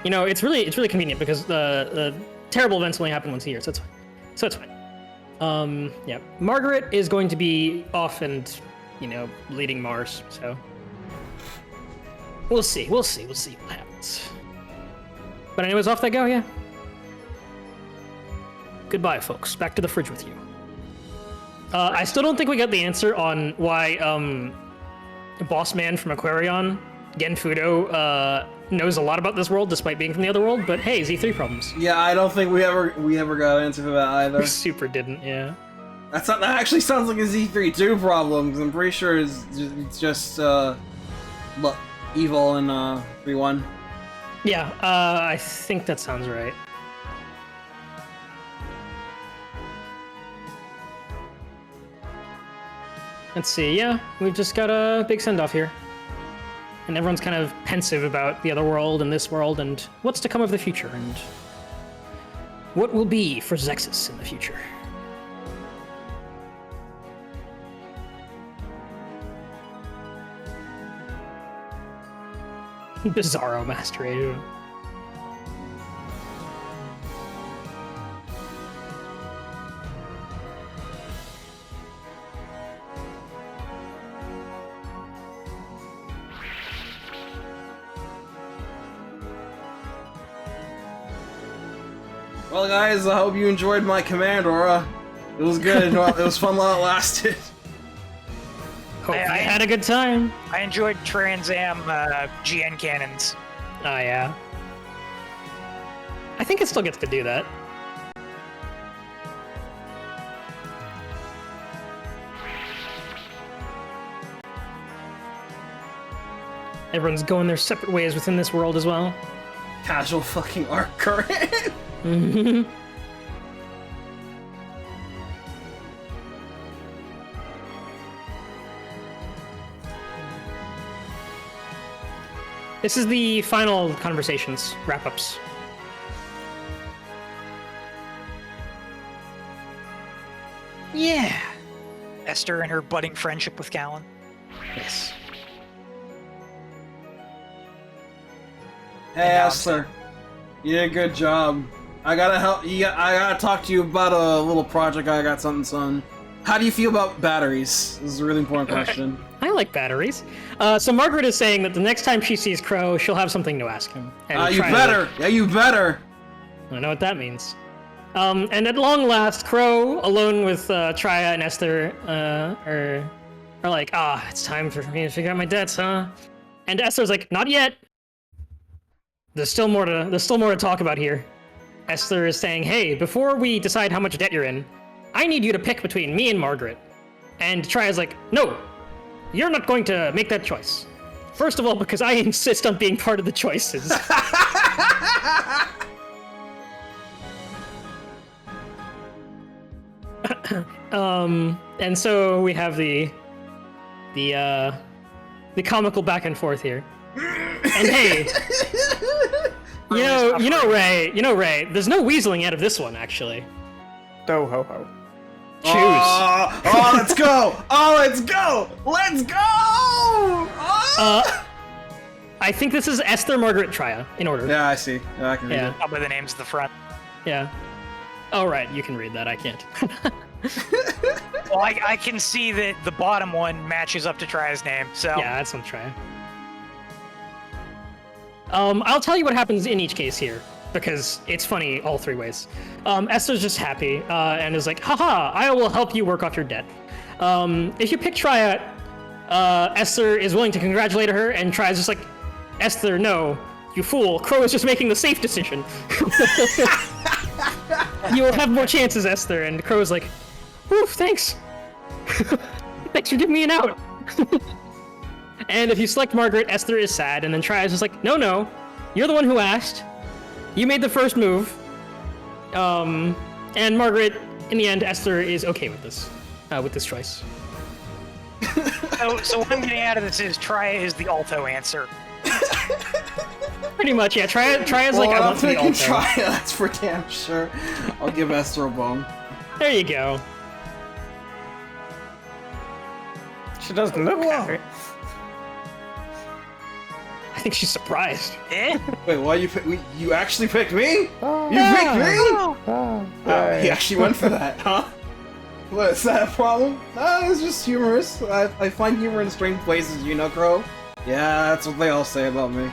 You know, it's really convenient because the terrible events only happen once a year, so it's fine. Yeah, Margaret is going to be off and leading Mars, so we'll see what happens. But anyways, off they go, yeah. Goodbye, folks. Back to the fridge with you. I still don't think we got the answer on why Boss Man from Aquarion, Gen Fudo, knows a lot about this world despite being from the other world, but hey, Z3 problems. Yeah, I don't think we ever got an answer for that either. We super didn't, yeah. That actually sounds like a Z32 problem, because I'm pretty sure it's just evil in 3-1. Yeah, I think that sounds right. Let's see, yeah, we've just got a big send-off here. And everyone's kind of pensive about the other world and this world and what's to come of the future and what will be for Zexus in the future. Bizarro Master Aiden. Well, guys, I hope you enjoyed my command aura. It was good. It was fun while it lasted. Hope you had a good time. I enjoyed Trans Am GN cannons. Oh, yeah. I think it still gets to do that. Everyone's going their separate ways within this world as well. Casual fucking art current. Mm-hmm. This is the final conversations, wrap-ups. Yeah. Esther and her budding friendship with Callan. Yes. Hey, Esther. You did a good job. I gotta help you. I gotta talk to you about a little project I got something, son. How do you feel about batteries? This is a really important question. I like batteries. So Margaret is saying that the next time she sees Crow, she'll have something to ask him. And You better. Yeah, you better. I don't know what that means. And at long last, Crow, alone with Triya and Esther, are like, it's time for me to figure out my debts, huh? And Esther's like, not yet. There's still more to talk about here. Esther is saying, hey, before we decide how much debt you're in, I need you to pick between me and Margaret. And Triya's like, no, you're not going to make that choice. First of all, because I insist on being part of the choices. And so we have the comical back and forth here. And hey, you know, Ray, there's no weaseling out of this one, actually. Do ho ho. Choose. Oh, let's go! Oh, let's go! Let's go! Oh! I think this is Esther, Margaret, Triya, in order. Yeah, I see. Yeah, I can read Yeah. it. Up with the names at the front. Yeah. Oh, right, you can read that, I can't. Well, I can see that the bottom one matches up to Triya's name, so... Yeah, that's not Triya. I'll tell you what happens in each case here, because it's funny all three ways. Esther's just happy, and is like, haha, I will help you work off your debt. If you pick Triya, Esther is willing to congratulate her, and Triya's just like, Esther, no, you fool, Crow is just making the safe decision. You will have more chances, Esther, and Crow's like, oof, thanks. Thanks for giving me an out. And if you select Margaret, Esther is sad, and then Triya's just like, no, you're the one who asked. You made the first move. And Margaret, in the end, Esther is okay with this choice. So what I'm getting out of this is Triya is the alto answer. Pretty much, yeah. Triya's like, I I'm want to be thinking alto. Triya, that's for damn sure. I'll give Esther a bone. There you go. She doesn't look happy. I think she's surprised. Eh? Wait, why you actually picked me? You Oh, picked me? oh, Oh, he actually went for that, huh? What, is that a problem? No, it's just humorous. I find humor in strange places, you know, Crow? Yeah, that's what they all say about me.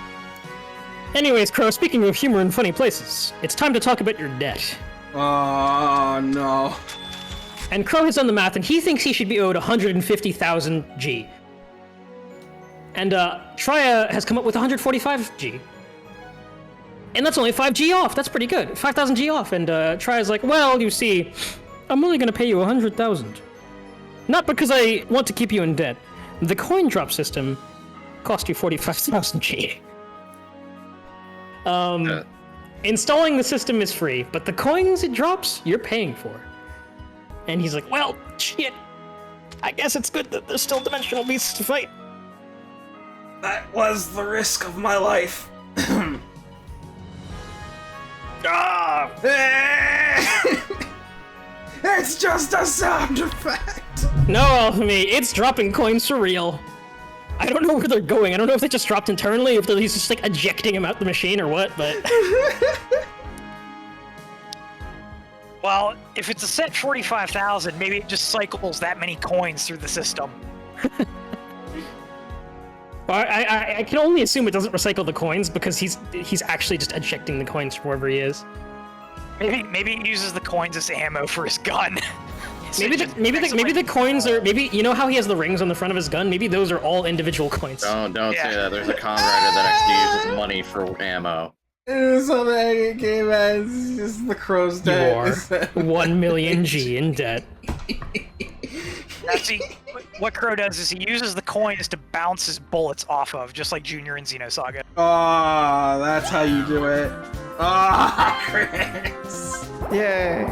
Anyways, Crow, speaking of humor in funny places, it's time to talk about your debt. Oh, no. And Crow has done the math, and he thinks he should be owed 150,000 G. And Triya has come up with 145 G. And that's only 5 G off. That's pretty good. 5,000 G off. And Triya's like, well, you see, I'm only going to pay you 100,000. Not because I want to keep you in debt. The coin drop system cost you 45,000 G. Installing the system is free, but the coins it drops, you're paying for. And he's like, well, shit. I guess it's good that there's still dimensional beasts to fight. That was the risk of my life. Ah! It's just a sound effect. No, Alchemy, it's dropping coins for real. I don't know where they're going. I don't know if they just dropped internally, if he's just like ejecting them out the machine or what, but... Well, if it's a set 45,000, maybe it just cycles that many coins through the system. I can only assume it doesn't recycle the coins because he's actually just ejecting the coins from wherever he is. Maybe he uses the coins as ammo for his gun. Maybe the coins are you know how he has the rings on the front of his gun? Maybe those are all individual coins. Don't say that. There's a con writer that actually uses money for ammo. So the game has just the crow's dead. You are 1 million G in debt. Now, see, what Crow does is he uses the coins to bounce his bullets off of, just like Junior in Xenosaga. Ah, that's how you do it. Ah, Chris. Yay.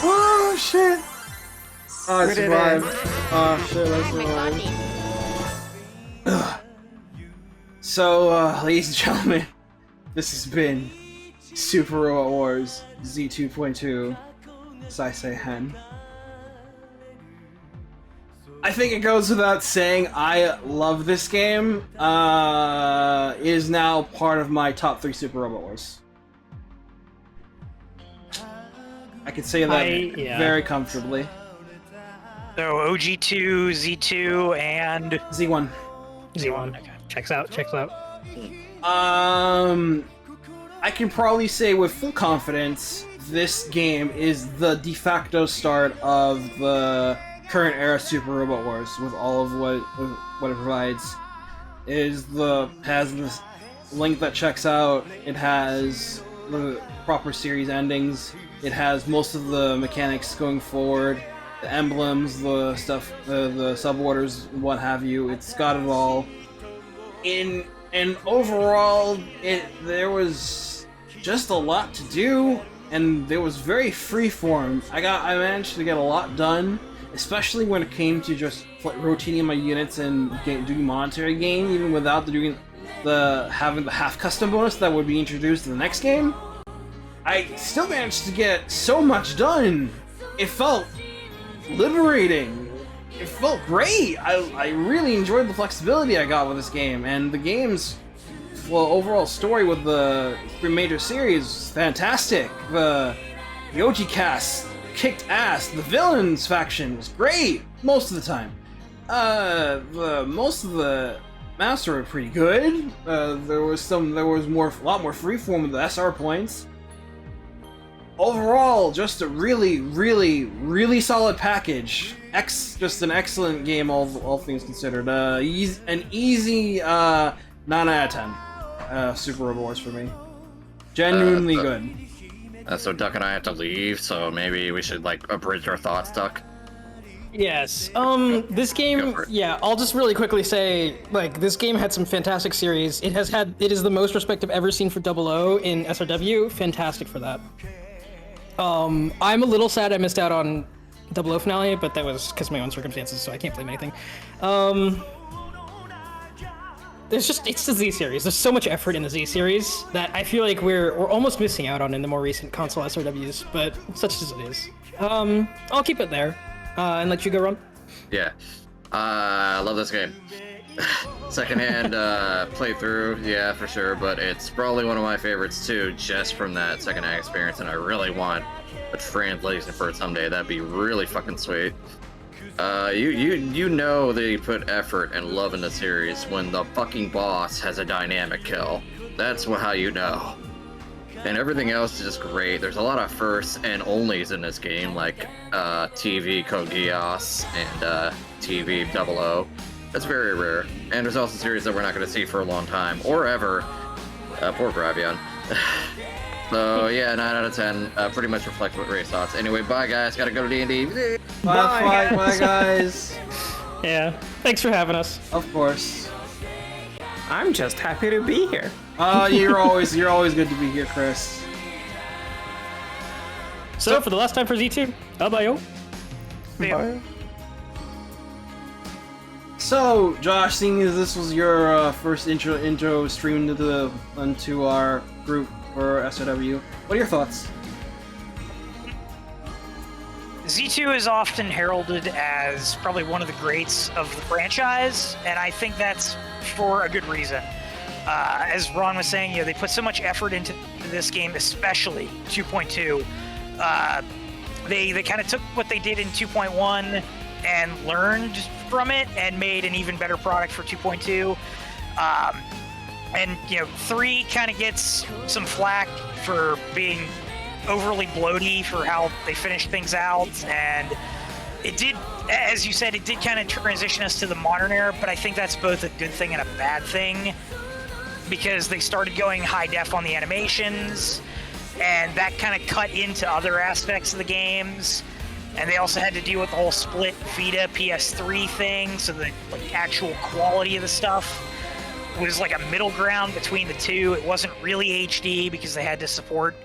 Oh shit. Oh, I We did survived. it. Oh shit, I survived. So, ladies and gentlemen, this has been Super Robot Wars Z2.2 Saisei-hen. I think it goes without saying I love this game. It is now part of my top 3 Super Robot Wars. I could say that very comfortably. So OG2, Z2, and Z1. Z1. Okay. Checks out. I can probably say with full confidence, this game is the de facto start of the current era Super Robot Wars, with all of what it provides. Has this link that checks out. It has the proper series endings. It has most of the mechanics going forward, the emblems, the stuff, the sub-orders, what have you. It's got it all. And overall, there was just a lot to do, and there was very freeform. I managed to get a lot done, especially when it came to just rotating my units and doing monetary gain, even without having the half custom bonus that would be introduced in the next game. I still managed to get so much done. It felt liberating. It felt great. I really enjoyed the flexibility I got with this game, and the game's overall story with the 3 major series was fantastic. The OG cast kicked ass. The villains faction was great most of the time. Most of the maps were pretty good. There was a lot more freeform with the SR points. Overall, just a really, really, really solid package. Just an excellent game, all things considered. An easy 9 out of 10. Super Robot Wars for me. Genuinely good. So Duck and I have to leave, so maybe we should abridge our thoughts, Duck. Yes. This game, I'll just really quickly say, this game had some fantastic series. It is the most respect I've ever seen for 00 in SRW. Fantastic for that. I'm a little sad I missed out on 00 finale, but that was because of my own circumstances, so I can't blame anything. It's the Z series. There's so much effort in the Z series that I feel like we're almost missing out on in the more recent console SRWs, but such as it is. I'll keep it there, and let you go, Ron. Yeah. I love this game. Secondhand playthrough, yeah, for sure, but it's probably one of my favorites too, just from that secondhand experience, and I really want a translation for it someday. That'd be really fucking sweet. You know they put effort and love in the series when the fucking boss has a dynamic kill. That's how you know. And everything else is just great. There's a lot of firsts and onlys in this game, like TV Code Geass and TV 00. That's very rare. And there's also series that we're not going to see for a long time, or ever. Poor Gravion. So yeah, 9 out of 10. Pretty much reflects what Ray's thoughts. Anyway, bye guys. Gotta go to D&D. Bye guys. Yeah. Thanks for having us. Of course. I'm just happy to be here. You're always good to be here, Chris. So for the last time for Z2, bye-yo. Bye. So, Josh, seeing as this was your first intro stream into our group for SRW, what are your thoughts? Z2 is often heralded as probably one of the greats of the franchise, and I think that's for a good reason. As Ron was saying, they put so much effort into this game, especially 2.2. They kind of took what they did in 2.1 and learned from it and made an even better product for 2.2. And 3 kind of gets some flack for being overly bloaty for how they finished things out, and it did, as you said, it did kind of transition us to the modern era, but I think that's both a good thing and a bad thing, because they started going high def on the animations, and that kind of cut into other aspects of the games, and they also had to deal with the whole split Vita PS3 thing, so the like actual quality of the stuff was like a middle ground between the two. It wasn't really HD because they had to support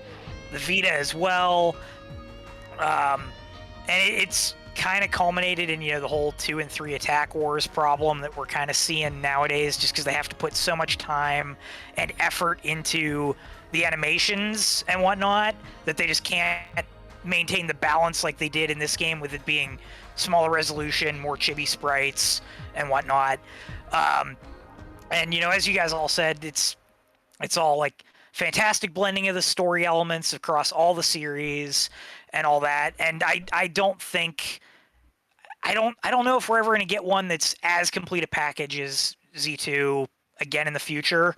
the Vita as well, and it's kind of culminated in, you know, the whole 2 and 3 attack wars problem that we're kind of seeing nowadays, just because they have to put so much time and effort into the animations and whatnot that they just can't maintain the balance like they did in this game, with it being smaller resolution, more chibi sprites and whatnot. And you know, as you guys all said, it's all like fantastic blending of the story elements across all the series and all that. And I don't know if we're ever going to get one that's as complete a package as Z2 again in the future,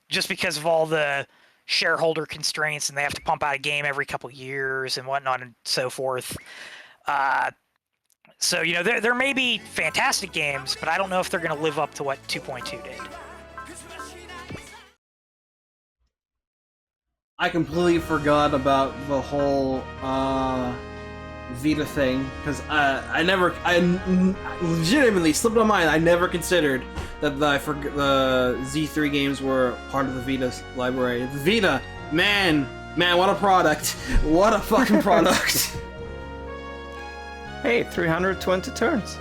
just because of all the shareholder constraints, and they have to pump out a game every couple years and whatnot and so forth. So, you know, there may be fantastic games, but I don't know if they're going to live up to what 2.2 did. I completely forgot about the whole Vita thing, because I legitimately slipped my mind. I never considered that the Z3 games were part of the Vita library. The Vita, man, what a product! What a fucking product! Hey, 320 turns.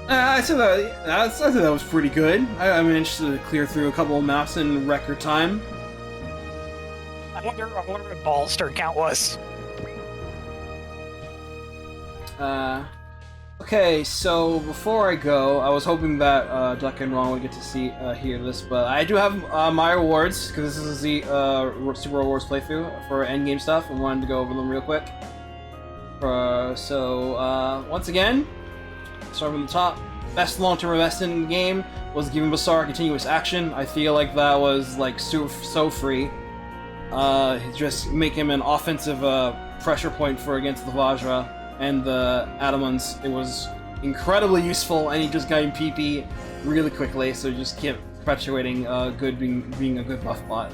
I said that was pretty good. I managed to clear through a couple of maps in record time. I wonder what Ball's turn count was. Okay, so before I go, I was hoping that Duck and Ron would get to hear this, but I do have my rewards, because this is the Super Rewards playthrough for endgame stuff. I wanted to go over them real quick. Once again, start from the top. Best long-term investment in the game was giving Basar continuous action. I feel like that was like so free. Just make him an offensive pressure point for against the Vajra and the Adamans. It was incredibly useful, and he just got in PP really quickly, so just kept perpetuating being a good buff bot.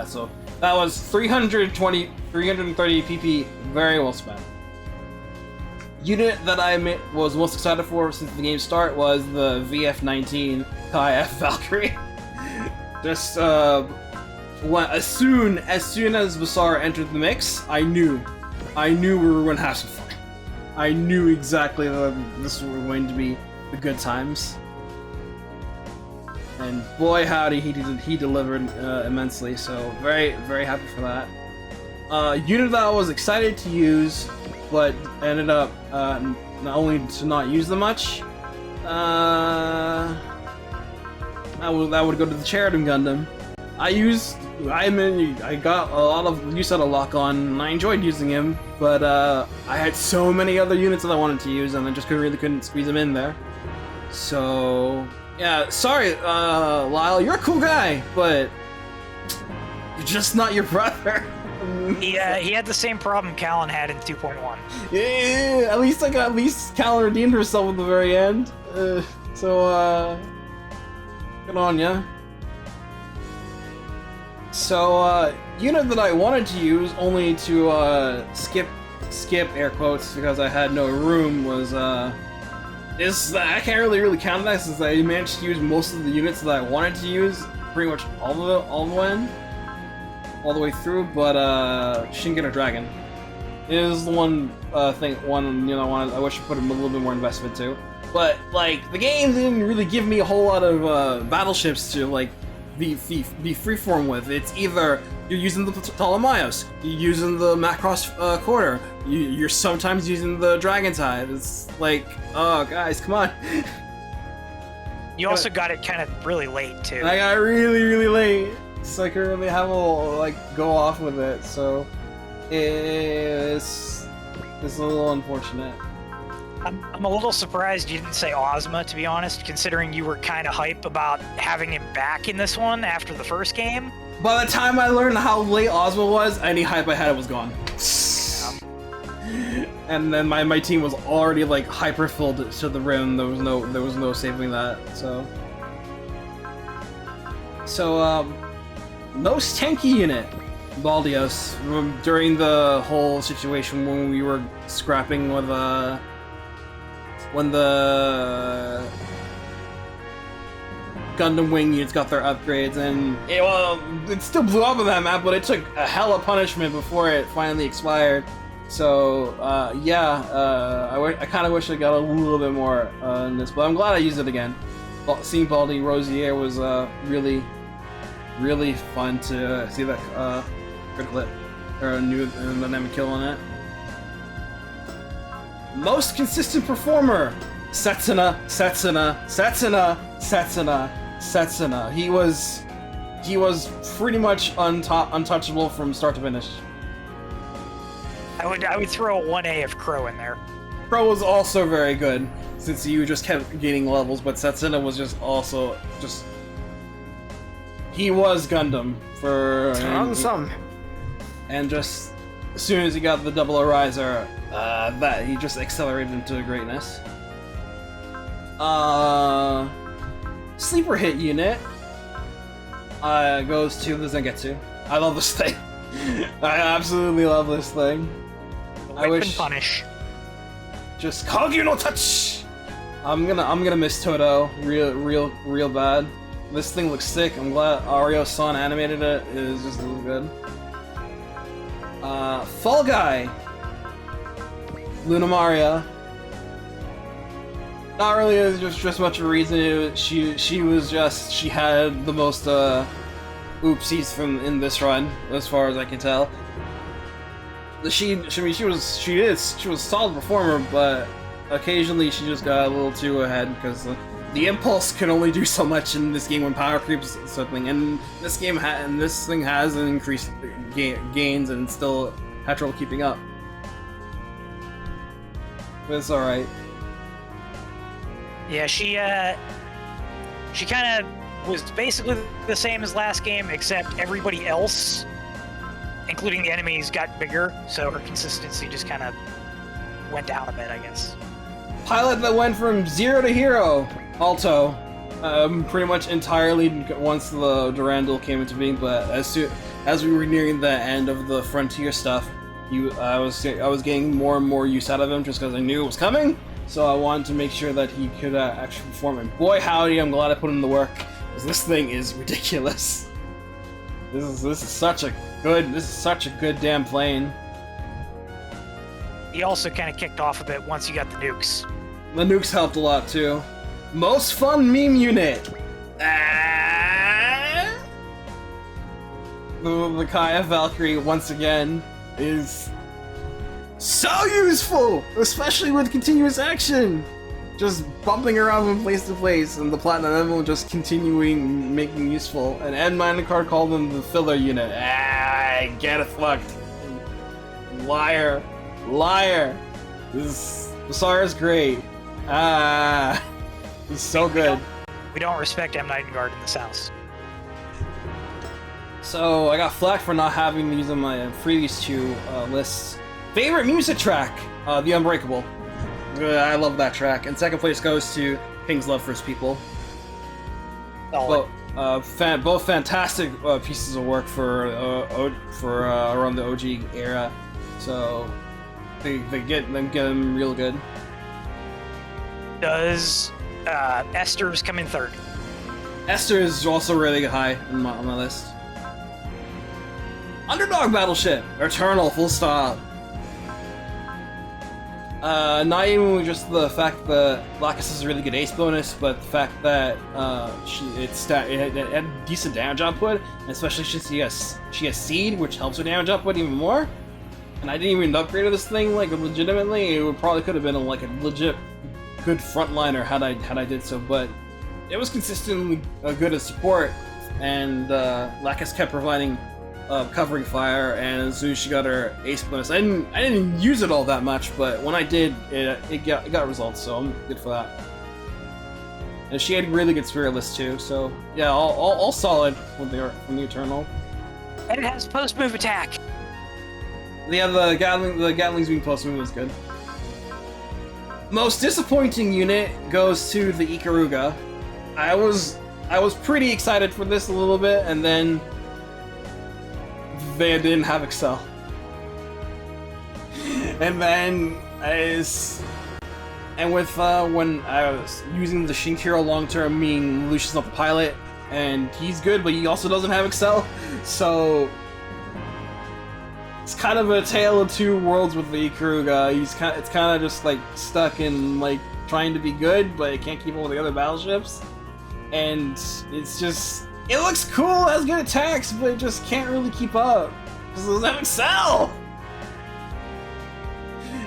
So that was 330 PP, very well spent. Unit that I was most excited for since the game start was the VF-19 IF Valkyrie. Just as soon as Basara entered the mix, I knew we were going to have some fun. I knew exactly that this was going to be the good times. And boy howdy, he delivered immensely, so very, very happy for that. Unit that I was excited to use, but ended up not only to not use them much, that would go to the Cherubim Gundam. I got a lot of use out of Lock On, and I enjoyed using him, but I had so many other units that I wanted to use, and I just couldn't squeeze them in there. So yeah, sorry, Lyle, you're a cool guy, but you're just not your brother. He had the same problem Callan had in 2.1. Yeah, at least Callan redeemed herself at the very end. Good on ya. So, unit that I wanted to use only to skip air quotes because I had no room was I can't really count that since I managed to use most of the units that I wanted to use pretty much all the way through, but Shingen Dragon is the one I wish I put a little bit more investment to. But like the game didn't really give me a whole lot of battleships to like be freeform with. It's either you're using the Ptolemaios, you're using the Macross Quarter, you're sometimes using the Dragon Tide. It's like, oh guys, come on. You also got it kind of really late too. I got really, really late, so I couldn't really have a go off with it. So it's a little unfortunate. I'm a little surprised you didn't say Ozma, to be honest, considering you were kind of hype about having him back in this one after the first game. By the time I learned how late Ozma was, any hype I had was gone. and then my team was already like hyper filled to the rim. There was no saving that. So most tanky unit, Baldios, during the whole situation when we were scrapping with when the Gundam Wing units got their upgrades, and it still blew up on that map, but it took a hell of punishment before it finally expired. So I kind of wish I got a little bit more in this, but I'm glad I used it again. Seeing Baldi Rosier was really fun to see that critical hit or a new dynamic kill on it. Most consistent performer, Setsuna. He was pretty much untouchable from start to finish. I would throw a 1A of Crow in there. Crow was also very good, since you just kept gaining levels, but Setsuna was he was Gundam for and just as soon as he got the double Ariser, that he just accelerated into greatness. Sleeper hit unit goes to the Zangetsu. I love this thing. I absolutely love this thing. I wish punish. Just Kagyu no touch. I'm gonna miss Toto real bad. This thing looks sick. I'm glad Ario-san animated it. It is just really good. Fall Guy. Luna Maria. Not really just much of a reason. She had the most oopsies from in this run, as far as I can tell. She was a solid performer, but occasionally she just got a little too ahead because the impulse can only do so much in this game when power creeps something, and this thing has an increased gains and still had trouble keeping up. But it's all right. Yeah, she kind of was basically the same as last game, except everybody else, including the enemies, got bigger, so her consistency just kind of went down a bit, I guess. Pilot that went from 0 to hero, Alto, pretty much entirely once the Durandal came into being, but as we were nearing the end of the Frontier stuff, I was getting more and more use out of him just because I knew it was coming. So I wanted to make sure that he could actually perform. And boy, howdy, I'm glad I put in the work, because this thing is ridiculous. This is such a good damn plane. He also kind of kicked off a bit once you got the nukes. The nukes helped a lot too. Most fun meme unit. The Kaya Valkyrie once again is so useful, especially with continuous action. Just bumping around from place to place, and the Platinum Emblem just continuing making useful. And Ed Minecart called them the filler unit. Get it fucked. Liar. This Basara's great. It's so good. We don't respect M. Nightengard in this house. So I got flack for not having these on my previous two lists. Favorite music track, The Unbreakable. I love that track. And second place goes to King's Love for His People. Both fantastic pieces of work for around the OG era. So they get them real good. Does Esther's come in third? Esther is also really high on my list. Underdog Battleship, Eternal, full stop. Not even just the fact that Lacus is a really good ace bonus, but the fact that it had a decent damage output, especially since she has Seed, which helps her damage output even more. And I didn't even upgrade this thing like legitimately. It probably could have been a legit good frontliner had I did so, but it was consistently good as support, and Lacus kept providing covering fire, and as soon as she got her ace bonus, I didn't use it all that much, but when I did, it got results, so I'm good for that. And she had really good spirit list too, so yeah, all solid from the Eternal. And it has post move attack. Yeah, the Gatling's being post move was good. Most disappointing unit goes to the Ikaruga. I was pretty excited for this a little bit, and then they didn't have Excel. And then with when I was using the Shinkiro long term, meaning Lucius not the pilot, and he's good, but he also doesn't have Excel, so it's kind of a tale of two worlds with the Ikaruga. It's kind of just like stuck in like trying to be good, but it can't keep up with the other battleships, and it looks cool, has good attacks, but it just can't really keep up because it doesn't have Excel.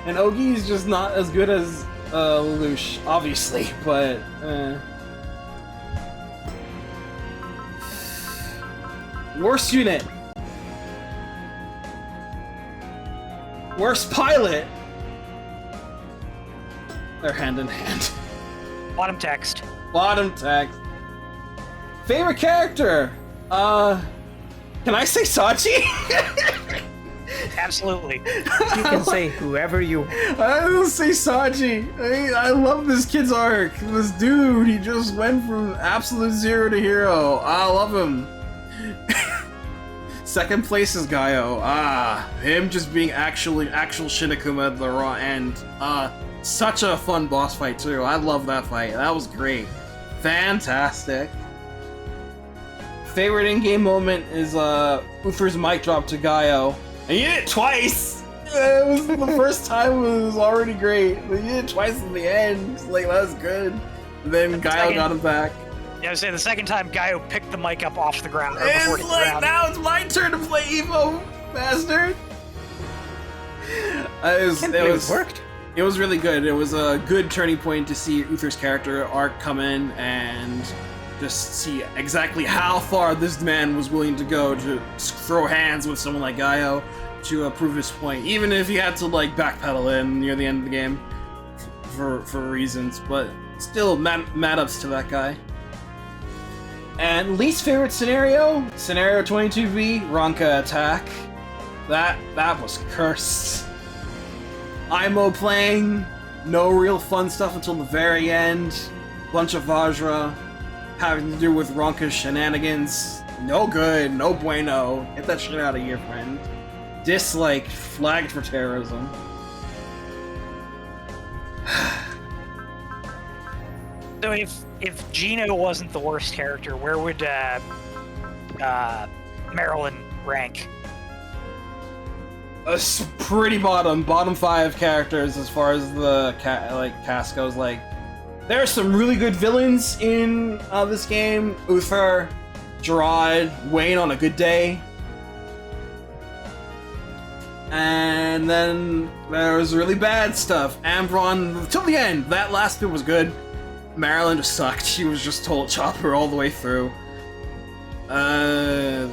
And Ogi is just not as good as Lelouch, obviously, but worst unit. Worst pilot. They're hand in hand. Bottom text. Bottom text. Favorite character? Can I say Sachi? Absolutely. You can say whoever you. I will say Sachi. I love this kid's arc. This dude, he just went from absolute zero to hero. I love him. Second place is Gaio. Him just being actual Shinakuma at the raw end. Such a fun boss fight too. I love that fight. That was great. Fantastic. Favorite in-game moment is Uther's mic drop to Gaio. And he did it twice! It was the first time it was already great. But he did it twice in the end. Like, that was good. And then Gaio got him back. Yeah, I was saying the second time Gaio picked the mic up off the ground. It's like, now it's my turn to play Evo, bastard! It worked. It was really good. It was a good turning point to see Uther's character arc come in and just see exactly how far this man was willing to go to throw hands with someone like Gaio to prove his point, even if he had to like backpedal in near the end of the game for reasons, but still mad ups to that guy. And least favorite scenario 22B, Ronka attack. That was cursed. IMO playing, no real fun stuff until the very end. Bunch of Vajra having to do with Ronka's shenanigans. No good, no bueno. Get that shit out of here, friend. Dislike, flagged for terrorism. So if Gino wasn't the worst character, where would Marilyn rank? Pretty bottom 5 characters as far as the cast goes. Like, there are some really good villains in this game. Uther, Gerard, Wayne on a good day. And then there was really bad stuff. Ambron, till the end. That last bit was good. Marilyn just sucked. She was just total chopper all the way through. The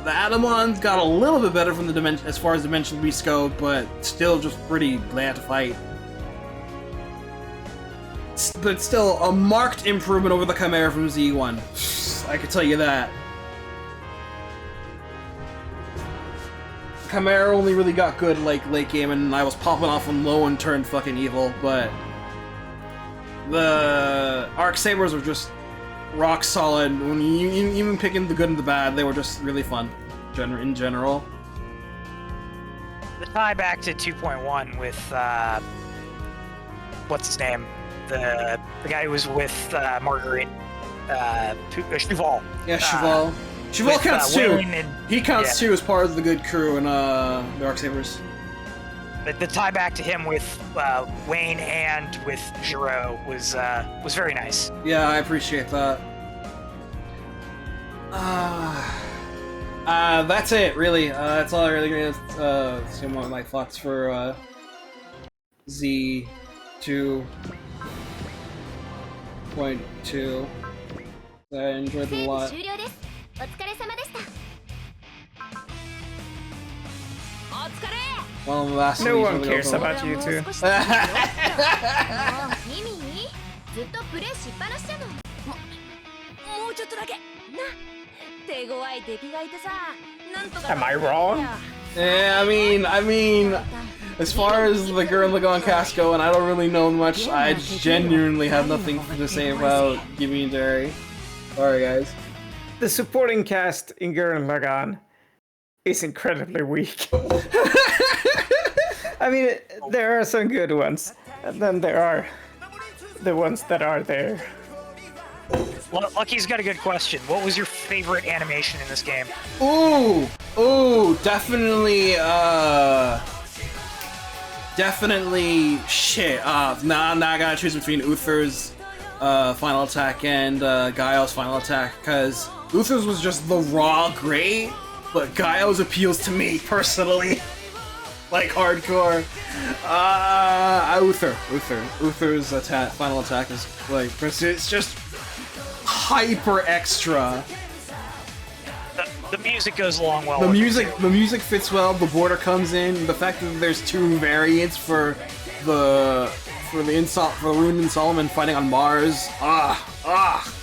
Adamons got a little bit better from the dimension as far as dimensional rescope, but still just pretty bland to fight. But still, a marked improvement over the Chimera from Z1. I could tell you that. Chimera only really got good like late game, and I was popping off on low and turned fucking evil, but the Arc Sabers were just rock solid. When you even picking the good and the bad, they were just really fun in general. The tie back to 2.1 with what's his name? The guy who was with Marguerite, Cheval. Yeah, Cheval. Cheval counts too. He counts too as part of the good crew in the Darksabers. But the tie back to him with Wayne and with Giro was very nice. Yeah, I appreciate that. That's it, really. That's all I really gonna say about my thoughts for Z 2.2. I enjoyed it a lot. Well, last no one cares about you two. ずっとプレイしっぱなしじゃの。もうちょっとだけな。手強い敵がいてさ、なんとか。Am I wrong? Yeah, I mean, as far as the Gurren Lagann cast go, and I don't really know much, I genuinely have nothing to say about Gibby and Derry. Sorry, guys. The supporting cast in Gurren Lagann is incredibly weak. I mean, there are some good ones, and then there are the ones that are there. Lucky's got a good question. What was your favorite animation in this game? Ooh, definitely shit. Now I gotta choose between Uther's final attack and Guile's final attack, because Uther's was just the raw great, but Guile's appeals to me personally. Like hardcore. Uther's final attack is like, it's just hyper extra. The music goes along well. The music fits well. The border comes in. The fact that there's two variants for the Rune and Solomon fighting on Mars. Mwah!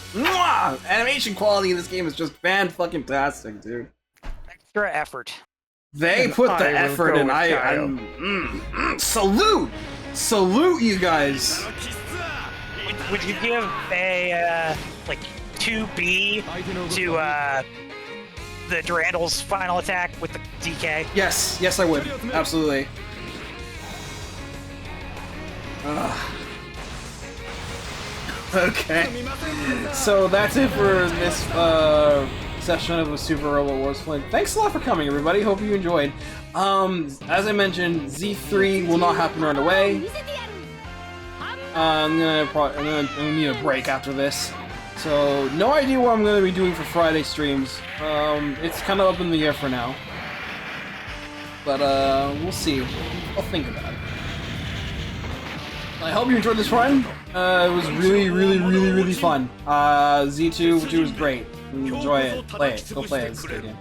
Animation quality in this game is just fan-fucking-tastic, dude. Extra effort. They put the effort in. Salute you guys. Would you give a like 2B to the Durandal's final attack with the DK? Yes, I would. Absolutely. Okay. So that's it for this session of a Super Robot Wars Flame. Thanks a lot for coming, everybody. Hope you enjoyed. As I mentioned, Z3 will not happen right away. I'm gonna need a break after this. So, no idea what I'm gonna be doing for Friday streams. It's kind of up in the air for now. But, we'll see. I'll think about it. I hope you enjoyed this run. It was really fun. Z2 was great. Enjoy it. Play it. Go play it. It's a good game.